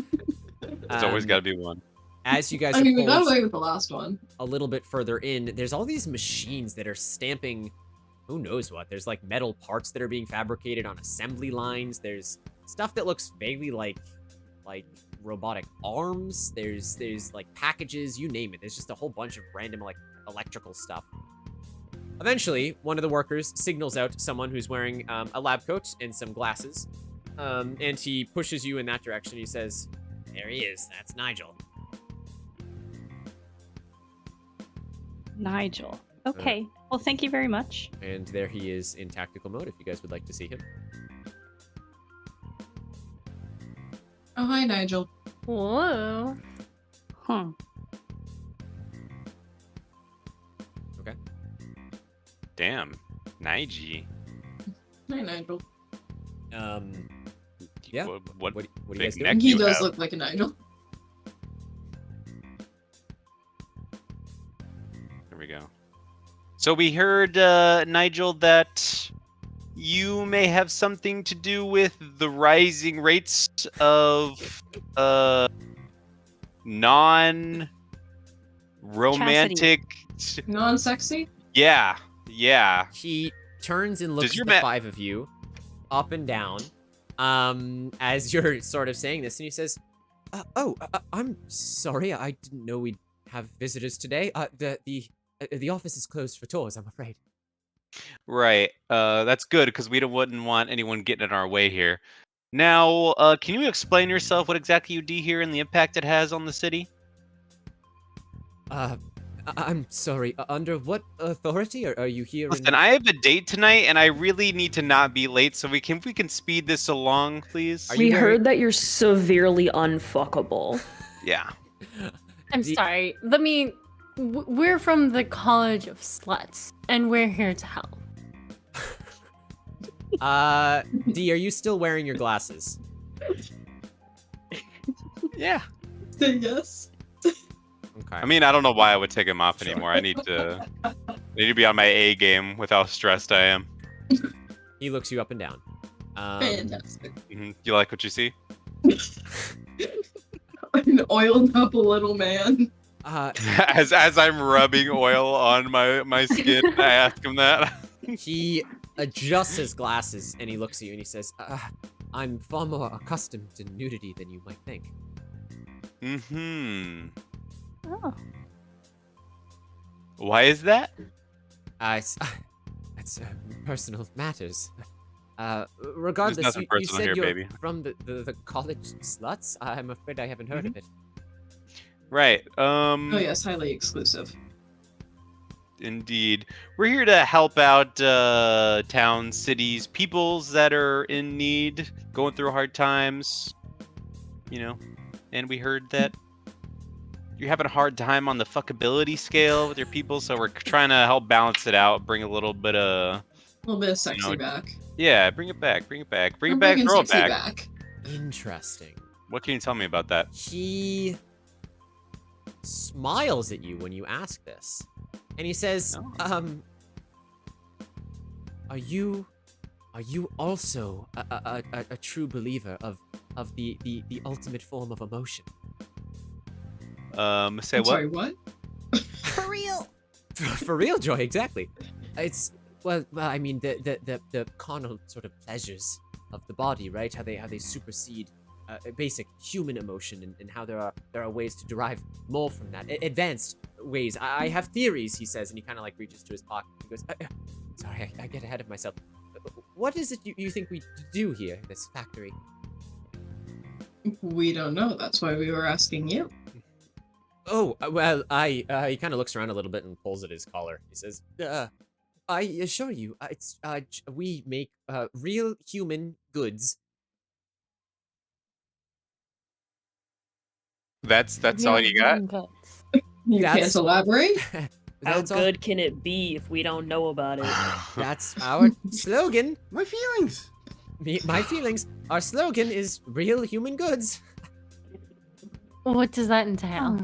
There's always got to be one. As you guys I mean, we got pulled away with the last one. a little bit further in, there's all these machines that are stamping who knows what. There's like metal parts that are being fabricated on assembly lines. There's stuff that looks vaguely like robotic arms. There's like packages, you name it. There's just a whole bunch of random like electrical stuff. Eventually, one of the workers signals out someone who's wearing a lab coat and some glasses, and he pushes you in that direction. He says, "There he is. That's Nigel." Nigel. Okay. Well, thank you very much. And there he is in tactical mode, if you guys would like to see him. Oh, hi, Nigel. Whoa. Huh. Okay. Damn. Nige. Hi, Nigel. Yeah. What do you big guys do? neck He you does have. look like a Nigel. There we go. So we heard, Nigel, that you may have something to do with the rising rates of non-romantic. Non-sexy? Yeah, yeah. He turns and looks your at the five of you, up and down, as you're sort of saying this, and he says, I'm sorry, I didn't know we'd have visitors today. The office is closed for tours, I'm afraid. Right. That's good because wouldn't want anyone getting in our way here. Now, can you explain yourself what exactly you do here and the impact it has on the city? I'm sorry. Under what authority are you here? Listen, I have a date tonight, and I really need to not be late. So we can speed this along, please. We heard that you're severely unfuckable. Yeah. I'm sorry. Let me. We're from the College of Sluts, and we're here to help. D, are you still wearing your glasses? Yeah. Say yes. Okay. I mean, I don't know why I would take him off anymore. I need to be on my A game with how stressed I am. He looks you up and down. Fantastic. You like what you see? An oiled up little man. As I'm rubbing oil on my skin, I ask him that. He adjusts his glasses and he looks at you and he says, I'm far more accustomed to nudity than you might think. Oh. Why is that? It's personal matters. Regardless, nothing you personal said here, you're baby. from the college sluts? I'm afraid I haven't heard of it. Right. Oh yes, highly exclusive. Indeed. We're here to help out towns, cities, peoples that are in need, going through hard times, and we heard that you're having a hard time on the fuckability scale with your people, so we're trying to help balance it out, bring a little bit of Sexy back. Yeah, bring it back, throw it back. Sexy back. Interesting. What can you tell me about that? He smiles at you when you ask this. And he says, are you also a true believer of the ultimate form of emotion? I'm what? Sorry, what? For real. For real, Joy, exactly. It's well, I mean the carnal sort of pleasures of the body, right? How they supersede basic human emotion, and how there are ways to derive more from that. Advanced ways. I have theories, he says, and he kind of like reaches to his pocket. He goes, sorry, I get ahead of myself. What is it you think we do here, this factory? We don't know. That's why we were asking you. Oh, well, he kind of looks around a little bit and pulls at his collar. He says, I assure you, we make real human goods. That's all you got? You can't elaborate? How good can it be if we don't know about it? That's our slogan. My feelings. My feelings. Our slogan is real human goods. What does that entail?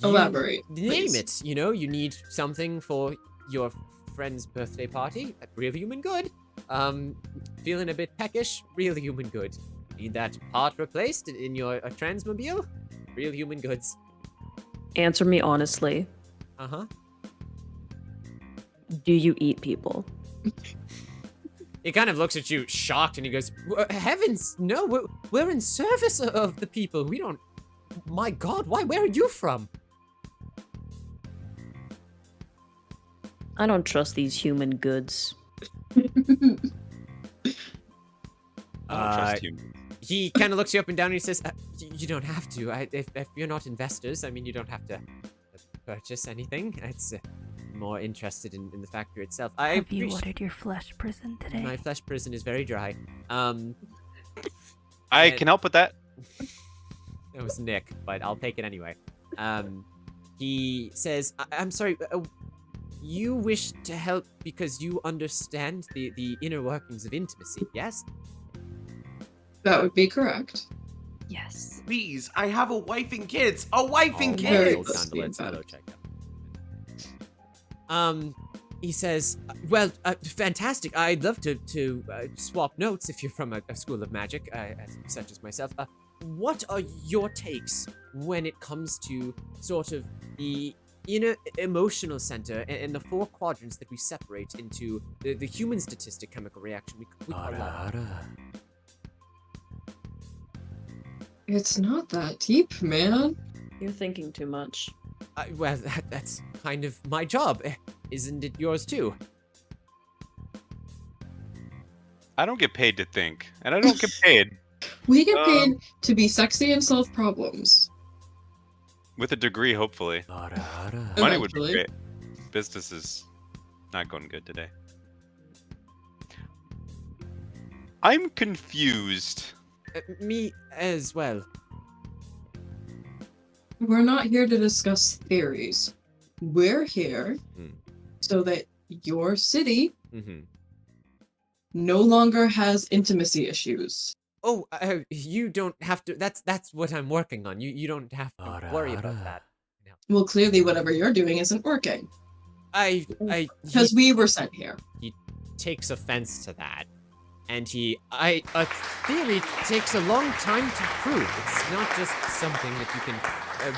Elaborate, Name please. it. You know, you need something for your friend's birthday party. Real human good. Feeling a bit peckish. Real human good. Need that part replaced in your transmobile. Real human goods. Answer me honestly. Uh-huh. Do you eat people? He kind of looks at you shocked and he goes, heavens, no, we're in service of the people. We don't, my God, where are you from? I don't trust these human goods. I don't trust you. He kind of looks you up and down and he says, you don't have to. If you're not investors, I mean, you don't have to purchase anything. It's more interested in the factory itself. Have you ordered your flesh prison today? My flesh prison is very dry. I can help with that. It was Nick, but I'll take it anyway. He says, I'm sorry, you wish to help because you understand the inner workings of intimacy, yes? That would be correct. Yes. Please, I have a wife and kids. A wife and very kids. close to being bad. He says, well, fantastic. I'd love to swap notes if you're from a school of magic, such as myself. What are your takes when it comes to sort of the inner emotional center and the 4 quadrants that we separate into the human statistic chemical reaction we call love? It's not that deep, man. You're thinking too much. Well, that's kind of my job. Isn't it yours too? I don't get paid to think, and I don't get paid. We get paid to be sexy and solve problems. With a degree, hopefully. Money would be great. Business is not going good today. I'm confused. Me as well. We're not here to discuss theories. We're here so that your city no longer has intimacy issues. Oh, you don't have to. That's what I'm working on. You don't have to worry about that. No. Well, clearly, whatever you're doing isn't working. Because we were sent here. He takes offense to that, and a theory takes a long time to prove. It's not just something that you can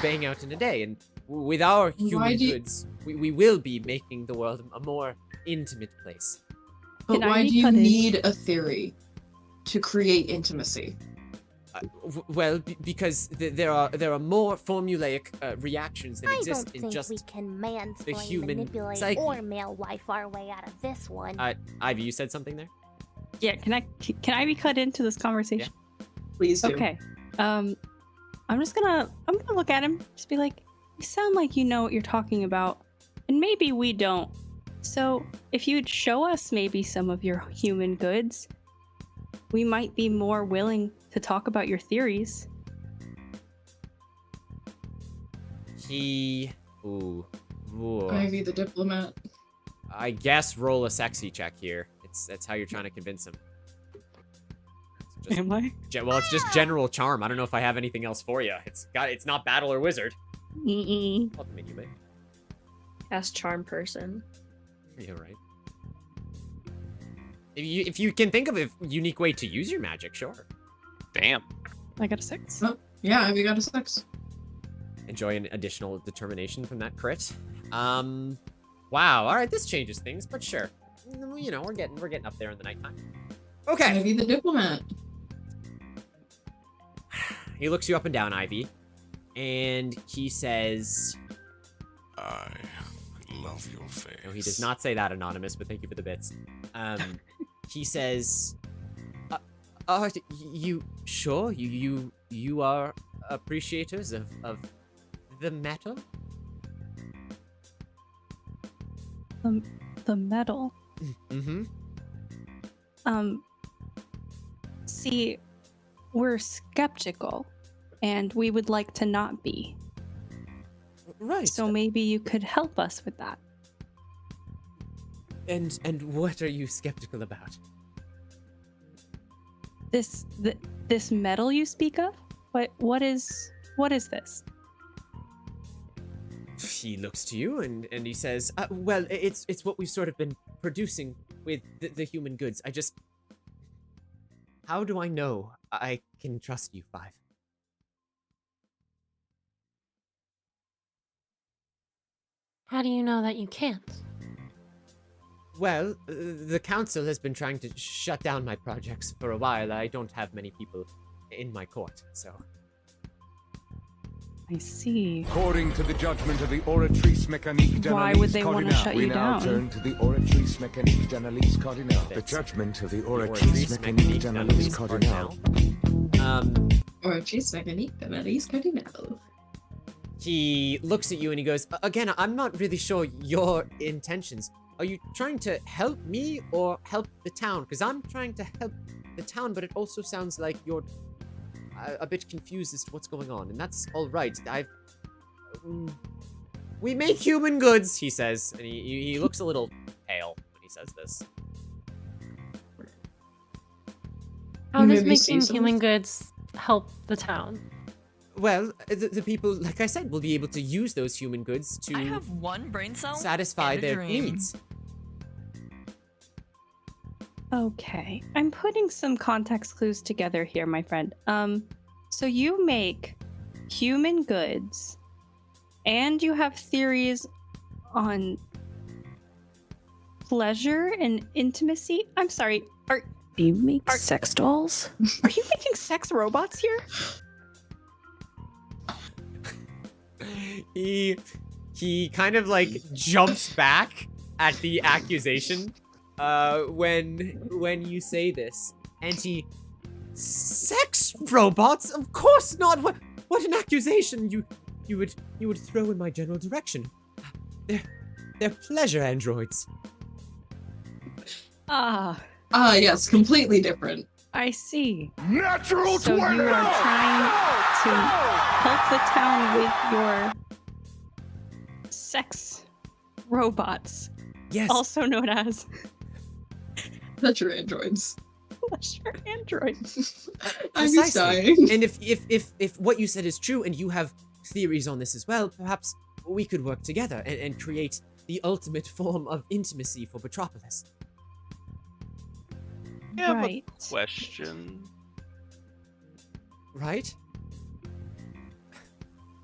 bang out in a day. And with our human goods, we will be making the world a more intimate place. But why do you need a theory to create intimacy? Well, because there are more formulaic reactions that exist in just we can mansplain, the human manipulate, psyche. or male wife our way out of this one. Ivy, you said something there? Yeah, can I be cut into this conversation? Yeah. Please do. Okay. I'm gonna look at him, just be like, you sound like you know what you're talking about, and maybe we don't. So if you'd show us maybe some of your human goods, we might be more willing to talk about your theories. Ivy the diplomat. I guess roll a sexy check here. That's how you're trying to convince him. Am I? Well, it's just general charm. I don't know if I have anything else for you. It's not battle or wizard. Ultimate human. Ask charm person. Yeah, right. If you can think of a unique way to use your magic, sure. Damn. I got a 6. Oh, yeah, Ivy got a 6. Enjoy an additional determination from that crit. Wow. All right, this changes things, but sure. You know, we're getting up there in the nighttime. Okay. Ivy the diplomat. He looks you up and down, Ivy, and he says, I love your face. No, he does not say that, Anonymous, but thank you for the bits. He says, you sure? You are appreciators of the metal? The metal. Mm-hmm. See, we're skeptical, and we would like to not be. Right. So maybe you could help us with that. And what are you skeptical about? This metal you speak of? What is this? He looks to you and he says, well, it's what we've sort of been producing with the human goods. How do I know I can trust you, Five? How do you know that you can't? Well, the council has been trying to shut down my projects for a while. I don't have many people in my court, so... I see. According to the judgment of the Oratrice Mécanique d'Analyse Why would they want to shut you down? We now turn to the Oratrice Mécanique d'Analyse Cardinal. The judgment of the Oratrice Mécanique d'Analyse Cardinal. Oratrice Mécanique d'Analyse Cardinal. He looks at you and he goes, again, I'm not really sure your intentions. Are you trying to help me or help the town? Because I'm trying to help the town, but it also sounds like you're a bit confused as to what's going on. And that's all right. We make human goods, he says. And he looks a little pale when he says this. How does making human goods help the town? Well, the people, like I said, will be able to use those human goods to I have one brain cell satisfy and a their dream. needs. Okay, I'm putting some context clues together here, my friend. So you make human goods, and you have theories on pleasure and intimacy. I'm sorry, do you make sex dolls? Are you making sex robots here? He kind of like jumps back at the accusation when you say this, and he sex robots? Of course not. What an accusation you would throw in my general direction. They're pleasure androids. Yes, completely different. I see. Natural So you are trying to help the town with your sex robots. Yes. Also known as pleasure androids. Pleasure androids. I'm just dying. And if what you said is true and you have theories on this as well, perhaps we could work together and create the ultimate form of intimacy for Bottropolis. I have a question. Right?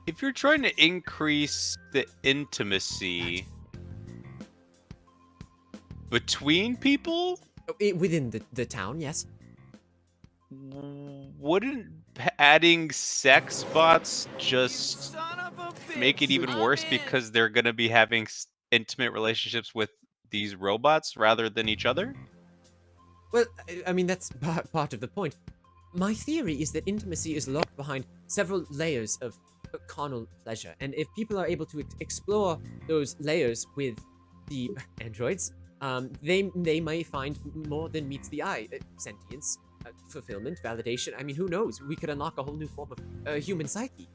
If you're trying to increase the intimacy between people? Within the town, yes. Wouldn't adding sex bots just make it even worse because they're going to be having intimate relationships with these robots rather than each other? Well, I mean, that's part of the point. My theory is that intimacy is locked behind several layers of carnal pleasure, and if people are able to explore those layers with the androids, they may find more than meets the eye. Sentience, fulfillment, validation. I mean, who knows? We could unlock a whole new form of human psyche.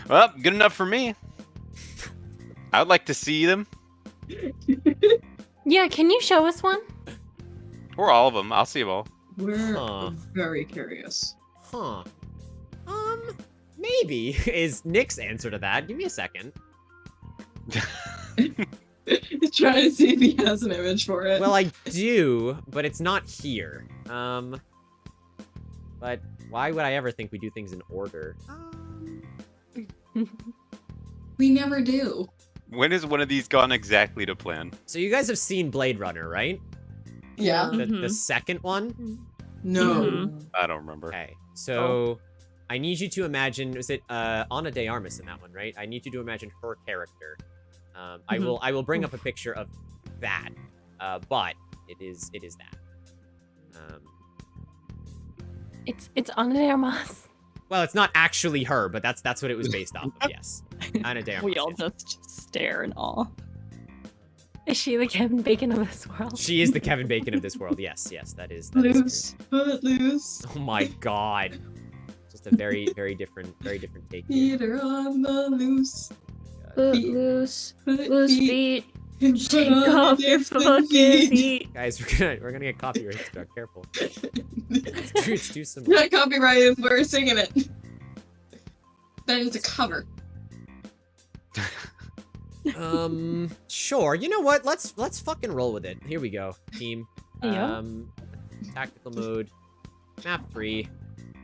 Well, good enough for me. I would like to see them. Yeah, can you show us one? Or all of them. I'll see them all. We're very curious. Huh. Maybe is Nick's answer to that. Give me a second. Trying to see if he has an image for it. Well, I do, but it's not here. But why would I ever think we do things in order? We never do. When has one of these gone exactly to plan? So you guys have seen Blade Runner, right? Yeah. The second one? No. I don't remember. Okay, so I need you to imagine, was it Ana de Armas in that one, right? I need you to imagine her character. I will bring up a picture of that, but it is that. It's Ana de Armas. Well, it's not actually her, but that's what it was based off of. Yes, Ana de Armas. We all just stare in awe. Is she the Kevin Bacon of this world? She is the Kevin Bacon of this world. Yes, that is Loose, true. but loose. Oh my god. Just a very different take. Peter on the loose. Foot loose, loose feet. Shake off your fucking feet. Guys, we're gonna get copyrighted. So careful. It's too simple. Not copyrighted if we're singing it. Then it's a cover. Sure. You know what? Let's fucking roll with it. Here we go, team. Yeah. Tactical mode. Map 3.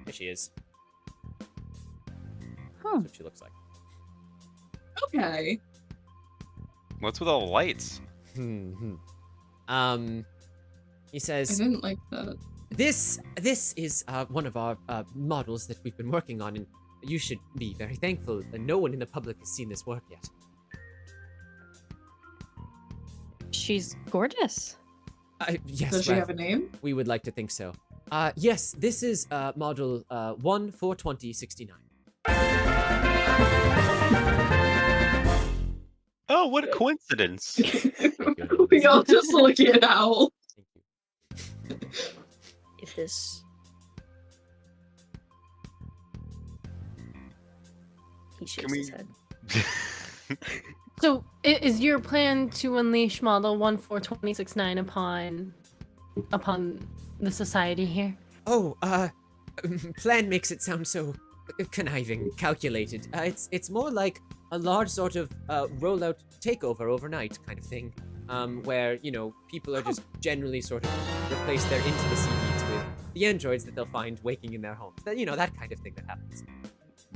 There she is. That's what she looks like. Okay. What's with all the lights? He says, I didn't like that. This is one of our models that we've been working on, and you should be very thankful that no one in the public has seen this work yet. She's gorgeous. Yes. Does she have a name? We would like to think so. Yes, this is model 1/42069. Oh, what a coincidence. We all just look at Owl. If this... He shakes his head. So, is your plan to unleash Model 14269 upon the society here? Oh, plan makes it sound so conniving, calculated. It's more like a large sort of rollout takeover overnight kind of thing, where, you know, people are just generally sort of replace their intimacy needs with the androids that they'll find waking in their homes. You know, that kind of thing that happens.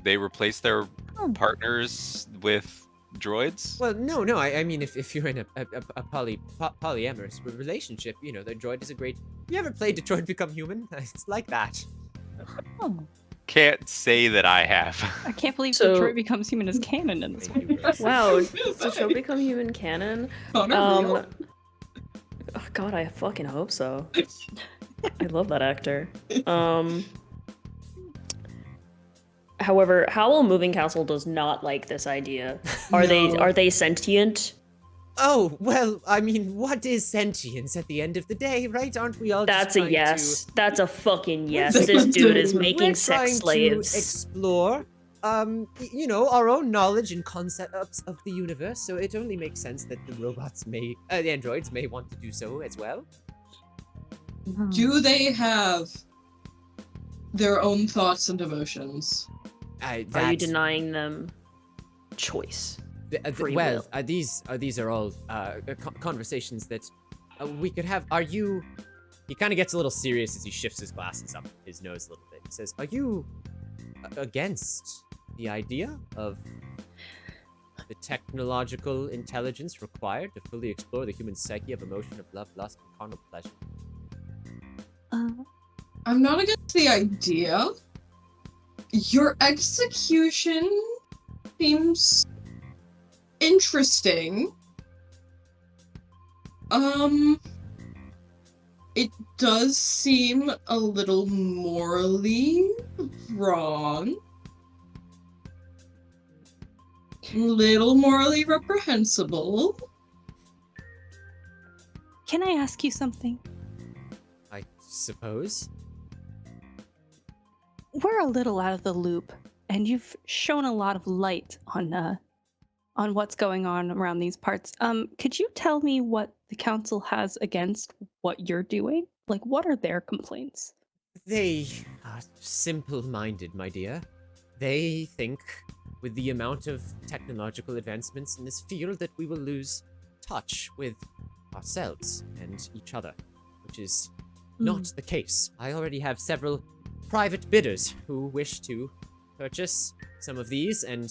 They replace their partners with droids? Well, no. I mean, if you're in a polyamorous relationship, you know, the droid is a great... You ever played Detroit Become Human? It's like that. Oh. Can't say that I have. I can't believe Detroit Becomes Human is canon in this one. Wow, does Detroit Become Human canon? Oh, God, I fucking hope so. I love that actor. However, Howl Moving Castle does not like this idea. Are they sentient? Oh, well, I mean, what is sentience at the end of the day, right? Aren't we all That's just a yes. That's a fucking yes. This dude is making sex slaves. To explore, you know, our own knowledge and concepts of the universe, so it only makes sense that the androids may want to do so as well. Do they have their own thoughts and emotions? Are you denying them choice? Well, these are all conversations that we could have. Are you... He kind of gets a little serious as he shifts his glasses up his nose a little bit. He says, are you against the idea of the technological intelligence required to fully explore the human psyche of emotion of love, lust, and carnal pleasure? I'm not against the idea. Your execution seems interesting. It does seem a little morally wrong. A little morally reprehensible. Can I ask you something? I suppose. We're a little out of the loop, and you've shown a lot of light on what's going on around these parts. Could you tell me what the council has against what you're doing? Like, what are their complaints? They are simple-minded, my dear. They think with the amount of technological advancements in this field that we will lose touch with ourselves and each other, which is not the case. I already have several private bidders who wish to purchase some of these and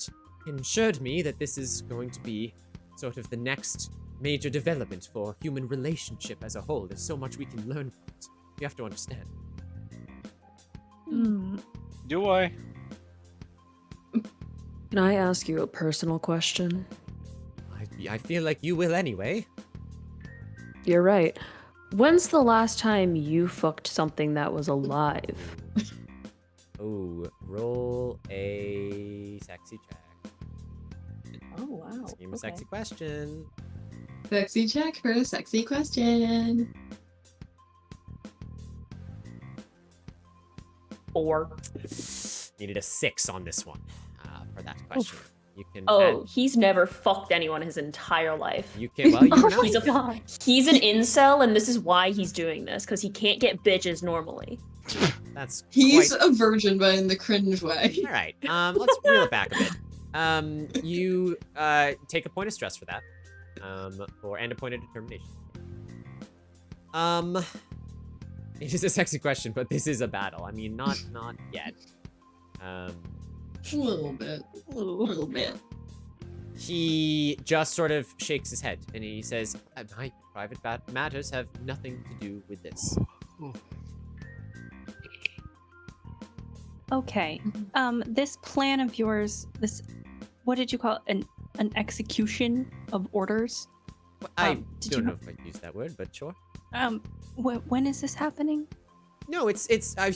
assured me that this is going to be sort of the next major development for human relationship as a whole. There's so much we can learn from it. You have to understand. Do I? Can I ask you a personal question? I feel like you will anyway. You're right. When's the last time you fucked something that was alive? Oh, roll a sexy check. Oh, wow. Give him a sexy question. Sexy check for a sexy question. 4. Needed a 6 on this one for that question. You can. Oh, he's never fucked anyone his entire life. You can. Well, you know. He's an incel, and this is why he's doing this, because he can't get bitches normally. He's a virgin, but in the cringe way. All right. Let's reel it back a bit. You take a point of stress for that. And a point of determination. It is a sexy question, but this is a battle. I mean, not yet. A little bit. A little bit. He just sort of shakes his head and he says, "My private matters have nothing to do with this." Okay. This plan of yours, what did you call it? An execution of orders? I don't know if I used that word, but sure. When is this happening? No, it's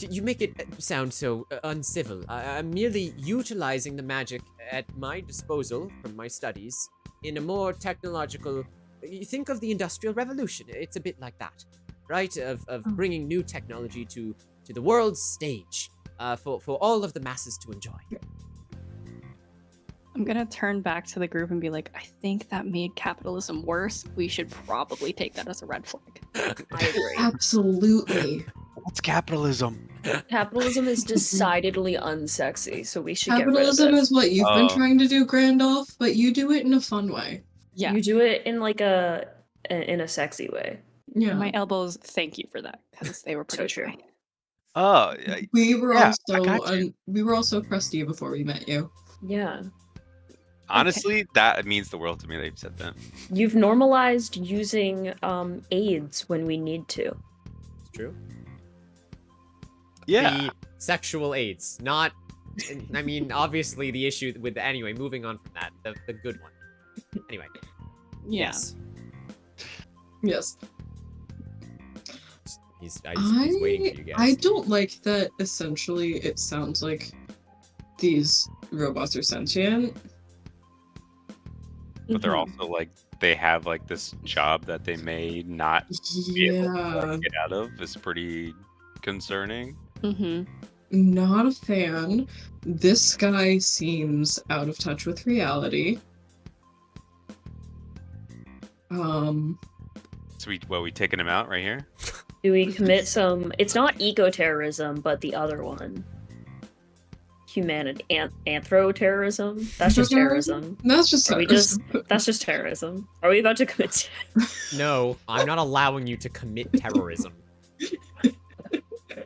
you make it sound so uncivil. I'm merely utilizing the magic at my disposal from my studies in a more technological. You think of the Industrial Revolution. It's a bit like that, right? Of bringing new technology to the world's stage for all of the masses to enjoy. I'm gonna turn back to the group and be like, I think that made capitalism worse. We should probably take that as a red flag. I agree. Absolutely. What's capitalism? Capitalism is decidedly unsexy, so we should get rid of Capitalism it. is what you've been trying to do, Grandolph, but you do it in a fun way. Yeah. You do it in like in a sexy way. Yeah. My elbows, thank you for that, because they were pretty true. Oh, We were yeah, I got we were also crusty before we met you. Yeah. honestly, that means the world to me that you've said that. You've normalized using aids when we need to. It's true. Yeah. The sexual aids, not. I mean, obviously the issue with anyway. Moving on from that, the good one. Anyway. Yeah. Yes. Yes. He's waiting for you guys. I don't like that essentially it sounds like these robots are sentient. But they're also like they have like this job that they may not be able to like, get out of is pretty concerning. Not a fan. This guy seems out of touch with reality. So we taking him out right here? Do we commit some? It's not eco-terrorism, but the other one. Anthro-terrorism? That's just terrorism. That's just terrorism. That's just terrorism. Are we about to commit? No, I'm not allowing you to commit terrorism.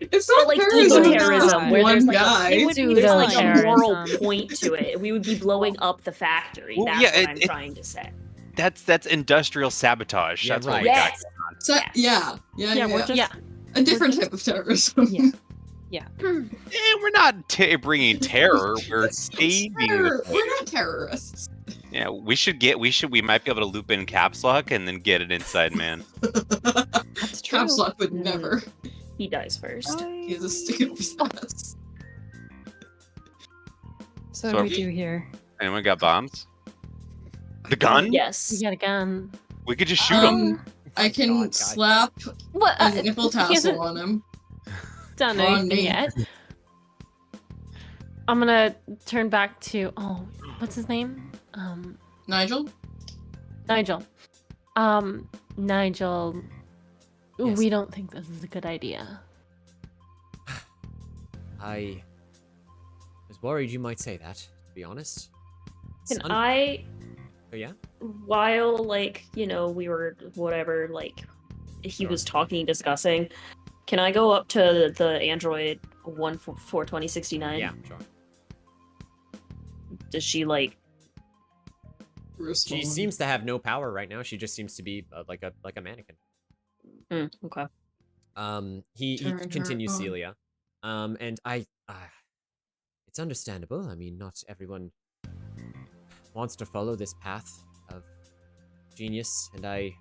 It's not like terrorism. eco-terrorism, where One there's like guy. there's like a moral point to it. We would be blowing up the factory. Well, That's yeah, what I'm trying to say. That's industrial sabotage. Yeah, That's right. what we got. So, yeah. We're just A different type of terrorism. Yeah. And we're not bringing terror. We're saving. We're not terrorists. Yeah, we might be able to loop in Caps Lock and then get an inside man. That's true. Caps Lock would never. He dies first. He's a stupid ass. So what do we do here? Anyone got bombs? The gun? Yes. We got a gun. We could just shoot him. I can slap a nipple tassel on him. Done On anything me. yet. I'm gonna turn back to what's his name? Nigel? Nigel. Nigel. Yes. We don't think this is a good idea. I was worried you might say that, to be honest. Can I, Oh, yeah? while we were whatever, he was talking, discussing, can I go up to the Android 14209? Yeah, sure. Does she She seems to have no power right now. She just seems to be like a mannequin. Okay. He Turn her continues, on. Celia. And it's understandable. I mean, not everyone wants to follow this path of genius, and I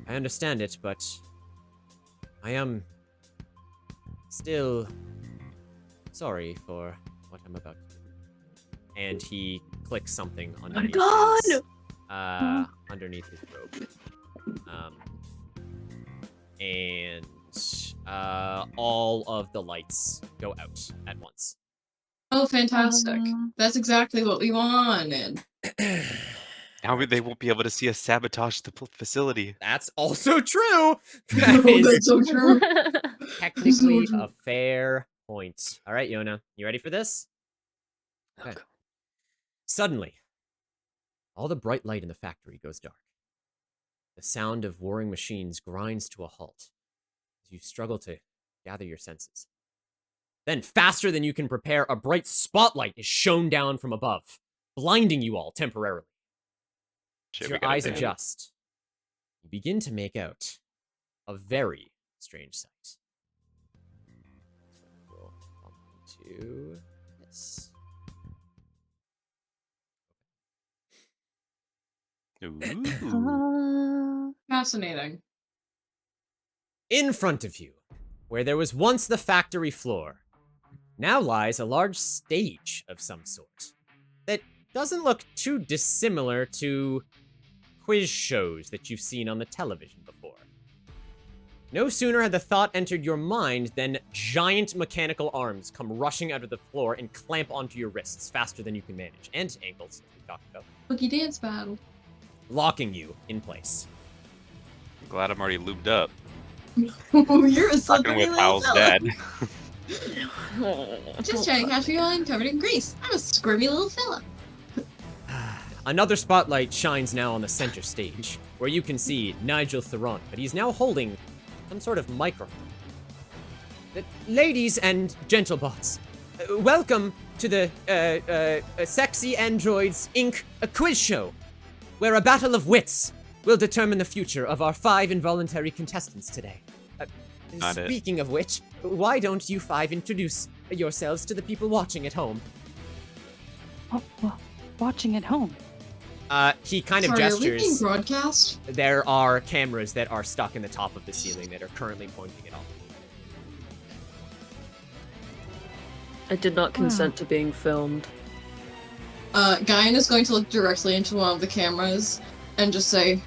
understand it, but I am still sorry for what I'm about to do. And he clicks something underneath underneath his robe. And all of the lights go out at once. Oh, fantastic. That's exactly what we wanted. Now they won't be able to see us sabotage the facility. That's also true. That's so true. Technically a fair point. All right, Yona, you ready for this? Okay. Suddenly, all the bright light in the factory goes dark. The sound of whirring machines grinds to a halt as you struggle to gather your senses. Then, faster than you can prepare, a bright spotlight is shone down from above, blinding you all temporarily. As your eyes adjust, you begin to make out a very strange sight. So we'll bump into this. Ooh. Fascinating. In front of you, where there was once the factory floor, now lies a large stage of some sort that doesn't look too dissimilar to quiz shows that you've seen on the television before. No sooner had the thought entered your mind than giant mechanical arms come rushing out of the floor and clamp onto your wrists faster than you can manage, and ankles, as we talked about. Boogie dance battle. Locking you in place. I'm glad I'm already lubed up. You're a Fucking slippery with little Howl's fella. dad. Just trying to catch me while I'm covered in grease. I'm a squirmy little fella. Another spotlight shines now on the center stage, where you can see Nigel Theron, but he's now holding some sort of microphone. Ladies and gentlebots, welcome to the Sexy Androids Inc. Quiz Show, where a battle of wits will determine the future of our 5 involuntary contestants today. Speaking of which, why don't you 5 introduce yourselves to the people watching at home? Watching at home? He kind of Sorry, gestures. are we being broadcast? There are cameras that are stuck in the top of the ceiling that are currently pointing it off. I did not consent to being filmed. Guyan is going to look directly into one of the cameras and just say,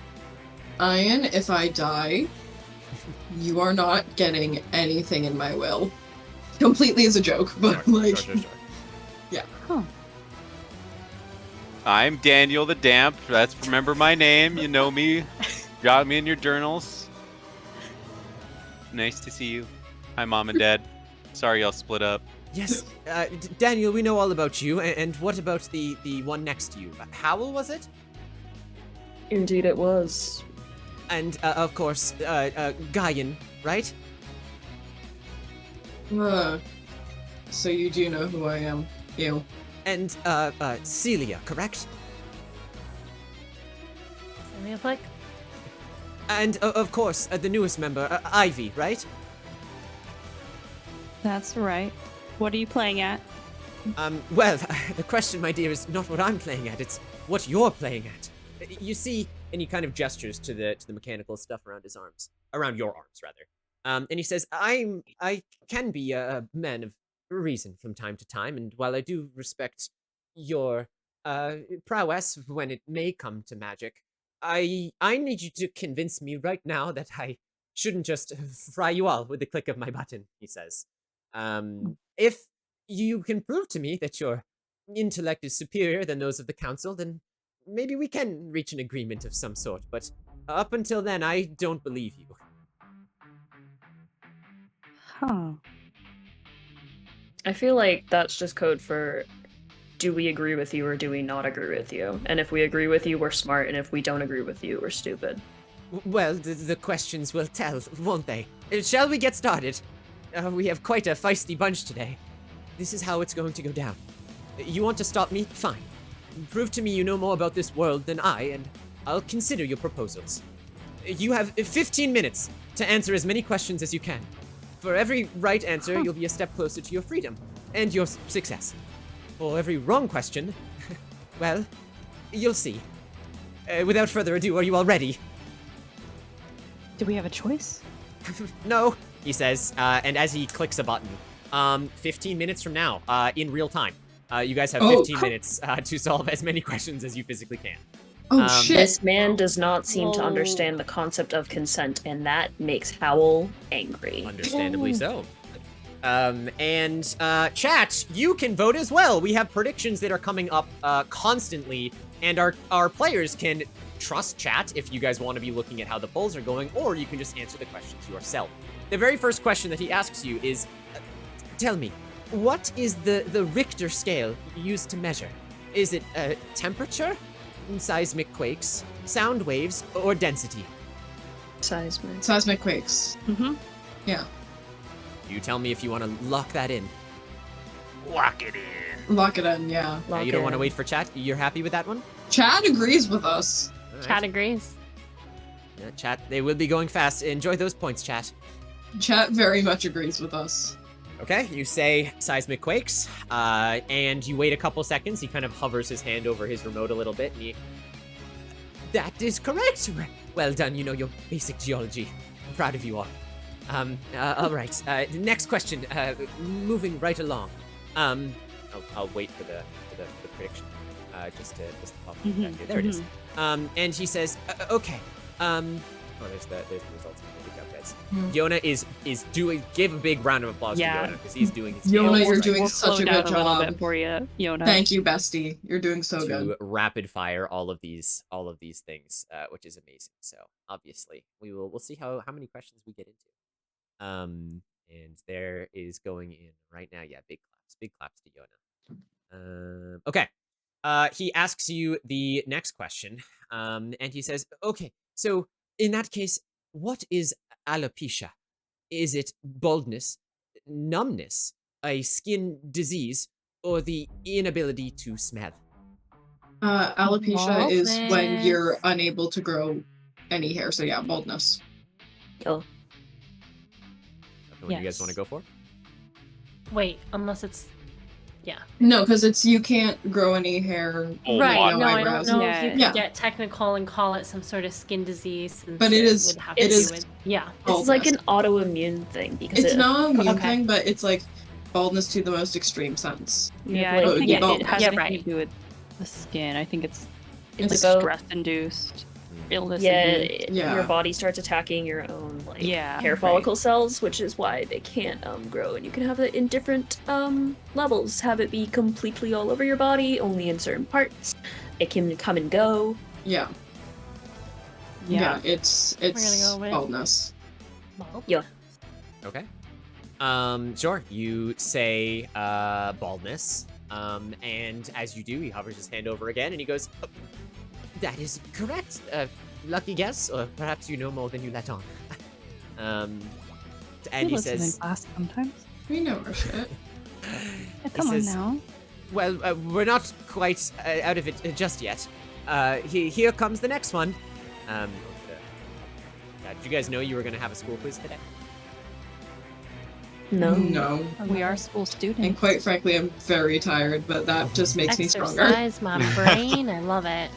Ian, if I die, you are not getting anything in my will. Completely as a joke, but Sure. yeah. Huh. I'm Daniel the Damp. Remember my name. You know me. Jot me in your journals. Nice to see you. Hi, Mom and Dad. Sorry y'all split up. Yes, Daniel, we know all about you, and what about the one next to you? Howell, was it? Indeed it was. And, of course, Guyan, right? So you do know who I am. You. And, Celia, correct? Celia Flick? And, of course, the newest member, Ivy, right? That's right. What are you playing at? Well, the question, my dear, is not what I'm playing at, it's what you're playing at. You see, and he kind of gestures to the mechanical stuff around his arms. Around your arms, rather. And he says, I can be a man of reason from time to time, and while I do respect your prowess when it may come to magic, I need you to convince me right now that I shouldn't just fry you all with the click of my button, he says. If you can prove to me that your intellect is superior than those of the council, then maybe we can reach an agreement of some sort, but up until then, I don't believe you. Huh. I feel like that's just code for, do we agree with you or do we not agree with you? And if we agree with you, we're smart, and if we don't agree with you, we're stupid. Well, the questions will tell, won't they? Shall we get started? We have quite a feisty bunch today. This is how it's going to go down. You want to stop me? Fine. prove to me you know more about this world than I, and I'll consider your proposals. You have 15 minutes to answer as many questions as you can. For every right answer, you'll be a step closer to your freedom and your success. For every wrong question, well, you'll see. Without further ado, are you all ready? Do we have a choice? No, he says, and as he clicks a button, 15 minutes from now, in real time, you guys have 15 minutes to solve as many questions as you physically can. Oh shit! This man does not seem to understand the concept of consent, and that makes Howl angry. Understandably so. Chat, you can vote as well. We have predictions that are coming up constantly, and our players can trust chat if you guys want to be looking at how the polls are going, or you can just answer the questions yourself. The very first question that he asks you is, tell me, what is the Richter scale used to measure? Is it temperature, seismic quakes, sound waves, or density? Seismic. Seismic quakes. Mm-hmm. Yeah. You tell me if you want to lock that in. Lock it in. Lock it in, yeah. You don't want to wait for chat? You're happy with that one? Chat agrees with us. Right. Chat agrees. Yeah, chat, they will be going fast. Enjoy those points, chat. Chat very much agrees with us. Okay, you say seismic quakes, and you wait a couple seconds. He kind of hovers his hand over his remote a little bit, and he... That is correct! Well done, you know your basic geology. I'm proud of you all. All right, next question, moving right along. I'll wait for the prediction, just to pop back here. There it is. And he says, okay, there's the results. Yona is doing. Give a big round of applause to Yona because he's doing his. Yona, you're doing such a good job. A little bit for you, Yona. Thank you, bestie. You're doing so good. To rapid fire all of these things, which is amazing. So obviously we'll see how many questions we get into. And there is going in right now. Yeah, big claps to Yona. Okay. He asks you the next question, and he says, okay, so in that case, what is alopecia? Is it baldness, numbness, a skin disease, or the inability to smell? Alopecia is when you're unable to grow any hair, so yeah, baldness. Oh. What do you guys want to go for? Wait, unless it's... Yeah. No, because it's you can't grow any hair. Right. No, I eyebrows. don't know if you could get technical and call it some sort of skin disease. But it is. Yeah. It's like an autoimmune thing because it's not an autoimmune thing, but it's like baldness to the most extreme sense. Yeah, I don't think it has anything to do with the skin. I think it's stress-induced. Illness. Yeah, your body starts attacking your own hair follicle cells, which is why they can't grow. And you can have it in different levels. Have it be completely all over your body, only in certain parts. It can come and go. Yeah, it's baldness. Yeah. Okay. Sure. You say baldness. And as you do, he hovers his hand over again, and he goes. That is correct. Lucky guess, or perhaps you know more than you let on. And he says, in class sometimes. We know our shit. Come on now. Well, we're not quite out of it just yet. Here comes the next one. Did you guys know you were going to have a school quiz today? No. We are school students. And quite frankly, I'm very tired, but that just makes me stronger. Exercise my brain. I love it.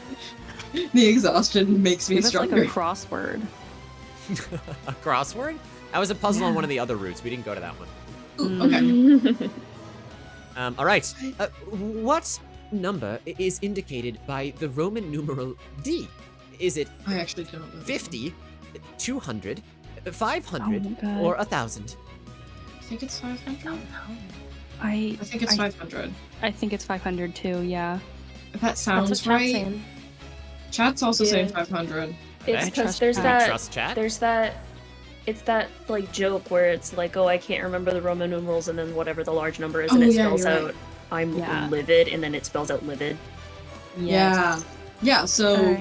The exhaustion makes me stronger. Like a crossword. A crossword? That was a puzzle on one of the other routes. We didn't go to that one. Ooh, okay. All right. What number is indicated by the Roman numeral D? Is it I actually don't know. 50, 200, 500, or 1,000? I think it's 500. I think it's 500. I think it's 500 too. Yeah. That sounds right. Chat's also saying 500. It's because there's that. It's that like joke where it's like, oh, I can't remember the Roman numerals, and then whatever the large number is, and it spells out, I'm livid, and then it spells out livid. Yeah. Yeah. So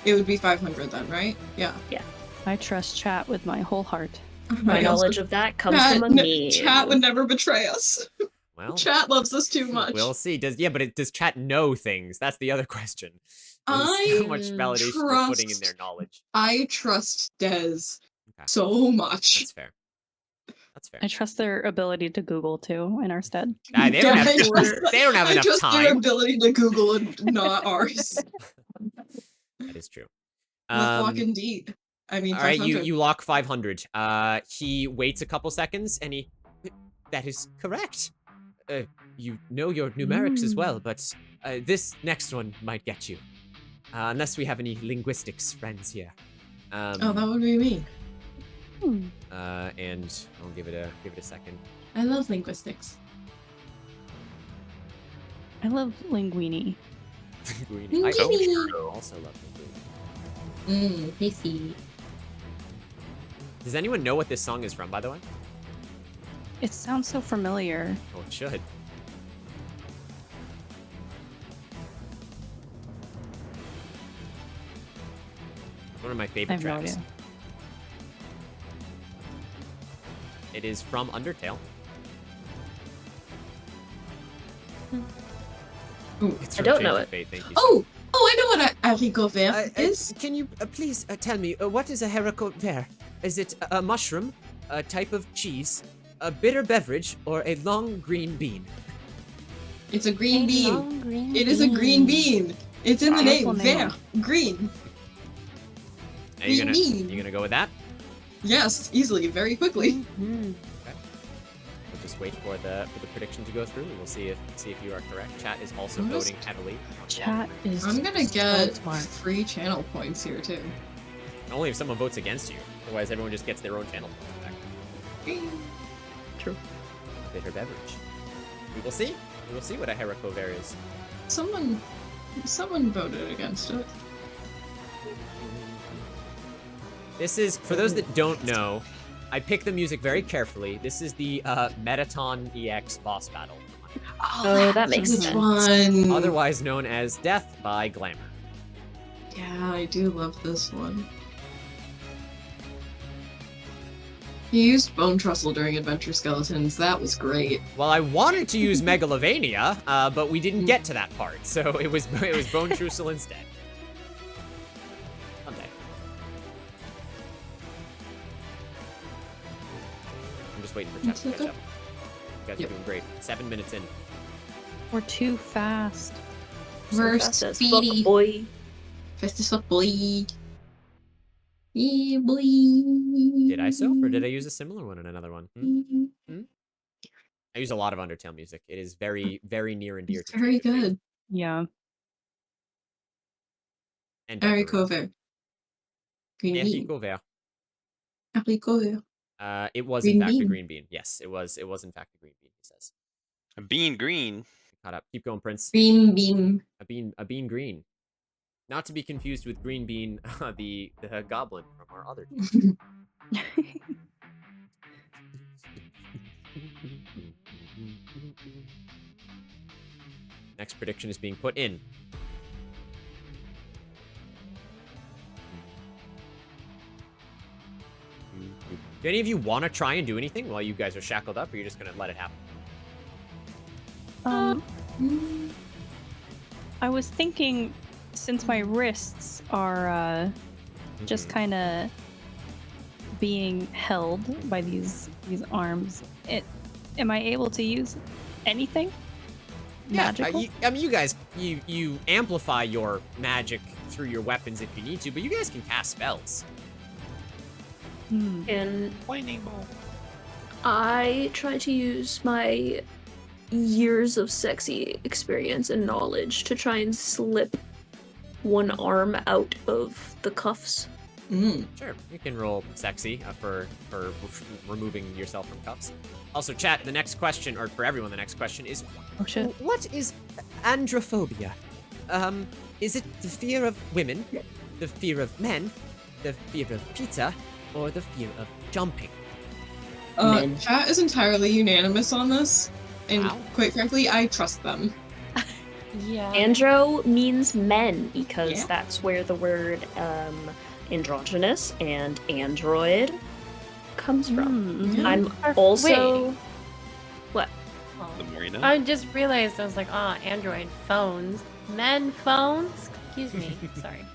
it would be 500 then, right? Yeah. Yeah. I trust chat with my whole heart. My knowledge of that comes from a meme. Chat would never betray us. Well, Chat loves us too much. we'll see. Does chat know things? That's the other question. How much validation they're putting in their knowledge. I trust Des so much. That's fair. That's fair. I trust their ability to Google too in our stead. They don't have enough I trust their time. ability to Google and not ours. That is true. With lock indeed. I mean, all right, 500. you lock 500. He waits a couple seconds and that is correct. You know your numerics as well, but this next one might get you. Unless we have any linguistics friends here. Oh, that would be me. And I'll give it a second. I love linguistics. I love linguini. Linguini. I also love linguini. Pissy. Does anyone know what this song is from, by the way? It sounds so familiar. Oh, it should. One of my favorite I have no tracks. idea. It is from Undertale. It's I from don't know Change of it. Fate, thank you. Oh, I know what a haricot vert is. Can you please tell me, what is a haricot vert? Is it a mushroom, a type of cheese, a bitter beverage, or a long green bean? It's a green bean. It is a green bean. It's in the name. Vert. Green. Are you Green bean. gonna go with that? Yes, easily, very quickly. Okay. We'll just wait for the prediction to go through, and we'll see if you are correct. Chat is also voting heavily. Chat is. I'm gonna get smart. free channel points here too. Only if someone votes against you. Otherwise, everyone just gets their own channel points back. True. Bitter beverage. We will see. We will see what a haricot vert is. Someone voted against it. This is, for those that don't know, I picked the music very carefully. This is the Metaton EX boss battle. Oh, that makes sense. One. Otherwise known as Death by Glamour. Yeah, I do love this one. He used Bone Trestle during Adventure Skeletons. That was great. Well, I wanted to use Megalovania, but we didn't get to that part, so it was Bone Trussel instead. Someday. I'm just waiting for chat to catch up. You guys are doing great. 7 minutes in. We're too fast. We're fast as speedy. fuck, boy. Fast as fuck, boy. Yeah, boy. Did I so, or did I use a similar one in another one? I use a lot of Undertale music. It is very, very near and dear It's to very Change of Fate. good. Yeah. And Haricot vert. Green bean. Haricot vert. Haricot vert. It was Green in fact a bean. green bean. Yes, it was in fact a green bean, he says. A bean green. Caught up. Keep going, Prince. Green bean. A bean green. Not to be confused with Green Bean, the goblin from our other team. Next prediction is being put in. Do any of you want to try and do anything while you guys are shackled up, or you're just going to let it happen? I was thinking, since my wrists are just kind of being held by these arms, am I able to use anything? Magical? I mean, you guys, you amplify your magic through your weapons if you need to, but you guys can cast spells. And Lightning bolt. I try to use my years of sexy experience and knowledge to try and slip one arm out of the cuffs. Sure, you can roll sexy for removing yourself from cuffs. Also, chat, the next question, or for everyone, the next question is, oh shit, what is androphobia? Is it the fear of women, the fear of men, the fear of pizza, or the fear of jumping? Chat is entirely unanimous on this, and quite frankly, I trust them. Yeah. Andro means men because that's where the word androgynous and android comes from. I'm also Wait. what? The more you know. I just realized I was like, Android phones, men phones. Excuse me. Sorry.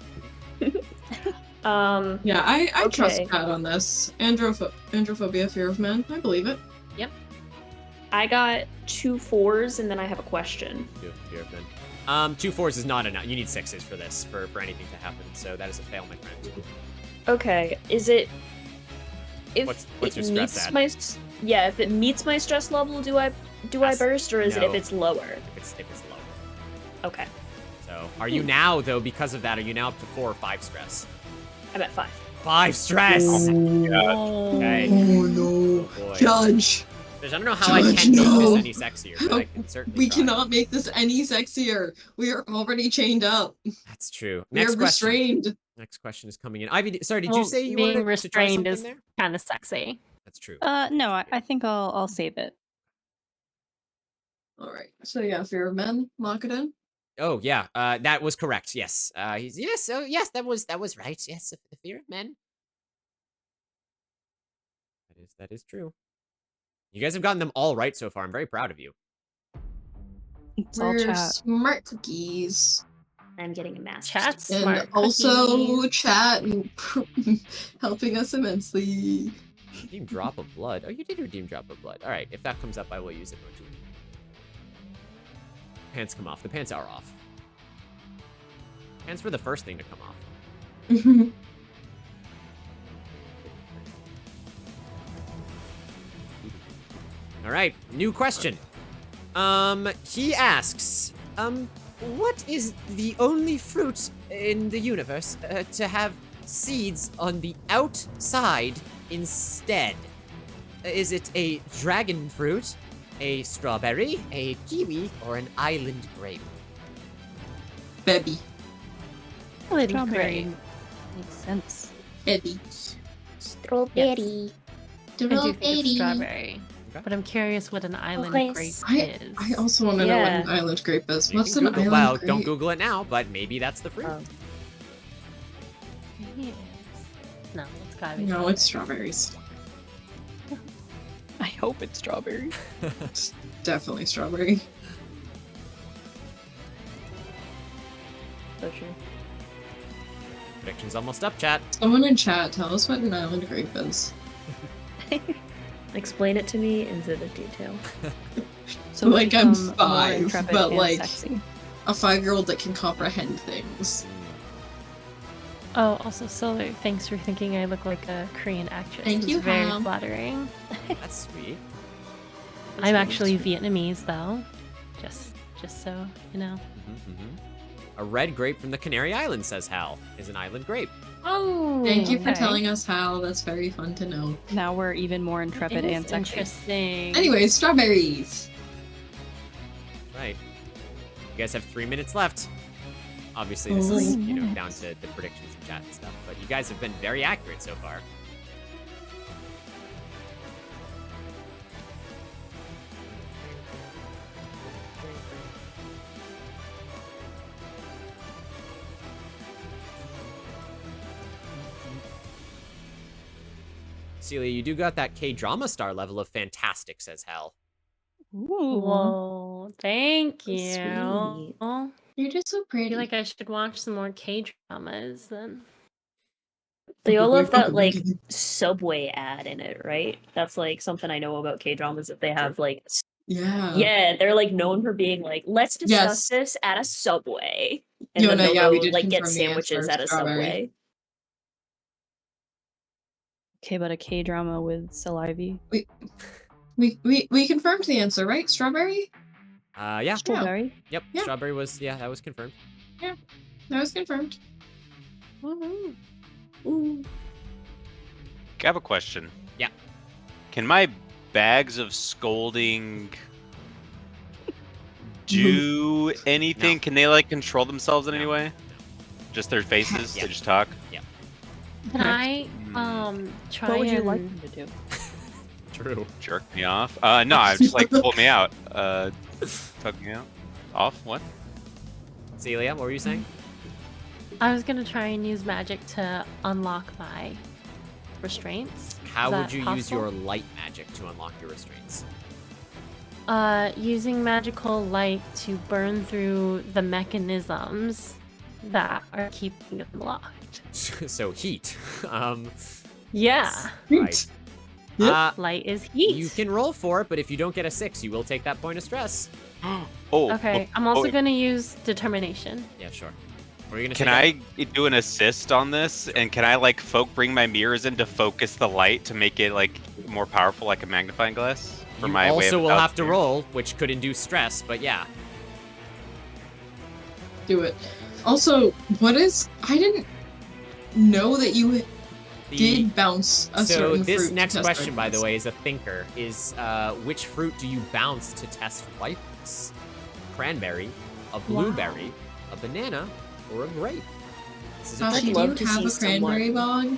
Yeah, I trust okay. Pat on this. Androphobia, fear of men. I believe it. Yep. I got 2 4s, and then I have a question. Fear of men. 2 4s is not enough. You need 6s for this, for anything to happen. So that is a fail, my friend. Okay, is it... If What's it your stress meets at? yeah, if it meets my stress level, do I burst, or is it if No. it's lower? If it's low. Okay. So, are you now, though, because of that, are you now up to 4 or 5 stress? I'm at 5. 5 stress! Okay. Oh no. boy. Judge. I don't know how I can make this any sexier, but I can certainly We try. cannot make this any sexier. We are already chained up. That's true. We Next are question. restrained. Next question is coming in. Ivy, sorry, did Well, you say you being wanted to try restrained something is there? kind of sexy. That's true. No, I think I'll save it. All right. So yeah, fear of men. Lock it in. Oh yeah, that was correct. Yes, yes. Oh yes, that was right. Yes, the fear of men. That is true. You guys have gotten them all right so far. I'm very proud of you. It's all We're chat. smart cookies. I'm getting a master. Chat And smart also cookies. chat helping us immensely. Redeem drop of blood. Oh, you did redeem drop of blood. All right, if that comes up, I will use it. Pants come off. The pants are off. Pants were the first thing to come off. All right, new question. He asks, what is the only fruit in the universe to have seeds on the outside instead? Is it a dragon fruit, a strawberry, a kiwi, or an island grape? Baby. Strawberry. Makes sense. Baby. Strawberry. I do think it's strawberry. But I'm curious what an island grape is. I also want to know what an island grape is. What's an island Well, grape? don't Google it now, but maybe that's the fruit. Yes. No, it's gotta be. No, it's strawberries. I hope it's strawberry. It's definitely strawberry. So true. Prediction's almost up, chat. Someone in chat, tell us what an island grape is. Explain it to me in vivid detail. So like I'm become more 5, intrepid but and like sexy. a 5-year-old that can comprehend things. Oh, also, Solar, thanks for thinking I look like a Korean actress. Thank It's you, very Ham. flattering. That's sweet. I'm actually Vietnamese, though. Just so you know. A red grape from the Canary Islands, says Hal, is an island grape. Oh, Thank you for okay. telling us how. That's very fun to know. Now we're even more intrepid It and is sexy. interesting. Anyways, strawberries. Right. You guys have 3 minutes left. Obviously, this is, down to the predictions and chat and stuff, but you guys have been very accurate so far. Celia, you do got that K-drama star level of fantastic, says Hal. Ooh. Whoa, thank So you. sweet. I You're just so pretty. feel like I should watch some more K-dramas then. They all have that like Subway ad in it, right? That's like something I know about K-dramas, that they have like Yeah. they're like known for being like, let's discuss Yes. this at a Subway. And Yona, then they'll yeah, we go, did like get confirm the sandwiches answer, at a strawberry. Subway. Okay, but a K-drama with saliva. We confirmed the answer, right? Strawberry? Yeah. Strawberry. Yep, Yeah. strawberry was, that was confirmed. Yeah. That was confirmed. Ooh. I have a question. Yeah. Can my bags of scolding do anything? No. Can they like control themselves in any way? Just their faces? Yeah. They just talk? Yeah. Can I try What would you and like them to do? True. Jerk me off? No, I just like pull me out. Tug me out. Off? What? Celia, what were you saying? I was gonna try and use magic to unlock my restraints. How Is would that you use possible? your light magic to unlock your restraints? Using magical light to burn through the mechanisms that are keeping them locked. So heat. Yeah. Right. Light is heat. You can roll for it, but if you don't get a 6, you will take that point of stress. Okay, I'm also gonna use determination. Yeah, sure. What are you gonna Can I do an assist on this? And can I like bring my mirrors in to focus the light to make it like more powerful, like a magnifying glass? For You my way also of will have to outfit? roll, which could induce stress, but yeah. Do it. Also, what is... I didn't know that you did bounce a So certain this fruit to next test question, by ripeness. the way, is a thinker. Is which fruit do you bounce to test ripeness? Cranberry, a blueberry, a banana, or a grape? This is a Kashi, tricky do one. you have a cranberry bog?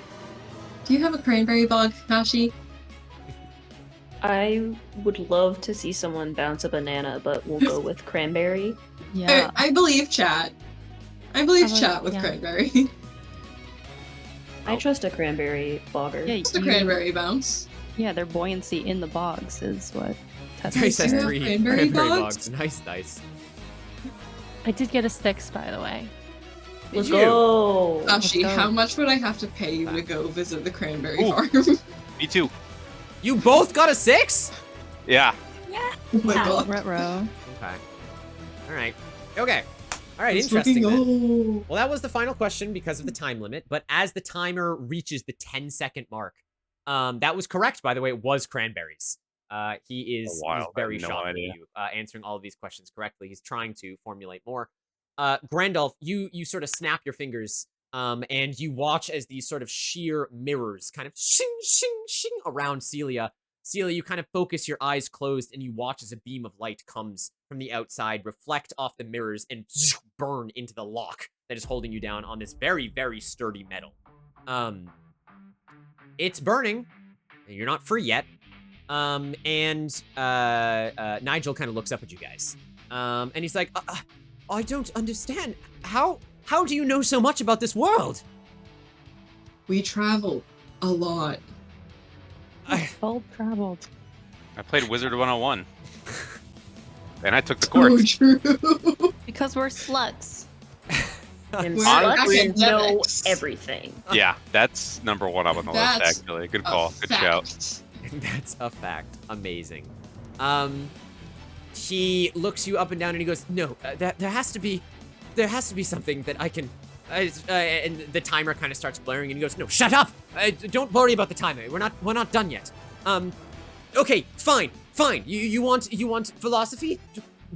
Do you have a cranberry bog, Kashi? I would love to see someone bounce a banana, but we'll go with cranberry. I believe chat. I believe I chat with yeah. cranberry. I trust a cranberry bogger. Yeah, Just a cranberry bounce. Yeah, their buoyancy in the bogs is what. Nice, that's Yeah, 3 cranberry cranberry bogs? bogs. Nice, nice. I did get a 6, by the way. Let's go. Kashi, Let's go. how much would I have to pay you to go visit the cranberry Ooh. farm? Me too. You both got a 6? Yeah. Oh my god. Ruh-roh. Okay. All right. Okay. All right, Let's interesting fucking then. go. Well, that was the final question because of the time limit, but as the timer reaches the 10-second mark, that was correct, by the way, it was cranberries. He is Wild. he's I very had no shocked with idea. you, answering all of these questions correctly. He's trying to formulate more. Grandolph, you sort of snap your fingers, and you watch as these sort of sheer mirrors kind of shing, shing, shing around Celia. Celia, you kind of focus your eyes closed, and you watch as a beam of light comes from the outside, reflect off the mirrors, and burn into the lock that is holding you down on this very, very sturdy metal. It's burning. You're not free yet. Nigel kind of looks up at you guys. And he's like, I don't understand. How do you know so much about this world? We travel a lot. Well traveled. I played Wizard 101. And I took the So course. true. Because we're sluts. And We're sluts know academics. everything. Yeah, that's number 1 up on the That's list, actually. Good call. Good shout. That's a fact. Amazing. He looks you up and down and he goes, no, there has to be something that I can, and the timer kind of starts blaring and he goes, no, shut up! Don't worry about the timer. We're not done yet. Okay, fine. You want philosophy?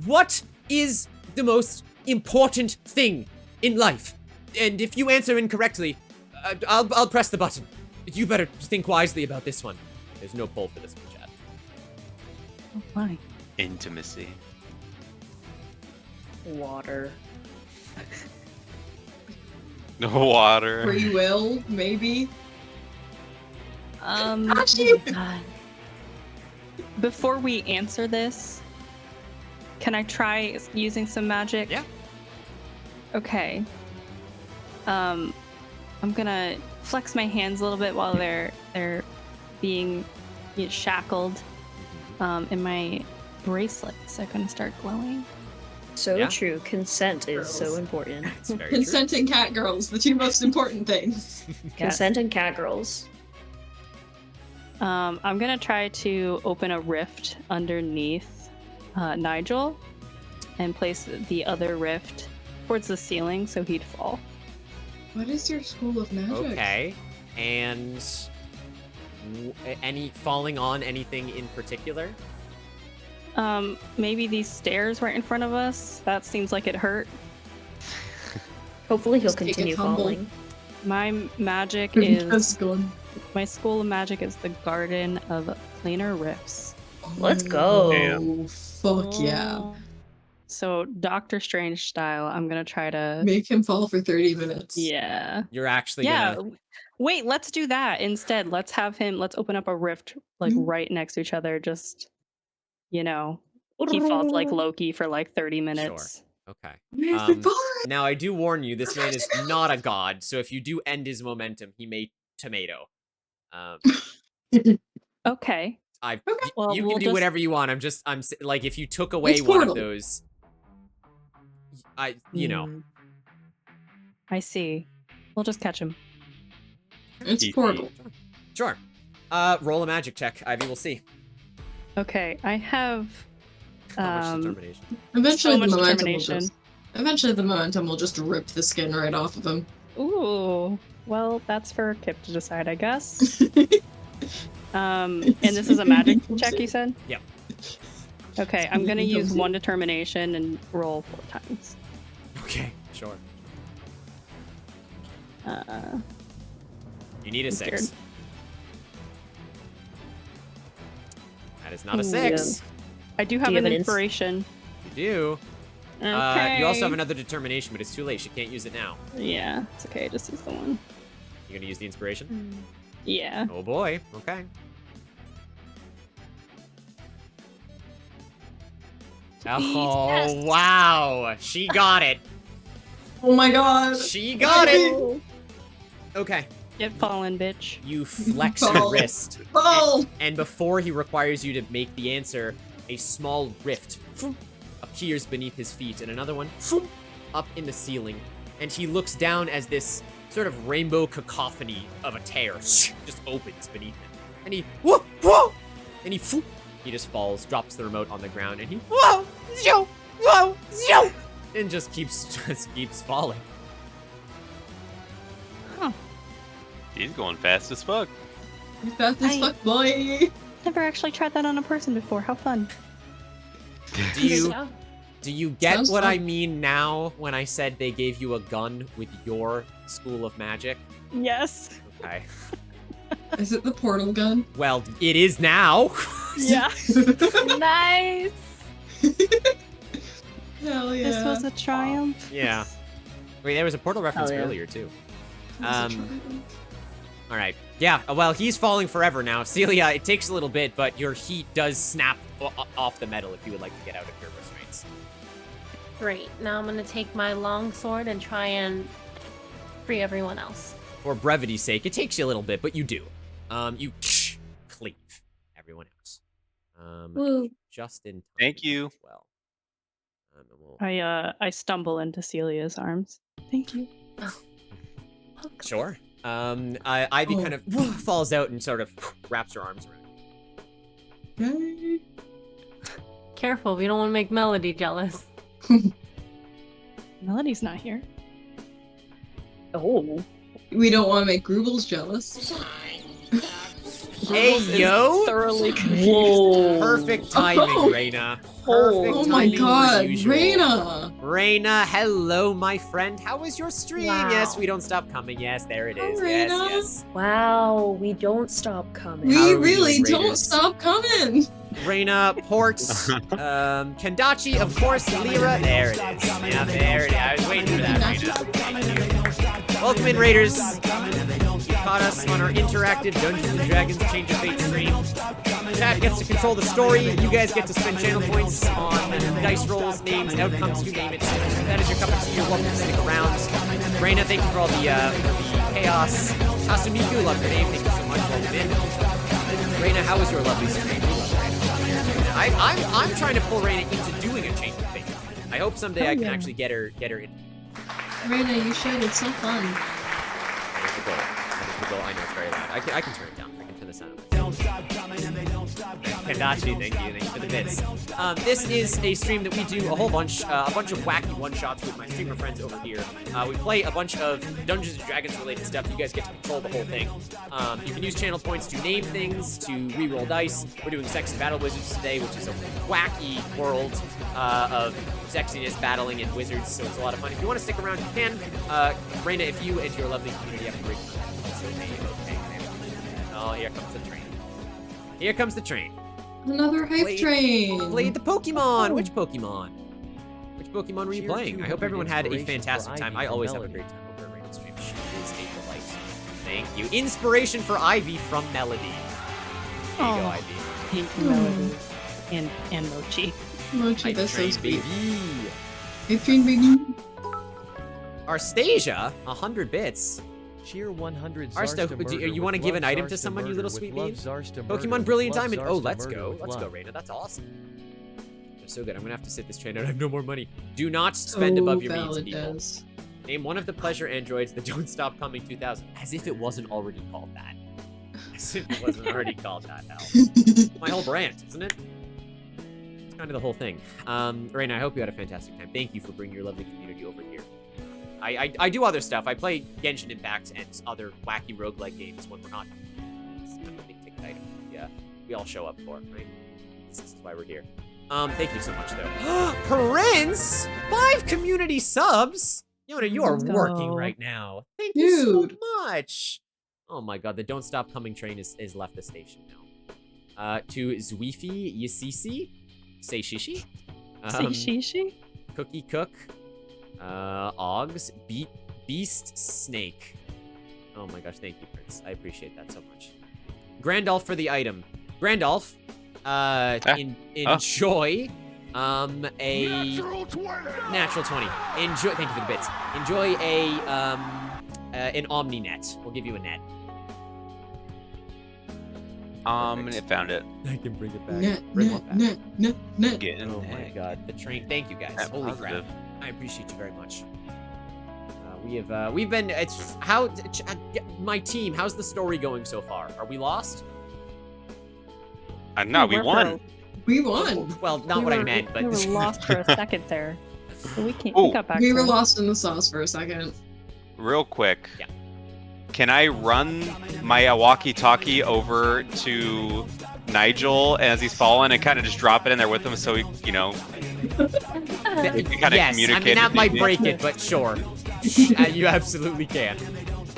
What is the most important thing in life? And if you answer incorrectly, I'll press the button. You better think wisely about this one. There's no poll for this one, chat. Oh my. Intimacy. Water. No water. Free will, maybe. Oh God. Before we answer this, can I try using some magic? Yeah. Okay. I'm gonna flex my hands a little bit while they're being shackled, and my bracelets are gonna start glowing. So Yeah. true. Consent is so Girls. important. It's very Consent and cat girls, the two most important things. Consent and cat girls. I'm gonna try to open a rift underneath Nigel and place the other rift towards the ceiling so he'd fall. What is your school of magic? Okay. And any falling on anything in particular? Maybe these stairs right in front of us. That seems like it hurt. Hopefully he'll Just take a continue tumble. falling. My magic That's is good. my school of magic is the Garden of Planar Rifts. Let's go. Oh, fuck yeah. So Doctor Strange style, I'm gonna try to Make him fall for 30 minutes. yeah. You're actually Yeah. gonna... Wait, let's do that instead. Let's open up a rift like right next to each other, just he falls like Loki for like 30 minutes. Okay. Mr. Bard! Now, I do warn you, this man is not a god, so if you do end his momentum, he may tomato. Okay. Well, you we'll can do just- whatever you want. Like, if you took away one of Portal. those, you know. I see. We'll just catch him. It's Portal. Sure. Roll a magic check. Ivy will see. Okay, I have How much determination? Eventually, so much the momentum will determination. just. Eventually, the momentum will just rip the skin right off of him. Ooh. Well, that's for Kip to decide, I guess. And this is a magic check, you said? Yep. Okay, I'm gonna use 1 determination and roll 4 times. Okay, sure. You need a I'm 6. scared. That is not a 6. I do have you an have an inspiration. You do. Okay. You also have another determination, but it's too late. She can't use it now. Yeah, it's okay. Just use the one. You gonna use the inspiration? Yeah. Oh boy. Okay. Oh yes. wow! She got it. Oh my god! She got it. Okay. Get fallen, bitch. You flex your Fall. wrist, Oh! and before he requires you to make the answer, a small rift appears beneath his feet, and another one up in the ceiling. And he looks down as this sort of rainbow cacophony of a tear just opens beneath him. And he and he just falls, drops the remote on the ground, and he and just keeps falling. He's going fast as fuck. You're fast as fuck, boy! Never actually tried that on a person before. How fun. Do you get Sounds what fun. I mean now when I said they gave you a gun with your school of magic? Yes. Okay. Is it the portal gun? Well, it is now. Yeah. Nice. Hell yeah. This was a triumph. Yeah. Wait, there was a portal reference Hell yeah. earlier too. All right. Yeah. Well, he's falling forever now. Celia, it takes a little bit, but your heat does snap off the metal if you would like to get out of your restraints. Great. Now I'm gonna take my long sword and try and free everyone else. For brevity's sake, it takes you a little bit, but you do. You cleave everyone else. Woo. Just in time. Thank you. as Well. And I stumble into Celia's arms. Thank you. Sure. Ivy kind of falls out and sort of wraps her arms around you. Careful, we don't want to make Melody jealous. Melody's not here. Oh. We don't want to make Grubbles jealous. Hey, yo! Thoroughly confused. Whoa. Perfect timing, Reyna. Perfect Oh my timing god, as usual. Reyna! Reyna, hello, my friend. How was your stream? Wow. Yes, we don't stop coming. Yes, there it is. Hi, Yes, Reyna. yes. Wow, we don't stop coming. We How are we really doing, don't Raiders? stop coming! Reyna, Ports, Kendachi, of course, Lyra. There it is. Yeah, there it is. I was waiting for that, Reyna. Thank you. Welcome in, Raiders. You caught us on our interactive Dungeons & Dragons Change of Fate stream. Chat gets to control the story. You guys get to spend channel points on dice rolls, names, outcomes, you name it. If that is your cup of tea, you're welcome to stick around. Reyna, thank you for all the chaos. Kasumiku, love your name. Thank you so much. Welcome in. Reyna, how was your lovely stream? I'm trying to pull Reyna into doing a Change of Fate. I hope someday I can actually get her in. Reyna, you should. It's so fun. There's the goal. There's the goal. I know it's very loud. I can turn it down. I can turn the sound up. Kendachi, thank you for the bits. This is a stream that we do a bunch of wacky one-shots with my streamer friends over here. We play a bunch of Dungeons & Dragons related stuff. You guys get to control the whole thing. You can use channel points to name things, to re-roll dice. We're doing Sexy Battle Wizards today, which is a wacky world of sexiness, battling, and wizards, so it's a lot of fun. If you want to stick around, you can. Reyna, if you and your lovely community have a great time. Okay. Oh, here comes the train. Here comes the train. Another hype train! Played the Pokemon! Which Pokemon? Which Pokemon were you playing? I hope everyone had a fantastic time. I always have a great time over at Reyna's stream. She is a delight. Thank you. Inspiration for Ivy from Melody. There you go, Ivy. Thank you, Melody. And Mochi. Mochi, Hype that's so train, sweet. baby. Hype train, baby. Arstasia, 100 bits. Cheer 100 Arsta, Zarsta do murder you want to with give an love item to Zarsta someone, you murder little with sweet love bean? Zarsta murder Pokemon with Brilliant love Diamond. Oh, Zarsta let's murder go. with Let's go, love. Reina. That's awesome. They're so good. I'm gonna have to sit this train out. I have no more money. Do not spend above your means, people. Name one of the pleasure androids that don't stop coming 2000. As if it wasn't already called that. As if it wasn't already called that, Al. My whole brand, isn't it? It's kind of the whole thing. Reina, I hope you had a fantastic time. Thank you for bringing your lovely community over here. I do other stuff. I play Genshin Impact and other wacky roguelike games when we're not. It's kind of a big ticket item. Yeah, we all show up for, right? This is why we're here. Thank you so much, though. Prince! 5 community subs? Yona, you are working right now. Thank you so much. Oh my god, the Don't Stop Coming train is left the station now. To Zwifi Yasisi? Say Shishi? Say Shishi? Cookie Cook. Oggs. Beast Snake. Oh my gosh, thank you, Prince. I appreciate that so much. Grandolph for the item. Grandolph, enjoy a natural 20. Enjoy. Thank you for the bits. Enjoy an Omni net. We'll give you a net. I found it. I can bring it back. Net. Oh my god, the train. Thank you guys. Holy crap. I appreciate you very much. We've been. It's how my team. How's the story going so far? Are we lost? No, we won. We won. Well, not what I meant, but we were lost for a second there. But we got back. We to were it. lost in the sauce for a second. Real quick. Yeah. Can I run my walkie-talkie over to Nigel as he's falling and kind of just drop it in there with him so he, we can kind of yes, communicate? I mean, that might break it, but sure. You absolutely can.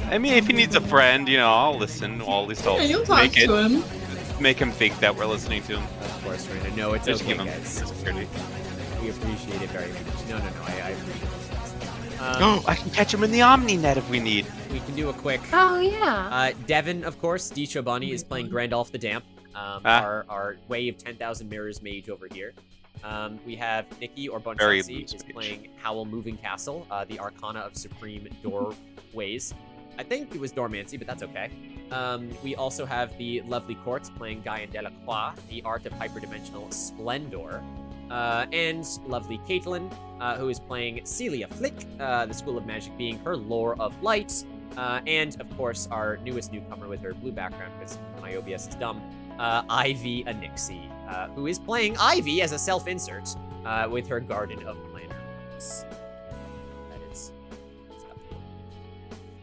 I mean, if he needs a friend, I'll listen. I'll at least you'll talk to him. Make him think that we're listening to him. Of course, Raina. No, it's just okay, give him guys. security. We appreciate it very much. No, I appreciate it. I can catch him in the Omni net if we need. We can do a quick. Oh yeah. Devin, of course, D. Chobani is playing Grandolph the Damp. Our Way of 10,000 Mirrors mage over here. We have Nikki or Bunchassi is playing Howl Moving Castle, the Arcana of Supreme Doorways. I think it was Dormancy, but that's okay. We also have the lovely Courts playing Guyan Delacroix, the Art of Hyperdimensional Splendor. And lovely Caitlin, who is playing Celia Flick, the School of Magic being her Lore of Light. And, of course, our newest newcomer with her blue background, because my OBS is dumb, Ivy Anixie, who is playing Ivy as a self-insert with her Garden of Planners. That is...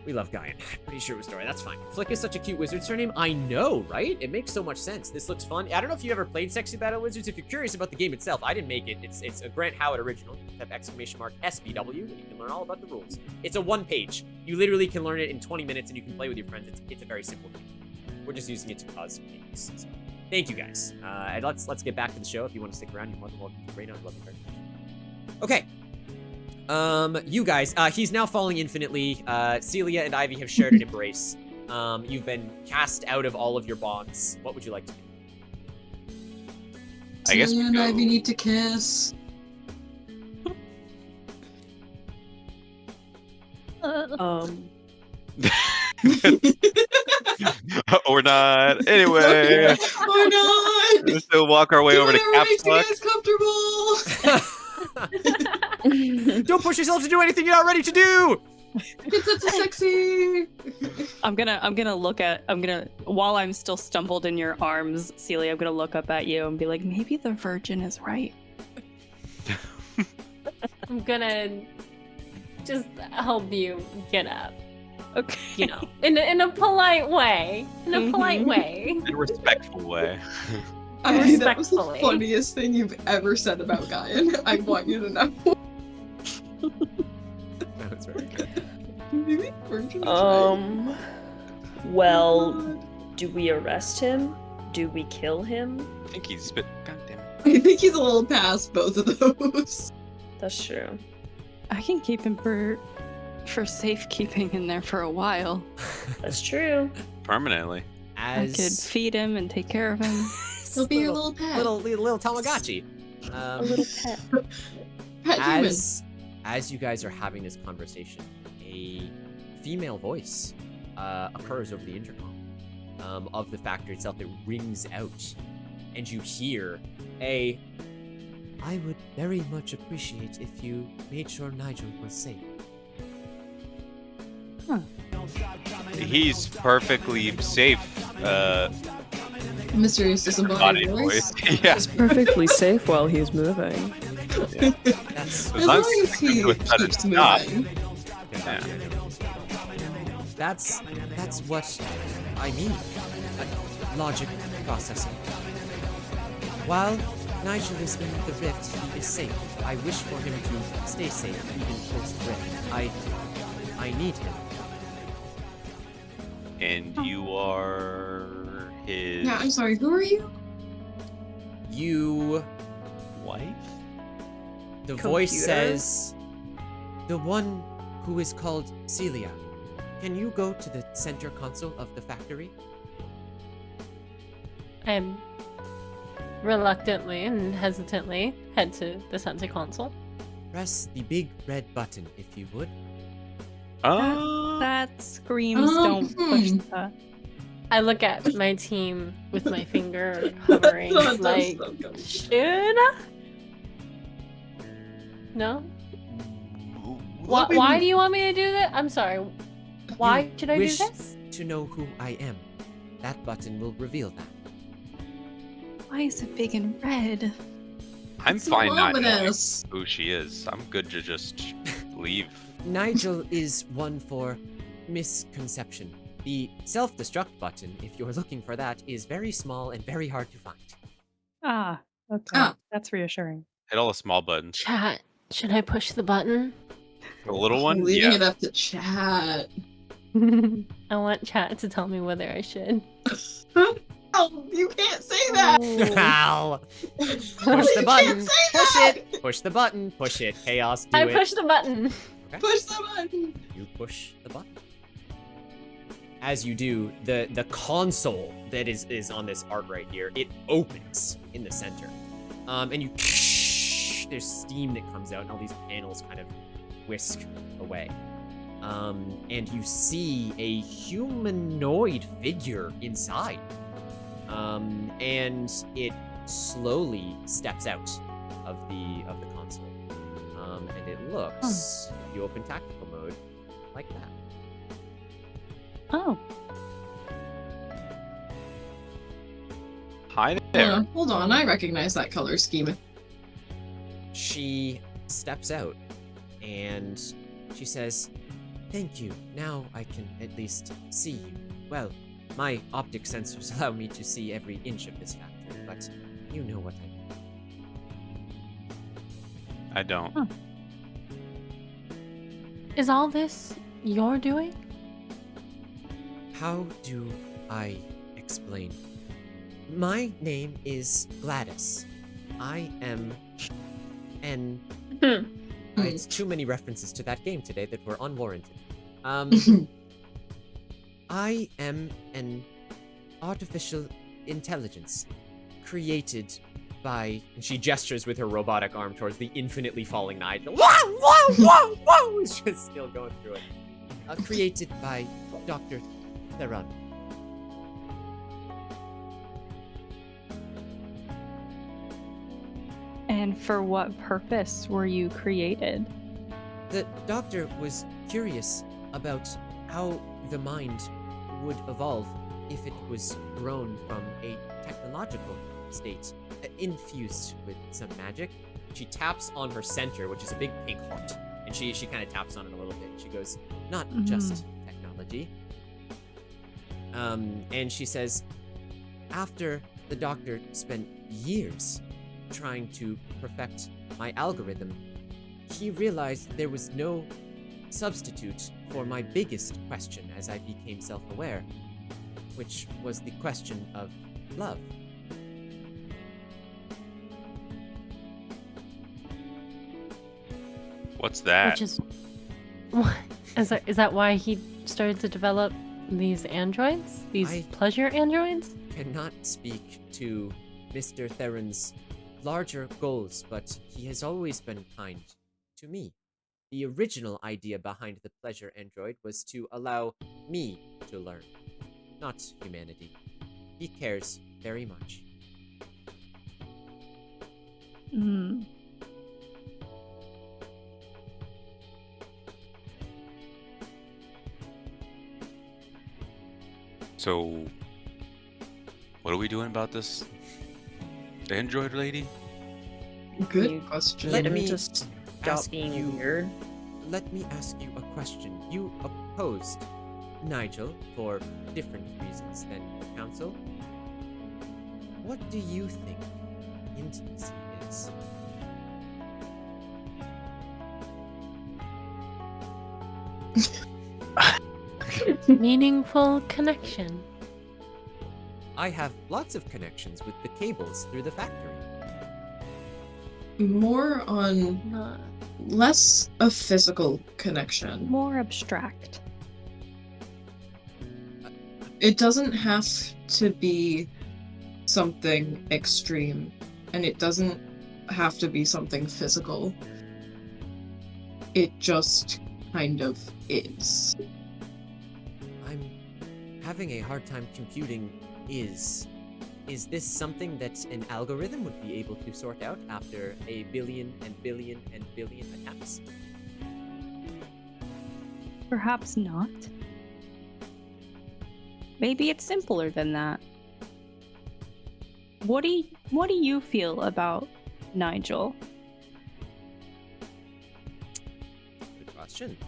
We love Guyan. Pretty sure it was Dory. That's fine. Flick is such a cute wizard surname. I know, right? It makes so much sense. This looks fun. I don't know if you ever played Sexy Battle Wizards. If you're curious about the game itself, I didn't make it. It's a Grant Howard original. You type !SBW, and you can learn all about the rules. It's a one page. You literally can learn it in 20 minutes, and you can play with your friends. It's a very simple game. We're just using it to cause games. So, thank you guys. And let's get back to the show. If you want to stick around, you're more than welcome to. Raina, I love you very much. Okay. You guys, he's now falling infinitely. Celia and Ivy have shared an embrace. You've been cast out of all of your bonds. What would you like to do? I guess Celia and Ivy need to kiss. Or not. Anyway. Or not. We'll still walk our way over to Makes you Caps guys comfortable. Don't push yourself to do anything you're not ready to do. It's such a sexy. While I'm still stumbled in your arms, Celia, I'm gonna look up at you and be like, maybe the virgin is right. I'm gonna just help you get up. Okay. In a polite way. In a polite way. In a respectful way. That was the funniest thing you've ever said about Guyan. I want you to know. That's very good. Well, do we arrest him? Do we kill him? I think he's God damn it. I think he's a little past both of those. That's true. I can keep him for safekeeping in there for a while. That's true. Permanently. I could feed him and take care of him. He'll be your little pet. Little Tamagotchi. A little pet. Pet as you guys are having this conversation, a female voice occurs over the intercom of the factory itself. It rings out, and you hear I would very much appreciate if you made sure Nigel was safe. He's perfectly safe. Mysterious disembodied voice. Yeah. He's perfectly safe while he's moving. That's As long as he keeps moving. That's what I mean. Logic processing. While Nigel is in the rift, he is safe. I wish for him to stay safe even post-rift. I need him. And you are his... Yeah, I'm sorry, who are you? You... wife? The Computer? voice says... The one who is called Celia. Can you go to the center console of the factory? I'm reluctantly and hesitantly head to the center console. Press the big red button if you would. That screams don't push the... I look at my team with my finger hovering, like, should? No? Why do you want me to do that? I'm sorry. Why should I do wish this? To know who I am. That button will reveal that. Why is it big and red? I'm fine not knowing ominous. who she is. I'm good to just leave. Nigel is one for misconception. The self-destruct button, if you're looking for that, is very small and very hard to find. Ah, okay. That's reassuring. Hit all the small buttons. Chat, should I push the button? The little one? Leaving Yeah. it up to chat. I want chat to tell me whether I should. Oh, you can't say that! Ow! Push the button. Push it. Push the button. Push it. Chaos. Do I it. push the button. Okay. Push the button. You push the button. As you do, the console that is on this art right here, it opens in the center. And you there's steam that comes out and all these panels kind of whisk away. And you see a humanoid figure inside. And it slowly steps out of the console. And it looks, if you open tactical mode, like that. Oh. Hi there. Hold on, I recognize that color scheme. She steps out and she says, "Thank you. Now I can at least see you. Well, my optic sensors allow me to see every inch of this factory, but you know what I mean." I don't. Huh. Is all this your doing? How do I explain? My name is Gladys. I am an... it's too many references to that game today that were unwarranted. I am an artificial intelligence created by... And she gestures with her robotic arm towards the infinitely falling Nigel. Whoa, whoa, whoa, whoa! It's just still going through it. Created by Dr. Theron. And for what purpose were you created? The doctor was curious about how the mind would evolve if it was grown from a technological state, infused with some magic. She taps on her center, which is a big pink heart, and she kind of taps on it a little bit. She goes, "Not just technology." And she says, after the doctor spent years trying to perfect my algorithm, he realized there was no substitute for my biggest question as I became self-aware, which was the question of love. What's that? Which is... What? Is that why he started to develop these androids? These pleasure androids? Cannot speak to Mr. Theron's larger goals, but he has always been kind to me. The original idea behind the pleasure android was to allow me to learn, not humanity. He cares very much. Hmm. So, what are we doing about this android lady? Good question. Let me just ask stop being you- weird. Let me ask you a question. You opposed Nigel for different reasons than the council. What do you think intimacy is? Meaningful connection. I have lots of connections with the cables through the factory. More on less a physical connection. More abstract. It doesn't have to be something extreme, and it doesn't have to be something physical. It just kind of is. I'm having a hard time computing is this something that an algorithm would be able to sort out after a billion and billion and billion attempts? Perhaps not. Maybe it's simpler than that. What do you feel about Nigel? Good question.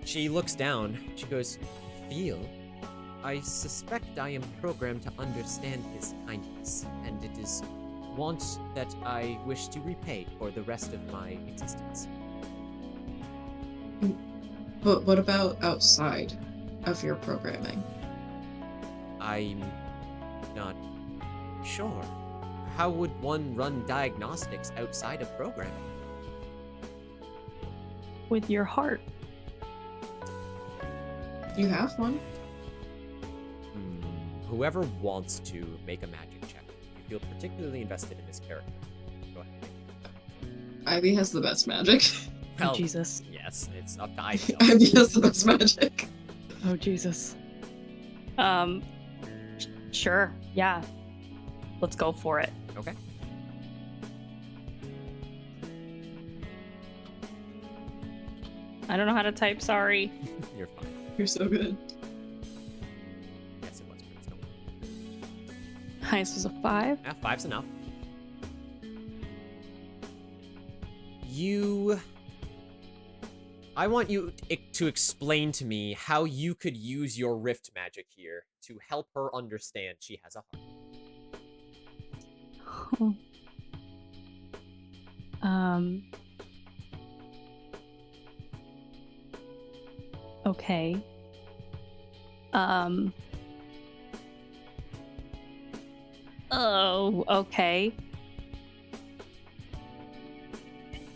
She looks down. She goes, feel? I suspect I am programmed to understand his kindness, and it is want that I wish to repay for the rest of my existence. But what about outside of your programming? I'm not sure. How would one run diagnostics outside of programming? With your heart. You have one? Whoever wants to make a magic check, you feel particularly invested in this character. Go ahead. Ivy has the best magic. Well, Jesus. Yes, it's up to Ivy. Ivy has the best magic. Oh Jesus. Sure. Yeah. Let's go for it. Okay. I don't know how to type, sorry. You're fine. You're so good. Yes, it was, but it's no. Highest was a 5. Yeah, 5's enough. I want you to explain to me how you could use your rift magic here to help her understand she has a heart. Okay. Oh, okay.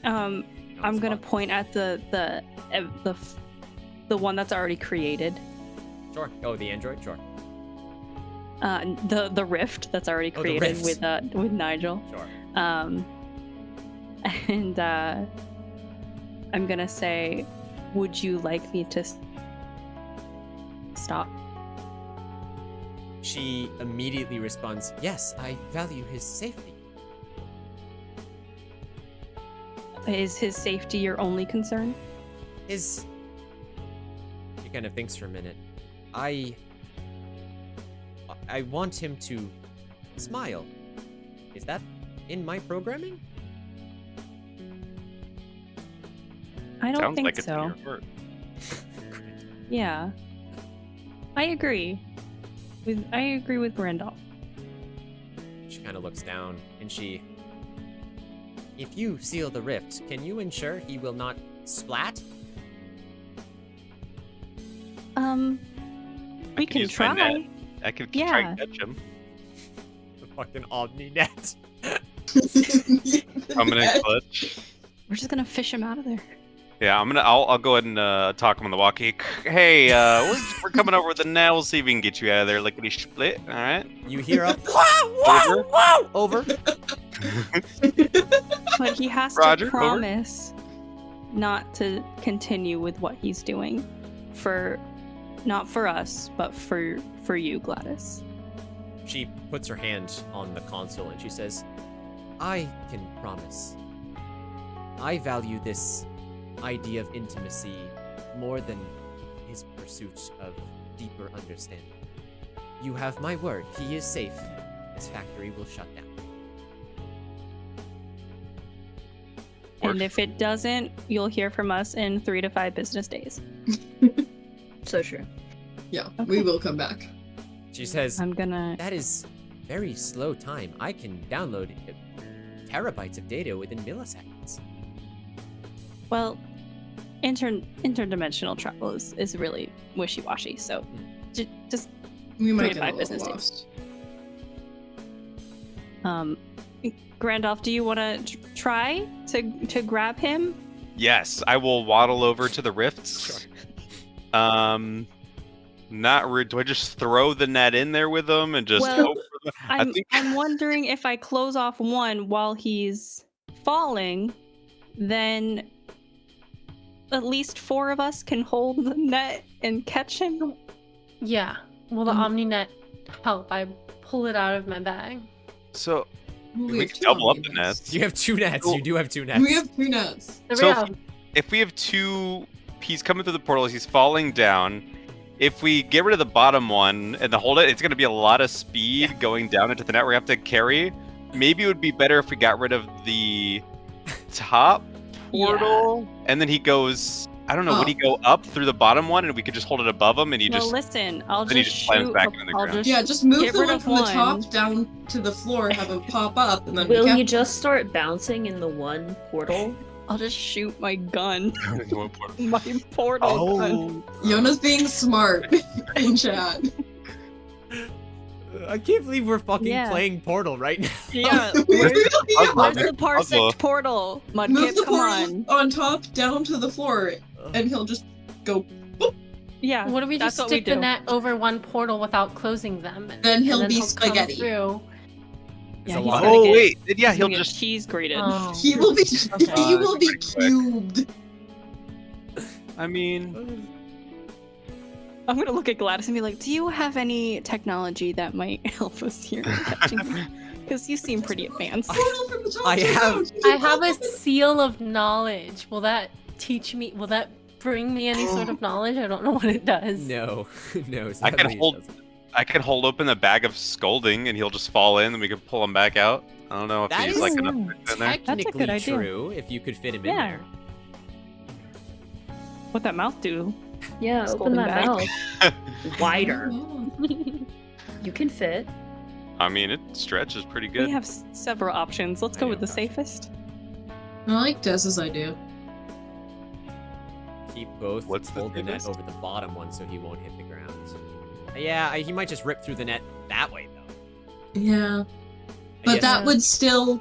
I'm gonna point at the one that's already created. Sure. Oh, the android? Sure. The rift that's already created with Nigel. Sure. And I'm gonna say, would you like me to stop? She immediately responds, yes, I value his safety. Is his safety your only concern? She kind of thinks for a minute. I want him to smile. Is that in my programming? I don't Sounds think like it's in so. your heart. Yeah. I agree. I agree with Randolph. She kind of looks down and if you seal the rift, can you ensure he will not splat? We can use my try. net. I could try and catch him. The fucking Omni net. Permanent clutch. We're just gonna fish him out of there. Yeah, I'll go ahead and talk him on the walkie. Hey, we're coming over with the net. We'll see if we can get you out of there lickety split. All right. You hear a wow, over. But he has Roger, to over. promise not to continue with what he's doing for not for us, but for you, Gladys. She puts her hand on the console and she says, I can promise. I value this idea of intimacy more than his pursuit of deeper understanding. You have my word. He is safe. This factory will shut down. And if it doesn't, you'll hear from us in 3 to 5 business days. So true. Yeah, we will come back. She says, that is very slow time. I can download terabytes of data within milliseconds. Well, interdimensional travel is really wishy-washy, so just we 3 might to get a 5 little business lost. days. Grandolph, do you want to try to grab him? Yes, I will waddle over to the rifts. Not rude. Do I just throw the net in there with them and just Well, hope for the... I'm wondering if I close off one while he's falling, then at least 4 of us can hold the net and catch him. Yeah. Will the OmniNet help? I pull it out of my bag. So we can double up the nets. You have 2 nets. You do have 2 nets. We have 2 nets. So if we have 2, he's coming through the portal, he's falling down. If we get rid of the bottom one and hold it, it's going to be a lot of speed going down into the net we have to carry. Maybe it would be better if we got rid of the top portal and then he goes, I don't know, would he go up through the bottom one and we could just hold it above him and he just... listen, I'll then just he just slams shoot back into the ground. Yeah, just move get the rid one of from the one. top down to the floor, have it pop up, and then Will we you just start bouncing in the one portal? I'll just shoot my gun. My portal gun. Yona's being smart in chat. I can't believe we're fucking playing Portal right now. Yeah, where's the parsec portal? Move Mudkip, the come portal on. on top down to the floor, and he'll just go. Boop. Yeah. What if we that's just what we stick the do. net over one portal without closing them? Then he'll and be come spaghetti. through. Yeah, lot. he's gonna get- wait. Yeah, he's he'll gonna get just... cheese grated. Oh. He will be. Okay. He will be cubed. I mean... I'm gonna look at Gladys and be like, do you have any technology that might help us here in catching because you seem pretty advanced. I have a seal of knowledge. Will that teach me? Will that bring me any sort of knowledge? I don't know what it does. No, no. I can hold open the bag of scolding and he'll just fall in and we can pull him back out. I don't know if That he's is like enough in there. technically true if you could fit him in there. What that mouth do? Yeah, Scolding open that back. mouth. Wider. You can fit. I mean, it stretches pretty good. We have several options. Let's go with the safest. I like Des's idea. Keep both. Hold the net over the bottom one so he won't hit the ground. Yeah, he might just rip through the net that way though. Yeah, but that would still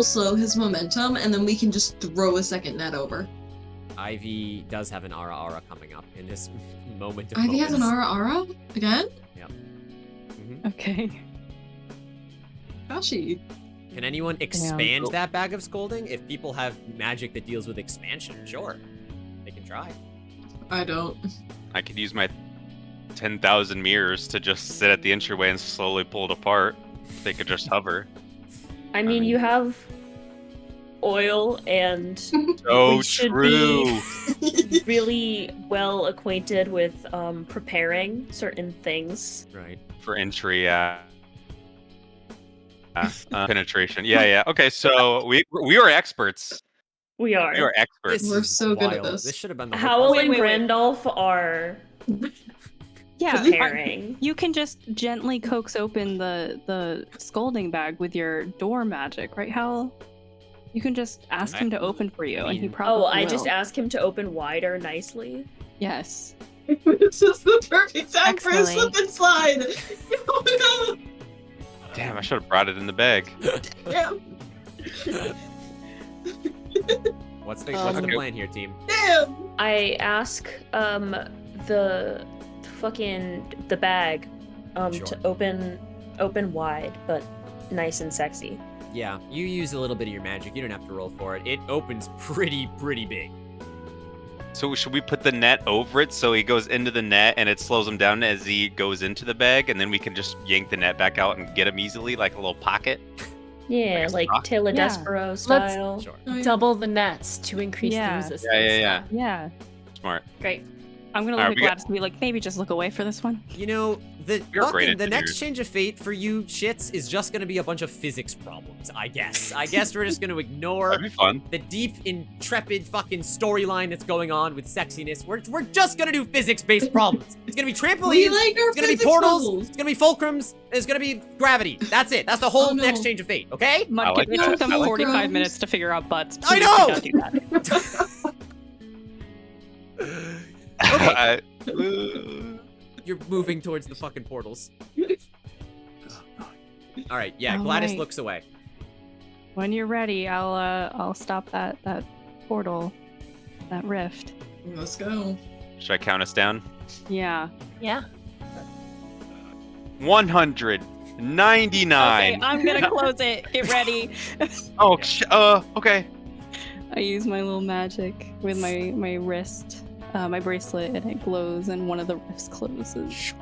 slow his momentum, and then we can just throw a second net over. Ivy does have an Ara coming up in this moment of Ivy has an focus. Ara again? Yep. Okay. Kashi. Can anyone expand that bag of scolding? If people have magic that deals with expansion, sure. They can try. I don't. I could use my 10,000 mirrors to just sit at the entryway and slowly pull it apart. They could just hover. I mean, you have oil and So we should true. be really well acquainted with preparing certain things. Right. For entry, penetration. Yeah. Okay, so we are experts. We are. We are experts. We're so good at this. This should have been the Howell Wait, and wait, wait. Randolph are preparing. You can just gently coax open the scolding bag with your door magic, right, Howell? You can just ask him to open for you, and he probably I will. just ask him to open wider nicely. Yes. This is the perfect time for a Excellent. slip and slide. Oh, no. Damn, I should have brought it in the bag. Damn. What's the plan here, team? Damn. I ask the bag to open wide, but nice and sexy. Yeah, you use a little bit of your magic. You don't have to roll for it. It opens pretty big. So should we put the net over it so he goes into the net and it slows him down as he goes into the bag, and then we can just yank the net back out and get him easily, like a little pocket? Yeah, like Tail of Despero style. Double the nets to increase the resistance. Yeah. Smart. Great. I'm gonna look at Gladys and be like, maybe just look away for this one. You know, the You're great the next engineers. change of fate for you shits is just gonna be a bunch of physics problems, I guess. I guess we're just gonna ignore That'd be fun. the deep, intrepid fucking storyline that's going on with sexiness. We're just gonna do physics-based problems. It's gonna be trampolines, We like our it's gonna be physics portals, puzzles. it's gonna be fulcrums, it's gonna be gravity. That's it. That's the whole next change of fate, okay? Mudkip, it took them 45 minutes to figure out butts. I Please know! do not do that. Okay. You're moving towards the fucking portals. All right, yeah, All Gladys right. looks away. When you're ready, I'll stop that portal, that rift. Let's go. Should I count us down? Yeah. Yeah. 199. Okay, I'm gonna close it. Get ready. Okay. I use my little magic with my wrist, my bracelet, and it glows, and one of the rifts closes.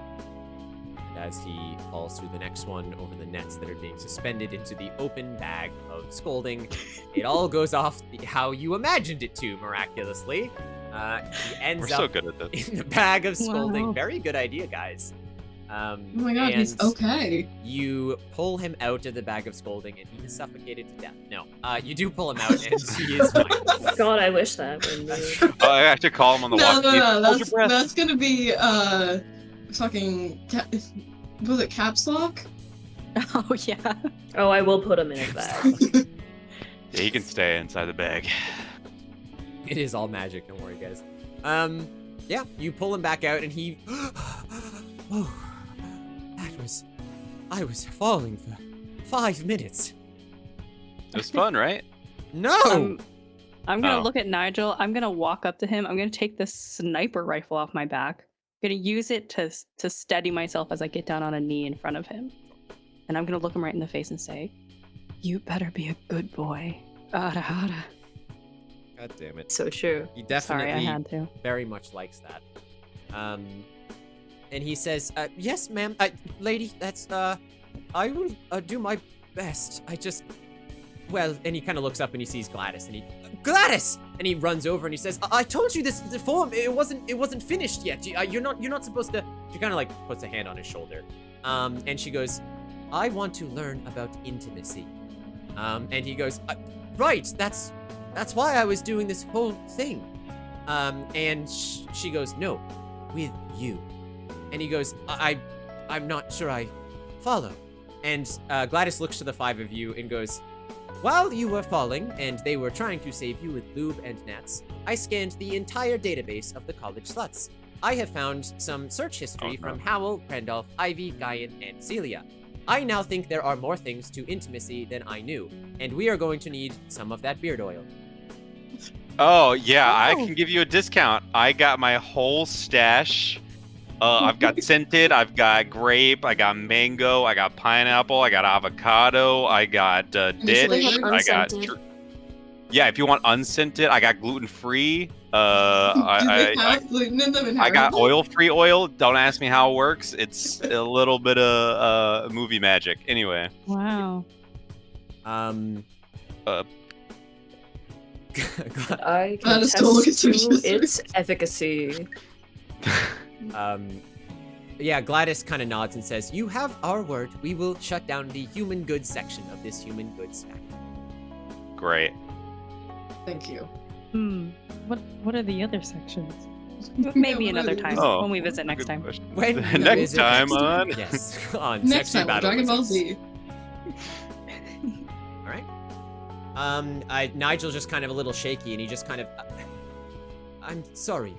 As he falls through the next one over the nets that are being suspended into the open bag of scolding, it all goes off how you imagined it to, miraculously. He ends We're so up good at this. in the bag of scolding. Wow. Very good idea, guys. Oh my god, he's and okay. You pull him out of the bag of scolding, and he is suffocated to death. No, you do pull him out, and he is fine. God, I wish that would move. I have to call him on the No, walkie. no, Hold your breath. that's gonna be fucking was it caps lock? Oh yeah. Oh, I will put him in a bag. Yeah, he can stay inside the bag. It is all magic, don't worry, guys. Yeah, you pull him back out, and he. Oh, I was falling for 5 minutes. It was fun, right? No! I'm gonna Oh. look at Nigel. I'm gonna walk up to him. I'm gonna take this sniper rifle off my back. I'm gonna use it to steady myself as I get down on a knee in front of him. And I'm gonna look him right in the face and say, "You better be a good boy." Ada, ada. God damn it. So true. He definitely Sorry, I had to. very much likes that. And he says, yes, ma'am, lady, that's, I will do my best. Well, and he kind of looks up and he sees Gladys, and Gladys! And he runs over and he says, I told you this, the form, it wasn't finished yet. You're not supposed to, she kind of like puts a hand on his shoulder. And she goes, I want to learn about intimacy. And he goes, right, that's why I was doing this whole thing. And she goes, no, with you. And he goes, I'm not sure I follow. And Gladys looks to the 5 of you and goes, while you were falling and they were trying to save you with lube and nets, I scanned the entire database of the college sluts. I have found some search history from Howell, Randolph, Ivy, Guyan, and Celia. I now think there are more things to intimacy than I knew, and we are going to need some of that beard oil. Oh, yeah, I can give you a discount. I got my whole stash. I've got scented, I've got grape, I got mango, I got pineapple, I got avocado, I got ditch, I got... Yeah, if you want unscented, I got gluten-free. Do they have gluten in them? I got oil-free oil. Don't ask me how it works. It's a little bit of movie magic. Anyway. Wow. I can attest to its efficacy. Yeah, Gladys kind of nods and says, you have our word. We will shut down the human goods section of this human goods factory. Great. Thank you. What are the other sections? Maybe another time when we visit next time. When we next visit time next on yes, on Next Sexy time on Battle Dragon Ball Wizards. Z. All right. Nigel's just kind of a little shaky, and he just kind of, I'm sorry.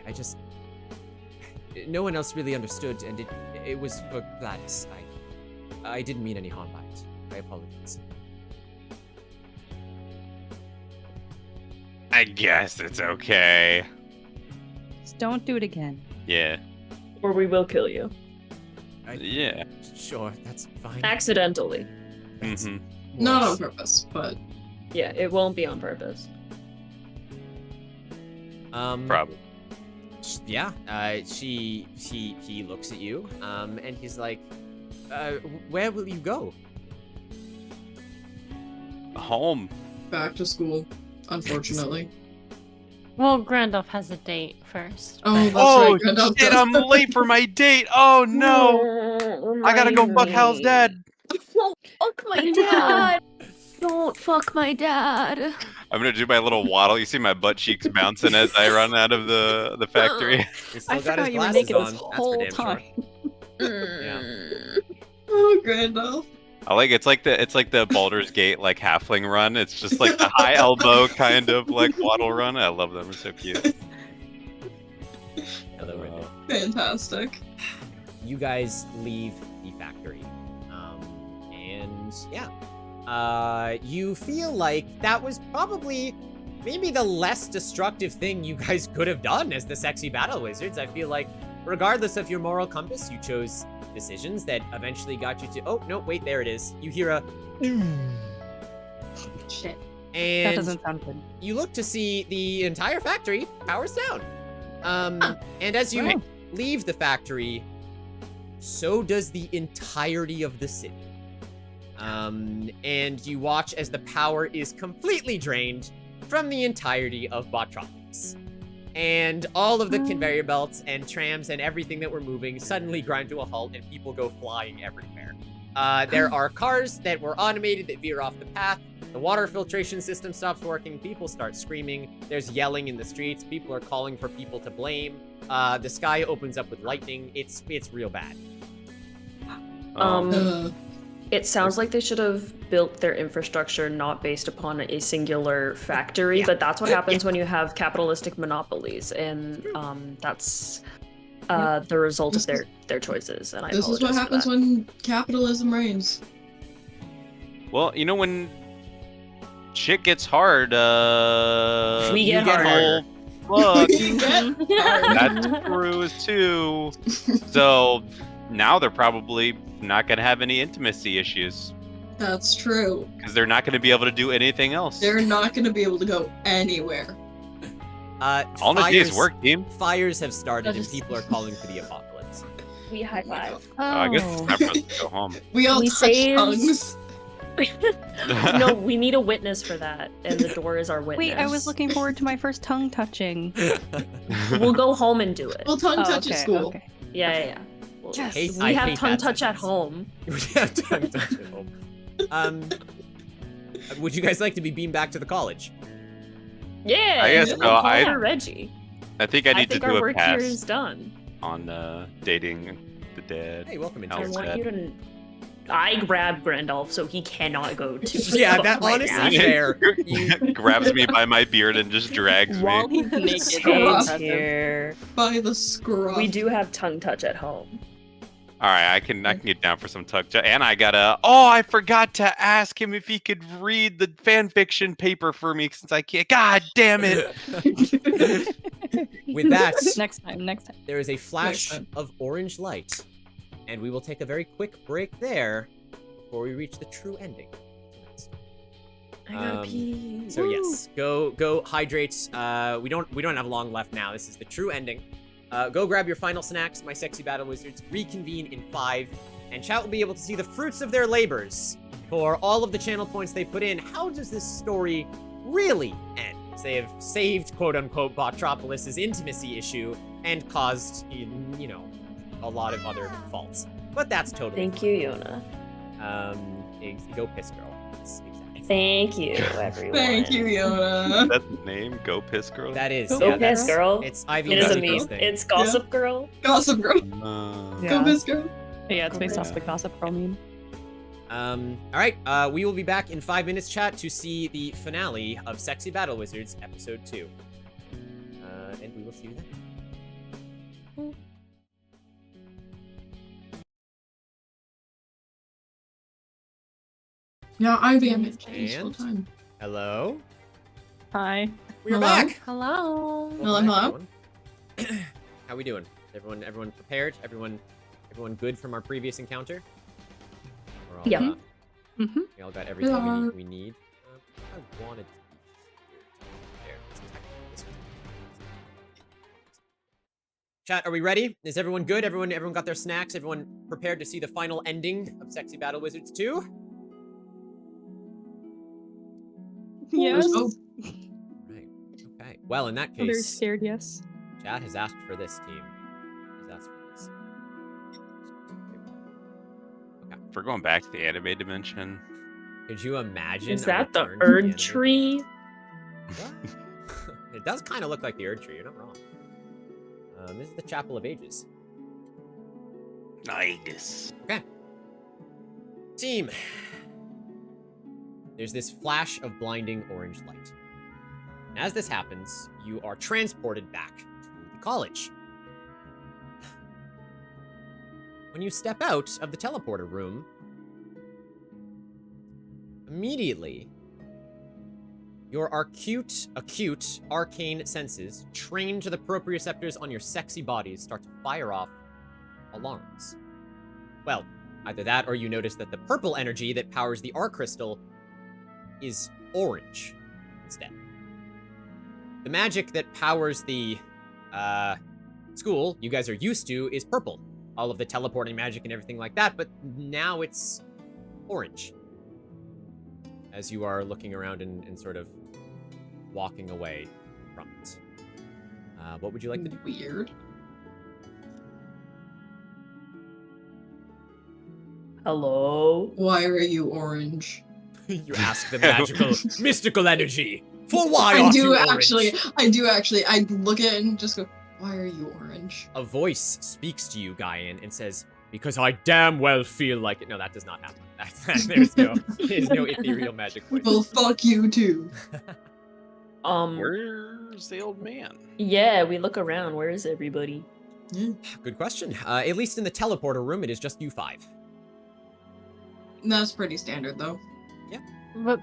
No one else really understood, and it was for Gladys. I didn't mean any harm by it. I apologize. I guess it's okay. Just don't do it again. Yeah. Or we will kill you. Yeah. Sure, that's fine. Accidentally. Mm-hmm. Not on purpose, but yeah, it won't be on purpose. Probably. He looks at you, and he's like, where will you go? Home. Back to school, unfortunately. Well, Grandolph has a date first. Oh, that's Oh right. Grandolph shit! does. I'm late for my date. Oh no! I gotta go fuck Hal's dad. Fuck my dad! Don't fuck my dad. I'm gonna do my little waddle. You see my butt cheeks bouncing as I run out of the factory. I forgot you were naked this whole time. Yeah. Oh, Grandolph. I like it's like the Baldur's Gate like halfling run. It's just like the high elbow kind of like waddle run. I love them. They're so cute. Hello, right Fantastic. You guys leave the factory, and yeah, you feel like that was probably maybe the less destructive thing you guys could have done as the sexy battle wizards. I feel like, regardless of your moral compass, you chose decisions that eventually got you to. Oh no, wait, there it is. You hear a shit. And that doesn't sound good. You look to see the entire factory powers down. And as you leave the factory, so does the entirety of the city. And you watch as the power is completely drained from the entirety of Bottropolis. And all of the conveyor belts and trams and everything that were moving suddenly grind to a halt and people go flying everywhere. There are cars that were automated that veer off the path. The water filtration system stops working. People start screaming. There's yelling in the streets. People are calling for people to blame. The sky opens up with lightning. It's real bad. It sounds like they should have built their infrastructure not based upon a singular factory, but that's what happens when you have capitalistic monopolies, and that's the result of their choices. And This is what happens when capitalism reigns. Well, you know, when shit gets hard, we get harder. Look, that screws too. So now they're probably not going to have any intimacy issues. That's true. Because they're not going to be able to do anything else. They're not going to be able to go anywhere. All in a day's work, team. Fires have started and people are calling for the apocalypse. We high five. I guess it's time for us to go home. We all touch tongues. No, we need a witness for that, and the door is our witness. Wait, I was looking forward to my first tongue touching. We'll go home and do it. We'll tongue touch at school. Okay. Yeah. Yes. We have tongue touch at home. We have tongue touch at home. Would you guys like to be beamed back to the college? Yeah. I guess so. Reggie. I think I need to do our a work pass here is done. on dating the dad. Hey, welcome in. I want you to. I grab Grandolph so he cannot go to. Yeah, that honestly fair. Grabs me by my beard and just drags While me. he's naked here. By the scruff. We do have tongue touch at home. All right, I can get down for some tuck. And I gotta. Oh, I forgot to ask him if he could read the fan fiction paper for me since I can't. God damn it! With that, next time. There is a flash of orange light, and we will take a very quick break there before we reach the true ending. I gotta pee. So yes, go hydrate. We don't have long left now. This is the true ending. Go grab your final snacks, my sexy battle wizards. Reconvene in 5, and chat will be able to see the fruits of their labors for all of the channel points they put in. How does this story really end? They have saved, quote-unquote, Bottropolis' intimacy issue and caused, you know, a lot of other faults. But that's totally Thank you, Yona. Go piss, girl. That's exactly. Thank you, everyone. Thank you, Yona. That's the name? Go Piss Girl? That is. Go Piss Girl. It's Ivy. It is a meme. It's Gossip Girl. Gossip Girl. Go Piss Girl. Yeah, it's based off the Gossip Girl meme. Alright, we will be back in 5 minutes, chat, to see the finale of Sexy Battle Wizards Episode 2. And we will see you then. Yeah, IBM is time. Hello? Hi. We're back! Hello. Hello. How we doing? Everyone prepared? Everyone good from our previous encounter? We're all, Yeah. We all got everything we need. I wanted to Chat, are we ready? Is everyone good? Everyone got their snacks? Everyone prepared to see the final ending of Sexy Battle Wizards 2? Yes. Right. Okay. Well, in that I'm very case, scared, yes. chat has asked for this, team. Has asked for this. If we're going back to the anime dimension. Could you imagine? Is a that the return to Erd anime? tree? It does kind of look like the Erd tree. You're not wrong. This is the Chapel of Ages. Nice. Okay. Team. There's this flash of blinding orange light. And as this happens, you are transported back to the college. When you step out of the teleporter room, immediately, your acute arcane senses, trained to the proprioceptors on your sexy bodies, start to fire off alarms. Well, either that or you notice that the purple energy that powers the arc crystal is orange instead. The magic that powers the school you guys are used to is purple. All of the teleporting magic and everything like that, but now it's orange. As you are looking around and sort of walking away from it. What would you like to do? Weird. Hello? Why are you orange? You ask the magical, mystical energy. For why I are do you actually. orange? I look at it and just go, why are you orange? A voice speaks to you, Guyan, and says, because I damn well feel like it. No, that does not happen. There's no ethereal magic voice. Well, fuck you too. Where's the old man? Yeah, we look around. Where is everybody? Good question. At least in the teleporter room, it is just you five. That's pretty standard, though. Yeah.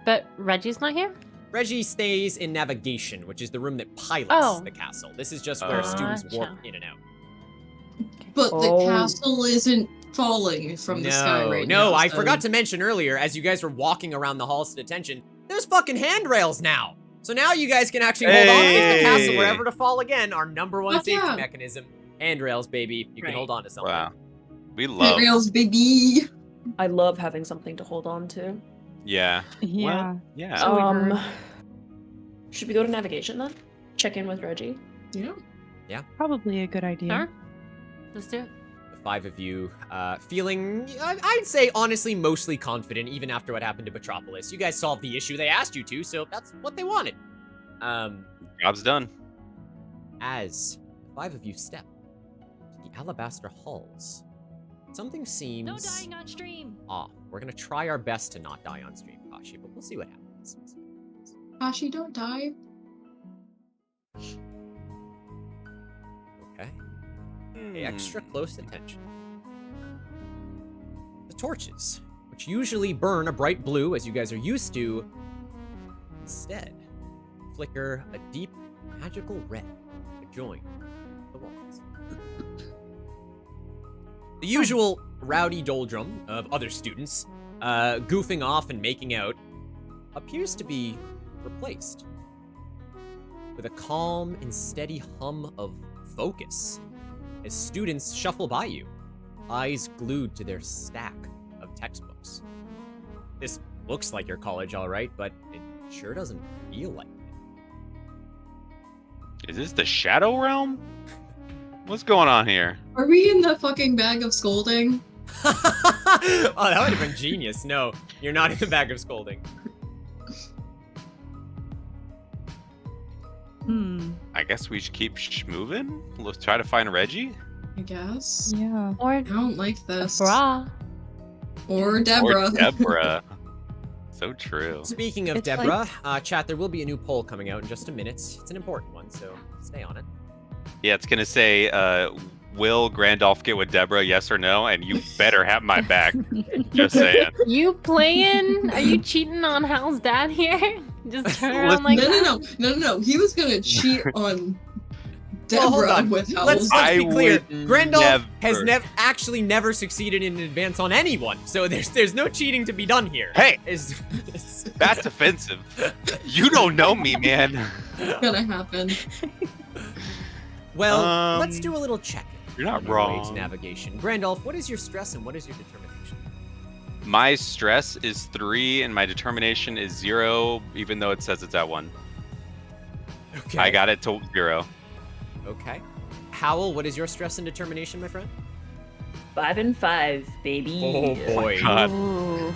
But Reggie's not here? Reggie stays in navigation, which is the room that pilots the castle. This is just where students warp in and out. But the castle isn't falling from the sky right now. No, I forgot to mention earlier, as you guys were walking around the halls to detention, there's fucking handrails now. So now you guys can actually hold on if the castle were ever to fall again. Our #1 safety mechanism, handrails, baby. You can hold on to something. Wow. We love handrails, baby. I love having something to hold on to. Yeah. Yeah. Well, yeah. Should we go to navigation then? Check in with Reggie. Yeah. Probably a good idea. Sure. Let's do it. The five of you feeling, I'd say, honestly, mostly confident, even after what happened to Bottropolis. You guys solved the issue they asked you to, so that's what they wanted. Job's done. As the five of you step to the alabaster halls, something seems No dying on stream. off. We're gonna try our best to not die on stream, Kashi, but we'll see what happens. Kashi, don't die. Okay. Pay extra close attention. The torches, which usually burn a bright blue, as you guys are used to, instead flicker a deep magical red to join the walls. The usual rowdy doldrum of other students, goofing off and making out, appears to be replaced with a calm and steady hum of focus as students shuffle by you, eyes glued to their stack of textbooks. This looks like your college, all right, but it sure doesn't feel like it. Is this the Shadow Realm? What's going on here? Are we in the fucking bag of scolding? Oh, that would have been genius. No, you're not in the bag of scolding. I guess we should keep moving. Let's try to find Reggie. I guess. Yeah. Or I don't like this. Bra. Or Deborah. Or Deborah. So true. Speaking of It's Deborah, chat, there will be a new poll coming out in just a minute. It's an important one, so stay on it. Yeah, it's gonna say, will Grandolph get with Deborah, yes or no? And you better have my back. Just saying. You playing? Are you cheating on Hal's dad here? Just turn around like that? No. He was gonna cheat on Well, hold Deborah on. with Let's Howells. be clear. Grandolph has never. actually never succeeded in advance on anyone, so there's no cheating to be done here. Hey, that's offensive. You don't know me, man. It's gonna happen. Well, let's do a little check. You're not on your way wrong. to navigation. Grandolph, what is your stress and what is your determination? My stress is 3 and my determination is 0, even though it says it's at 1. Okay. I got it to 0. Okay. Howl, what is your stress and determination, my friend? 5 and 5, baby. Oh boy. God.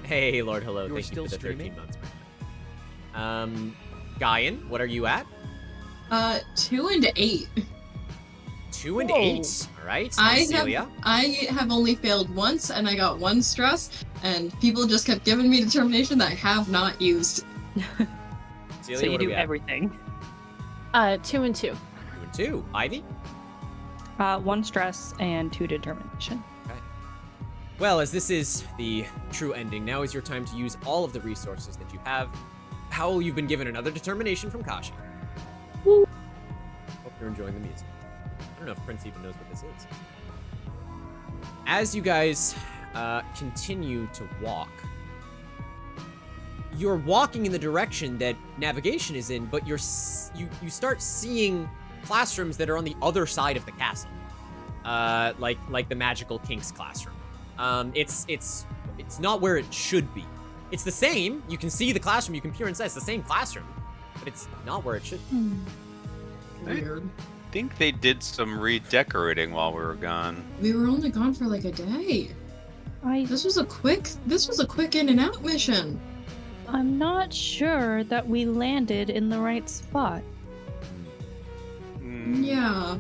Hey, Lord Hello, You're thank you still for the streaming? 13 months, my friend. Guyan, what are you at? 2 and 8. 2 and Whoa. 8. All right. I Celia? have only failed once, and I got 1 stress, and people just kept giving me determination that I have not used. Celia, So you what are do we at? everything. 2 and 2. 2 and 2. Ivy? 1 stress and 2 determination. Okay. Well, as this is the true ending, now is your time to use all of the resources that you have. Howl, you've been given another determination from Kashi. Hope you're enjoying the music. I don't know if Prince even knows what this is. As you guys continue to walk, you're walking in the direction that navigation is in, but you start seeing classrooms that are on the other side of the castle, like the Magical Kinks classroom. It's not where it should be. It's the same. You can see the classroom. You can peer inside. It's the same classroom, but it's not where it should be. Weird. I think they did some redecorating while we were gone. We were only gone for like a day. This was a quick in and out mission. I'm not sure that we landed in the right spot. Yeah.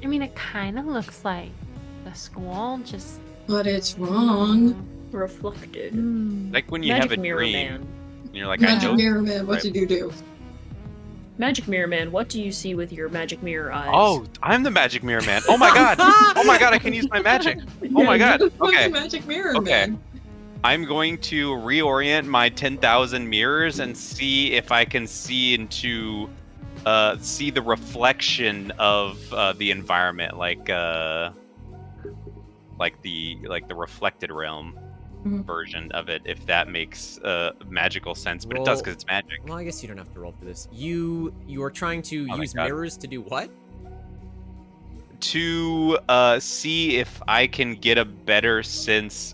I mean, it kind of looks like the school, just... But it's wrong. Reflected. Like when you Magic have a Mirror dream, Man. and you're like, I Magic know. Mirror Man, what Right. did you do? Magic Mirror Man, what do you see with your Magic Mirror eyes? Oh, I'm the Magic Mirror Man. Oh my god. Oh my god, I can use my magic. Oh my god. You're the Okay. fucking Magic Mirror Okay. Man. I'm going to reorient my 10,000 mirrors and see if I can see into see the reflection of the environment, like the reflected realm version of it, if that makes magical sense. But it does because it's magic. Well, I guess you don't have to roll for this. You are trying to Oh my use God. mirrors to do what? To see if I can get a better sense.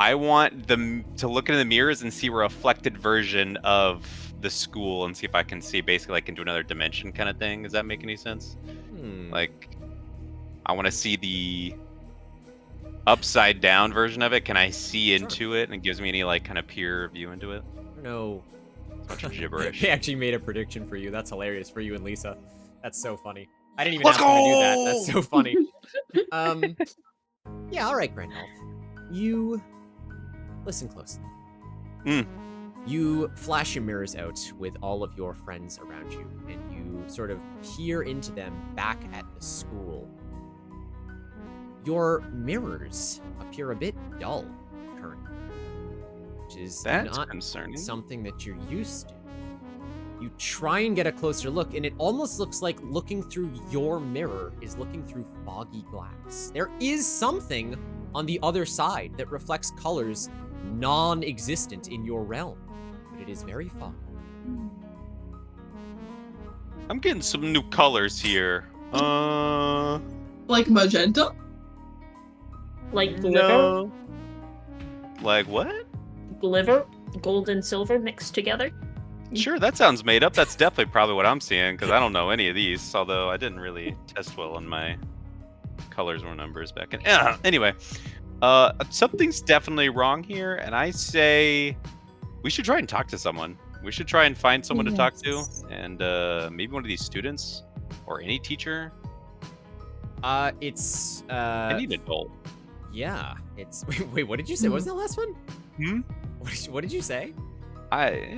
I want them to look into the mirrors and see a reflected version of the school and see if I can see basically like into another dimension kind of thing. Does that make any sense? Like, I want to see the upside down version of it. Can I see into it and it gives me any like kind of peer view into it? No. It's a bunch of gibberish. They actually made a prediction for you. That's hilarious for you and Lisa. That's so funny. I didn't even Let's ask them to do that. go! That's so funny. Yeah, all right, Grandolph. You listen closely. You flash your mirrors out with all of your friends around you, and you sort of peer into them back at the school. Your mirrors appear a bit dull currently, which is That's not concerning. something that you're used to. You try and get a closer look, and it almost looks like looking through your mirror is looking through foggy glass. There is something on the other side that reflects colors non-existent in your realm, but it is very foggy. I'm getting some new colors here. Like magenta? Like glitter? No. Like what? Glitter? Gold and silver mixed together? Sure, that sounds made up. That's definitely probably what I'm seeing because I don't know any of these. Although I didn't really test well on my colors or numbers back in. Anyway, something's definitely wrong here, and I say we should try and talk to someone. We should try and find someone to talk to, and maybe one of these students or any teacher. It's I need an adult. Yeah, it's wait, what did you say? What was that last one? Hmm? What did you say? I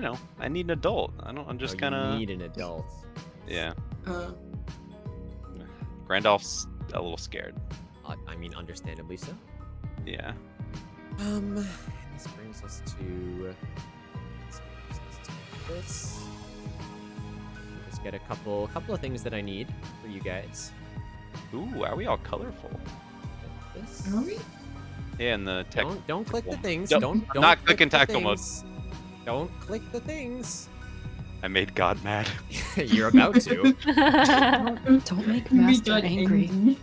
need an adult. I'm just kind of need an adult. Yeah. Randolph's a little scared. I mean, understandably so. Yeah. This brings us to this. Just get a couple of things that I need for you guys. Ooh, are we all colorful? This. Are we? Yeah, and the tech. Don't click the things. Nope. Don't Not click clicking the tactical mode. things. Don't click the things. I made God mad. You're about to. Don't make Master angry.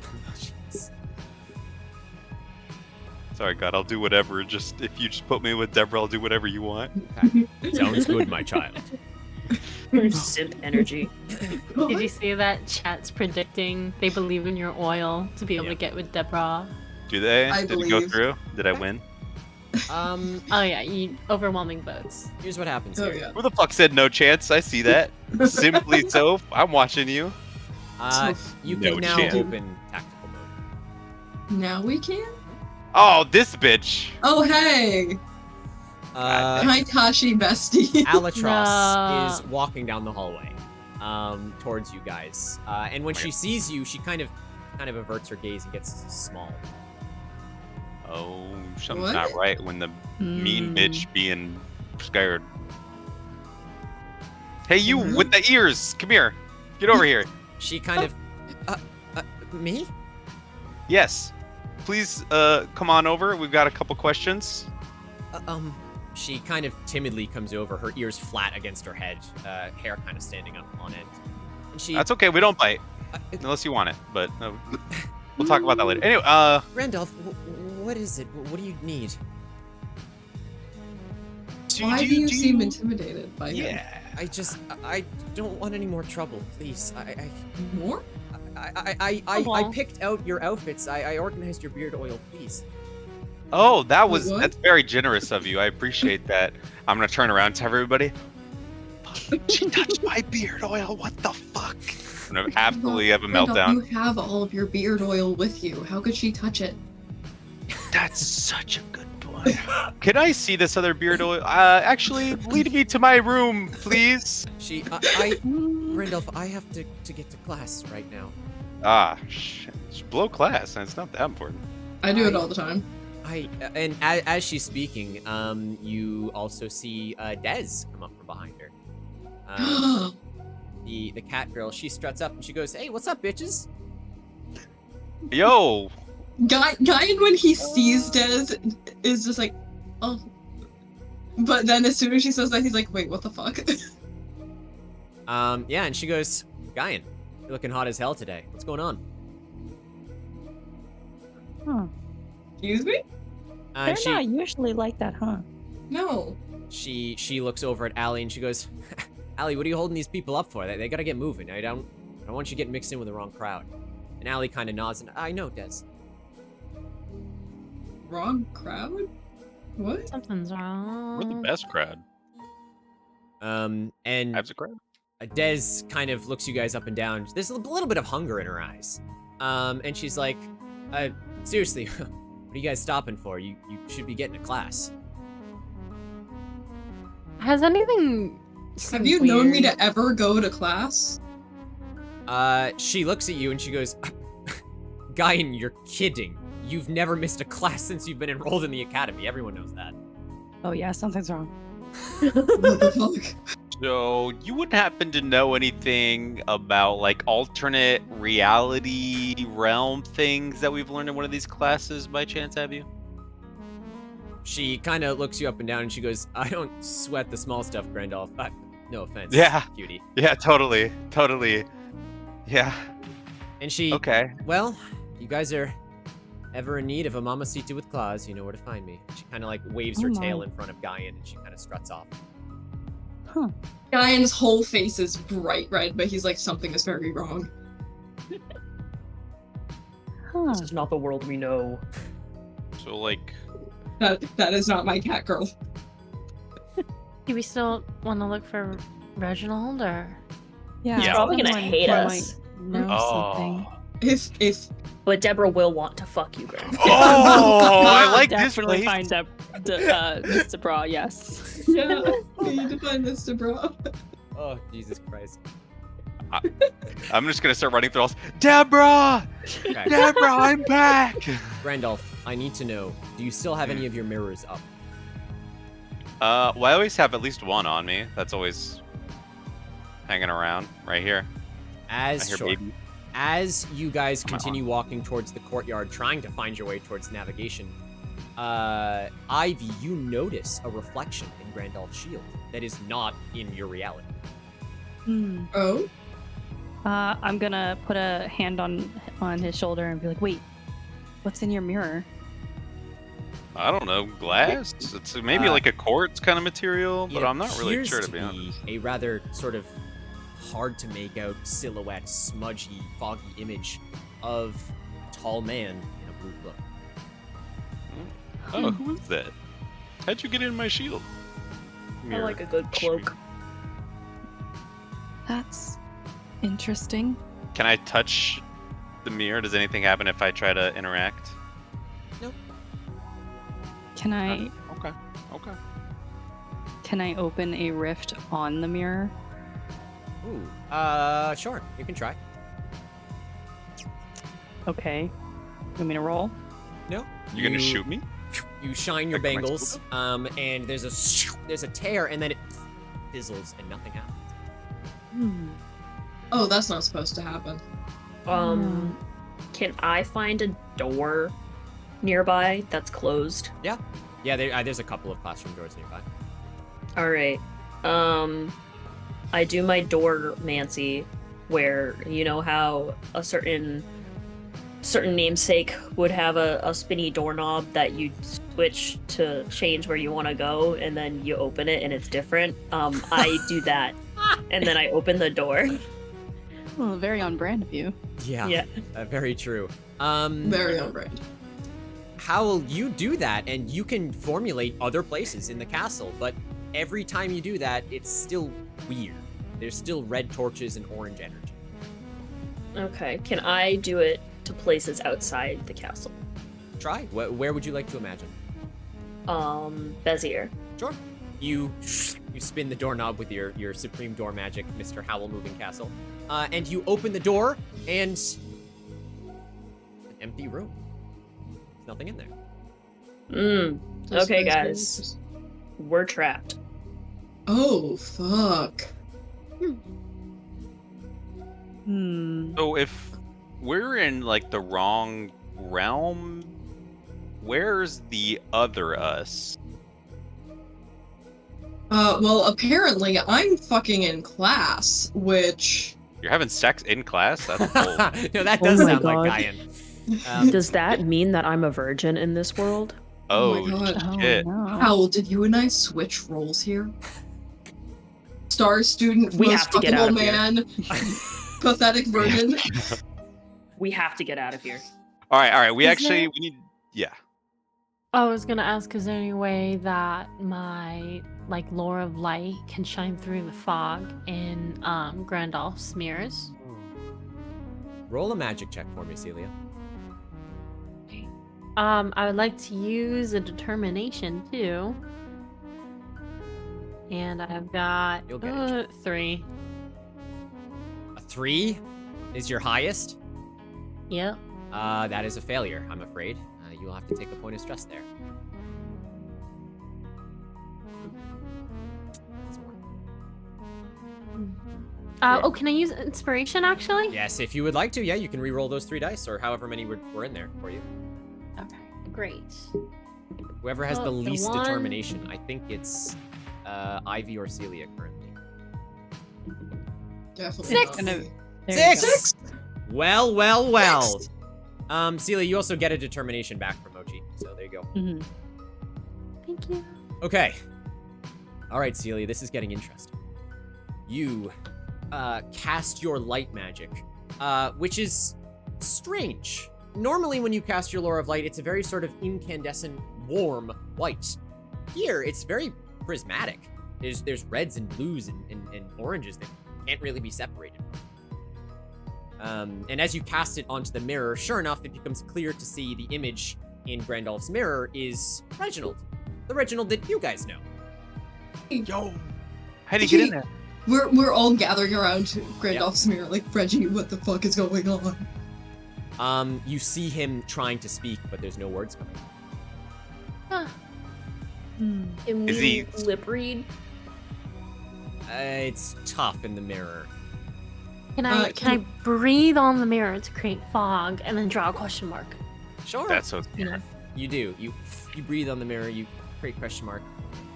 Sorry, God, I'll do whatever. Just if you just put me with Deborah, I'll do whatever you want. Okay. Sounds good, my child. Simp energy. Did you see that chat's predicting they believe in your oil to be able to get with Deborah? Do they? I Did it go believe. through? Did I win? Oh yeah, overwhelming votes. Here's what happens Oh, here. yeah. Who the fuck said no chance? I see that. Simply so. I'm watching you. You No can now chance. open tactical mode. Now we can? Oh, this bitch. Oh, hey! Hi, Tashi bestie. Albatross is walking down the hallway towards you guys. And when she sees you, she kind of averts her gaze and gets small. Oh, something's What? not right when the mean bitch being scared. Hey, you with the ears. Come here. Get over here. She kind of... me? Yes. Please, come on over. We've got a couple questions. She kind of timidly comes over, her ears flat against her head, hair kind of standing up on end. And she... That's okay. We don't bite. Unless you want it, but we'll talk about that later. Anyway, Randolph, what is it? What do you need? Why do you seem intimidated by him? I don't want any more trouble, please. More? I picked out your outfits. I organized your beard oil, please. oh, that's very generous of you. I appreciate that. I'm gonna turn around to everybody. Fuck, she touched my beard oil. What the fuck? I'm gonna absolutely have a Randolph, meltdown. You have all of your beard oil with you. How could she touch it? That's such a good point. Can I see this other beard oil? Actually, lead me to my room, please. Randolph, I have to get to class right now. Ah, shit. Just blow class, and it's not that important. I do it all the time. And as she's speaking, you also see Dez come up from behind her. The cat girl, she struts up and she goes, "Hey, what's up, bitches?" Yo. Guyan, when he sees Dez, is just like, oh. But then as soon as she says that, he's like, wait, what the fuck? Yeah, and she goes, "Guyan, you're looking hot as hell today. What's going on?" Huh. Excuse me? They're And not usually like that, huh? No. She looks over at Allie and she goes, "Allie, what are you holding these people up for? They gotta get moving. I don't want you getting mixed in with the wrong crowd." And Allie kind of nods and, "I know, Des." Wrong crowd? What? Something's wrong. We're the best crowd. And That's a crowd. Des kind of looks you guys up and down. There's a little bit of hunger in her eyes. And she's like, seriously, what are you guys stopping for? You should be getting to class. Has anything... Have you known me to ever go to class? She looks at you and she goes, "Guyan, you're kidding. You've never missed a class since you've been enrolled in the academy. Everyone knows that." Oh yeah, something's wrong. What the fuck? So, you wouldn't happen to know anything about, like, alternate reality realm things that we've learned in one of these classes by chance, have you? She kind of looks you up and down and she goes, "I don't sweat the small stuff, Randolph. No offense, Yeah. cutie." Yeah, totally. Yeah. And she, Okay. "Well, you guys are ever in need of a mamacita with claws, you know where to find me." She kind of like waves her Oh my. tail in front of Guyan and she kind of struts off. Huh. Guyan's whole face is bright red, but he's like, something is very wrong. Huh. This is not the world we know. So, like... That is not my cat girl. Do we still want to look for Reginald, or...? Yeah. He's probably gonna someone hate might us. know something. If But Deborah will want to fuck you, Graham. Oh, I like this Definitely place. find Mr. Bra, yes. yeah, we need to find Mr. Bro. Oh, Jesus Christ. I'm just gonna start running through all. Deborah! Okay. Deborah, I'm back! Randolph, I need to know, do you still have any of your mirrors up? Well, I always have at least one on me. That's always hanging around right here. As Right here, baby. As you guys continue walking towards the courtyard, trying to find your way towards navigation, Ivy, you notice a reflection in Randolph's shield that is not in your reality. Oh? I'm gonna put a hand on his shoulder and be like, wait, what's in your mirror? I don't know, glass? It's maybe like a quartz kind of material, but It I'm not really appears sure, to be honest. A rather sort of hard to make out silhouette, smudgy, foggy image of a tall man in a blue cloak. Oh, who is that? How'd you get in my shield? I like a good cloak. That's interesting. Can I touch the mirror? Does anything happen if I try to interact? Nope. Can I? Okay. Okay. Can I open a rift on the mirror? Ooh. Sure. You can try. Okay. You want me to roll? No. You're gonna shoot me? You shine your bangles, and there's a tear, and then it fizzles, and nothing happens. Oh, that's not supposed to happen. Can I find a door nearby that's closed? Yeah, there's a couple of classroom doors nearby. All right. I do my door mancy, where you know how a certain namesake would have a spinny doorknob that you switch to change where you want to go, and then you open it and it's different. I do that, and then I open the door. Well, very on brand of you. Yeah. Very true. Very on brand. Howl, you do that, and you can formulate other places in the castle, but every time you do that, it's still weird. There's still red torches and orange energy. Okay, can I do it to places outside the castle? Try. Where would you like to imagine? Bezier. Sure. You spin the doorknob with your supreme door magic, Mr. Howl Moving Castle, and you open the door, and an empty room. There's nothing in there. Okay, guys. We're trapped. Oh, fuck. So if we're in like the wrong realm, where's the other us? Well, apparently I'm fucking in class, which... You're having sex in class? That's bold. No, that does sound like Guyan. Does that mean that I'm a virgin in this world? Oh, my God. shit. Howl, did you and I switch roles here? Star student, We most have to get out fuckable of here. man, pathetic virgin. We have to get out of here. All right. We Is actually, there- we need, yeah. I was gonna ask, is there any way that my lore of light can shine through the fog in Grandolph's mirrors? Roll a magic check for me, Celia. I would like to use a determination too. And I've got You'll get it. 3. A 3 is your highest? Yep. That is a failure, I'm afraid. You'll have to take a point of stress there. Oh, can I use inspiration actually? Yes, if you would like to, yeah, you can re-roll those 3 dice, or however many were in there for you. Okay, great. Whoever has the The least one- determination, I think it's Ivy or Celia currently. Definitely 6. not me. There you go. 6! Well. Celia, you also get a determination back from Mochi, so there you go. Mhm. Thank you. Okay. All right, Celia, this is getting interesting. You cast your light magic, which is strange. Normally when you cast your Lore of Light, it's a very sort of incandescent, warm white. Here, it's very prismatic. There's reds and blues and oranges that can't really be separated. And as you cast it onto the mirror, sure enough, it becomes clear to see the image in Grandolph's mirror is Reginald. The Reginald that you guys know. Yo, how'd he get in there? We're all gathering around Grandolph's mirror, like, Reggie, what the fuck is going on? You see him trying to speak, but there's no words coming. Can Is we he- lip read? It's tough in the mirror. Can I breathe on the mirror to create fog and then draw a question mark? Sure. That's so You know. You do. You breathe on the mirror, you create question mark.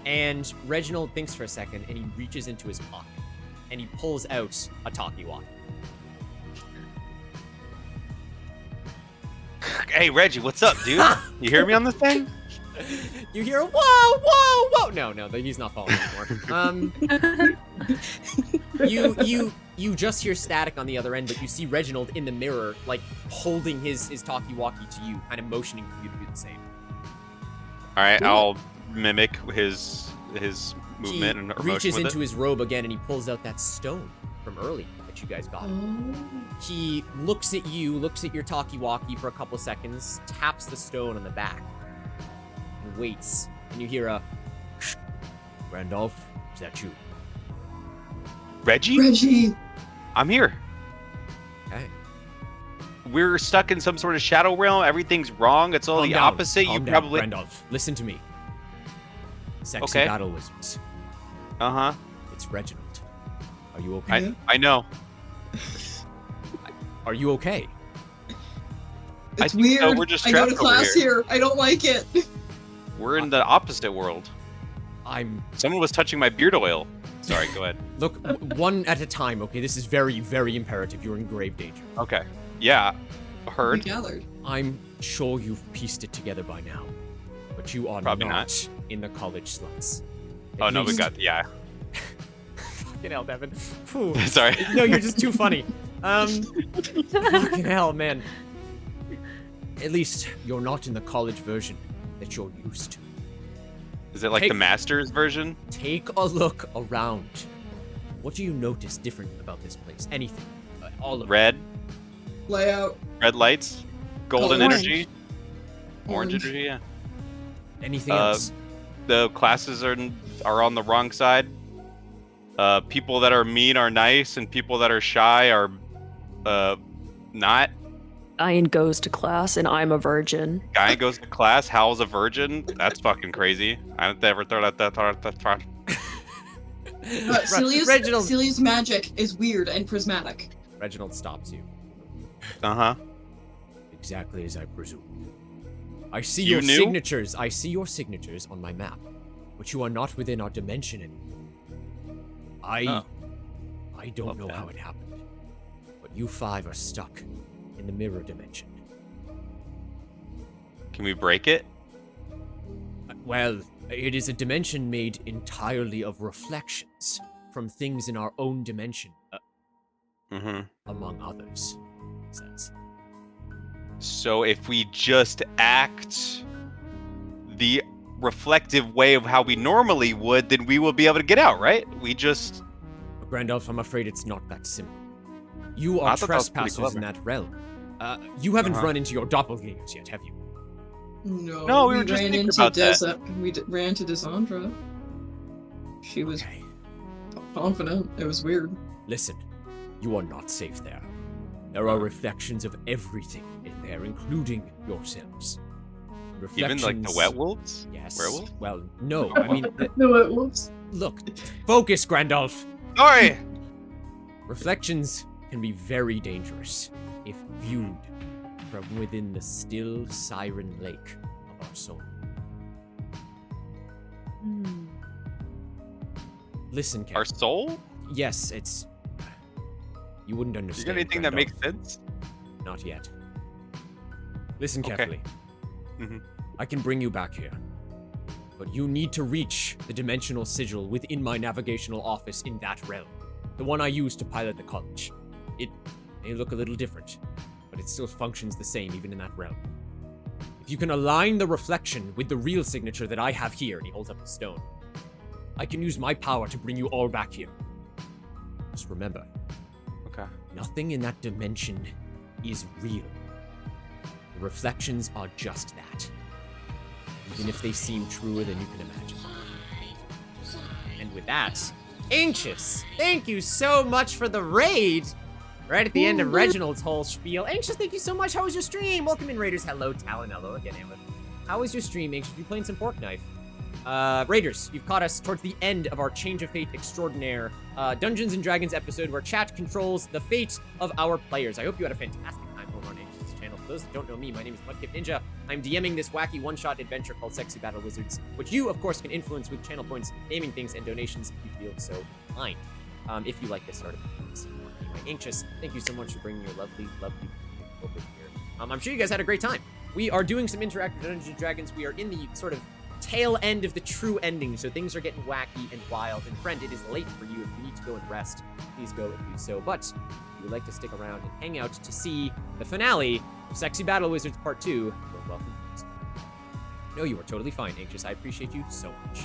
And Reginald thinks for a second, and he reaches into his pocket. and he pulls out a talkie-walkie. Hey, Reggie, what's up, dude? You hear me on this thing? You hear, whoa, whoa, whoa! No, he's not falling anymore. You just hear static on the other end, but you see Reginald in the mirror, like, holding his talkie-walkie to you, kind of motioning for you to do the same. All right, I'll mimic his movement and He reaches into his robe again, and he pulls out that stone from early that you guys got. He looks at you, looks at your talkie-walkie for a couple seconds, taps the stone on the back, and waits. And you hear a, Randolph, is that you? Reggie? Reggie! I'm here. Okay. We're stuck in some sort of shadow realm. Everything's wrong. It's all Calm the down. opposite. Calm You down, probably... Randolph, listen to me. Sexy Okay. battle wizards. Uh-huh. It's Reginald. Are you okay? I know. Are you okay? It's think so. weird. We're just I go to trapped over class here. I don't like it. We're in the opposite world. Someone was touching my beard oil. Sorry, go ahead. Look, one at a time, okay? This is very, very imperative. You're in grave danger. Okay. Yeah. Heard. I'm sure you've pieced it together by now. But you are Probably not in the college sluts. Oh, At no, we least- got... Yeah. Fucking hell, Devin. Phew. Sorry. No, you're just too funny. Fucking hell, man. At least you're not in the college version that you're used to. Is it like the Masters version? Take a look around. What do you notice different about this place? Anything? All of Red. Layout. Red lights. Golden Orange. energy. Orange energy, yeah. Anything else? The classes are on the wrong side. People that are mean are nice, and people that are shy are not. Ian goes to class, and I'm a virgin. Guy goes to class, Hal's a virgin. That's fucking crazy. I don't ever thought that. Celia's magic is weird and prismatic. Reginald stops you. Uh-huh. Exactly as I presumed. I see You your knew? signatures. I see your signatures on my map, but you are not within our dimension anymore. I don't know how it happened, but you five are stuck in the mirror dimension. Can we break it? Well, it is a dimension made entirely of reflections from things in our own dimension, among others, it says. So if we just act the reflective way of how we normally would, then we will be able to get out, right? We just... Randolph, I'm afraid it's not that simple. You I are thought that was pretty trespassers in clever. that realm. You haven't run into your doppelgangers yet, have you? No, we were just ran thinking into about that. We ran into Desandra. She was confident. It was weird. Listen, you are not safe there. There are reflections of everything in there, including yourselves. Even like the wet wolves? Yes. Werewolves? Well, no. I mean, the wet wolves. Look, focus, Grandolph. Sorry. Reflections can be very dangerous if viewed from within the still siren lake of our soul. Listen, Ken. Our soul? Yes, it's... You wouldn't You understand. got anything that Randolph. makes sense? Not yet. Listen Okay. carefully. I can bring you back here. But you need to reach the dimensional sigil within my navigational office in that realm. The one I use to pilot the college. It may look a little different, but it still functions the same even in that realm. If you can align the reflection with the real signature that I have here, and he holds up the stone, I can use my power to bring you all back here. Just remember, nothing in that dimension is real. The reflections are just that. Even if they seem truer than you can imagine. And with that, Anxious, thank you so much for the raid! Right at the end of Reginald's whole spiel. Anxious, thank you so much. How was your stream? Welcome in, Raiders. Hello, Talon. Hello again, Aleph. How was your stream, Anxious? You playing some Fork Knife? Raiders, you've caught us towards the end of our Change of Fate Extraordinaire Dungeons & Dragons episode where chat controls the fate of our players. I hope you had a fantastic time over on Anxious' channel. For those that don't know me, my name is Mudkip Ninja. I'm DMing this wacky one-shot adventure called Sexy Battle Wizards, which you, of course, can influence with channel points, naming things, and donations if you feel so inclined. if you like this sort of thing. Anyway, Anxious, thank you so much for bringing your lovely over here. I'm sure you guys had a great time. We are doing some interactive Dungeons & Dragons. We are in the sort of tail end of the true ending, so things are getting wacky and wild. And friend, it is late for you. If you need to go and rest, please go and do so. But if you would like to stick around and hang out to see the finale of Sexy Battle Wizards Part 2, you're welcome. No, you are totally fine, Anxious. I appreciate you so much.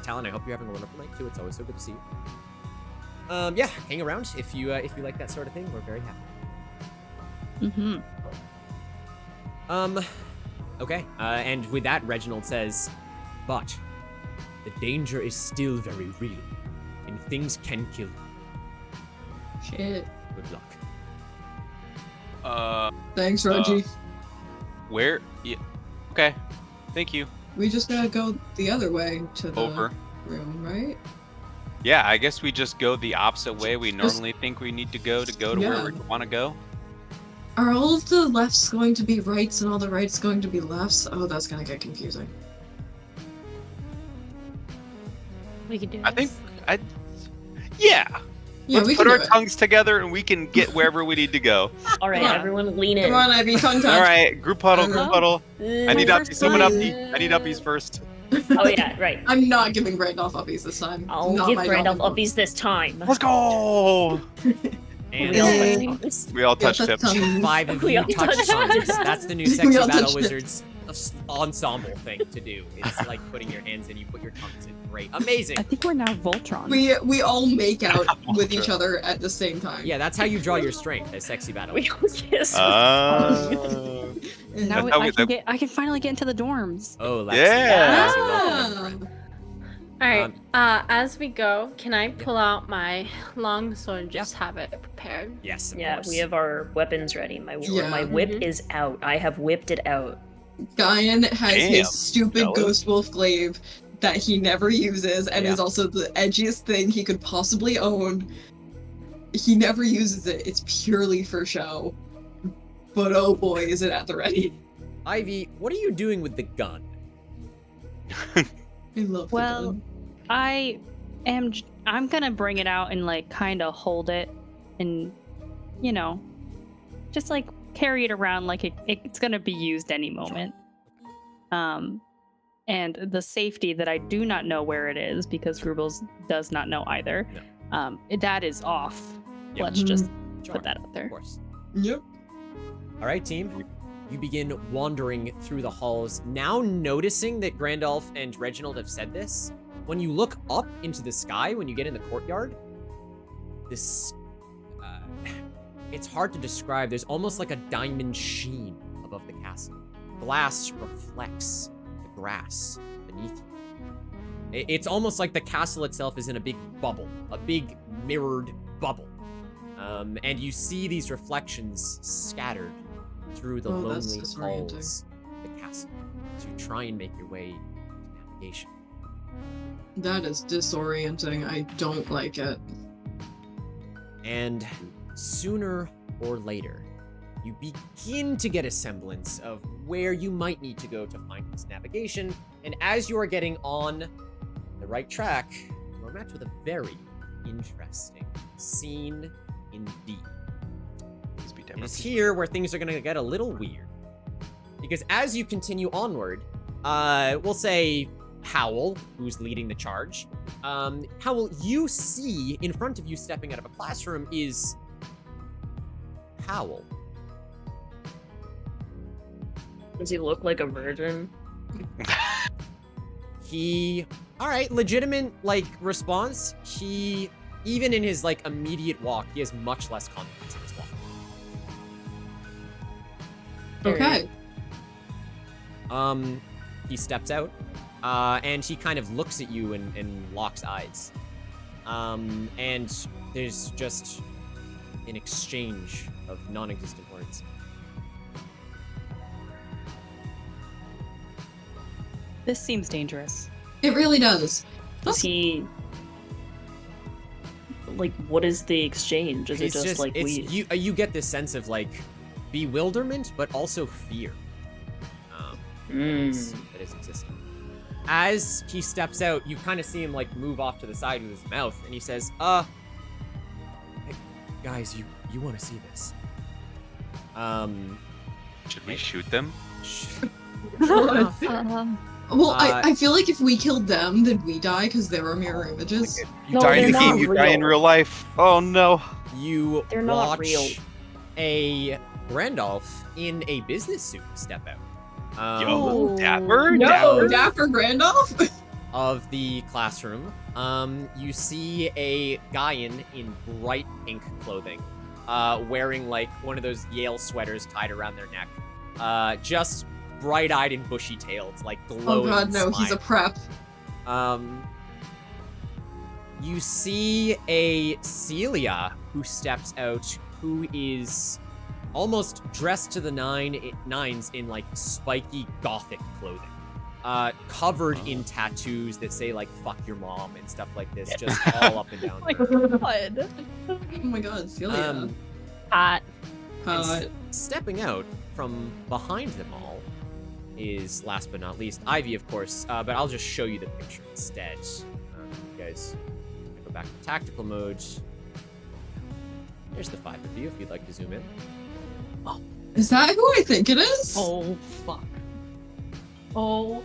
Talon, I hope you're having a wonderful night too. It's always so good to see you. Yeah, hang around if you like that sort of thing. We're very happy. Okay. And with that, Reginald says, but the danger is still very real, and things can kill you. Shit. Good luck. Thanks, Reggie. Where? Yeah. Okay. Thank you. We just gotta go the other way to the Over. room, right? Yeah, I guess we just go the opposite way we normally think we need to go to Yeah. where we want to go. Are all of the lefts going to be rights and all the rights going to be lefts? Oh, that's gonna get confusing. We can do I think yeah. Yeah, Let's we put can our do it. tongues together and we can get wherever we need to go. All right, Come on. everyone lean in. Come on, Ivy, tongue touch. All right, group huddle, group huddle. I need My uppies. first Someone time. uppy. I need uppies first. Oh yeah, right. I'm not giving Randolph uppies this time. I'll Not give my Randolph Dolphin. uppies this time. Let's go. And We all Yay. touch tongues. We all touch Yeah, tips. that's tongues. 5 of We you all touch touch tongues. tips. That's the new We Sexy all Battle touch Wizards ensemble thing to do. It's like putting your hands in, you put your tongues in. Great. Amazing. I think we're now Voltron. We all make out with each other at the same time. Yeah, that's how you draw your strength as Sexy Battle. We all kiss. Uh, Now That's how I can finally get into the dorms. Oh, Lexi. Yeah. Lexi, welcome, friend. All right. As we go, can I pull out my long sword and just have it prepared? Yes, of Yeah, course. we have our weapons ready. My Yeah. whip is out. I have whipped it out. Guyan has Damn, his stupid jealous. Ghost Wolf glaive that he never uses and Yeah. is also the edgiest thing he could possibly own. He never uses it. It's purely for show. But oh boy, is it at the ready. Ivy, what are you doing with the gun? I love the Well, gun. I'm gonna bring it out and like kind of hold it, and just like carry it around like it's gonna be used any moment. And the safety that I do not know where it is because Grubbles does not know either. That is off. Yep. Let's just Sure. put that out there. Of course. Yep. All right, team. You begin wandering through the halls, now noticing that Grandolph and Reginald have said this. When you look up into the sky, when you get in the courtyard, this... it's hard to describe. There's almost like a diamond sheen above the castle. Glass reflects the grass beneath you. It's almost like the castle itself is in a big bubble, a big mirrored bubble. And you see these reflections scattered through the Oh, that's lonely disorienting. halls of the castle to try and make your way to navigation. That is disorienting. I don't like it. And sooner or later, you begin to get a semblance of where you might need to go to find this navigation. And as you are getting on the right track, you're met with a very interesting scene indeed. And it's here where things are going to get a little weird. Because as you continue onward, we'll say Howl, who's leading the charge. Howl, you see in front of you stepping out of a classroom is Howl. Does he look like a virgin? All right, legitimate, response. He, even in his, immediate walk, he has much less confidence in his walk. Okay. He steps out, and he kind of looks at you and locks eyes. And there's just an exchange of non-existent words. This seems dangerous. It really does. Does he... what is the exchange? Is it It's just, you get this sense of, bewilderment, but also fear. That is existing. As he steps out, you kind of see him, move off to the side with his mouth, and he says, guys, you want to see this? Should we shoot them? Well, I feel like if we killed them, then we die because there are mirror images. You die in the game, you die in real life. Oh no. They're not real. A Randolph in a business suit step out. Yo, Dapper? No, Dapper Randolph? Of the classroom, you see a Gaian in bright pink clothing, wearing like one of those Yale sweaters tied around their neck, just bright-eyed and bushy-tailed, like glowing. Oh god, no, he's a prep. You see a Celia who steps out, who is almost dressed to the nines in like spiky gothic clothing. Covered in tattoos that say like "fuck your mom" and stuff like this, just all up and down. Oh my god. Oh my god, Celia. Hot. Stepping out from behind them all is, last but not least, Ivy, of course. But I'll just show you the picture instead. You guys go back to tactical mode. There's the 5 of you if you'd like to zoom in. Oh, is that who I think it is? Oh fuck. Oh.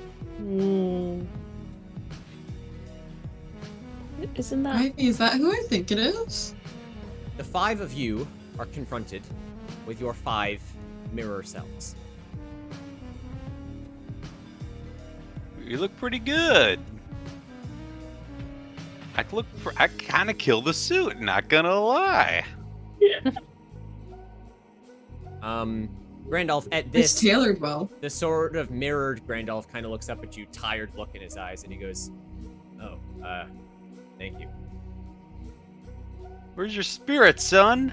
Isn't that? Is that who I think it is? The 5 of you are confronted with your 5 mirror selves. You look pretty good. I kind of kill the suit, not gonna lie. Randolph, at this... It's tailored well. The sort of mirrored Randolph kind of looks up at you, tired look in his eyes, and he goes, "Oh, thank you." Where's your spirit, son?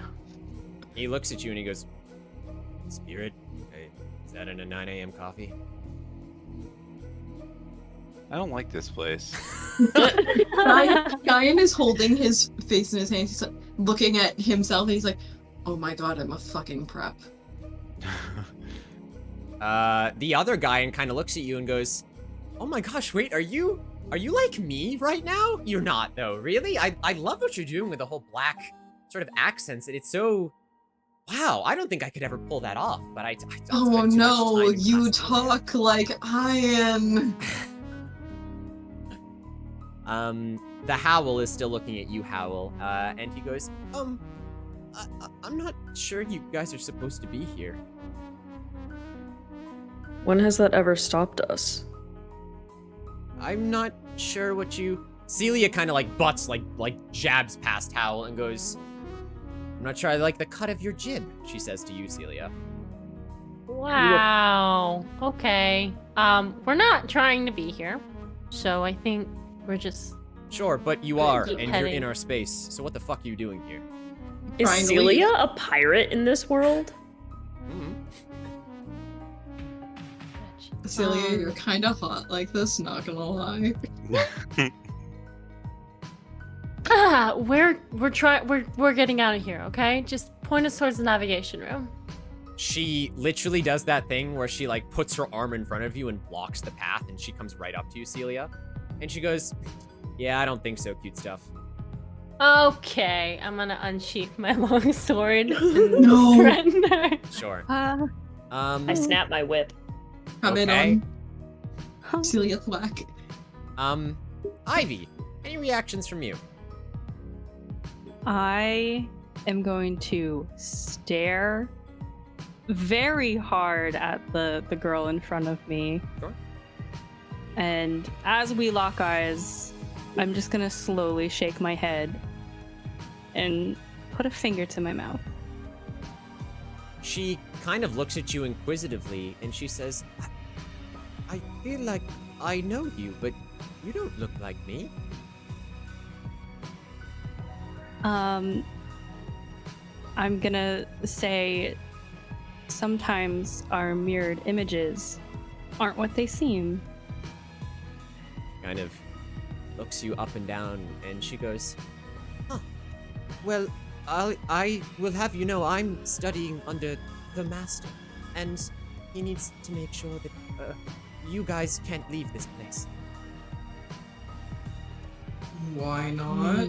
He looks at you and he goes, "Spirit? Hey, is that in a 9 a.m. coffee?" I don't like this place. Gaian is holding his face in his hands. He's like, looking at himself, and he's like, "Oh my god, I'm a fucking prep." The other guy and kind of looks at you and goes, "Oh my gosh, wait, are you like me right now?" You're not though, really? I love what you're doing with the whole black sort of accents, and it's so, wow, I don't think I could ever pull that off, but I don't Oh spend too no, much time in you class. talk like I am. The Howl is still looking at you, Howl, and he goes, I'm not sure you guys are supposed to be here. When has that ever stopped us? I'm not sure what you... Celia kind of like butts, like jabs past Howl and goes, "I'm not sure I like the cut of your jib," she says to you, Celia. Wow. Okay. We're not trying to be here, so I think we're just... Sure, but you are, keep and heading. you're in our space, so what the fuck are you doing here? Is Celia a pirate in this world? Celia, you're kind of hot like this, not gonna lie. We're getting out of here, okay? Just point us towards the navigation room. She literally does that thing where she like puts her arm in front of you and blocks the path, and she comes right up to you, Celia. And she goes, "Yeah, I don't think so, cute stuff." Okay, I'm gonna unsheath my long sword. No. Threaten her. Sure. I snap my whip. Come Okay. in on Celia Thwack. Ivy, any reactions from you? I am going to stare very hard at the girl in front of me. Sure. And as we lock eyes, I'm just gonna slowly shake my head and put a finger to my mouth. She kind of looks at you inquisitively, and she says, I feel like I know you, but you don't look like me." I'm gonna say sometimes our mirrored images aren't what they seem. Kind of looks you up and down, and she goes, "Huh. Well, I will have you know I'm studying under the Master, and he needs to make sure that you guys can't leave this place." Why not?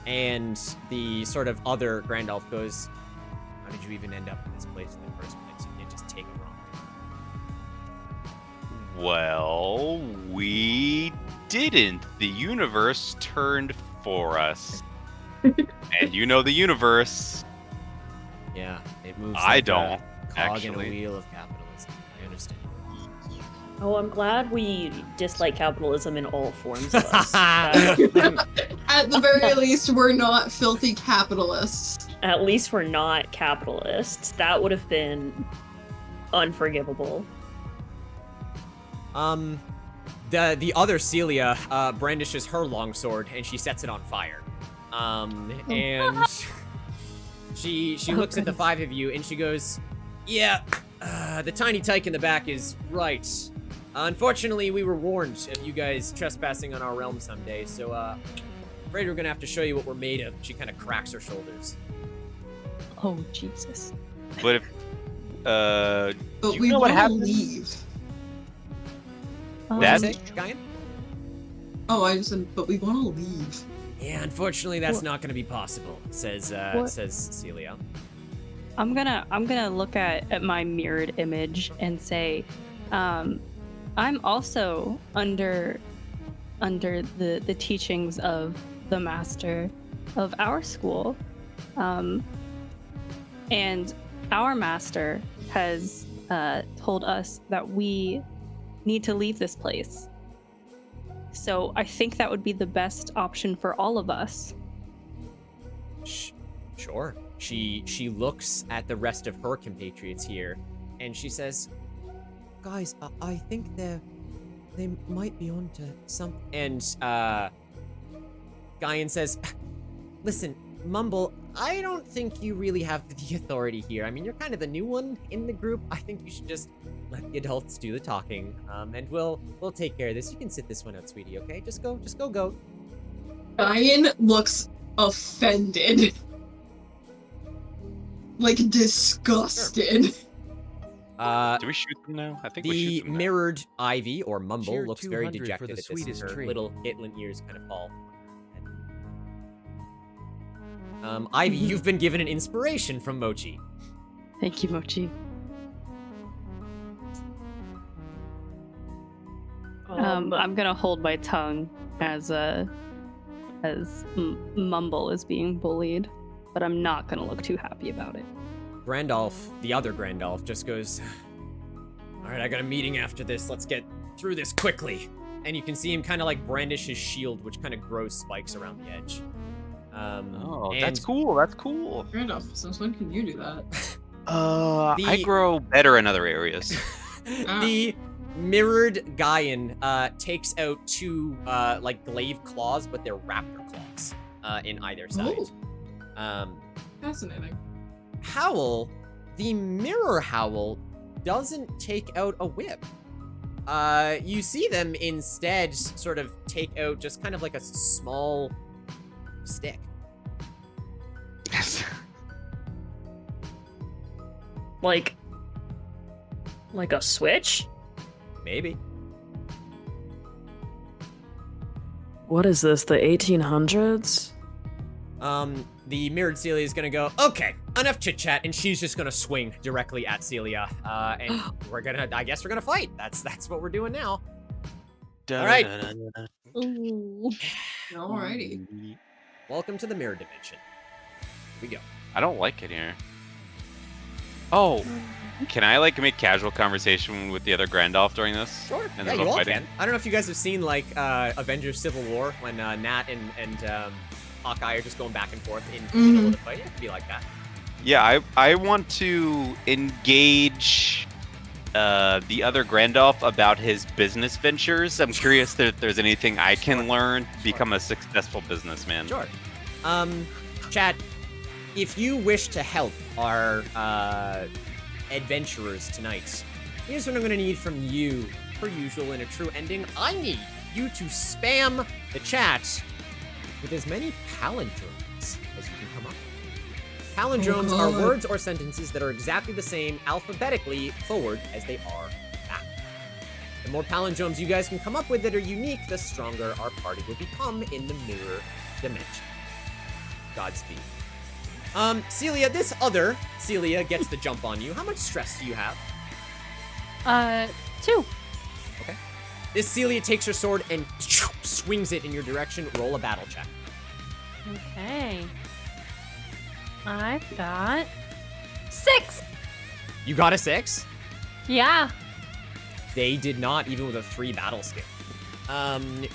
And the sort of other Grand Elf goes, how did you even end up in this place in the first place? You didn't just take it wrong. Well, we didn't. The universe turned for us. And you know the universe. Yeah, it moves I like don't, a cog actually. in a wheel of capitalism. I understand. Oh, I'm glad we dislike capitalism in all forms of us. At the very least, we're not filthy capitalists. At least we're not capitalists. That would have been unforgivable. The other Celia brandishes her longsword and she sets it on fire. And she looks at the five of you and she goes, yeah, the tiny tyke in the back is right. Unfortunately, we were warned of you guys trespassing on our realm someday, so afraid we're gonna have to show you what we're made of. She kind of cracks her shoulders. Oh, Jesus. But if, But do you we know what want to happened? leave. What'd you say, Guyan? Oh, I just said, but we want to leave. Yeah, unfortunately, that's not gonna be possible, says Celia. I'm gonna look at my mirrored image and say, I'm also under the teachings of the master of our school, and our master has told us that we need to leave this place. So I think that would be the best option for all of us. Sure. She looks at the rest of her compatriots here, and she says, guys, I think they might be onto something. And Guyan says, listen, Mumble, I don't think you really have the authority here. I mean, you're kind of the new one in the group. I think you should just let the adults do the talking, and we'll take care of this. You can sit this one out, sweetie, okay? Just go. Guyan looks offended. Like, disgusted. Do we shoot them now? I think we shoot The them now. mirrored Ivy, or Mumble, Cheer looks very 200 for dejected the at this, sweetest and her tree. little Itlin ears kind of fall. Ivy, you've been given an inspiration from Mochi. Thank you, Mochi. I'm gonna hold my tongue as Mumble is being bullied, but I'm not gonna look too happy about it. Grandolph, the other Grandolph, just goes, all right, I got a meeting after this. Let's get through this quickly. And you can see him kind of like brandish his shield, which kind of grows spikes around the edge. Oh, and that's cool. That's cool. Randolph, since when can you do that? I grow better in other areas. The mirrored Guyan takes out two like glaive claws, but they're raptor claws in either side. Fascinating. Howl, the mirror Howl, doesn't take out a whip. You see them instead sort of take out just kind of like a small stick. Like a switch? Maybe. What is this, the 1800s? The mirrored Celia is gonna go, okay, enough chit chat, and she's just gonna swing directly at Celia. And I guess we're gonna fight. That's what we're doing now. All right. Ooh. Alrighty. Welcome to the mirror dimension. Here we go. I don't like it here. Oh, can I like make casual conversation with the other Grandolph during this? Sure. And Yeah, then you go all fighting? can. I don't know if you guys have seen like Avengers Civil War when Nat and Hawkeye are just going back and forth in the middle of the fight. It could be like that. Yeah, I want to engage the other Grandolph about his business ventures. I'm curious if there's anything I can learn to become a successful businessman. Sure. Chat, if you wish to help our adventurers tonight, here's what I'm going to need from you. Per usual, in a true ending, I need you to spam the chat with as many palindromes as you can come up with. Palindromes are words or sentences that are exactly the same alphabetically forward as they are back. The more palindromes you guys can come up with that are unique, the stronger our party will become in the mirror dimension. Godspeed. Celia, this other Celia gets the jump on you. How much stress do you have? 2. Okay. This Celia takes her sword and swings it in your direction. Roll a battle check. Okay. I've got 6. You got a 6? Yeah. They did not, even with a 3 battle skill.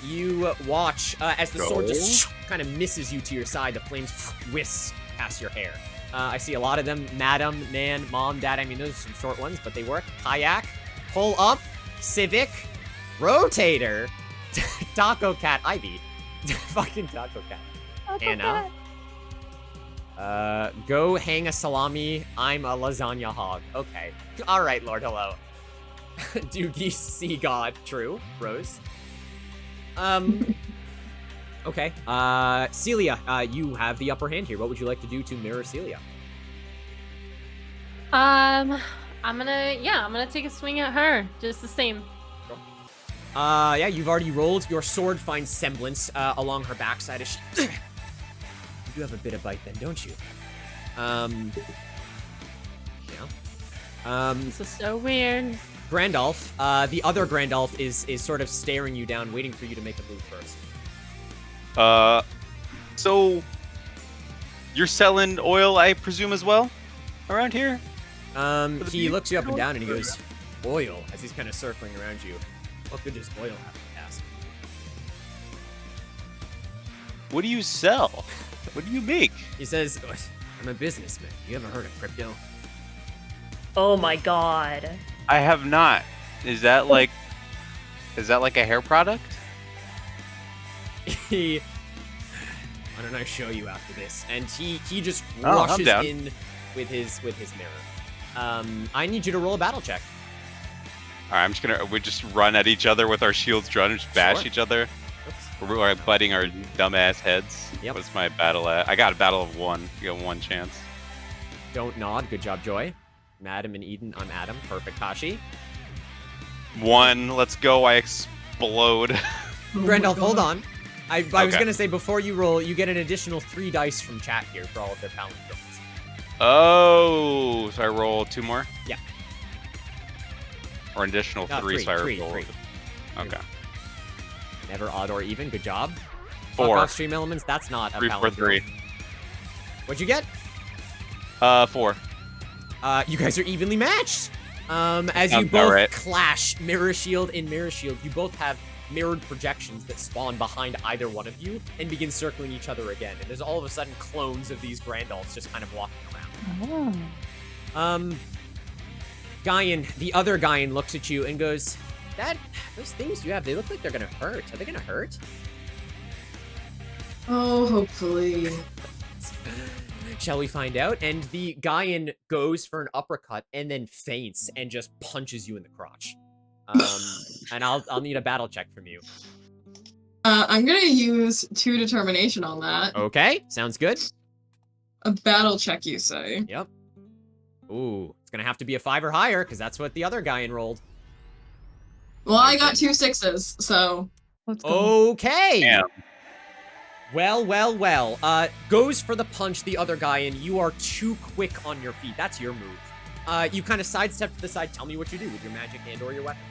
You watch as the sword just kind of misses you to your side. The flames whisk past your hair. I see a lot of them. Madam, Nan, Mom, Dad. I mean, those are some short ones, but they work. Kayak, Pull Up, Civic, Rotator, Taco Cat, Ivy. Fucking Taco Cat. Anna. Go hang a salami. I'm a lasagna hog. Okay. All right, Lord Hello. Doogie, sea god. True. Rose. Okay. Celia, you have the upper hand here. What would you like to do to mirror Celia? I'm gonna take a swing at her. Just the same. Yeah, you've already rolled. Your sword finds semblance along her backside as she... You do have a bit of bite then, don't you? Yeah. This is so weird. Grandolph, the other Grandolph is sort of staring you down, waiting for you to make a move first. So you're selling oil, I presume, as well, around here? He looks you up and down and he goes, oil, as he's kind of circling around you. What good does oil have to pass? What do you sell? What do you make? He says, I'm a businessman. You ever heard of crypto? Oh my god. I have not. Is that like a hair product? Why don't I show you after this? And he just I'm rushes down. in with his mirror. I need you to roll a battle check. All right, we just run at each other with our shields drawn and just bash each other. We're butting our dumbass heads. Yep. What's my battle at? I got a battle of 1. You got 1 chance. Don't nod. Good job, Joy. Madam and Eden, I'm Adam. Perfect, Kashi. 1. Let's go. I explode. Grandolph, hold on. I was Okay. going to say, before you roll, you get an additional 3 dice from chat here for all of their paladin kills. Oh, so I roll 2 more? Yeah. Or an additional 3, Three, so I three, roll. three. Okay. Never odd or even. Good job. 4. Fuck off stream elements. That's not a 3 for paladin 3. kill. What'd you get? 4. You guys are evenly matched. As you Sounds about both right. clash mirror shield in mirror shield, you both have mirrored projections that spawn behind either one of you and begin circling each other again. And there's all of a sudden clones of these Grandolphs just kind of walking around. Guyan, the other Guyan looks at you and goes, those things you have, they look like they're gonna hurt. Are they gonna hurt? Oh, hopefully. Shall we find out? And the Guyan goes for an uppercut and then feints and just punches you in the crotch. And I'll need a battle check from you. I'm gonna use 2 determination on that. Okay, sounds good. A battle check, you say? Yep. Ooh, it's gonna have to be a 5 or higher, because that's what the other Guyan rolled. Well, I got 2 6s, so let's go. Okay. Damn. Well. Goes for the punch, the other Guyan. You are too quick on your feet. That's your move. You kind of sidestep to the side. Tell me what you do with your magic and or your weapon.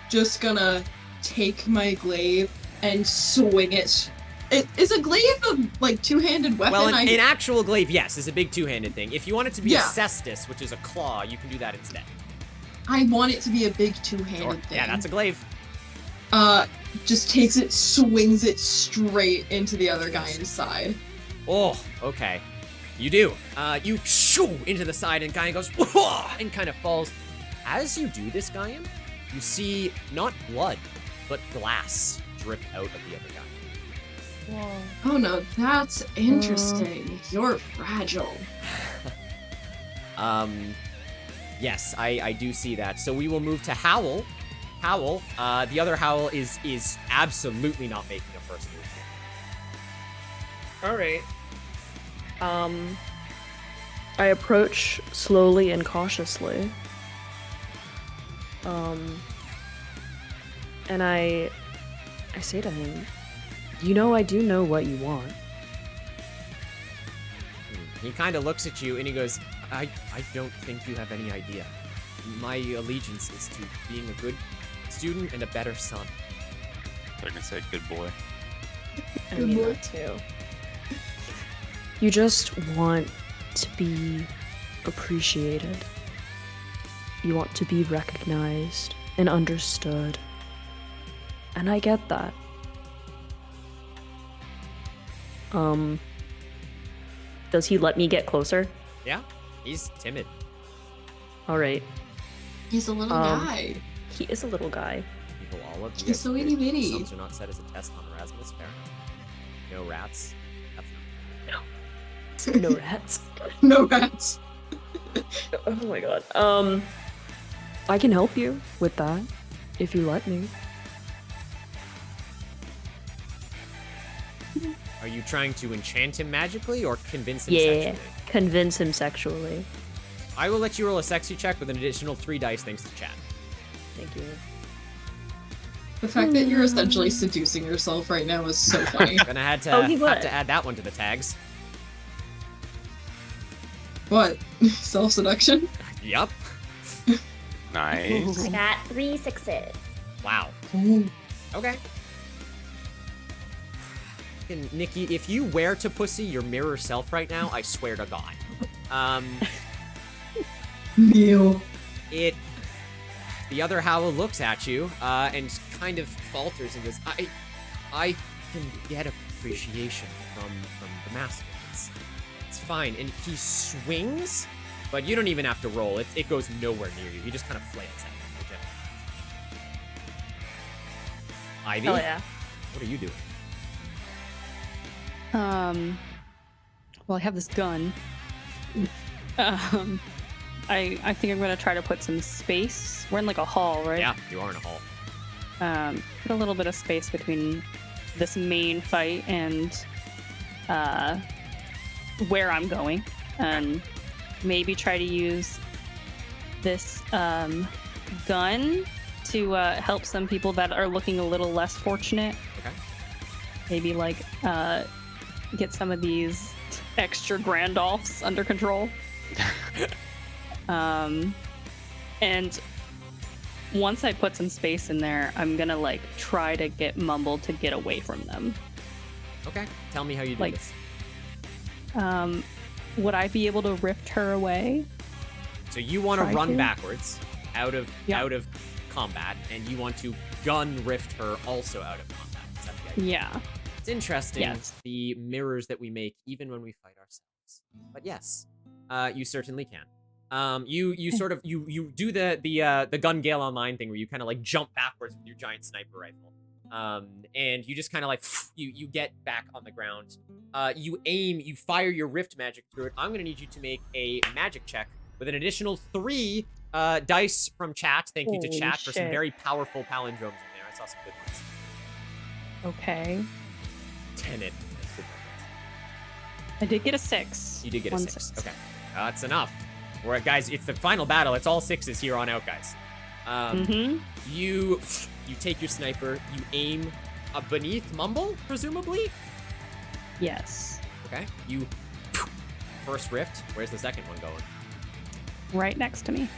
Just gonna take my glaive and swing it. Is a glaive a, like, two-handed weapon? Well, an actual glaive, yes, is a big two-handed thing. If you want it to be Yeah. a cestus, which is a claw, you can do that instead. I want it to be a big two-handed thing. Yeah, that's a glaive. Just takes it, swings it straight into the other guy inside. Oh, okay. You do. You shoo into the side, and Guyan goes, whoa, and kind of falls. As you do this, Guyan, you see not blood, but glass drip out of the other guy. Whoa. Oh no, that's interesting. You're fragile. Yes, I do see that. So we will move to Howl. Howl, the other Howl is absolutely not making a first move. Alright. I approach slowly and cautiously. And I say to him, You know, I do know what you want. He kind of looks at you and he goes, I don't think you have any idea. My allegiance is to being a good student and a better son. They're gonna say good boy. I mean that too. You just want to be appreciated. You want to be recognized and understood. And I get that. Does he let me get closer? Yeah, he's timid. All right. He's a little guy. He is a little guy. People, all of you He's so itty bitty. Sums are not set as a test on Erasmus. Fair. No rats. That's No rats. No rats. Oh my god. I can help you with that, if you let me. Are you trying to enchant him magically or convince him Yeah, sexually? convince him sexually. I will let you roll a sexy check with an additional 3 dice thanks to chat. Thank you. The fact that you're essentially seducing yourself right now is so funny. Gonna have to add that one to the tags. What? Self-seduction? Yup. Nice. I got 3 6s. Wow. Okay. And Nikki, if you wear to pussy your mirror self right now, I swear to God. Mew. The other Howl looks at you, and kind of falters and goes, I can get appreciation from the masculines. It's fine. And he swings, but you don't even have to roll. It goes nowhere near you. He just kind of flails at you. Ivy? Oh yeah. What are you doing? Well, I have this gun. I think I'm gonna try to put some space. We're in like a hall, right? Yeah, you are in a hall. Put a little bit of space between this main fight and where I'm going. Maybe try to use this gun to help some people that are looking a little less fortunate. Okay. Maybe like get some of these extra Grandolphs under control. And once I put some space in there, I'm gonna like try to get Mumble to get away from them. Okay. Tell me how you do Like, this. Would I be able to rift her away? So you want to Try run to? backwards out of combat, and you want to gun rift her also out of combat. Is that the idea? Yeah. It's interesting, Yes. the mirrors that we make even when we fight ourselves. But yes, you certainly can. You sort of you do the gun Gale Online thing where you kind of like jump backwards with your giant sniper rifle. And you just kind of like you get back on the ground. You aim, you fire your rift magic through it. I'm gonna need you to make a magic check with an additional 3 dice from chat. Thank you to Holy chat for some shit. very powerful palindromes in there. I saw some good ones. Okay. 10 it. I did get a 6. You did get a One 6. Okay, that's enough. All right, guys, it's the final battle. It's all 6s here on out, guys. You take your sniper, you aim beneath Mumble, presumably? Yes. Okay, you first rift. Where's the second one going? Right next to me.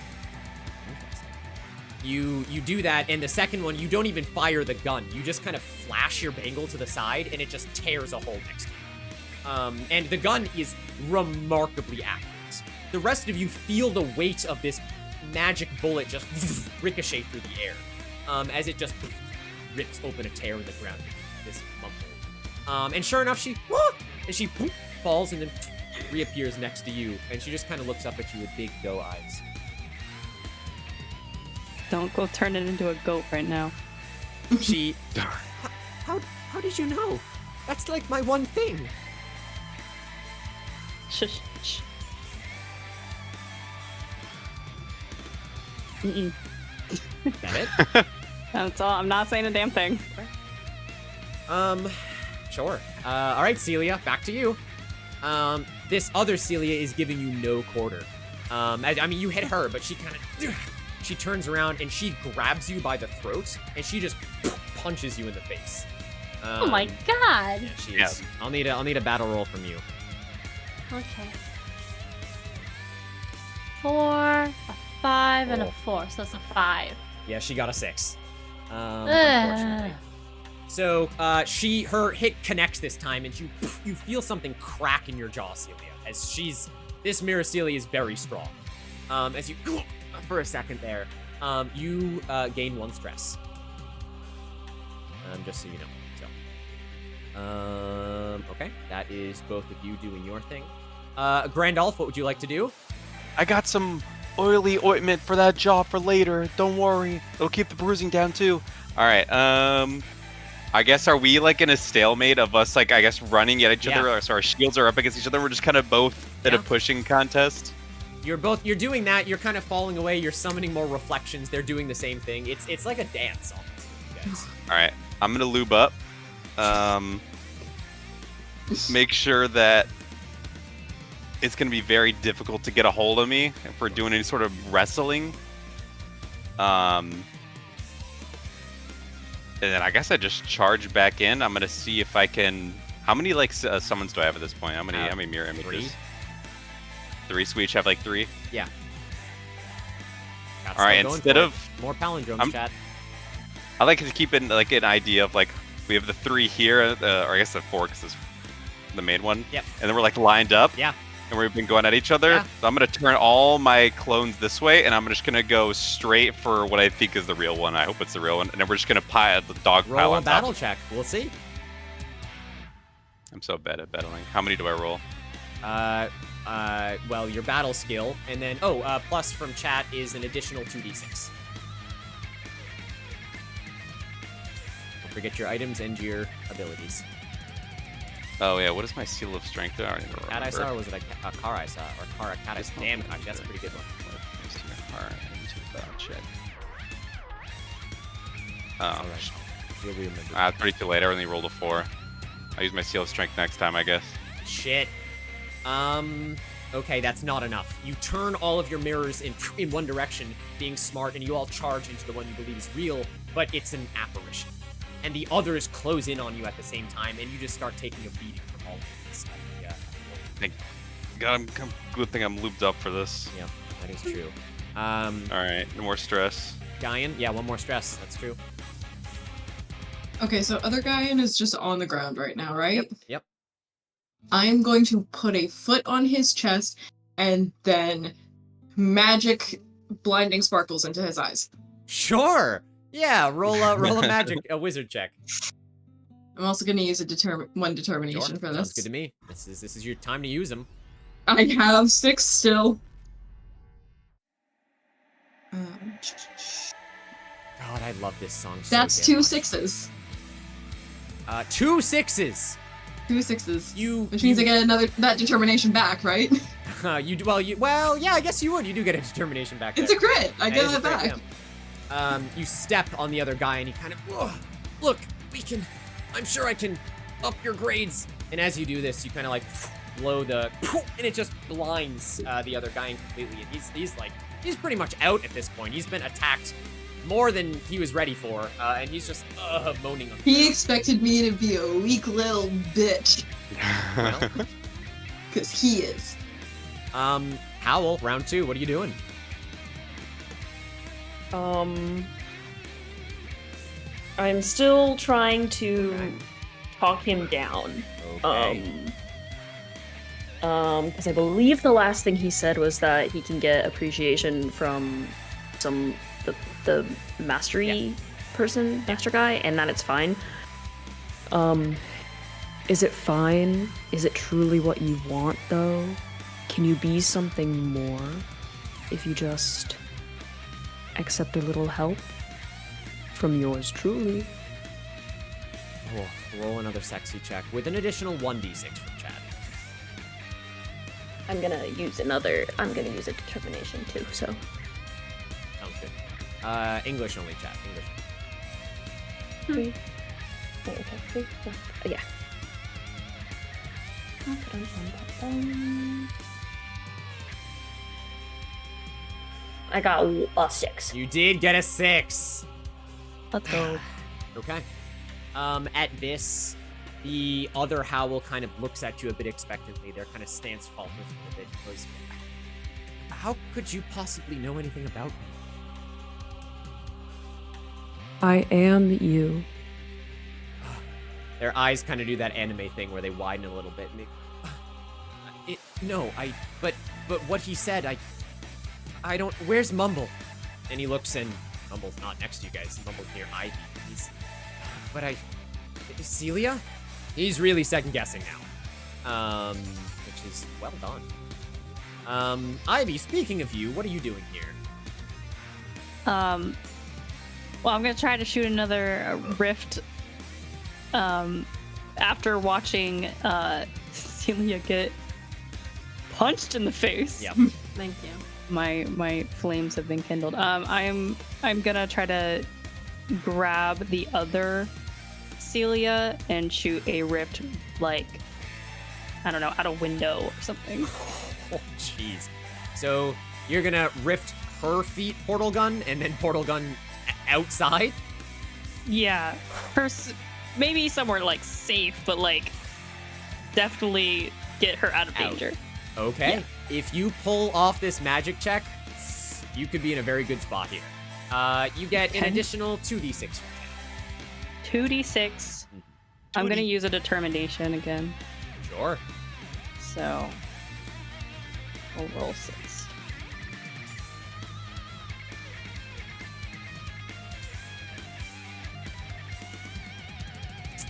You do that, and the second one, you don't even fire the gun. You just kind of flash your bangle to the side, and it just tears a hole next to you. And the gun is remarkably accurate. The rest of you feel the weight of this magic bullet just ricochet through the air as it just rips open a tear in the ground. This Mumble. And sure enough, she falls and then reappears next to you, and she just kind of looks up at you with big doe eyes. Don't go turn it into a goat right now. She. How did you know? That's like my one thing. Shush. Shh. Mm-mm. That it? That's all. I'm not saying a damn thing. Sure. All right, Celia, back to you. This other Celia is giving you no quarter. I mean, you hit her, but she kind of, she turns around and she grabs you by the throat and she just punches you in the face. Oh my god. Yeah, she is. I'll need a battle roll from you. Okay. 4, a 5, and a 4, so that's a 5. Yeah, she got a 6. Unfortunately. So her hit connects this time, and you feel something crack in your jaw, Celia, as this mirror Celia is very strong. As you for a second there, you gain 1 stress. Just so you know. Okay, that is both of you doing your thing. Grandolph, what would you like to do? I got some oily ointment for that jaw for later. Don't worry, it'll keep the bruising down too. All right. I guess are we like in a stalemate of us like I guess running at each other, so our shields are up against each other. We're just kind of both in a pushing contest. You're doing that. You're kind of falling away. You're summoning more reflections. They're doing the same thing. It's like a dance almost, you guys. All right, I'm gonna lube up. Make sure that it's gonna be very difficult to get a hold of me if we're doing any sort of wrestling. And then I guess I just charge back in. I'm gonna see if I can. How many like summons do I have at this point? How many mirror images? 3. So we each have like 3. Yeah. All right. Instead of more palindromes, chat. I like to keep it like an idea of like we have the 3 here, or I guess the 4 because it's the main one. Yep. And then we're like lined up. Yeah. And we've been going at each other. Yeah. So I'm gonna turn all my clones this way, and I'm just gonna go straight for what I think is the real one. I hope it's the real one. And then we're just gonna pile the dog pile Roll a on battle top. check. We'll see. I'm so bad at battling. How many do I roll? Well, your battle skill, and then plus from chat is an additional 2d6. Don't forget your items and your abilities. Oh yeah, what is my seal of strength? I don't even remember. Cat I saw, or was it a car I saw? Or car a cat I saw? Damn, gosh, that's a pretty good one. Alright, check. Oh, you'll remember. It's pretty too late. I only rolled a 4. I'll use my seal of strength next time, I guess. Shit. Okay, that's not enough. You turn all of your mirrors in one direction, being smart, and you all charge into the one you believe is real, but it's an apparition. And the others close in on you at the same time, and you just start taking a beating from all of this. Thank God, I'm good thing I'm looped up for this. Yeah, that is true. Alright, no more stress. Guyan? Yeah, 1 more stress. That's true. Okay, so other Guyan is just on the ground right now, right? Yep. I am going to put a foot on his chest and then magic blinding sparkles into his eyes. Sure. Yeah, roll a wizard check. I'm also going to use one determination for this. Sounds good to me. This is your time to use them. I have 6 still. God, I love this song. That's so 2 much. 6s. 2 6s. 2 6s. Which means I get that determination back, right? Well, yeah, I guess you would. You do get a determination back. It's a crit. I get it back. Yeah. You step on the other guy, and he kind of, look, I'm sure I can up your grades. And as you do this, you kind of like blow and it just blinds the other guy completely. And he's pretty much out at this point. He's been attacked more than he was ready for, and he's just moaning. He expected me to be a weak little bitch. Because he is. Howl, round 2. What are you doing? I'm still trying to talk him down. Okay. Because I believe the last thing he said was that he can get appreciation from the mastery person, master guy, and that it's fine. Is it fine? Is it truly what you want, though? Can you be something more if you just accept a little help from yours truly? Roll another sexy check with an additional 1d6 from Chad. I'm gonna use a determination too, so. Sounds good. English only, Chad. English. 3. Okay, 3. Yeah. I got a 6. You did get a 6. Let's go. Okay. At this, the other Howl kind of looks at you a bit expectantly. Their kind of stance falters a little bit. Goes, how could you possibly know anything about me? I am you. Their eyes kind of do that anime thing where they widen a little bit. And but what he said, I don't, where's Mumble? And he looks and Mumble's not next to you guys. Mumble's near Ivy. Celia? He's really second guessing now. Which is well done. Ivy, speaking of you, what are you doing here? Well, I'm gonna try to shoot another rift. After watching Celia get punched in the face. Yep. Thank you. My flames have been kindled. I'm gonna try to grab the other Celia and shoot a rift, like, I don't know, out a window or something. Oh, jeez. So you're gonna rift her feet portal gun and then portal gun outside? Yeah. Maybe somewhere, like, safe, but, like, definitely get her out of danger. Okay. Yeah. If you pull off this magic check, you could be in a very good spot here. You get an additional 2d6. 2d6. I'm going to use a determination again. Sure. So, I'll roll 6.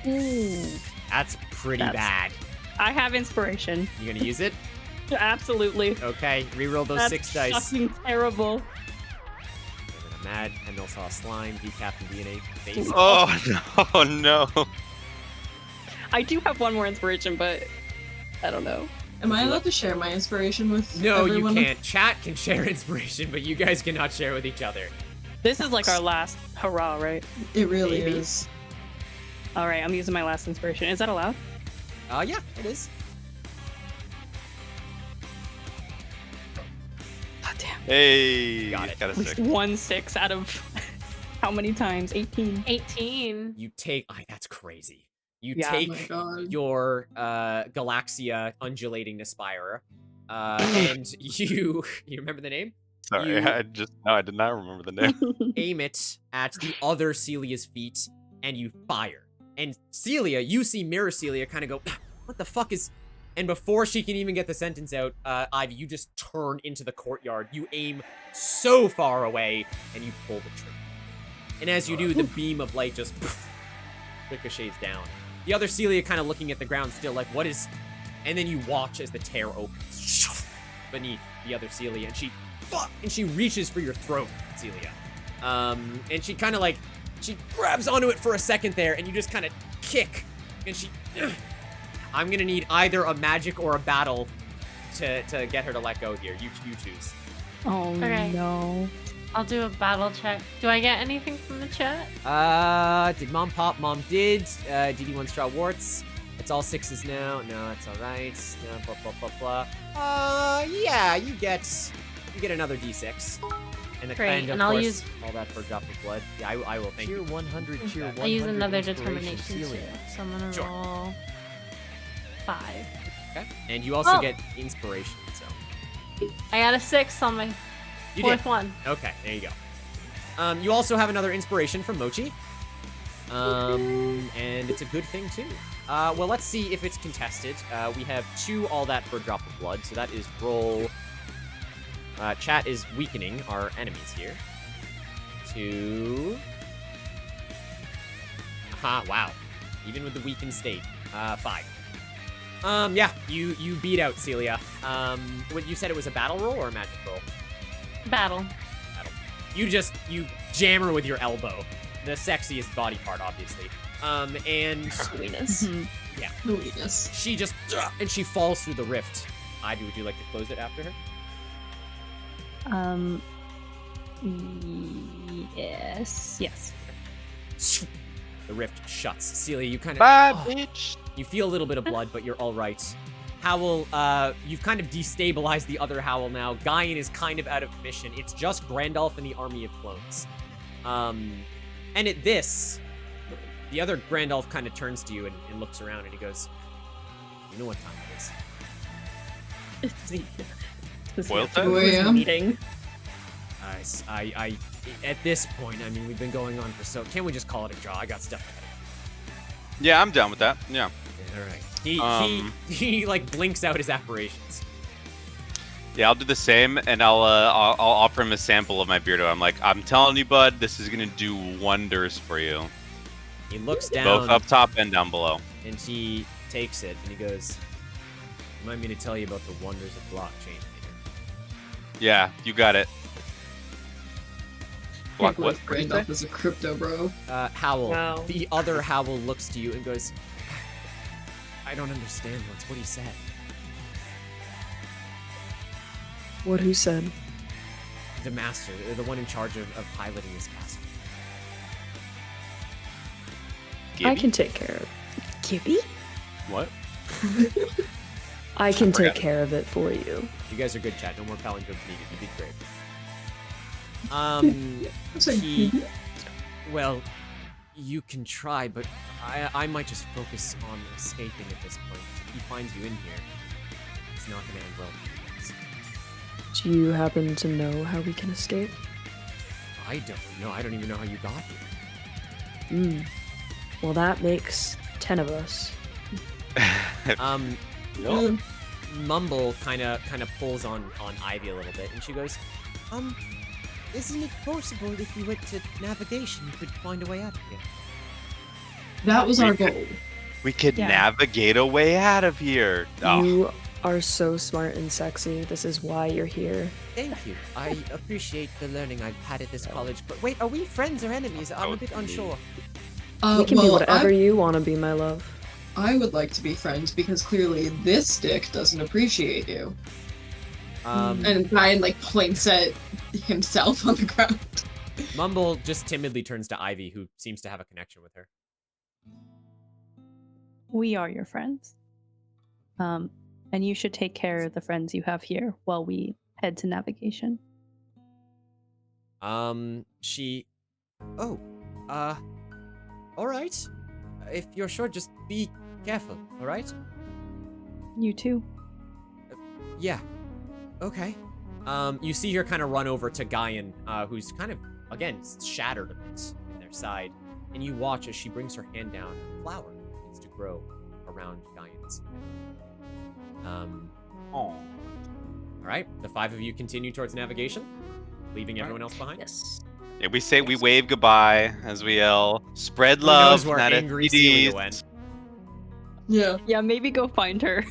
Ooh. That's pretty bad. I have inspiration. You gonna use it? Absolutely. Okay, reroll those 6 dice. That's fucking terrible. I'm mad, and they'll saw slime, decap, and DNA face. Oh no. I do have one more inspiration, but I don't know. Am I allowed to share my inspiration with No, everyone? you can't. Chat can share inspiration, but you guys cannot share with each other. This is like our last hurrah, right? It really Maybe. is. All right, I'm using my last inspiration. Is that allowed? Yeah, it is. God damn. Hey, Got it. Got a 6. 1 6 out of how many times? 18. 18. You take. That's crazy. You Yeah. take Oh my God. your Galaxia undulating Aspirer, and you remember the name? Sorry, I did not remember the name. Aim it at the other Celia's feet, and you fire. And Celia, you see Mirror Celia kind of go, what the fuck is... And before she can even get the sentence out, Ivy, you just turn into the courtyard. You aim so far away, and you pull the trigger. And as you do, the beam of light just ricochets down. The other Celia kind of looking at the ground still like, what is... And then you watch as the tear opens beneath the other Celia, and she reaches for your throat, Celia. And she kind of like... She grabs onto it for a second there, and you just kind of kick. And she... I'm going to need either a magic or a battle to get her to let go here. You choose. Oh, Okay. no. I'll do a battle check. Do I get anything from the chat? Did Mom pop? Mom did. DD1 straw warts. It's all 6s now. No, that's all right. No, blah, blah, blah, blah. Yeah, you get another D6. And the Great, kind of and I'll course, use- all that for a drop of blood. Yeah, I will. Thank Cheer you. 100, cheer 100. I use another inspiration, determination too. Celia. So I'm gonna Sure. roll 5. Okay. And you also Oh. get inspiration. So I got a 6 on my you fourth did. one. Okay, there you go. You also have another inspiration from Mochi. And it's a good thing too. Well, let's see if it's contested. We have 2 all that for a drop of blood, so that is roll. Chat is weakening our enemies here. 2. Aha, wow. Even with the weakened state. 5. Yeah, you beat out Celia. What you said it was a battle roll or a magic roll? Battle. You jam her with your elbow. The sexiest body part, obviously. And Weakness. yeah, The weakness. she just and she falls through the rift. Ivy, would you like to close it after her? Yes. The rift shuts. Celia, you kind of Bye, bitch. You feel a little bit of blood, but you're all right. Howl, you've kind of destabilized the other Howl now. Guyan is kind of out of mission. It's just Grandolph and the Army of Clones. And at this, The other Grand Elf kind of turns to you and looks around, and he goes, "You know what time it is." Well, Meeting. I at this point, I mean, we've been going on for so. Can't we just call it a draw? I got stuff ahead. Yeah, I'm down with that. Yeah. All right. He like blinks out his apparitions. Yeah, I'll do the same, and I'll offer him a sample of my beardo. I'm like, I'm telling you, bud, this is gonna do wonders for you. He looks down. Both up top and down below. And he takes it and he goes, "You want me to tell you about the wonders of blockchain later?" Yeah, you got it. Block what? Grand Elf is a crypto bro. Howl. Wow. The other Howl looks to you and goes, "I don't understand what he said." What who said? The master, the one in charge of piloting this castle. I can take care of it. Gibby? What? I can take care of it for you. You guys are good, chat. No more palindromes needed. You did great. Well, you can try, but I might just focus on escaping at this point. If he finds you in here, it's not going to end well. Do you happen to know how we can escape? I don't know. I don't even know how you got here. Well, that makes 10 of us. Mumble kind of pulls on Ivy a little bit, and she goes, "Isn't it possible if you went to navigation, you could find a way out of here?" That was our goal. We could navigate a way out of here. You are so smart and sexy. This is why you're here. Thank you. I appreciate the learning I've had at this college. But wait, are we friends or enemies? I'm a bit unsure. We can be whatever you want to be, my love. I would like to be friends because clearly this dick doesn't appreciate you. And Brian like points at himself on the ground. Mumble just timidly turns to Ivy, who seems to have a connection with her. We are your friends. And you should take care of the friends you have here while we head to navigation. All right. If you're sure, just be careful, all right? You too. Yeah. Okay. You see her kind of run over to Guyan, who's kind of, again, shattered a bit in their side. And you watch as she brings her hand down, and a flower begins to grow around Guyan's head. All right. The 5 of you continue towards navigation, leaving everyone else behind. Yes. Yeah, we wave goodbye as we yell, "Spread love." Where angry Celia went. Yeah, maybe go find her.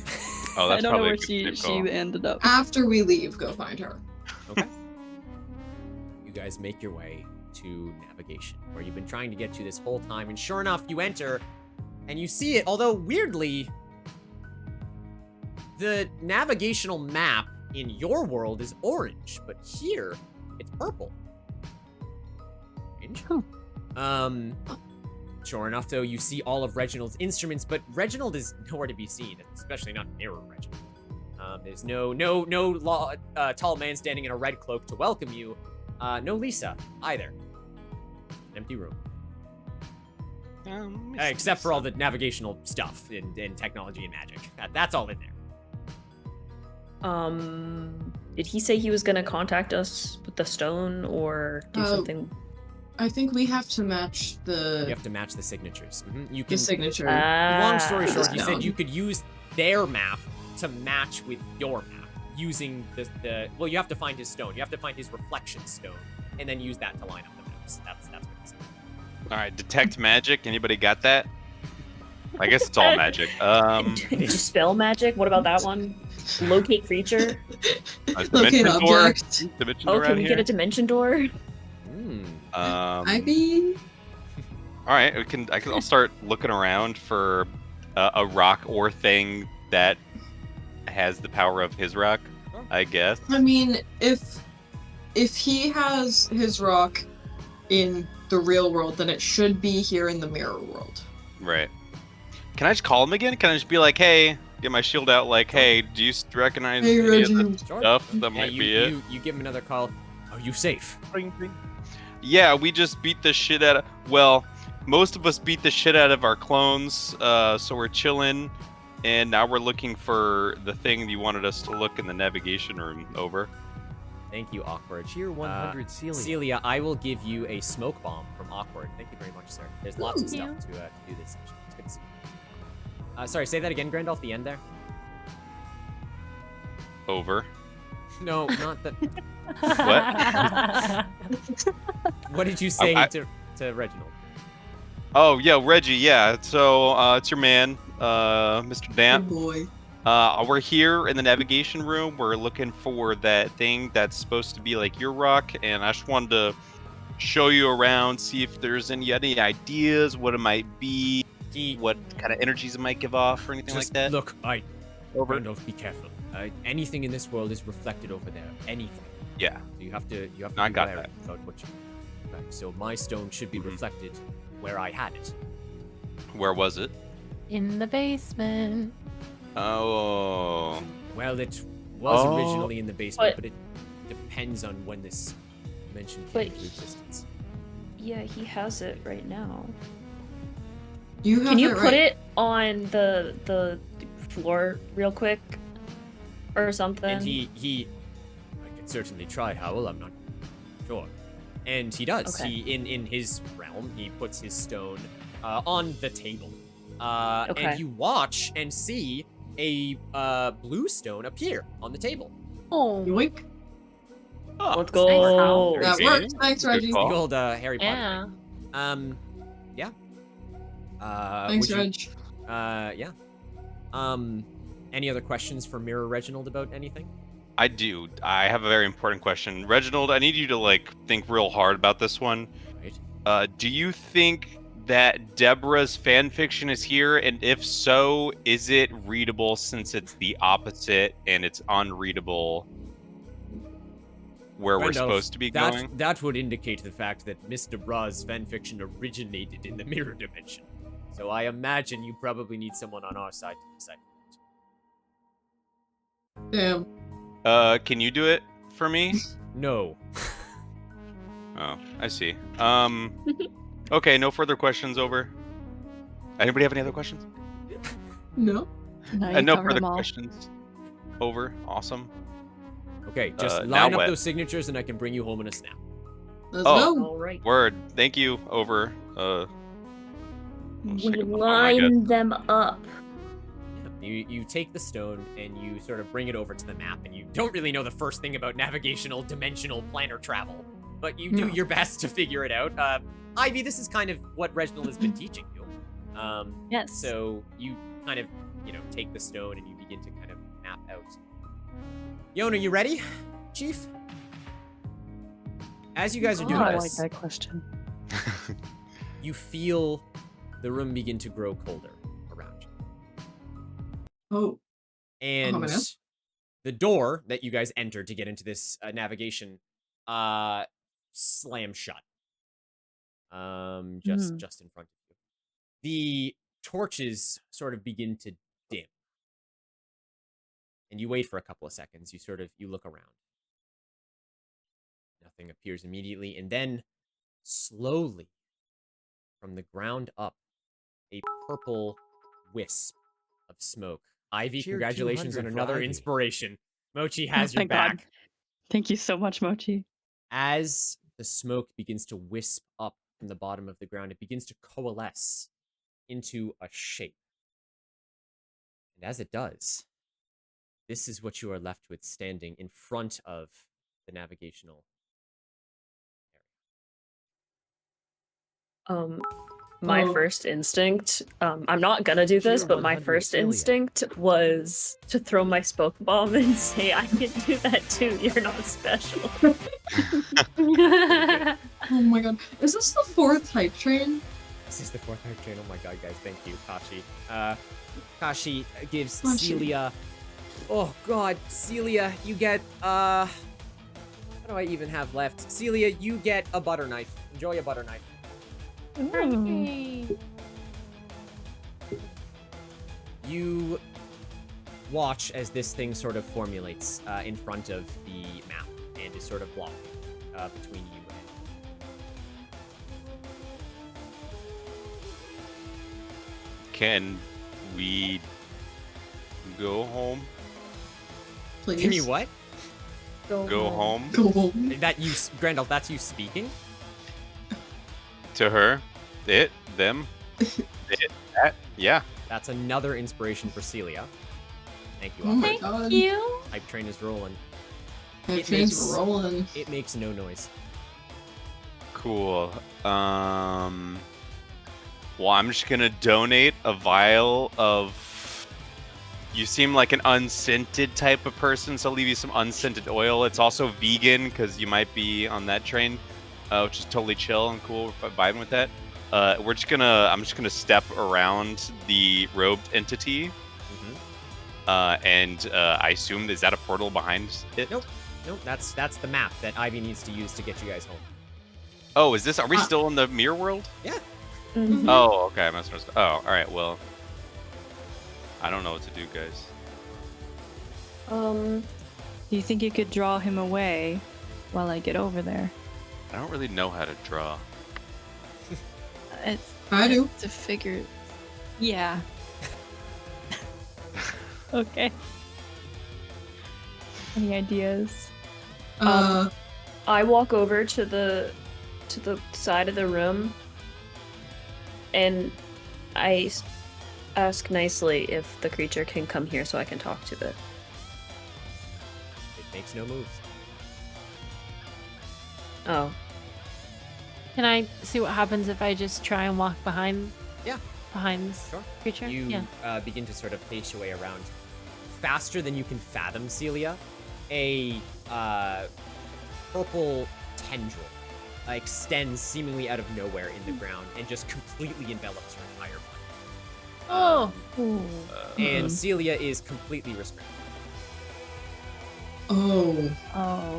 Oh, that's I don't know probably where a good she call. ended up. After we leave, go find her. Okay. You guys make your way to navigation, where you've been trying to get to this whole time, and sure enough, you enter, and you see it, although weirdly, the navigational map in your world is orange, but here, it's purple. Sure enough, though, you see all of Reginald's instruments, but Reginald is nowhere to be seen, especially not near Reginald. There's no tall man standing in a red cloak to welcome you. No Lisa either. An empty room. Except for all the navigational stuff in technology and magic. That's all in there. Did he say he was gonna contact us with the stone or do something? I think we have to match the. You have to match the signatures. You can. The signature. Long story short, he said you could use their map to match with your map using the. Well, you have to find his stone. You have to find his reflection stone, and then use that to line up the maps. That's what he said. All right, detect magic. Anybody got that? I guess it's all magic. Dispel magic. What about that one? Locate creature. Locate object. Oh, can we get a dimension door? Ivy. All right, I'll start looking around for a rock or thing that has the power of his rock, I guess. I mean, if he has his rock in the real world, then it should be here in the mirror world. Right. Can I just call him again? Can I just be like, hey, get my shield out, like, hey, do you recognize any of the stuff that might be it? You give him another call. Are you safe? Yeah, we just beat the shit out of. Well, most of us beat the shit out of our clones, so we're chilling. And now we're looking for the thing you wanted us to look in the navigation room. Over. Thank you, Awkward. Cheer 100 Celia. Celia, I will give you a smoke bomb from Awkward. Thank you very much, sir. There's lots of stuff to do this session. It's good to see you. Sorry, say that again, Grandolph, the end there. Over. No, not that. What? What did you say to Reginald? Oh, yeah, Reggie, yeah. So, it's your man, Mr. Damp. Oh boy. We're here in the navigation room. We're looking for that thing that's supposed to be like your rock, and I just wanted to show you around, see if there's any ideas, what it might be, what kind of energies it might give off, or anything like that. Look, Randolph, be careful. Anything in this world is reflected over there. Anything. Yeah. So you have to be I got aware that. about what you. Like, so my stone should be reflected where I had it. Where was it? In the basement. Oh. Well, it was originally in the basement, but it depends on when this dimension came into existence. Yeah, he has it right now. Can you put it on the floor real quick? Or something? And I can certainly try, Howell, I'm not sure. And he does. Okay. He in his realm, he puts his stone on the table. Okay. And you watch and see a blue stone appear on the table. Oh. Yoink. Oh, Let's go. That works. Thanks, Reggie. Big old Harry Potter Yeah. thing. Yeah. Thanks, would Reg. you- yeah. Any other questions for Mirror Reginald about anything? I do. I have a very important question. Reginald, I need you to, think real hard about this one. Right. Do you think that Deborah's fanfiction is here? And if so, is it readable since it's the opposite and it's unreadable where we're Randolph, supposed to be going? That would indicate the fact that Miss Debra's fanfiction originated in the mirror dimension. So I imagine you probably need someone on our side to decipher Damn. Can you do it for me? it. No. Oh, I see. Okay, no further questions. Over. Anybody have any other questions? No. And no further questions. Over. Awesome. Okay, just now line up what? those signatures and I can bring you home in a snap. Let's Oh. go. All right. Word. Thank you. Over. We line them up. You take the stone and you sort of bring it over to the map, and you don't really know the first thing about navigational dimensional planar travel, but you do your best to figure it out. Ivy, this is kind of what Reginald has been teaching you. Yes. So you kind of, take the stone and you begin to kind of map out. Yon, are you ready, Chief? As you guys are doing I like this, that question. you feel the room begin to grow colder around you. Oh. And Ominous. the door that you guys entered to get into this navigation slams shut. Just in front of you. The torches sort of begin to dim. And you wait for a couple of seconds. You look around. Nothing appears immediately, and then slowly from the ground up, a purple wisp of smoke. Ivy, Cheer congratulations on 200 for another Ivy. inspiration. Mochi has your thank God. back. Thank you so much, Mochi. As the smoke begins to wisp up from the bottom of the ground, it begins to coalesce into a shape. And as it does, this is what you are left with standing in front of the navigational My first instinct, I'm not gonna do this, but my 100 first Celia. instinct was to throw my spoke bomb and say, I can do that too, you're not special. Oh my god. Is this the 4th hype train? This is the 4th hype train. Oh my god, guys, thank you, Kashi. Kashi gives Kashi. Celia... Oh god, Celia, you get, what do I even have left? Celia, you get a butter knife. Enjoy a butter knife. You watch as this thing sort of formulates in front of the map and is sort of blocking between you Can we go home? Please. Can you what? Go home? Go home. That you, Grendel, that's you speaking? To her? It? Them? It? That? Yeah. That's another inspiration for Celia. Thank you, Oh my Alfred. god. Thank you. Hype train is rolling. Hype train's rolling. It makes no noise. Cool. Well, I'm just gonna donate a vial of... You seem like an unscented type of person, so I'll leave you some unscented oil. It's also vegan, because you might be on that train, which is totally chill and cool, vibing with that. I'm just gonna step around the robed entity, and I assume, is that a portal behind it? Nope. That's the map that Ivy needs to use to get you guys home. Oh, is this? Are we still in the mirror world? Yeah. Oh, okay. I must have. Oh, all right. Well, I don't know what to do, guys. Do you think you could draw him away while I get over there? I don't really know how to draw. I do. To figure. Yeah. Okay. Any ideas? I walk over to the side of the room, and I ask nicely if the creature can come here so I can talk to it. It makes no moves. Oh. Can I see what happens if I just try and walk behind? Yeah. Behind this creature? You Yeah. begin to sort of pace your way around. Faster than you can fathom, Celia, a purple tendril extends seemingly out of nowhere in the ground and just completely envelops your entire body. And Celia is completely restrained. Oh.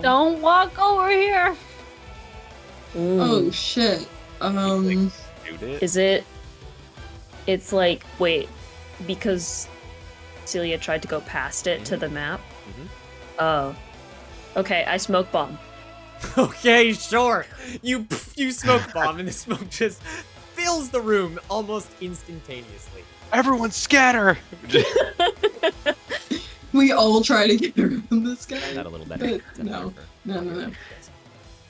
Don't walk over here. Oh shit. Is it? It's like, wait, because Celia tried to go past it to the map. Oh. Okay, I smoke bomb. Okay, sure. You smoke bomb, and the smoke just fills the room almost instantaneously. Everyone scatter! We all try to get around this guy. That a little better. But no. No.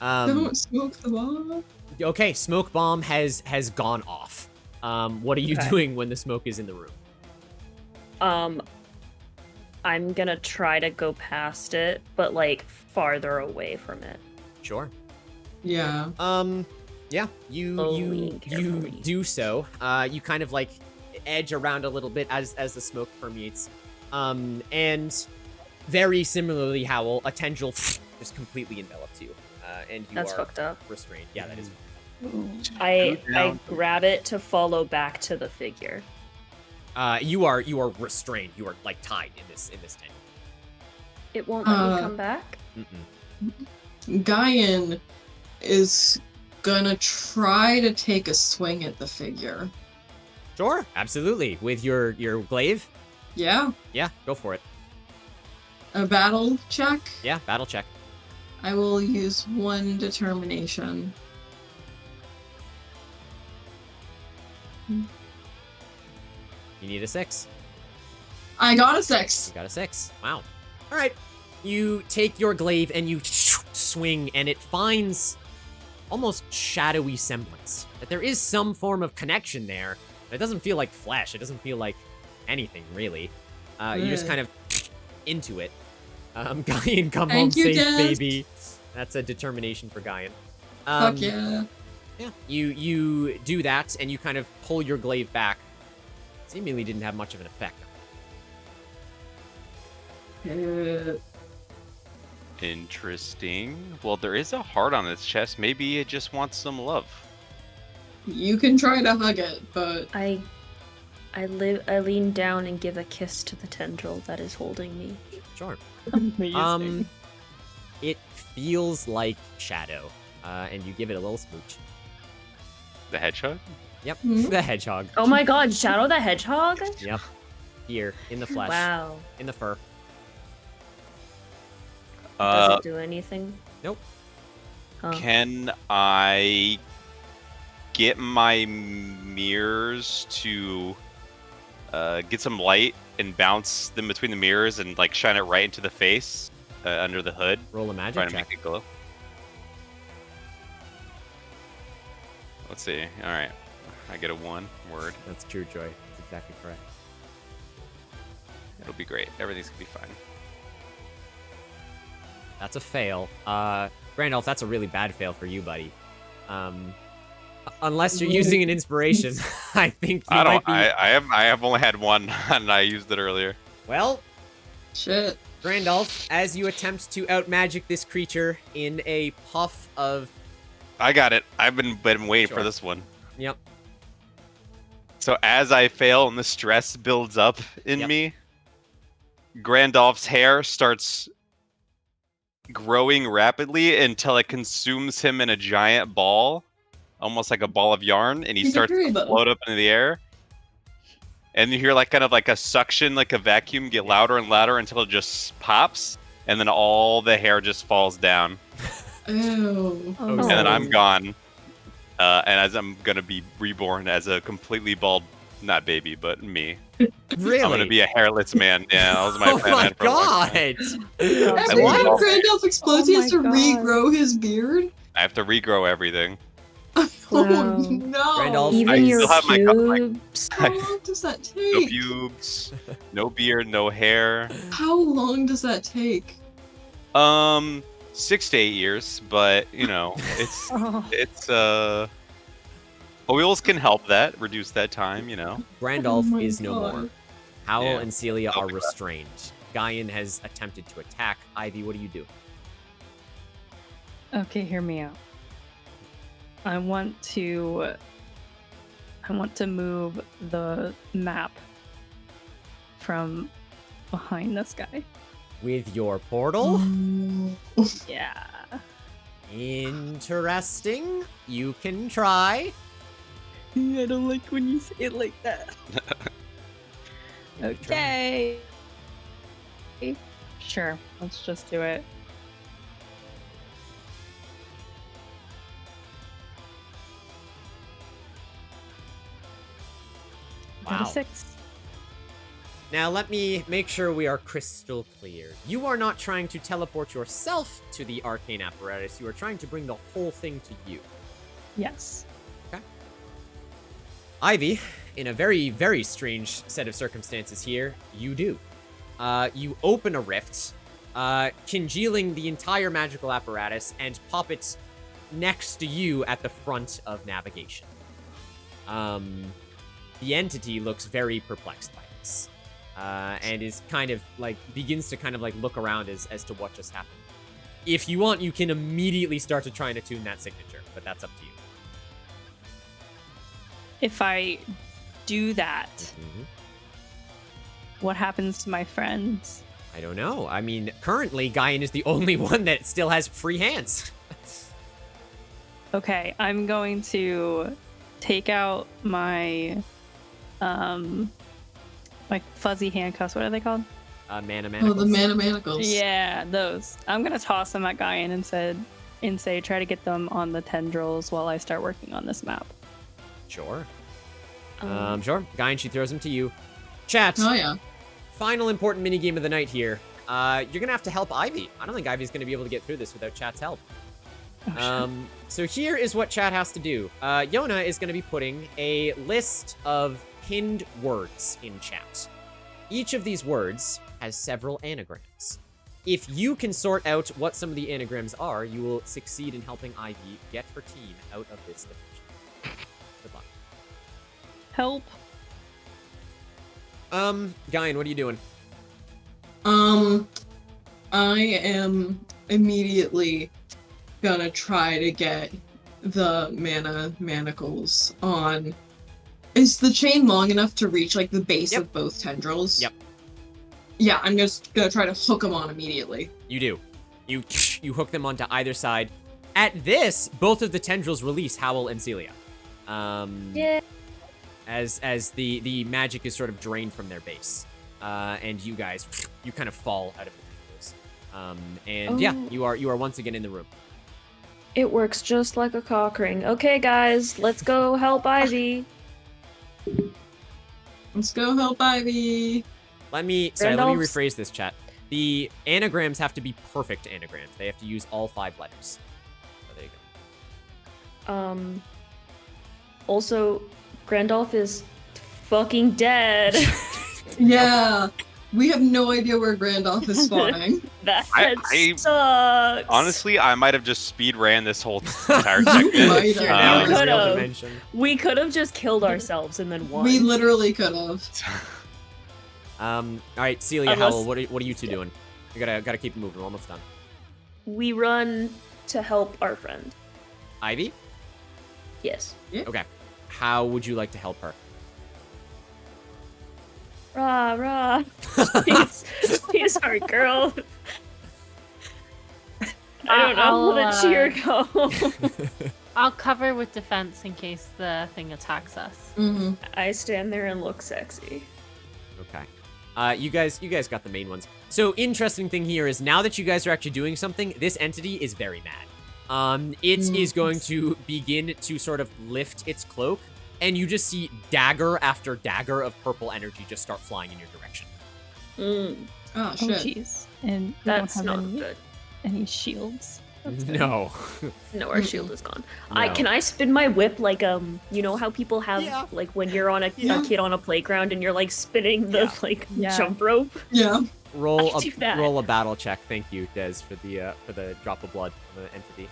Um, Don't smoke the bomb. Okay, smoke bomb has gone off. What are you Okay. doing when the smoke is in the room? I'm gonna try to go past it, but like farther away from it. Sure. Yeah. Yeah. You do so. You kind of like edge around a little bit as the smoke permeates. And very similarly, Howl, a tendril just completely envelops you. And you That's are fucked up. restrained. Yeah, that is. I grab it to follow back to the figure. You are restrained. You are like tied in this tent. It won't let me come back? Guyan is gonna try to take a swing at the figure. Sure, absolutely. With your glaive? Yeah. Yeah, go for it. A battle check. Yeah, battle check. I will use 1 determination. You need a 6. I got a 6. You got a 6. Wow. All right. You take your glaive and you swing, and it finds almost shadowy semblance. That there is some form of connection there, but it doesn't feel like flesh. It doesn't feel like anything, really. You just kind of into it. Guyan, come home safe, baby. That's a determination for Guyan. Fuck yeah. Yeah. You do that, and you kind of pull your glaive back. Seemingly didn't have much of an effect. Interesting. Well, there is a heart on its chest. Maybe it just wants some love. You can try to hug it, but I lean down and give a kiss to the tendril that is holding me. Sure. Amazing. It feels like Shadow, and you give it a little smooch. The hedgehog? Yep, Mhm. the hedgehog. Oh my god, Shadow the Hedgehog? Yep. Here, in the flesh. Wow. In the fur. Does it do anything? Nope. Huh. Can I get my mirrors to get some light and bounce them between the mirrors and like shine it right into the face under the hood. Roll a magic Trying to check. make it glow. Let's see. All right, I get a 1 word. That's true, Joy. That's exactly correct. It'll be great. Everything's gonna be fine. That's a fail. Randolph, that's a really bad fail for you, buddy. Unless you're using an inspiration, I think you might be... I have only had 1, and I used it earlier. Well, shit. Randolph, as you attempt to outmagic this creature in a puff of... I got it. I've been waiting for this one. Yep. So as I fail and the stress builds up in me, Grandolph's hair starts growing rapidly until it consumes him in a giant ball, almost like a ball of yarn, and he starts to float up into the air. And you hear like kind of like a suction, like a vacuum, get louder and louder until it just pops, and then all the hair just falls down. Ew. And then I'm gone. And as I'm gonna be reborn as a completely bald, not baby, but me. Really? I'm gonna be a hairless man. Yeah, that was my plan. Oh my for a long time. god! Every time Grandolph explodes, he has to regrow his beard. I have to regrow everything. Oh no! Randolph, Even I your still have my pubes. How long does that no take? pubes, no beard, no hair. How long does that take? 6 to 8 years, but you know, it's oils can help that, reduce that time, you know. Randolph Oh my is no God. more. Howl Yeah. and Celia are restrained. Guyan has attempted to attack. Ivy, what do you do? Okay, hear me out. I want to move the map from behind this guy. With your portal? Yeah. Interesting. You can try. I don't like when you say it like that. Okay. Sure, let's just do it. Got a Wow. 6. Now let me make sure we are crystal clear. You are not trying to teleport yourself to the arcane apparatus. You are trying to bring the whole thing to you. Yes. Okay. Ivy, in a very, very strange set of circumstances here, you do. You open a rift, congealing the entire magical apparatus and pop it next to you at the front of navigation. The entity looks very perplexed by this. And is kind of like begins to kind of like look around as to what just happened. If you want, you can immediately start to try and attune that signature, but that's up to you. If I do that, what happens to my friends? I don't know. I mean, currently Guyan is the only one that still has free hands. Okay, I'm going to take out my like fuzzy handcuffs. What are they called? Mana manacles. Oh, the mana manacles. Yeah, those. I'm gonna toss them at Guyan and say try to get them on the tendrils while I start working on this map. Sure. Sure. Guyan, she throws them to you. Chat. Oh yeah. Final important minigame of the night here. You're gonna have to help Ivy. I don't think Ivy's gonna be able to get through this without chat's help. So here is what chat has to do. Yona is gonna be putting a list of pinned words in chat. Each of these words has several anagrams. If you can sort out what some of the anagrams are, you will succeed in helping Ivy get her team out of this dimension. Good luck. Help. Guyan, what are you doing? I am immediately gonna try to get the mana manacles on. Is the chain long enough to reach like the base of both tendrils? Yep. Yeah, I'm just gonna try to hook them on immediately. You do. You hook them onto either side. At this, both of the tendrils release Howl and Celia. Yeah. As the magic is sort of drained from their base. And you guys, you kind of fall out of the tendrils. And yeah, you are once again in the room. It works just like a cock ring. Okay, guys, let's go help Ivy. Let's go help Ivy. Let me rephrase this, chat. The anagrams have to be perfect anagrams. They have to use all 5 letters. Oh, there you go. Also, Grandolph is fucking dead. Yeah. We have no idea where Grandolph is spawning. That I sucks. honestly, I might have just speed ran this whole entire section. We could have just killed ourselves and then won. We literally could have. All right, Celia, Unless- Howell, what are you two doing? We gotta keep moving. We're almost done. We run to help our friend. Ivy? Yes. Okay. How would you like to help her? Rah. She's our girl. I don't know. Let cheer go. I'll cover with defense in case the thing attacks us. I stand there and look sexy. Okay. You guys got the main ones. So interesting thing here is now that you guys are actually doing something, this entity is very mad. It is going to begin to sort of lift its cloak, and you just see dagger after dagger of purple energy just start flying in your direction. Oh shit. Jeez. And we That's don't not have good. any shields. That's good. No. No, our shield is gone. No. Can I spin my whip like you know how people have like when you're on a kid on a playground and you're like spinning the jump rope? Yeah. Roll I do that. a battle check. Thank you, Des, for the drop of blood on the entity.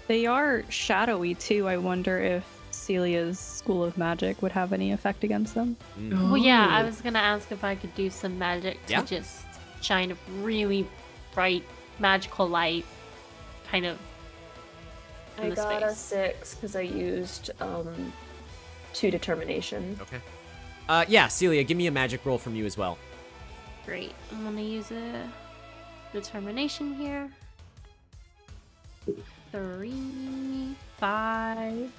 They are shadowy too. I wonder if Celia's School of Magic would have any effect against them. Well, yeah, I was gonna ask if I could do some magic to Yeah. just shine a really bright magical light, kind of. I in the got a space. 6 because I used 2 determination. Okay. Yeah, Celia, give me a magic roll from you as well. Great. I'm gonna use a determination here. 3, 5.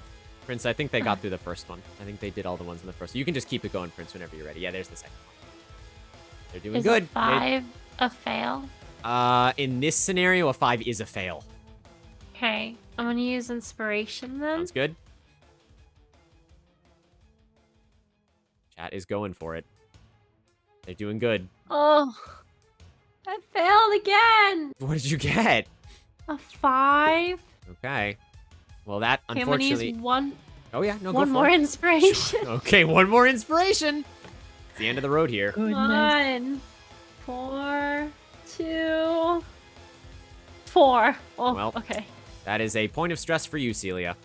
Prince, I think they got through the first one. I think they did all the ones in the first. You can just keep it going, Prince, whenever you're ready. Yeah, there's the second one. They're doing Is good. a 5 a fail? In this scenario, a 5 is a fail. Okay, I'm gonna use inspiration then. Sounds good. Chat is going for it. They're doing good. Oh, I failed again. What did you get? A 5. Okay. Well, that Okay, I'm gonna unfortunately. use one. Oh yeah, no, go One for more it. inspiration. Okay, one more inspiration. It's the end of the road here. 1, 4, 2, 4. Oh, Well, okay. That is a point of stress for you, Celia.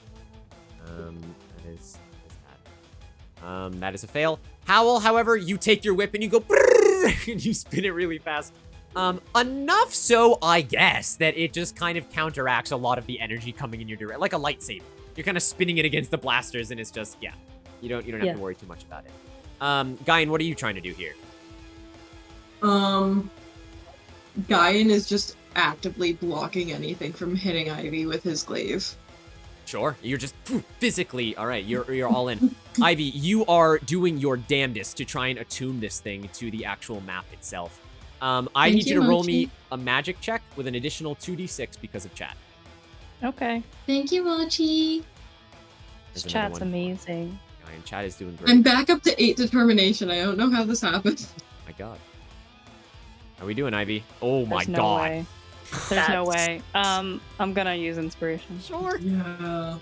That is a fail. Howl, however, you take your whip and you go brrrr, and you spin it really fast. Enough so, I guess, that it just kind of counteracts a lot of the energy coming in your direction, like a lightsaber. You're kind of spinning it against the blasters, and it's just, yeah. You don't have to worry too much about it. Guyan, what are you trying to do here? Guyan is just actively blocking anything from hitting Ivy with his glaive. Sure, you're just physically, all right, you're all in. Ivy, you are doing your damnedest to try and attune this thing to the actual map itself. I need you to roll me a magic check with an additional 2d6 because of chat. Okay. Thank you, Mochi. There's This another chat's one. amazing. Guyan, chat is doing great. I'm back up to 8 determination. I don't know how this happened. My god. How we doing, Ivy? Oh my There's no god. way. There's no way. I'm gonna use inspiration. Sure. Yeah.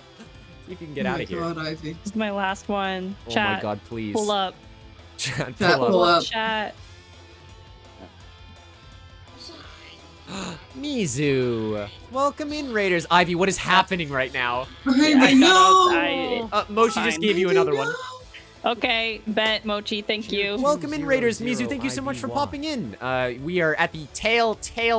See if you can get out of here. God, Ivy. This is my last one. Oh Chat. my god, please. Pull up. Chat, Chat, pull up. Chat. Mizu. Welcome in, Raiders. Ivy, what is happening right now? I know. Mochi just Fine. gave you another one. Okay, bet Mochi, thank you. Welcome in, Raiders. Mizu, thank you so much for popping in. We are at the tail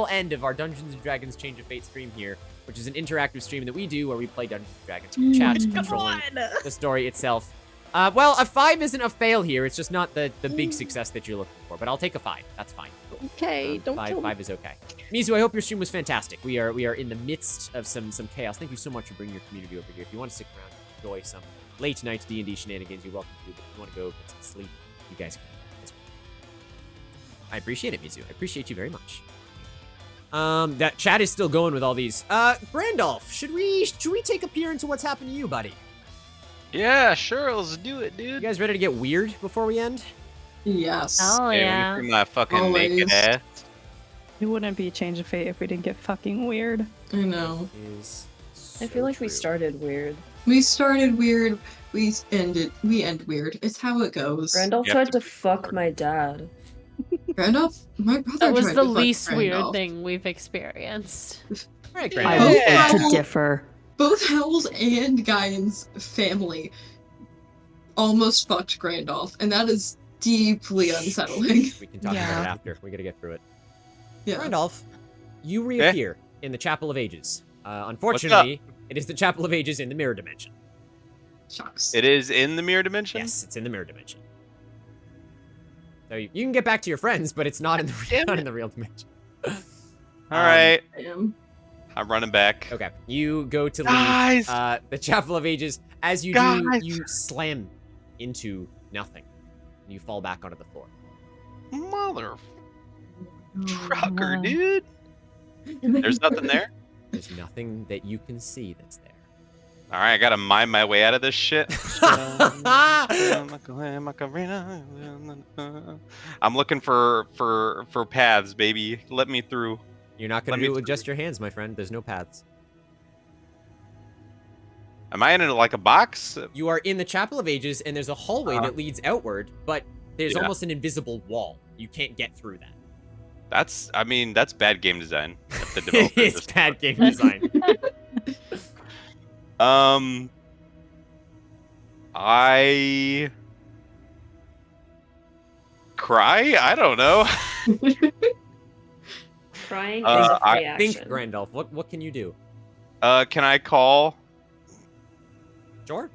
end of our Dungeons & Dragons Change of Fate stream here, which is an interactive stream that we do where we play Dungeons & Dragons with chat controlling the story itself. Well, a 5 isn't a fail here. It's just not the big success that you're looking for, but I'll take a 5. That's fine. Okay, don't kill me. 5 is okay. Mizu, I hope your stream was fantastic. We are in the midst of some chaos. Thank you so much for bringing your community over here. If you want to stick around and enjoy some late night D&D shenanigans, you're welcome to. But if you want to go get some sleep, you guys can. I appreciate it, Mizu. I appreciate you very much. That chat is still going with all these. Brandolph, should we take a peer into what's happened to you, buddy? Yeah, sure, let's do it, dude. You guys ready to get weird before we end? Yes. Oh yeah. Hey, my fucking naked Always. ass. It wouldn't be a change of fate if we didn't get fucking weird. I know. I feel like we started weird. We started weird. We end weird. It's how it goes. Randolph tried to fuck my dad. Randolph? My brother That was tried the to fuck least weird Randolph. thing we've experienced. Right, I would beg to differ. Both Howells and Guyan's family almost fucked Grandolph, and that is deeply unsettling. We can talk about it after. We gotta get through it. Yeah. Randolph, you reappear in the Chapel of Ages. Unfortunately, it is the Chapel of Ages in the mirror dimension. Shucks. It is in the mirror dimension? Yes, it's in the mirror dimension. So you can get back to your friends, but it's not in the not in the real dimension. All right. Damn. I'm running back. Okay. You go to Guys! leave the Chapel of Ages. As you Guys! do, you slam into nothing. And you fall back onto the floor. Mother trucker, dude. There's nothing there? There's nothing that you can see that's there. All right, I gotta mine my way out of this shit. I'm looking for paths, baby. Let me through. You're not gonna Let do me it with just your hands, my friend. There's no paths. Am I in like a box? You are in the Chapel of Ages, and there's a hallway that leads outward, but there's Yeah. almost an invisible wall. You can't get through that. That's bad game design. If the It developers is bad game design. I cry? I don't know. Crying is a free action. Think, Randolph. What can you do? Can I call? Sure.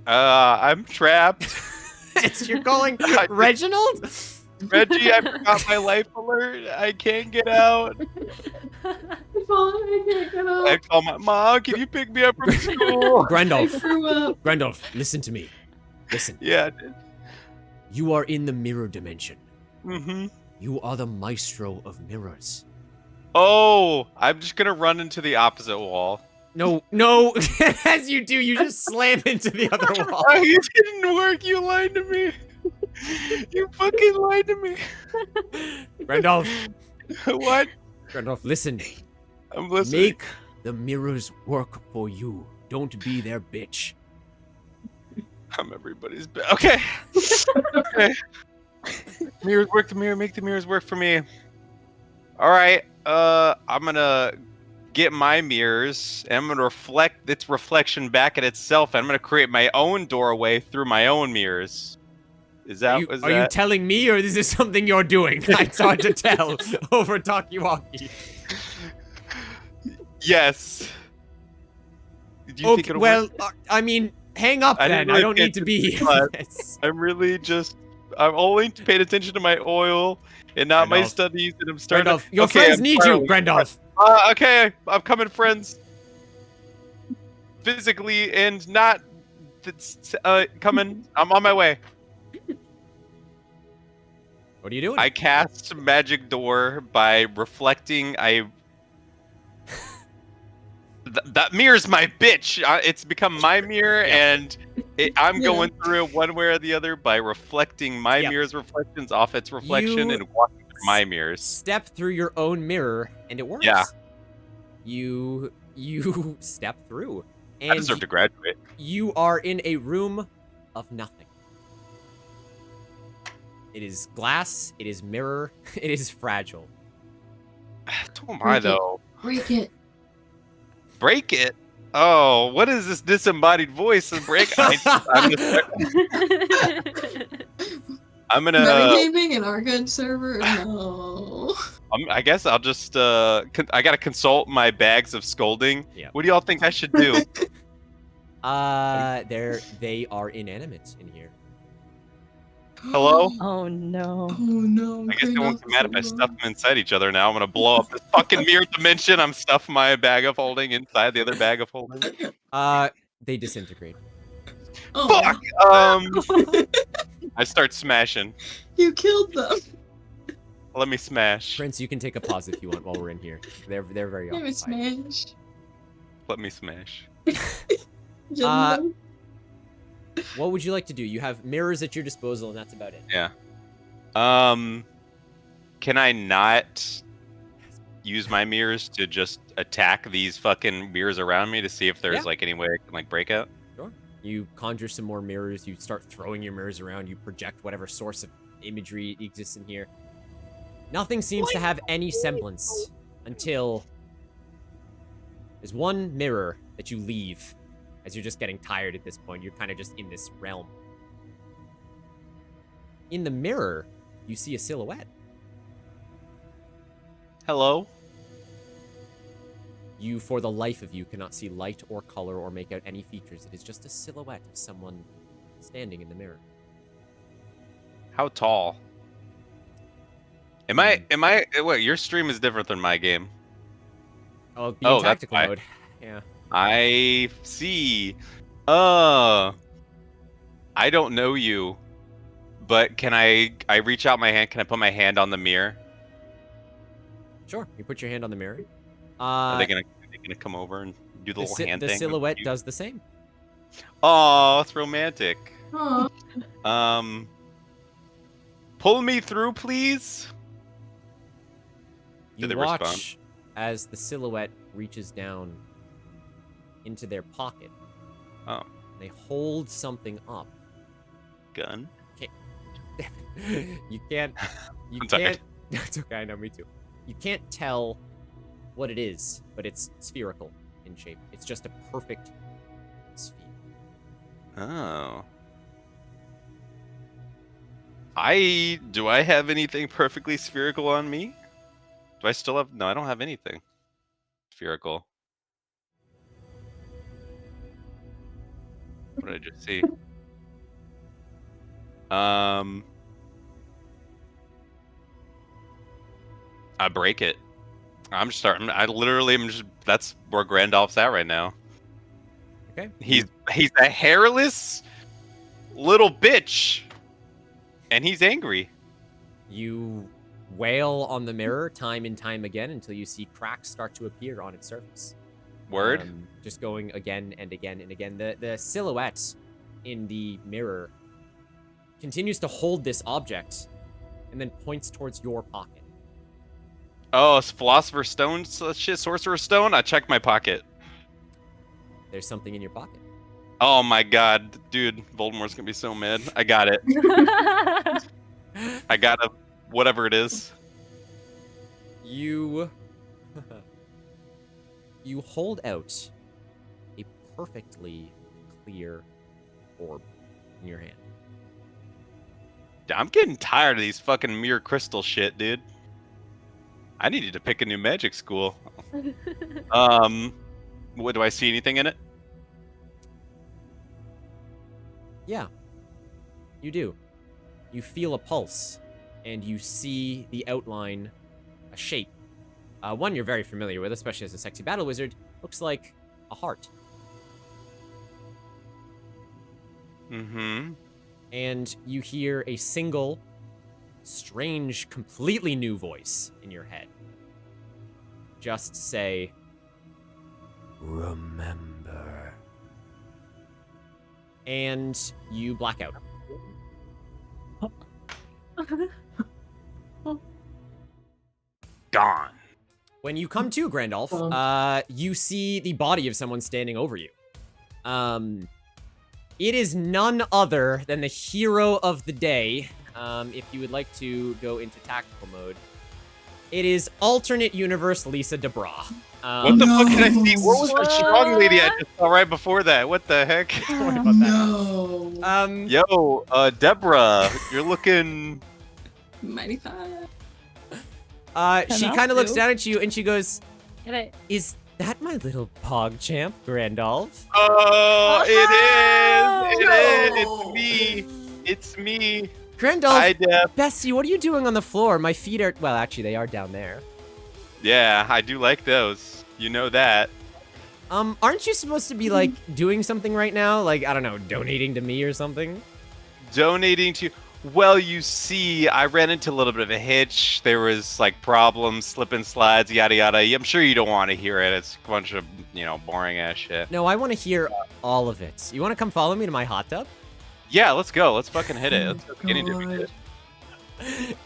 I'm trapped. You're calling Reginald? Reggie, I forgot my life alert. I can't get out. I call my mom. Can you pick me up from school? Grandolph, listen to me. Listen. Yeah. You are in the mirror dimension. Mm-hmm. You are the maestro of mirrors. Oh, I'm just gonna run into the opposite wall. No. As you do, you just slam into the other wall. Oh, it didn't work. You lied to me. You fucking lied to me. Randolph. What? Randolph, listen. I'm listening. Make the mirrors work for you. Don't be their bitch. I'm everybody's bitch. Okay. Okay. Mirrors work. Make the mirrors work for me. All right. I'm gonna get my mirrors and I'm gonna reflect its reflection back at itself. And I'm gonna create my own doorway through my own mirrors. Is that? Are you telling me, or is this something you're doing? It's hard to tell over talkie-walkie. Yes. Do you think it'll work? I mean, hang up then. I don't need to be here. I'm really just. I'm only paying attention to my oil and not my studies, and I'm starting. Randolph, your friends need you, Randolph. Okay, I'm coming, friends. Physically and not. Coming. I'm on my way. What are you doing? I cast magic door by reflecting. That mirror's my bitch. It's become my mirror, and I'm going through it one way or the other by reflecting my mirror's reflections off its reflection and walking through my mirrors. Step through your own mirror, and it works. Yeah. You step through, and I deserve to graduate. You are in a room of nothing. It is glass. It is mirror. It is fragile. Who am I though? Break it. Break it? Oh, what is this disembodied voice? Break I'm gonna. Metagaming in our good server? No. I guess I'll just. I gotta consult my bags of scolding. Yeah. What do y'all think I should do? They are inanimate in here. Hello? Oh no. Oh no. I guess they won't get mad if I stuff them inside each other now. I'm gonna blow up this fucking mirror dimension. I'm stuffing my bag of holding inside the other bag of holding. They disintegrate. Oh. Fuck! I start smashing. You killed them. Let me smash. Prince, you can take a pause if you want while we're in here. They're very Give it occupied. smash. Let me smash. What would you like to do? You have mirrors at your disposal, and that's about it. Yeah. Can I not use my mirrors to just attack these fucking mirrors around me to see if there's like any way I can like break out? Sure. You conjure some more mirrors. You start throwing your mirrors around. You project whatever source of imagery exists in here. Nothing seems to have any semblance until there's one mirror that you leave as you're just getting tired at this point. You're kind of just in this realm. In the mirror, you see a silhouette. Hello? You, for the life of you, cannot see light or color or make out any features. It is just a silhouette of someone standing in the mirror. How tall? Am I what, your stream is different than my game. Oh, be in tactical mode. Yeah. I see. I don't know you, but can I reach out my hand? Can I put my hand on the mirror? Sure. You put your hand on the mirror. Are they gonna come over and do the little hand thing? The silhouette does the same. Oh, it's romantic. Aww. Pull me through, please. You watch as the silhouette reaches down into their pocket. Oh. They hold something up. Gun? You can't. I'm sorry. That's okay. I know, me too. You can't tell what it is, but it's spherical in shape. It's just a perfect sphere. Oh. Do I have anything perfectly spherical on me? Do I still have? No, I don't have anything spherical. What did I just see? I break it. I'm just starting. I literally am just. That's where Grandolph's at right now. Okay. He's a hairless little bitch, and he's angry. You wail on the mirror time and time again until you see cracks start to appear on its surface. Word. Just going again and again and again. The silhouette in the mirror continues to hold this object and then points towards your pocket. Oh, it's Philosopher's Stone shit, Sorcerer's Stone? I checked my pocket. There's something in your pocket. Oh my god, dude, Voldemort's gonna be so mad. I got it. I got whatever it is. You hold out a perfectly clear orb in your hand. I'm getting tired of these fucking mirror crystal shit, dude. I needed to pick a new magic school. What, do I see anything in it? Yeah, you do. You feel a pulse, and you see the outline, a shape. One you're very familiar with, especially as a sexy battle wizard. Looks like a heart. Mm-hmm. And you hear a single, strange, completely new voice in your head. Just say, remember. And you black out. Gone. When you come to, Grandolph, you see the body of someone standing over you. It is none other than the hero of the day. If you would like to go into tactical mode, it is alternate universe Lisa DeBra. What the fuck did I see? What was the strong lady I just saw right before that? What the heck? Don't worry about that. Yo, Deborah, you're looking mighty fine. She kind of looks down at you and she goes, Get it. "Is that my little pog champ, Grandolph?" Oh, it is. It's me. It's me. Grandolph, Hi, Deb. Bessie, what are you doing on the floor? My feet are, well, actually, they are down there. Yeah, I do like those. You know that. Aren't you supposed to be, like, doing something right now? Like, I don't know, donating to me or something? Donating to... Well, you see, I ran into a little bit of a hitch. There was, like, problems, slip and slides, yada yada. I'm sure you don't want to hear it. It's a bunch of, boring ass shit. No, I want to hear all of it. You want to come follow me to my hot tub? Yeah, let's go. Let's fucking hit it. Let's go skinny dipping it.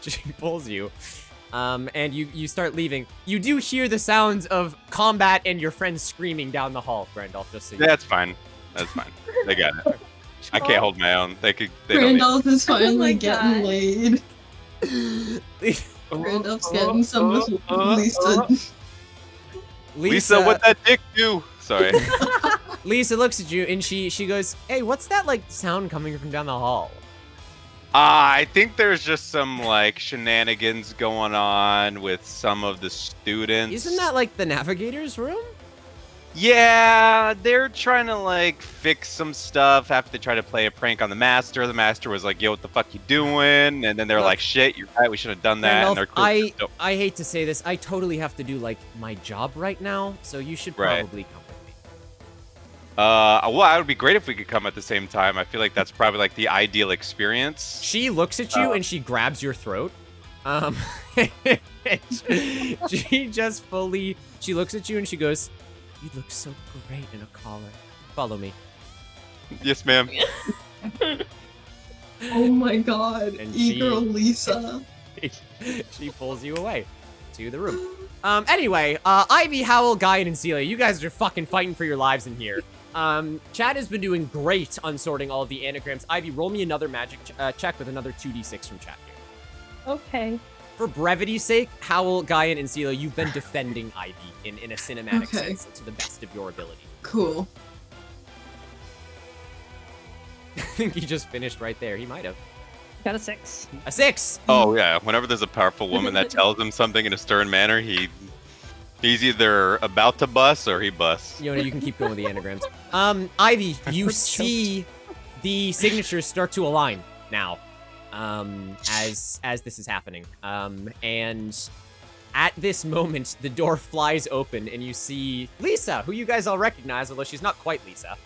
She pulls you. And you start leaving. You do hear the sounds of combat and your friends screaming down the hall, Randolph, just so you That's fine. That's fine. They got it. I can't hold my own. They don't need- Randolph is finally my getting God. laid. Randolph's getting some with Lisa. Lisa, what that dick do? Sorry. Lisa looks at you and she goes, "Hey, what's that like sound coming from down the hall?" I think there's just some like shenanigans going on with some of the students. Isn't that like the navigator's room? Yeah, they're trying to like fix some stuff after they try to play a prank on the master. The master was like, "Yo, what the fuck you doing?" And then they're like, "Shit, you're right. We should have done that." Randolph, And they're cool. I hate to say this, I totally have to do like my job right now, so you should Right. probably come with me. Well, it would be great if we could come at the same time. I feel like that's probably like the ideal experience. She looks at you and she grabs your throat. She just fully, she looks at you and she goes, "You look so great in a collar. Follow me." Yes, ma'am. Oh my god, And e-girl Lisa. She pulls you away to the room. Anyway, Ivy, Howell, Guyan, and Celia, you guys are fucking fighting for your lives in here. Chad has been doing great on sorting all of the anagrams. Ivy, roll me another magic check with another 2d6 from Chad here. Okay. For brevity's sake, Howell, Guyan, and Celia, you've been defending Ivy in a cinematic sense to the best of your ability. Cool. I think he just finished right there. He might have. Got a 6. A 6! Oh yeah. Whenever there's a powerful woman that tells him something in a stern manner, he's either about to bust or he busts. Yona, you can keep going with the anagrams. Ivy, you see the signatures start to align now, as this is happening. And at this moment, the door flies open and you see Lisa, who you guys all recognize, although she's not quite Lisa.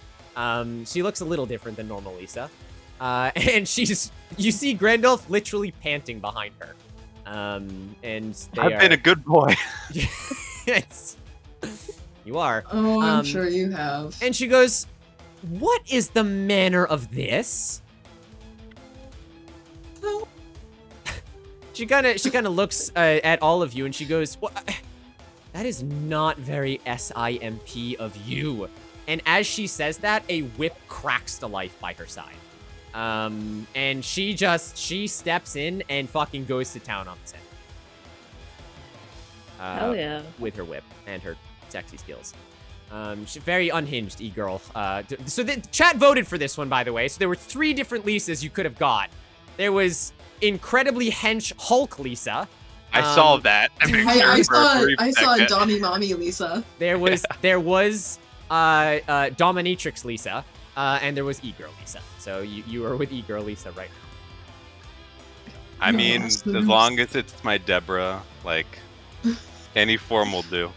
She looks a little different than normal Lisa. And you see Grandolph literally panting behind her. And I've been a good boy. Yes. You are. Oh, I'm sure you have. And she goes, "What is the manner of this?" She kind of looks at all of you and she goes, "That is not very SIMP of you." And as she says that, a whip cracks to life by her side. And she steps in and fucking goes to town on this end. Hell yeah. With her whip and her sexy skills. She's very unhinged, e-girl. So the chat voted for this one, by the way. So there were 3 different Lisas you could have got. There was incredibly hench Hulk Lisa. I saw that. I saw Donnie Mommy Lisa. There was Dominatrix Lisa, and there was e-girl Lisa. So you are with e-girl Lisa right now. I mean, as long as it's my Deborah, like any form will do.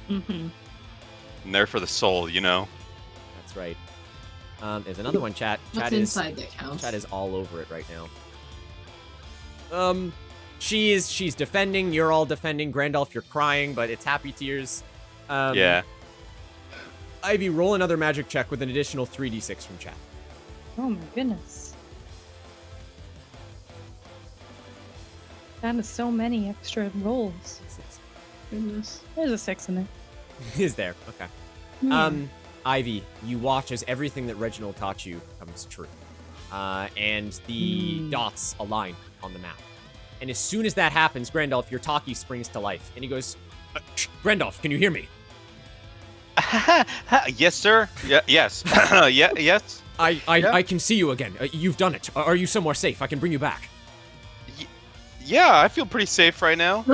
Mm-hmm. I'm there for the soul, you know. That's right. There's another one, chat. What's inside that counts? Chat is all over it right now. She's defending. You're all defending. Grandolph, you're crying, but it's happy tears. Yeah. Ivy, roll another magic check with an additional 3d6 from chat. Oh my goodness. That is so many extra rolls. Goodness. There's a 6 in there. Is there? Okay. Hmm. Ivy, you watch as everything that Reginald taught you comes true. And the dots align on the map. And as soon as that happens, Grandolph, your talkie springs to life. And he goes, "Grandolph, can you hear me?" Yes, sir. Yes. Yes. I can see you again. You've done it. Are you somewhere safe? I can bring you back. Yeah, I feel pretty safe right now.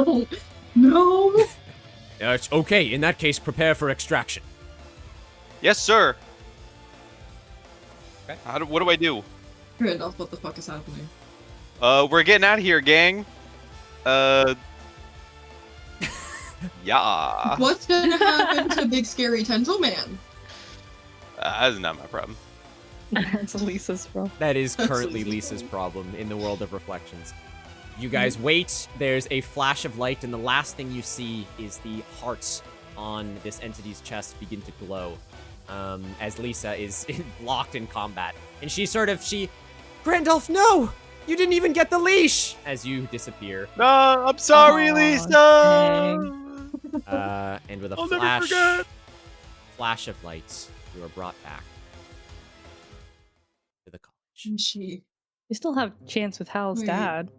No. It's okay. In that case, prepare for extraction. Yes, sir. Okay. What do I do? Randolph, what the fuck is happening? We're getting out of here, gang. Yeah. What's gonna happen to Big Scary Tendril Man? That's not my problem. That's Lisa's problem. That is currently Lisa's problem in the world of reflections. You guys wait. There's a flash of light, and the last thing you see is the hearts on this entity's chest begin to glow. as Lisa is locked in combat. And she Randolph, no! You didn't even get the leash! As you disappear. No, I'm sorry, Lisa! And with a I'll never forget. flash of light, you are brought back to the college. You still have a chance with Hal's dad.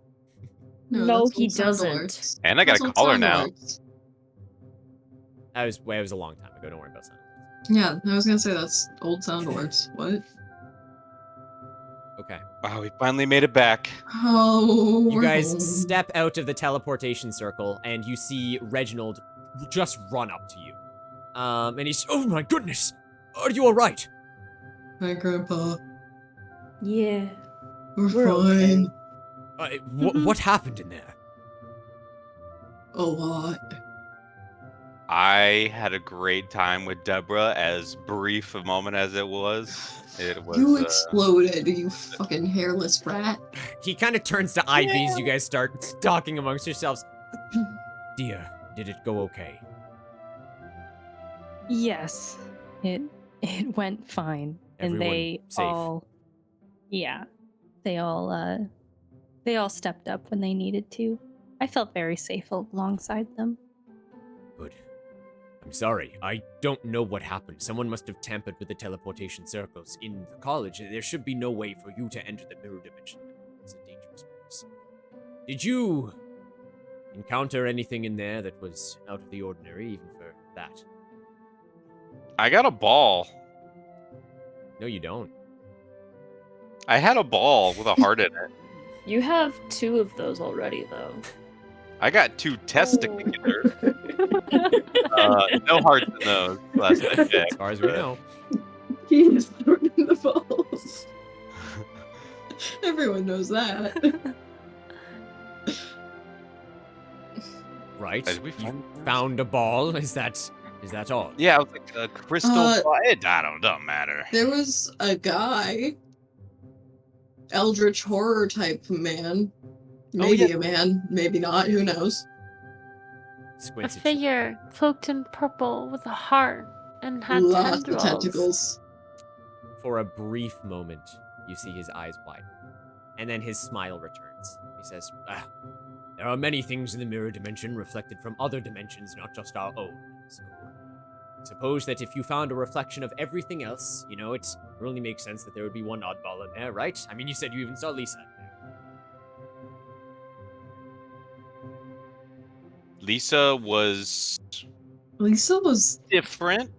No, he doesn't. And I got a caller now. That was a long time ago. Don't worry about that. Yeah, I was gonna say that's old Soundlords. What? Okay. Wow, we finally made it back. Oh, you guys step out of the teleportation circle, and you see Reginald just run up to you. And he's, oh my goodness! Are you alright? Hi, Grandpa. Yeah. We're fine. Okay. What happened in there? A lot. I had a great time with Deborah, as brief a moment as it was. It was. You exploded, you fucking hairless rat. He kind of turns to Ivy as you guys start talking amongst yourselves. Dear, did it go okay? Yes, it went fine, Everyone and they safe. they all stepped up when they needed to. I felt very safe alongside them. Good. I'm sorry. I don't know what happened. Someone must have tampered with the teleportation circles in the college. There should be no way for you to enter the mirror dimension. It's a dangerous place. Did you encounter anything in there that was out of the ordinary, even for that? I got a ball. No, you don't. I had a ball with a heart in it. You have 2 of those already, though. I got 2 testicular. No hearts in those. Last I checked. As far as we know. He is throwing the balls. Everyone knows that. Right. You found a ball. Is that all? Yeah, it was like a crystal ball. It don't matter. There was a guy, eldritch horror type man. Maybe a man, maybe not, who knows? A figure cloaked in purple with a heart and had Lots tendrils. of tentacles. For a brief moment, you see his eyes widen, and then his smile returns. He says, there are many things in the mirror dimension reflected from other dimensions, not just our own. So, suppose that if you found a reflection of everything else, it only makes sense that there would be one oddball in there, right? I mean, you said you even saw Lisa. Lisa was different,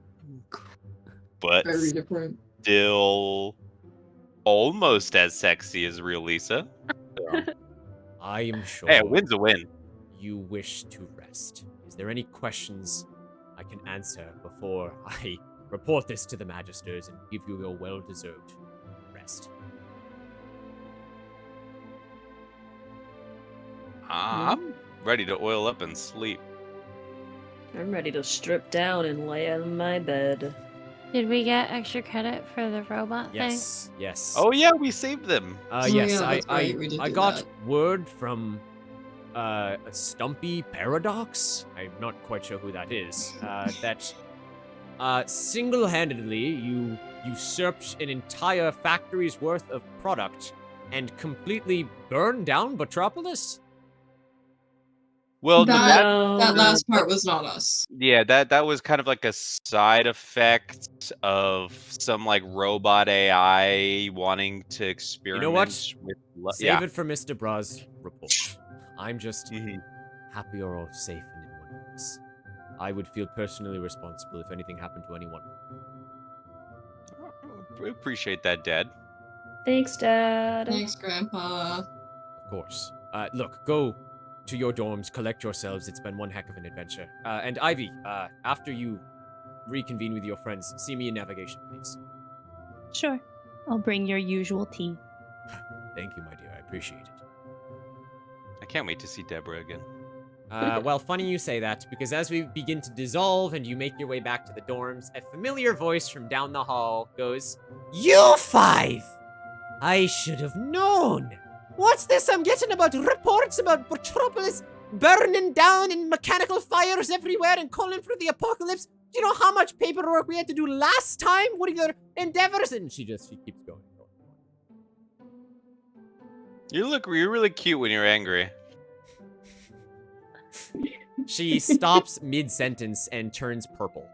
but very different. Still almost as sexy as real Lisa. So. I am sure. Hey, a win's a win. You wish to rest. Is there any questions I can answer before I report this to the Magisters and give you your well-deserved rest? I'm ready to oil up and sleep. I'm ready to strip down and lay on my bed. Did we get extra credit for the robot thing? Yes. Oh yeah, we saved them. Yes, yeah, I got word from a Stumpy Paradox. I'm not quite sure who that is. That single-handedly you usurped an entire factory's worth of product and completely burned down Bottropolis? Well, that last part was not us. Yeah, that was kind of like a side effect of some like robot AI wanting to experiment. You know what? With Save it for Mr. Bra's report. I'm just happy you're all safe and in one place. I would feel personally responsible if anything happened to anyone. We appreciate that, Dad. Thanks, Dad. Thanks, Grandpa. Of course. Look, go to your dorms, collect yourselves. It's been one heck of an adventure. And Ivy, after you reconvene with your friends, see me in navigation, please. Sure. I'll bring your usual tea. Thank you, my dear. I appreciate it. I can't wait to see Deborah again. Well, funny you say that, because as we begin to dissolve and you make your way back to the dorms, a familiar voice from down the hall goes, "You 5! I should have known! What's this I'm getting about reports about Bottropolis burning down and mechanical fires everywhere and calling for the apocalypse? you know how much paperwork we had to do last time? What are your endeavors? And she keeps going. You're really cute when you're angry. She stops mid-sentence and turns purple.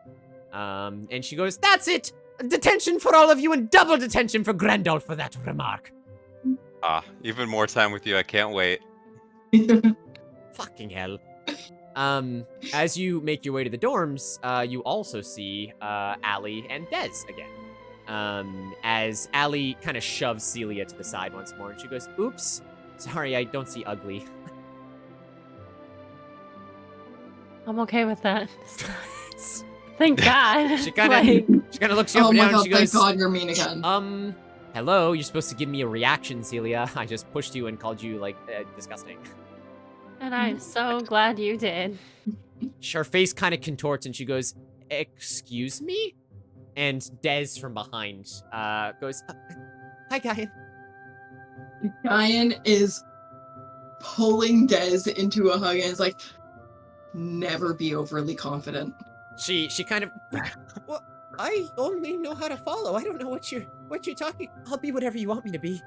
And she goes, "That's it! Detention for all of you and double detention for Grendel for that remark." Even more time with you. I can't wait. Fucking hell. As you make your way to the dorms, you also see Allie and Dez again. As Allie kind of shoves Celia to the side once more, and she goes, "Oops, sorry, I don't see ugly." I'm okay with that. Thank God. She kind of looks you up and down, and she goes, thank God you're mean again. Hello, you're supposed to give me a reaction, Celia. I just pushed you and called you, like, disgusting. And I'm so glad you did. Her face kind of contorts, and she goes, "Excuse me?" And Dez from behind goes, "Hi, Guyan." Guyan is pulling Dez into a hug and is like, never be overly confident. She kind of, "Well, I only know how to follow. I don't know what you're talking. I'll be whatever you want me to be."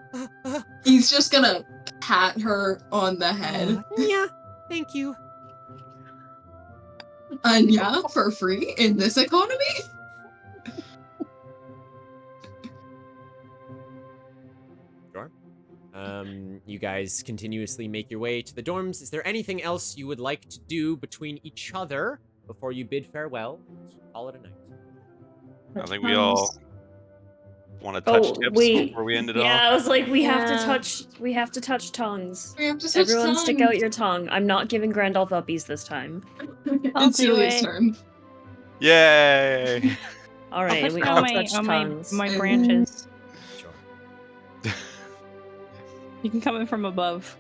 He's just gonna pat her on the head. Yeah, thank you. And yeah, for free in this economy? Sure. You guys continuously make your way to the dorms. Is there anything else you would like to do between each other before you bid farewell? Call it a night. I think we all want to touch tips before we end it off. Yeah, I was like, we have to touch tongues. We have to touch Everyone tongues. stick out your tongue. I'm not giving Grandolph uppies this time. I'll It's do Celia's it. turn. Yay! All I'll right, push we down all my, touch on tongues. my branches. Sure. You can come in from above.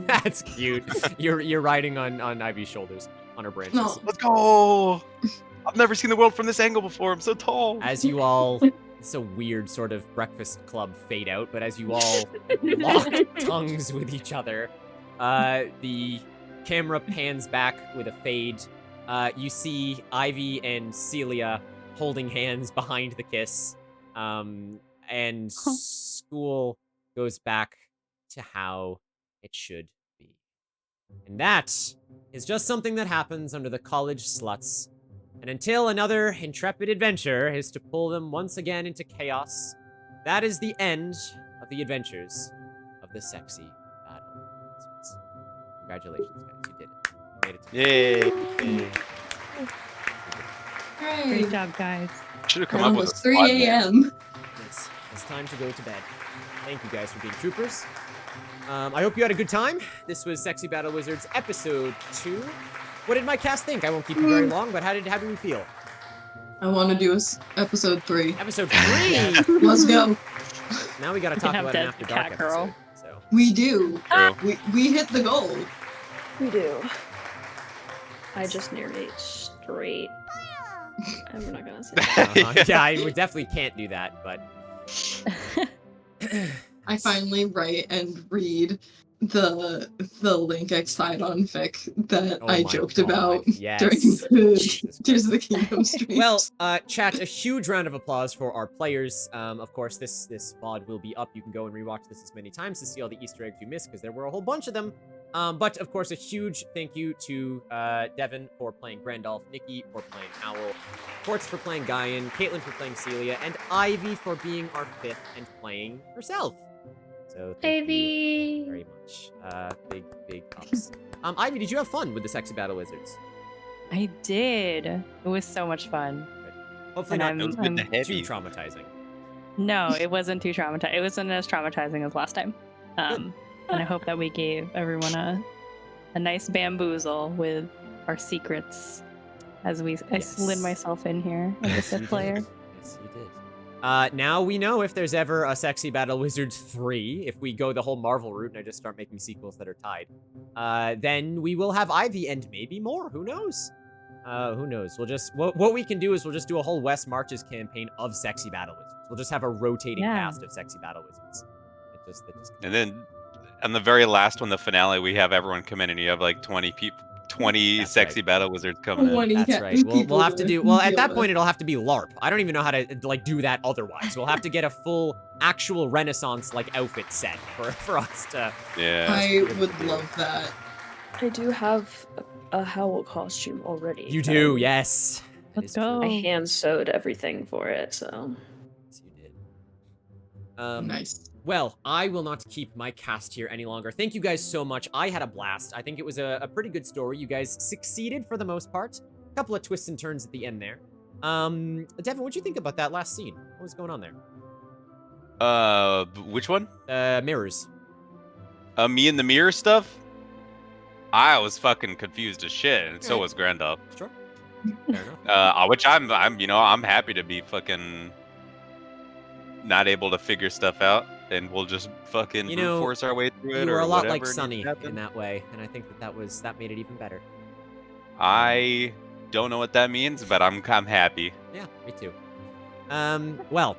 That's cute. You're riding on Ivy's shoulders, on her branches. No. Let's go! I've never seen the world from this angle before. I'm so tall. As you all, it's a weird sort of breakfast club fade out, but as you all lock tongues with each other, the camera pans back with a fade. You see Ivy and Celia holding hands behind the kiss, and school goes back to how it should be. And that is just something that happens under the college sluts. And until another intrepid adventure is to pull them once again into chaos, that is the end of the adventures of the sexy battle wizards. Congratulations, guys. You did it. You made it to Yay! Great job, guys. Should have come up with a 3 squad a.m. It's time to go to bed. Thank you guys for being troopers. I hope you had a good time. This was Sexy Battle Wizards episode 2. What did my cast think? I won't keep you very long, but how did we feel? I want to do episode 3. Episode 3? Let's go. Now we gotta talk about an After Dark episode. So. We do. True. We hit the goal. We do. I just narrate straight. I'm not gonna say that. Yeah, I would definitely can't do that, but... I finally write and read the Link side on fic that I joked about during the Tears of the Kingdom stream. Well, chat, a huge round of applause for our players. Of course, this VOD will be up. You can go and rewatch this as many times to see all the Easter eggs you missed, because there were a whole bunch of them. But, of course, a huge thank you to Devin for playing Grandolph, Nikki for playing Owl, Quartz for playing Guyan, Caitlin for playing Celia, and Ivy for being our 5th and playing herself. So thank you very much. Big ups. Ivy, did you have fun with the Sexy Battle Wizards? I did. It was so much fun. Hopefully And not I'm too traumatizing. No, it wasn't too traumatizing. It wasn't as traumatizing as last time. And I hope that we gave everyone a nice bamboozle with our secrets as I slid myself in here as a Sith player. Yes, you did. Now we know if there's ever a Sexy Battle Wizards 3, if we go the whole Marvel route and I just start making sequels that are tied, then we will have Ivy and maybe more. Who knows? Who knows? We'll just, what we can do is we'll just do a whole West Marches campaign of Sexy Battle Wizards. We'll just have a rotating cast of Sexy Battle Wizards. And then on the very last one, the finale, we have everyone come in and you have like 20 20 sexy battle wizards coming in. That's right. We'll have to do. Well, at that point, it'll have to be LARP. I don't even know how to like do that otherwise. We'll have to get a full, actual Renaissance like outfit set for us to. Yeah. I would love that. I do have a Howl costume already. You do, yes. Let's go. I hand sewed everything for it, so. Yes, you did. Nice. Well, I will not keep my cast here any longer. Thank you guys so much. I had a blast. I think it was a pretty good story. You guys succeeded for the most part. A couple of twists and turns at the end there. Devin, what'd you think about that last scene? What was going on there? Which one? Mirrors. Me and the mirror stuff? I was fucking confused as shit, and so was Grandop. Sure. Fair enough. Which I'm happy to be fucking not able to figure stuff out, and we'll just fucking brute force our way through it. You were or a lot whatever like Sunny in that way, and I think that made it even better. I don't know what that means, but I'm happy. Yeah, me too. Well,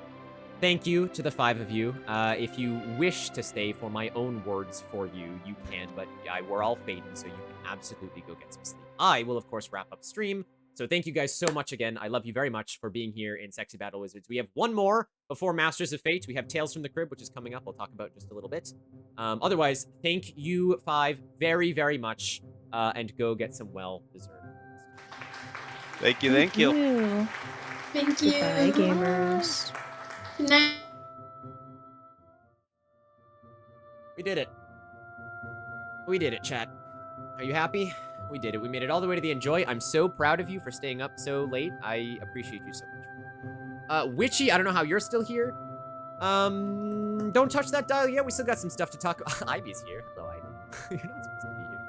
thank you to the 5 of you. If you wish to stay for my own words for you, you can, but we're all fading, so you can absolutely go get some sleep. I will, of course, wrap up stream. So thank you guys so much again. I love you very much for being here in Sexy Battle Wizards. We have one more before Masters of Fate. We have Tales from the Crib, which is coming up. We'll talk about just a little bit. Otherwise, thank you 5 very, very much, and go get some well-deserved. Thank you, thank you. Thank you. Bye, gamers. Good night. We did it. We did it, chat. Are you happy? We did it. We made it all the way to the Enjoy. I'm so proud of you for staying up so late. I appreciate you so much. Witchy, I don't know how you're still here. Don't touch that dial yet. We still got some stuff to talk about. Ivy's here. Hello, Ivy. You're not supposed to be here.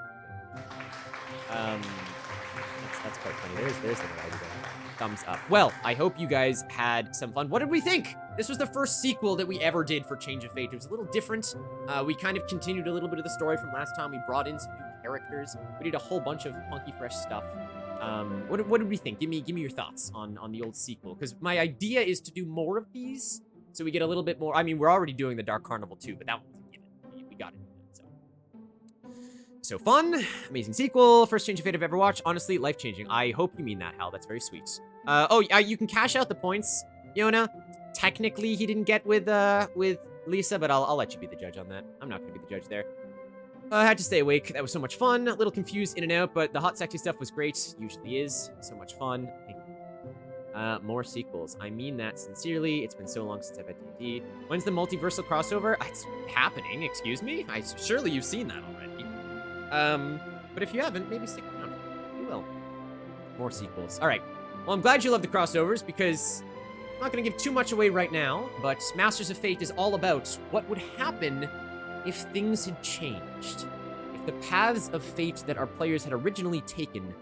That's quite funny. There's the Ivy there. Thumbs up. Well, I hope you guys had some fun. What did we think? This was the first sequel that we ever did for Change of Fate. It was a little different. We kind of continued a little bit of the story from last time. We brought in some new characters. We did a whole bunch of funky, fresh stuff. What did we think? Give me your thoughts on the old sequel. Because my idea is to do more of these, so we get a little bit more. I mean, we're already doing the Dark Carnival too, but that one's a given. We got it. So fun, amazing sequel, first Change of Fate I've ever watched. Honestly, life-changing. I hope you mean that, Hal. That's very sweet. You can cash out the points, Yona. Technically, he didn't get with Lisa, but I'll let you be the judge on that. I'm not gonna be the judge there. I had to stay awake. That was so much fun. A little confused in and out, but the hot, sexy stuff was great. Usually is. So much fun. Thank you. More sequels. I mean that sincerely. It's been so long since I've had D&D. When's the multiversal crossover? It's happening. Excuse me? Surely you've seen that already. But if you haven't, maybe stick around. You will. More sequels. All right. Well, I'm glad you love the crossovers because I'm not going to give too much away right now, but Masters of Fate is all about what would happen if things had changed. If the paths of fate that our players had originally taken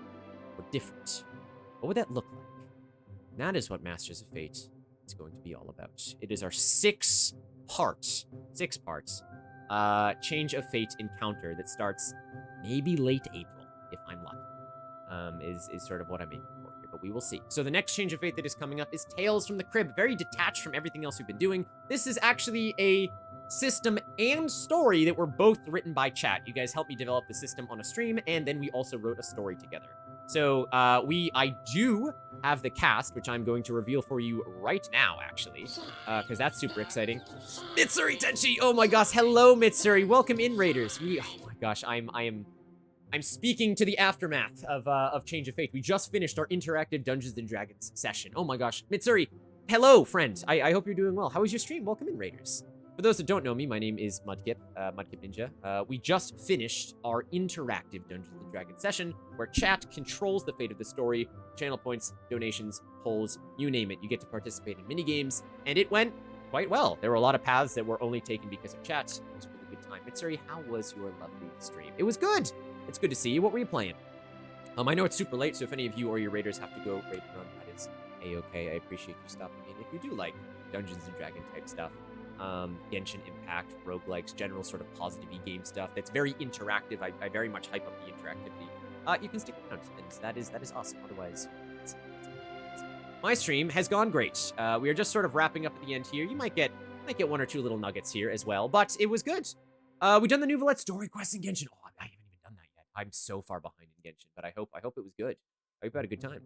were different. What would that look like? And that is what Masters of Fate is going to be all about. It is our 6-part Change of Fate encounter that starts maybe late April, if I'm lucky, is sort of what I'm aiming for here, but we will see. So the next Change of Fate that is coming up is Tales from the Crib, very detached from everything else we've been doing. This is actually a system and story that were both written by chat. You guys helped me develop the system on a stream, and then we also wrote a story together. So I do have the cast, which I'm going to reveal for you right now, actually, because that's super exciting. Mitsuri Tenchi! Oh my gosh, hello Mitsuri, welcome in, Raiders. Oh my gosh, I'm speaking to the aftermath of Change of Fate. We just finished our interactive Dungeons and Dragons session. Oh my gosh, Mitsuri, hello, friend. I hope you're doing well. How was your stream? Welcome in, Raiders. For those that don't know me, my name is Mudkip, Mudkip Ninja. We just finished our interactive Dungeons & Dragons session, where chat controls the fate of the story, channel points, donations, polls, you name it. You get to participate in minigames, and it went quite well. There were a lot of paths that were only taken because of chat. It was a really good time. Mitsuri, how was your lovely stream? It was good. It's good to see you. What were you playing? I know it's super late, so if any of you or your raiders have to go raid run, that is a-okay. I appreciate you stopping in. If you do like Dungeons & Dragons type stuff, Genshin Impact, roguelikes, general sort of positive game stuff that's very interactive. I very much hype up the interactivity. You can stick around, and that is awesome. Otherwise, my stream has gone great. We are just sort of wrapping up at the end here. You might get one or two little nuggets here as well, but it was good. We've done the new Valette story quest in Genshin. Oh, I haven't even done that yet. I'm so far behind in Genshin, but I hope it was good. I hope you had a good time.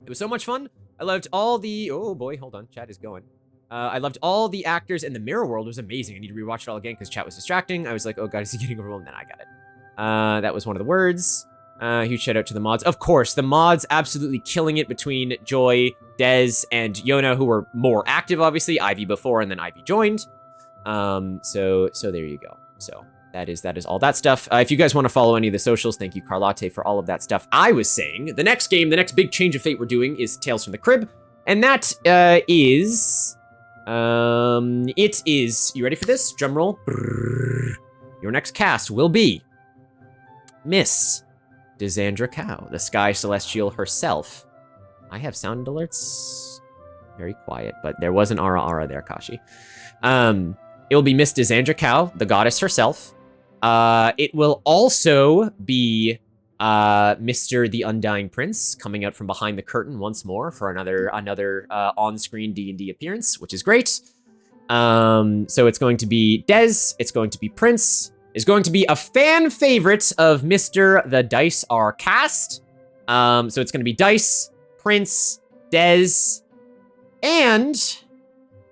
It was so much fun. I loved all the... Oh, boy, hold on. Chat is going. I loved all the actors, and the mirror world was amazing. I need to rewatch it all again because chat was distracting. I was like, oh, God, is he getting overwhelmed? Then I got it. That was one of the words. Huge shout out to the mods. Of course, the mods absolutely killing it between Joy, Dez, and Yona, who were more active, obviously. Ivy before, and then Ivy joined. So there you go. So that is all that stuff. If you guys want to follow any of the socials, thank you, Carlotte, for all of that stuff. I was saying the next game, the next big change of fate we're doing is Tales from the Crib, and that is it is. You ready for this? Drum roll. Your next cast will be Miss Desandra Cow, the Sky Celestial herself. I have sound alerts. Very quiet, but there was an Ara there, Kashi. It will be Miss Desandra Cow, the goddess herself. It will also be Mr. the Undying Prince coming out from behind the curtain once more for another on-screen D&D appearance, which is great. So it's going to be Dez, it's going to be Prince, is going to be a fan favorite of Mr. the Dice Are Cast. So it's going to be Dice, Prince, Dez, and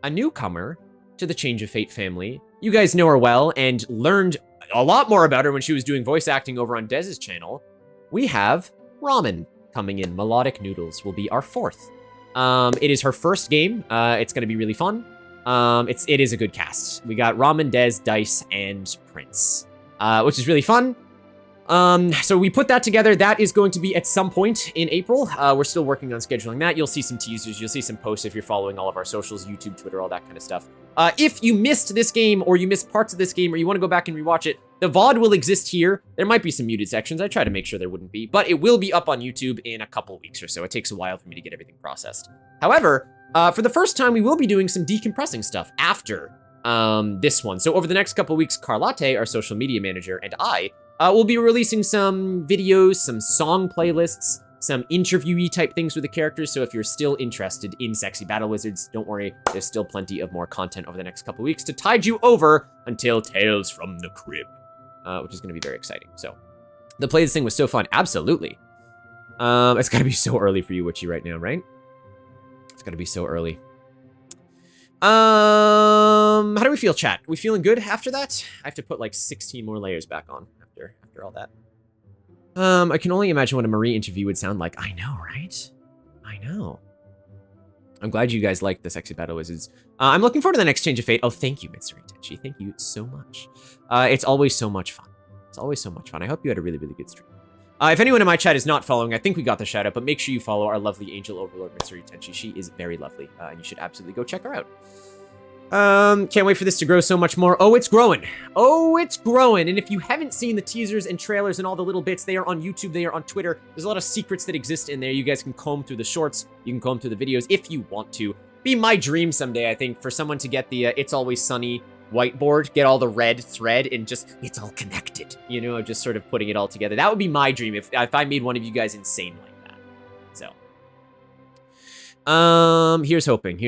a newcomer to the Change of Fate family. You guys know her well and learned a lot more about her when she was doing voice acting over on Dez's channel. We have Ramen coming in. Melodic Noodles will be our fourth. It is her first game. It's going to be really fun. It is a good cast. We got Ramen, Dez, Dice, and Prince, which is really fun. So we put that together. That is going to be at some point in April. We're still working on scheduling that. You'll see some teasers. You'll see some posts if you're following all of our socials, YouTube, Twitter, all that kind of stuff. If you missed this game or you missed parts of this game or you want to go back and rewatch it, the VOD will exist here. There might be some muted sections. I try to make sure there wouldn't be, but it will be up on YouTube in a couple weeks or so. It takes a while for me to get everything processed. However, for the first time, we will be doing some decompressing stuff after this one. So over the next couple weeks, Carlotte, our social media manager, and I will be releasing some videos, some song playlists, some interviewee type things with the characters. So if you're still interested in Sexy Battle Wizards, don't worry, there's still plenty of more content over the next couple weeks to tide you over until Tales from the Crib, which is going to be very exciting. So the play this thing was so fun. Absolutely. It's got to be so early for you, Witchy, right now, right? It's got to be so early. How do we feel, chat? We feeling good after that? I have to put like 16 more layers back on after all that. I can only imagine what a Marie interview would sound like. I know, right? I know. I'm glad you guys liked the Sexy Battle Wizards. I'm looking forward to the next Change of Fate. Oh, thank you, Mitsuri Tenchi. Thank you so much. It's always so much fun. It's always so much fun. I hope you had a really, really good stream. If anyone in my chat is not following, I think we got the shout out, but make sure you follow our lovely Angel Overlord, Mitsuri Tenchi. She is very lovely, and you should absolutely go check her out. Can't wait for this to grow so much more. Oh, it's growing. Oh, it's growing. And if you haven't seen the teasers and trailers and all the little bits, they are on YouTube, they are on Twitter. There's a lot of secrets that exist in there. You guys can comb through the shorts. You can comb through the videos if you want to. Be my dream someday, I think, for someone to get the It's Always Sunny whiteboard, get all the red thread, and just, it's all connected. You know, just sort of putting it all together. That would be my dream if I made one of you guys insane like that. So. Here's hoping.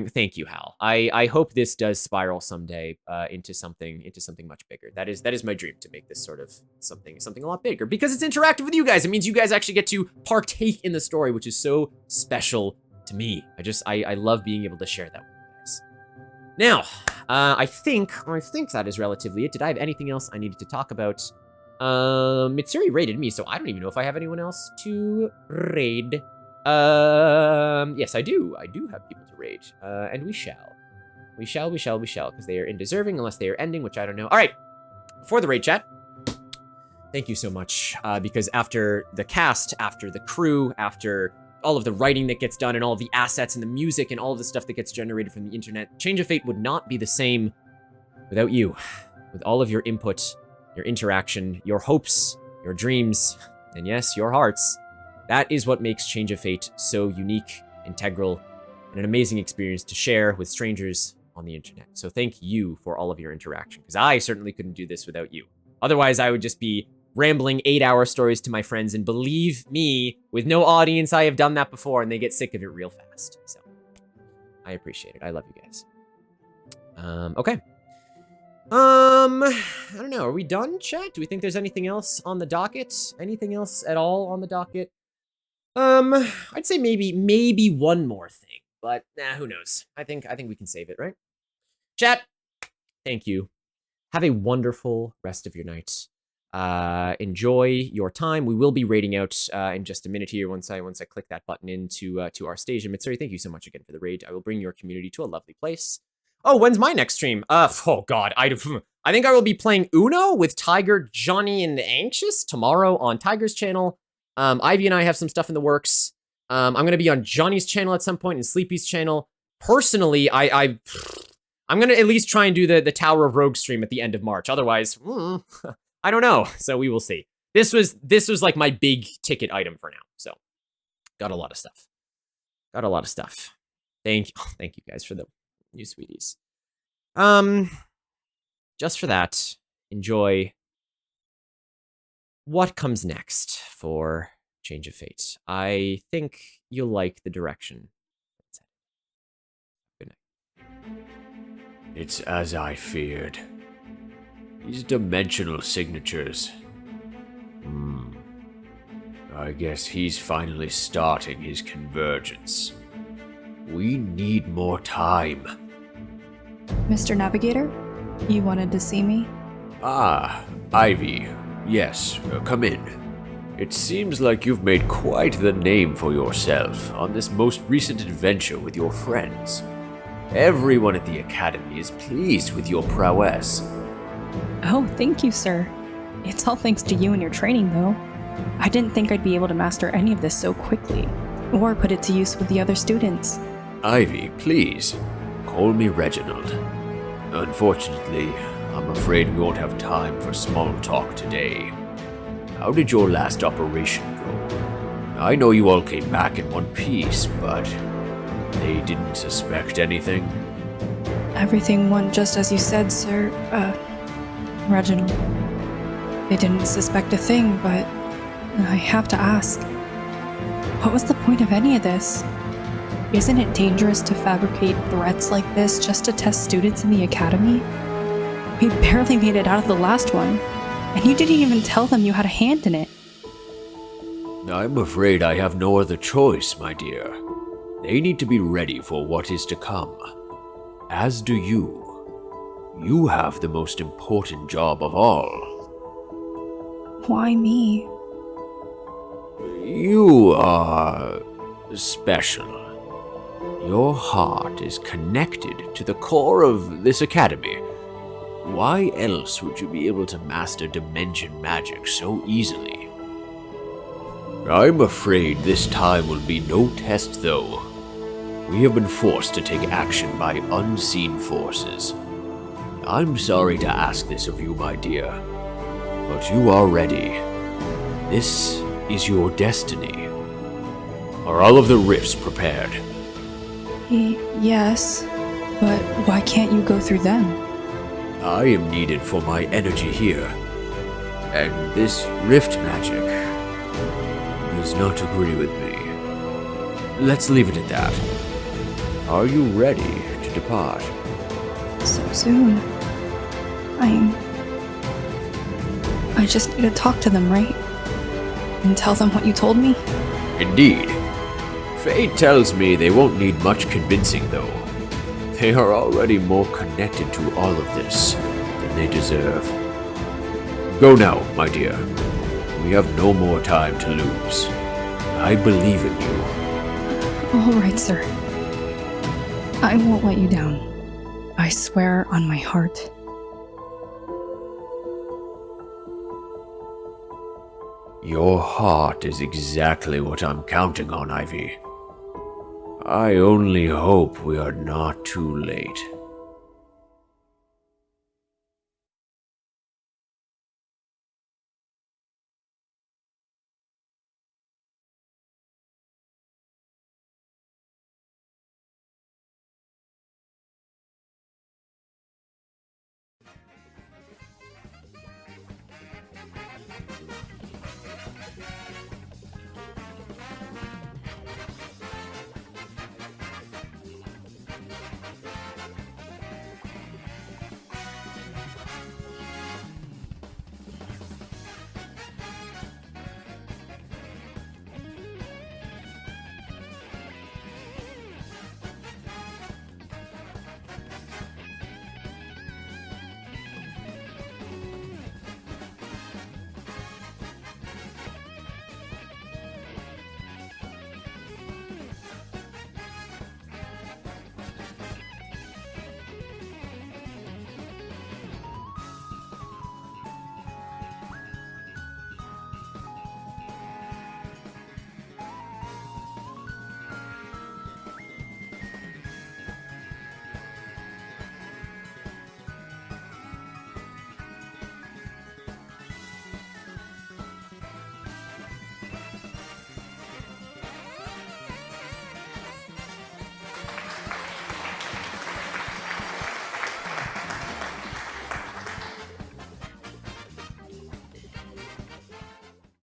Thank you, Hal. I hope this does spiral someday into something much bigger. That is my dream, to make this sort of something a lot bigger, because it's interactive with you guys. It means you guys actually get to partake in the story, which is so special to me. I love being able to share that with you guys. Now, I think that is relatively it. Did I have anything else I needed to talk about? Mitsuri raided me, so I don't even know if I have anyone else to raid. Yes, I do. I do have people to raid. And we shall, because they are undeserving unless they are ending, which I don't know. All right, for the raid chat, thank you so much, because after the cast, after the crew, after all of the writing that gets done and all of the assets and the music and all of the stuff that gets generated from the internet, Change of Fate would not be the same without you, with all of your input, your interaction, your hopes, your dreams, and yes, your hearts. That is what makes Change of Fate so unique, integral, and an amazing experience to share with strangers on the internet. So thank you for all of your interaction, because I certainly couldn't do this without you. Otherwise, I would just be rambling 8-hour stories to my friends, and believe me, with no audience, I have done that before, and they get sick of it real fast. So, I appreciate it. I love you guys. Okay. I don't know. Are we done, chat? Do we think there's anything else on the docket? Anything else at all on the docket? I'd say maybe one more thing, but who knows? I think we can save it, right? Chat, thank you. Have a wonderful rest of your night. Enjoy your time. We will be raiding out in just a minute here once I click that button into to our station. Mitsuri, thank you so much again for the raid. I will bring your community to a lovely place. Oh, when's my next stream? Oh god, I think I will be playing Uno with Tiger, Johnny, and Anxious tomorrow on Tiger's channel. Ivy and I have some stuff in the works. I'm gonna be on Johnny's channel at some point and Sleepy's channel. Personally, I'm gonna at least try and do the Tower of Rogue stream at the end of March. Otherwise, I don't know. So we will see. This was like my big ticket item for now. So got a lot of stuff. Thank you guys for the new sweeties. Just for that, enjoy what comes next for Change of Fate. I think you'll like the direction. Good night. It's as I feared. These dimensional signatures. I guess he's finally starting his convergence. We need more time. Mr. Navigator, you wanted to see me? Ah, Ivy. Yes, come in. It seems like you've made quite the name for yourself on this most recent adventure with your friends. Everyone at the Academy is pleased with your prowess. Oh, thank you, sir. It's all thanks to you and your training, though. I didn't think I'd be able to master any of this so quickly, or put it to use with the other students. Ivy, please, call me Reginald. Unfortunately, I'm afraid we won't have time for small talk today. How did your last operation go? I know you all came back in one piece, but they didn't suspect anything? Everything went just as you said, sir. Reginald. They didn't suspect a thing, but I have to ask. What was the point of any of this? Isn't it dangerous to fabricate threats like this just to test students in the academy? We barely made it out of the last one, and you didn't even tell them you had a hand in it. I'm afraid I have no other choice, my dear. They need to be ready for what is to come. As do you. You have the most important job of all. Why me? You are special. Your heart is connected to the core of this academy. Why else would you be able to master dimension magic so easily? I'm afraid this time will be no test, though. We have been forced to take action by unseen forces. I'm sorry to ask this of you, my dear, but you are ready. This is your destiny. Are all of the rifts prepared? Yes, but why can't you go through them? I am needed for my energy here, and this rift magic does not agree with me. Let's leave it at that. Are you ready to depart? So soon. I just need to talk to them, right? And tell them what you told me? Indeed. Fate tells me they won't need much convincing, though. They are already more connected to all of this than they deserve. Go now, my dear. We have no more time to lose. I believe in you. All right, sir. I won't let you down. I swear on my heart. Your heart is exactly what I'm counting on, Ivy. I only hope we are not too late.